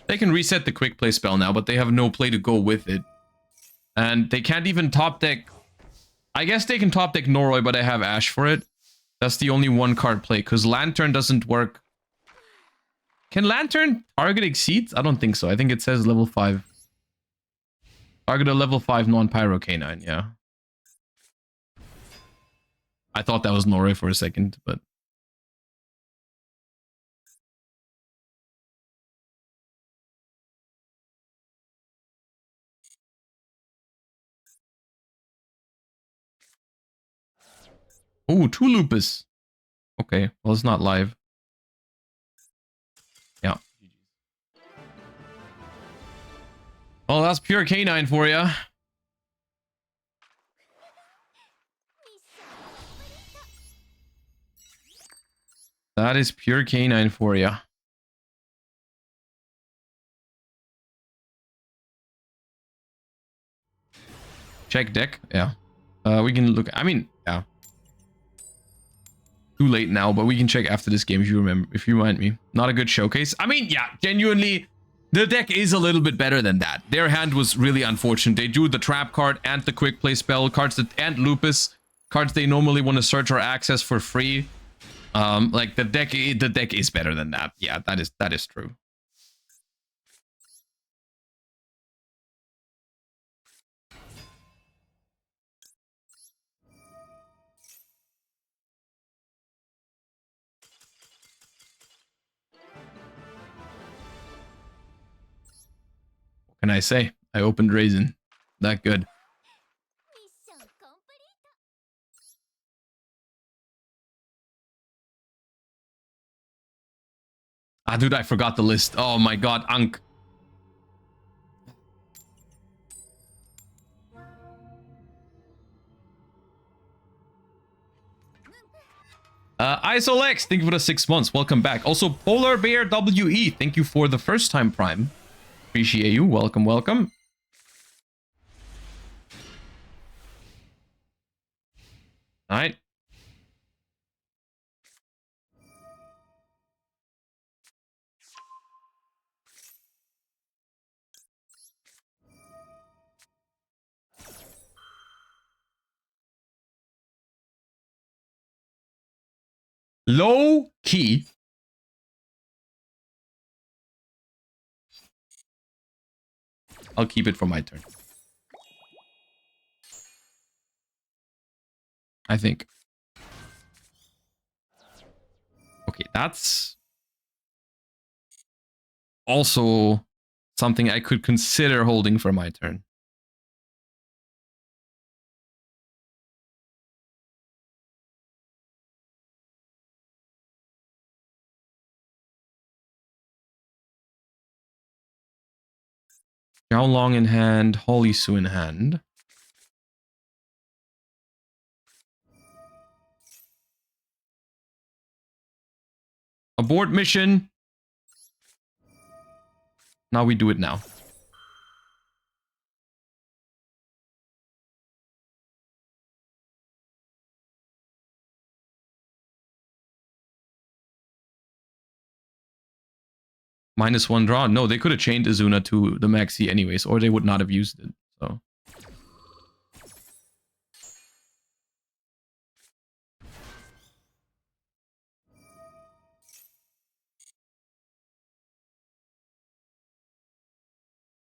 They can reset the quick play spell now, but they have no play to go with it. And they can't even top deck... I guess they can top deck Noroi, but I have Ash for it. That's the only one card play, because Lantern doesn't work. Can Lantern target Exceeds? I don't think so. I think it says level 5. Target a level 5 non-pyro canine, yeah. I thought that was Noroi for a second, but... Ooh, 2 Lupus. Okay, well, it's not live. Yeah. Well, that's pure canine for you. That is pure canine for you. Check deck. Yeah. We can look. I mean, yeah. Too late now, but we can check after this game if you remember, if you remind me. Not a good showcase. I mean, yeah, genuinely, the deck is a little bit better than that. Their hand was really unfortunate. They drew the trap card and the quick play spell cards that, and Lupus cards they normally want to search or access for free. Like the deck is better than that. Yeah, that is true. What can I say? I opened Raisin. That good. Ah, dude, I forgot the list. Oh my god, Ankh. Isolex, thank you for the 6 months. Welcome back. Also, Polar Bear WE, thank you for the first time Prime. Appreciate you. Welcome, welcome. All right. Low key. I'll keep it for my turn. I think. Okay, that's also something I could consider holding for my turn. Yao Long in hand, Holy Su in hand. Abort mission. Now we do it now. -1 draw. No, they could have chained Azuna to the Maxi anyways, or they would not have used it. So.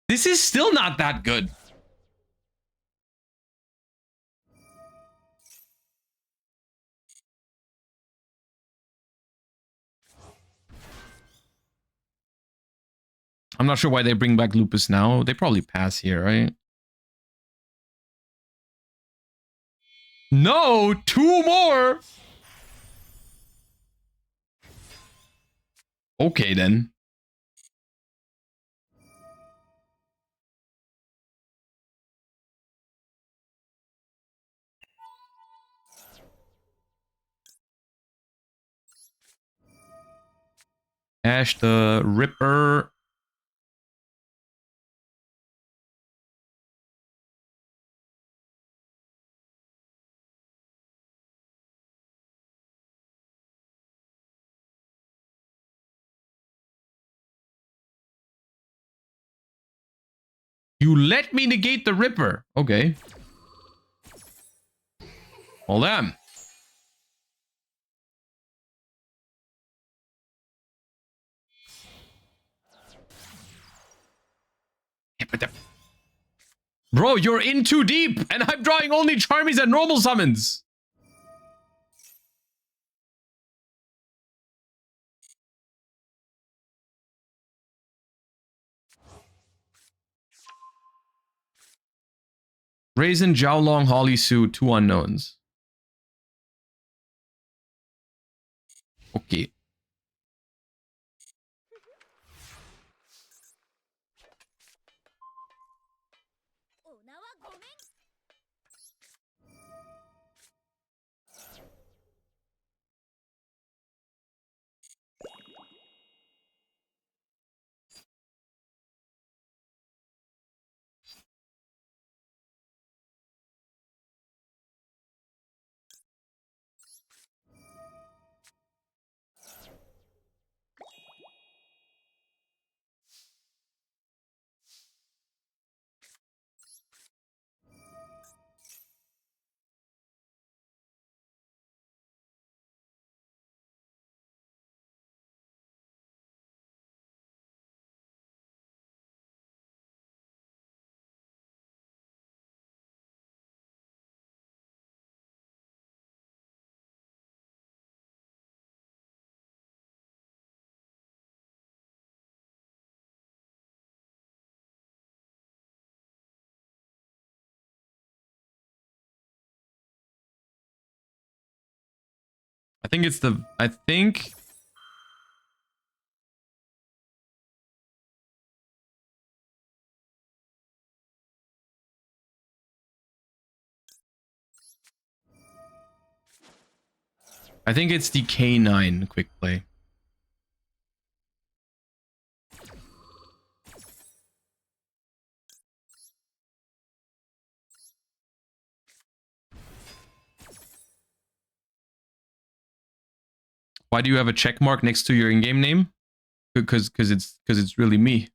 This is still not that good. I'm not sure why they bring back Lupus now. They probably pass here, right? No, 2 more. Okay, then. Ash the Ripper. You let me negate the Ripper. Okay. Well then. Bro, you're in too deep, and I'm drawing only Charmies and normal summons. Raisin, Jiaolong, Holly Su, 2 unknowns. Okay. I think it's the... I think... I think it's the K9 quick play. Why do you have a check mark next to your in-game name? Because it's really me.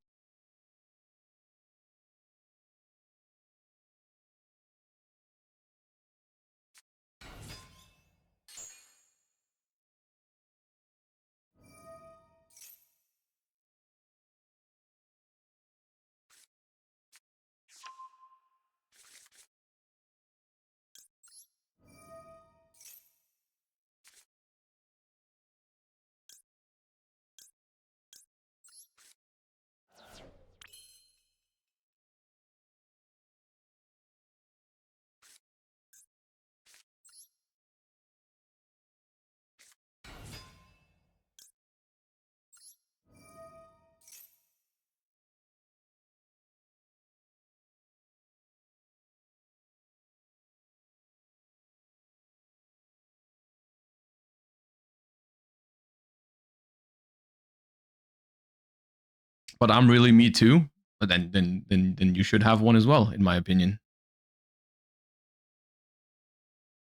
But I'm really me too. But then you should have one as well, in my opinion.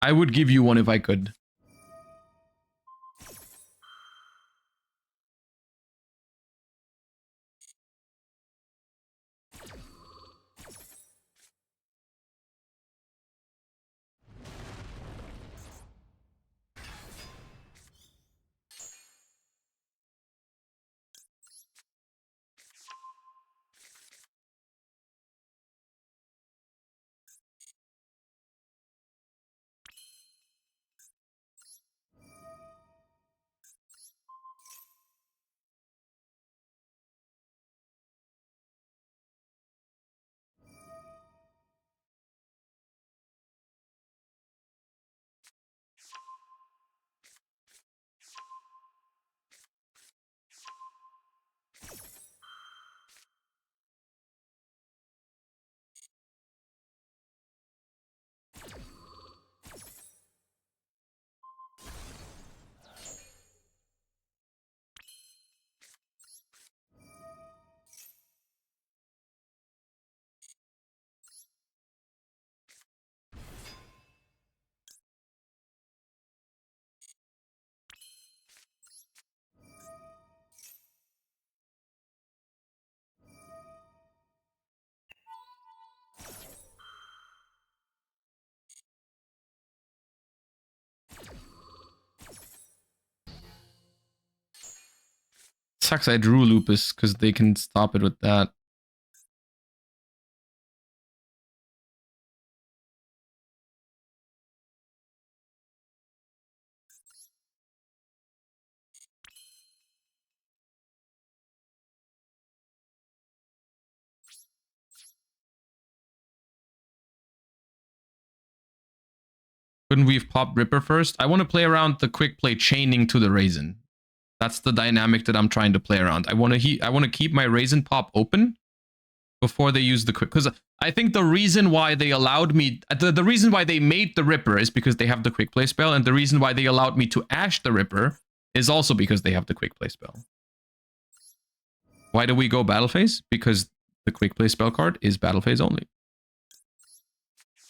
I would give you one if I could. sucks I drew Lupus, because they can stop it with that. Couldn't we have popped Ripper first? I want to play around the quick play chaining to the Raisin. That's the dynamic that I'm trying to play around. I want to keep my Raisin pop open before they use the quick. Because I think the reason why they allowed me... The reason why they made the Ripper is because they have the quick play spell. And the reason why they allowed me to Ash the Ripper is also because they have the quick play spell. Why do we go battle phase? Because the quick play spell card is battle phase only.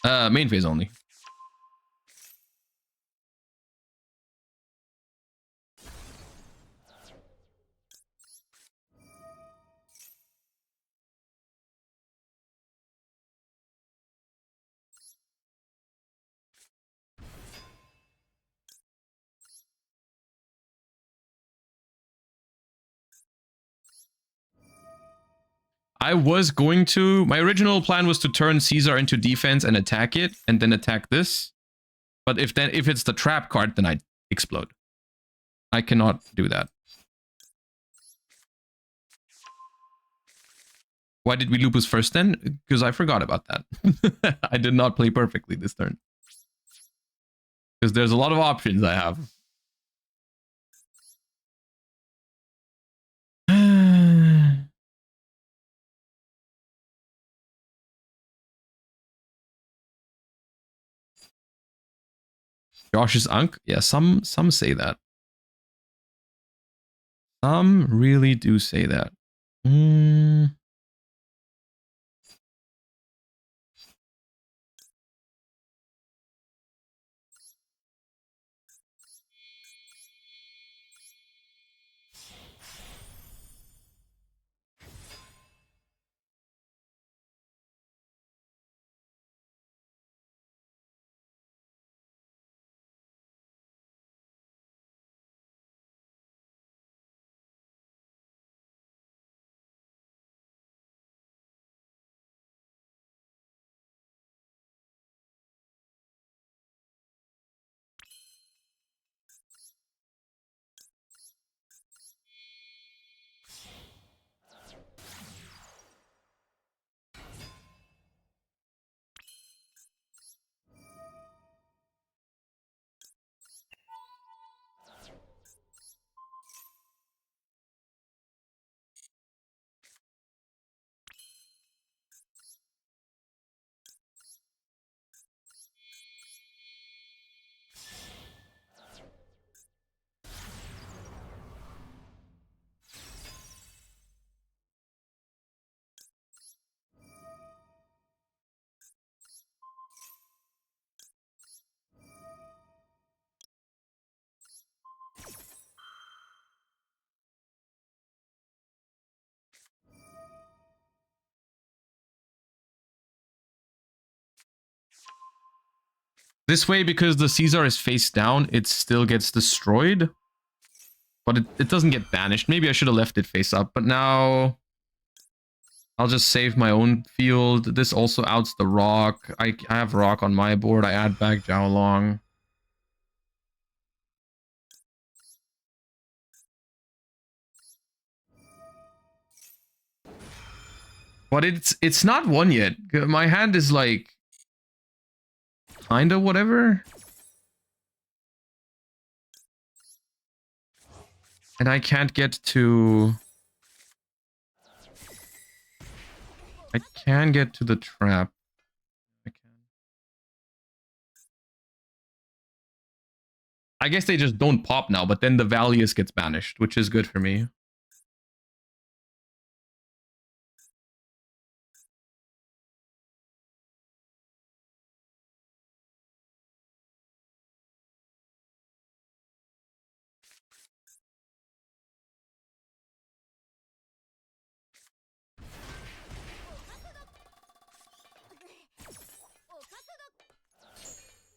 Main phase only. I was going to... My original plan was to turn Caesar into defense and attack it, and then attack this. But if it's the trap card, then I'd explode. I cannot do that. Why did we Lupus first then? Because I forgot about that. I did not play perfectly this turn. Because there's a lot of options I have. Josh's Unk? Yeah, some say that. Some really do say that. This way, because the Caesar is face down, it still gets destroyed. But it doesn't get banished. Maybe I should have left it face up. But now I'll just save my own field. This also outs the rock. I have rock on my board. I add back Jiaolong. But it's not one yet. My hand is like... kinda whatever. And I can't get to... I can get to the trap. I can. I guess they just don't pop now, but then the Valius gets banished, which is good for me.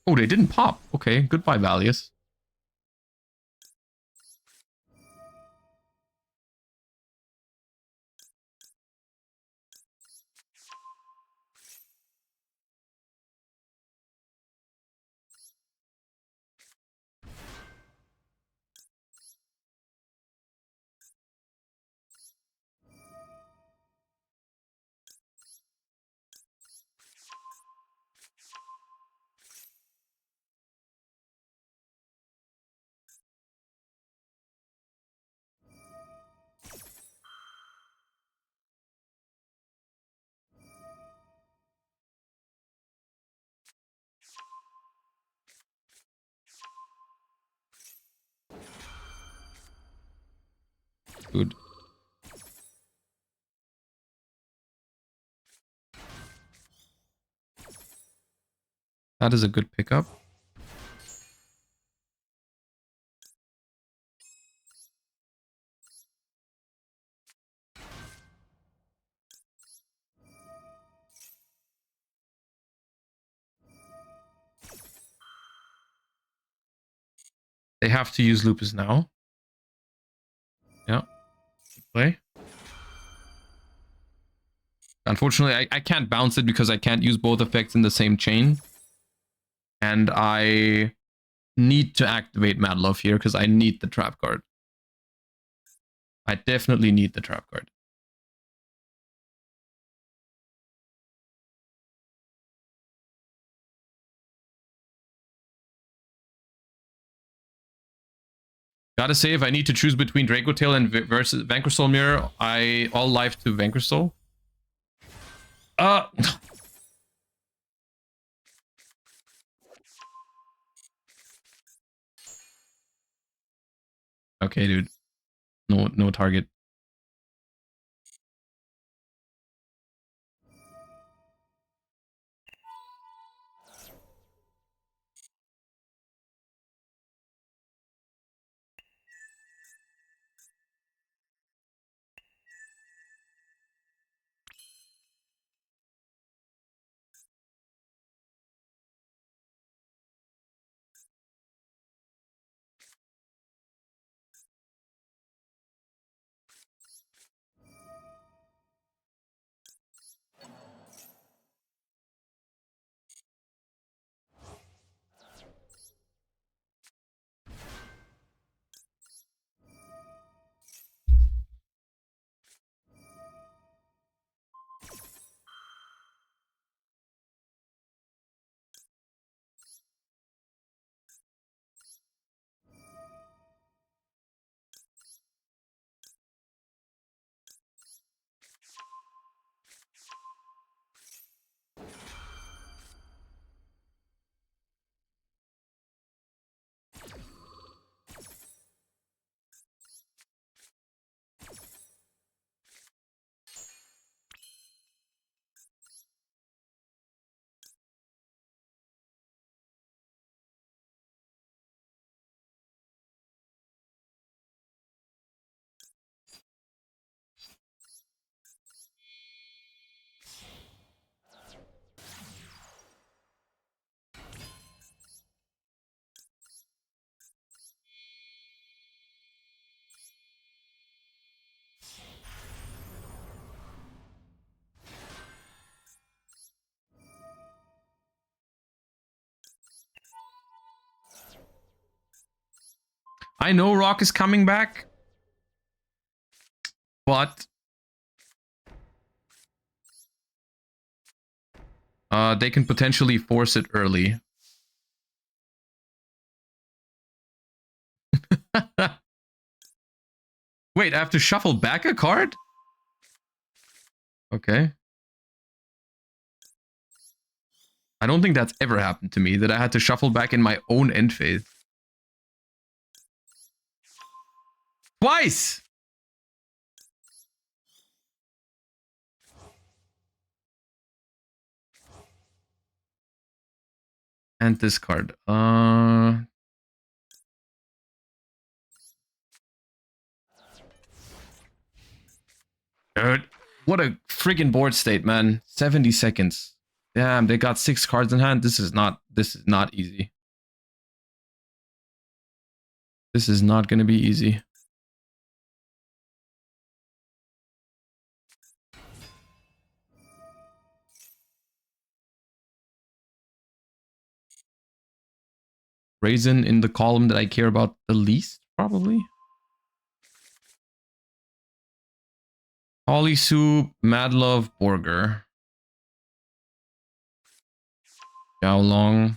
Oh, they didn't pop. Okay, goodbye, Valius. Good. That is a good pickup. They have to use lupus now. Yeah. Play. Unfortunately, I can't bounce it because I can't use both effects in the same chain. And I need to activate Mad Love here because I need the trap card. I definitely need the trap card. Gotta say, if I need to choose between Draco Tail and versus Vanquish Soul Mirror, all life to Vanquish Soul. Okay, dude. No target. I know Rock is coming back, but they can potentially force it early. Wait, I have to shuffle back a card? Okay. I don't think that's ever happened to me, that I had to shuffle back in my own end phase. Twice! And this card. Dude, what a freaking board state, man. 70 seconds. Damn, they got 6 cards in hand. This is not easy. This is not going to be easy. Raisin in the column that I care about the least, probably. Holly Soup, Mad Love, Burger. How long?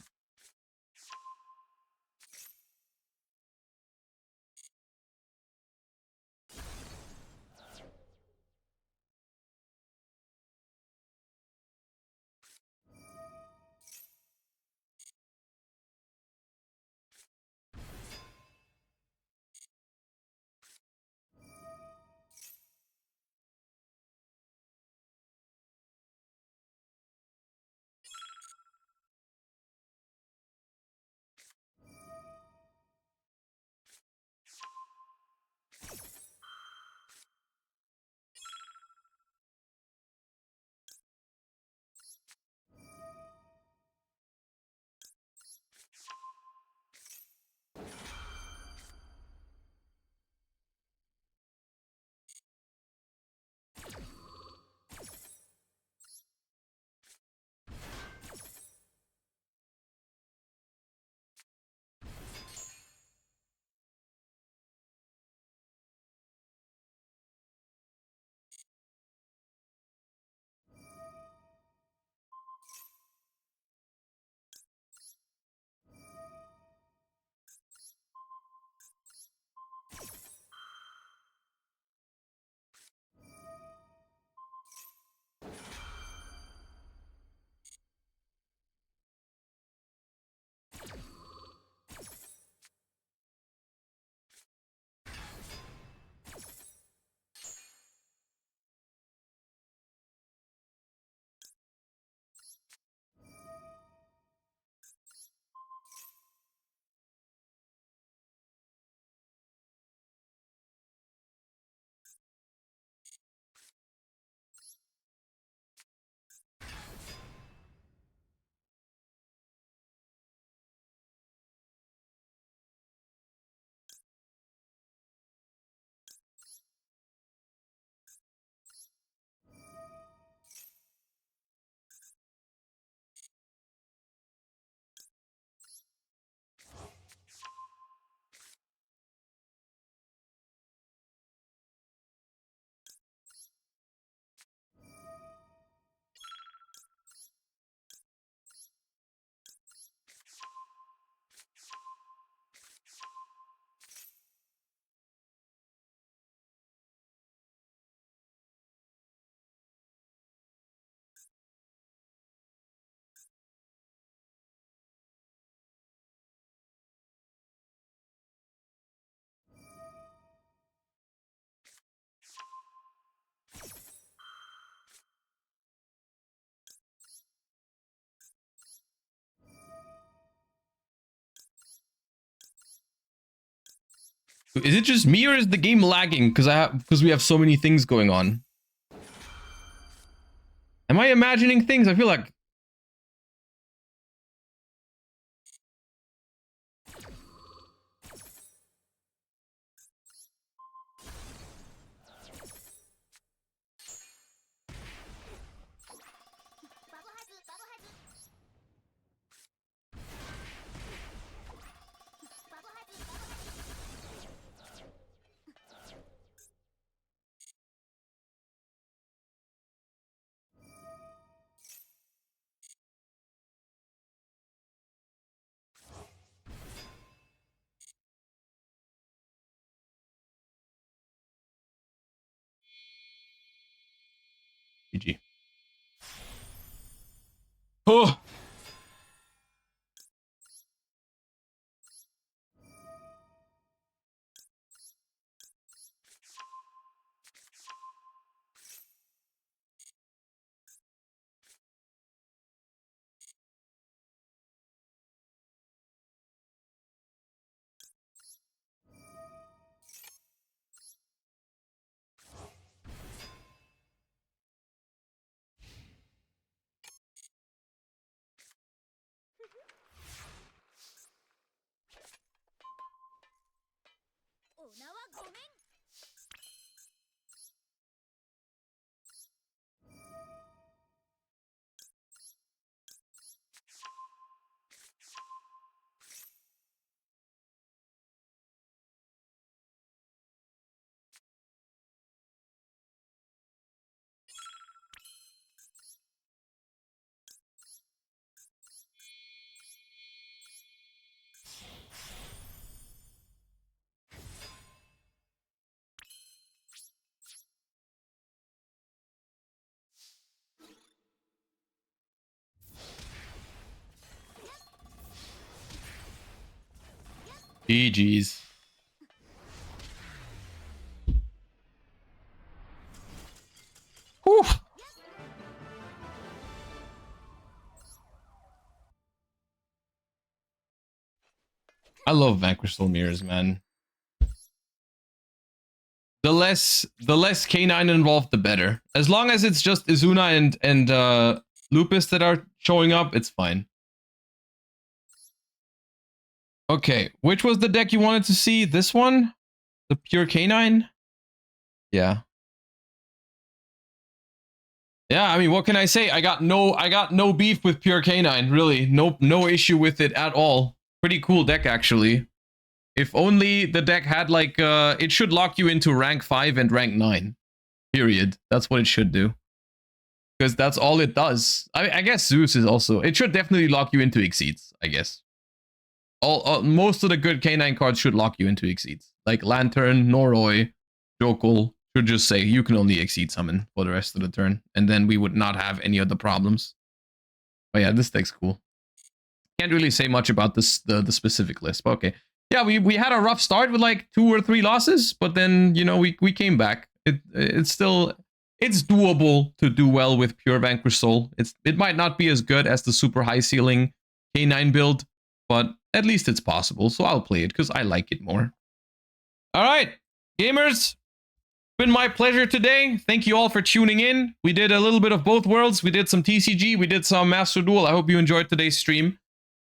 Is it just me or is the game lagging? Because we have so many things going on. Am I imagining things? I feel like... GG. Oh! GG's. Whew. I love Vanquish Soul Mirrors, man. The less K9 involved, the better. As long as it's just Izuna and Lupus that are showing up, it's fine. Okay, which was the deck you wanted to see? This one? The pure K9? Yeah. Yeah, I mean, what can I say? I got no beef with pure K9, really. No issue with it at all. Pretty cool deck, actually. If only the deck had like it should lock you into rank 5 and rank 9. Period. That's what it should do. Because that's all it does. I guess Zeus is also, it should definitely lock you into Exceeds, I guess. Most of the good K9 cards should lock you into Exceeds. Like Lantern, Noroi, Jokul should just say you can only Exceed summon for the rest of the turn. And then we would not have any of the problems. But yeah, this deck's cool. Can't really say much about this the specific list, but okay. Yeah, we had a rough start with like 2 or 3 losses, but then, you know, we came back. It's doable to do well with pure Vanquish Soul. It might not be as good as the super high ceiling K9 build, but at least it's possible. So I'll play it because I like it more. All right, gamers, it's been my pleasure today. Thank you all for tuning in. We did a little bit of both worlds. We did some TCG. We did some Master Duel. I hope you enjoyed today's stream.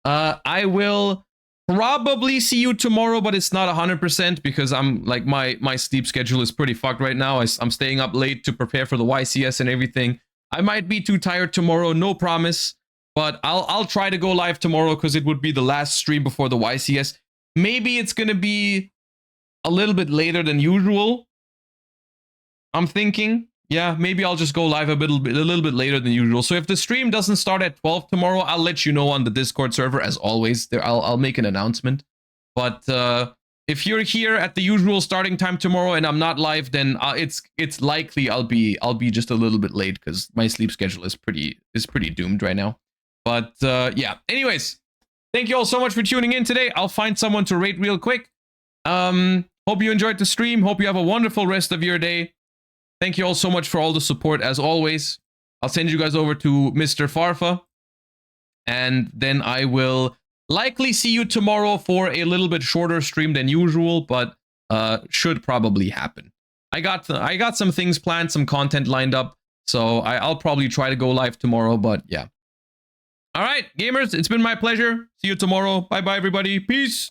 I will probably see you tomorrow, but it's not 100% because I'm like my sleep schedule is pretty fucked right now. I'm staying up late to prepare for the YCS and everything. I might be too tired tomorrow, no promise, but I'll try to go live tomorrow because it would be the last stream before the YCS. Maybe it's gonna be a little bit later than usual. I'm thinking, yeah, maybe I'll just go live a little bit later than usual. So if the stream doesn't start at 12 tomorrow, I'll let you know on the Discord server as always. There, I'll make an announcement. But if you're here at the usual starting time tomorrow and I'm not live, then it's likely I'll be just a little bit late because my sleep schedule is pretty doomed right now. But yeah. Anyways, thank you all so much for tuning in today. I'll find someone to rate real quick. Hope you enjoyed the stream. Hope you have a wonderful rest of your day. Thank you all so much for all the support, as always. I'll send you guys over to Mr. Farfa. And then I will likely see you tomorrow for a little bit shorter stream than usual. But should probably happen. I got some things planned, some content lined up, so I'll probably try to go live tomorrow, but yeah. All right, gamers, it's been my pleasure. See you tomorrow. Bye-bye, everybody. Peace.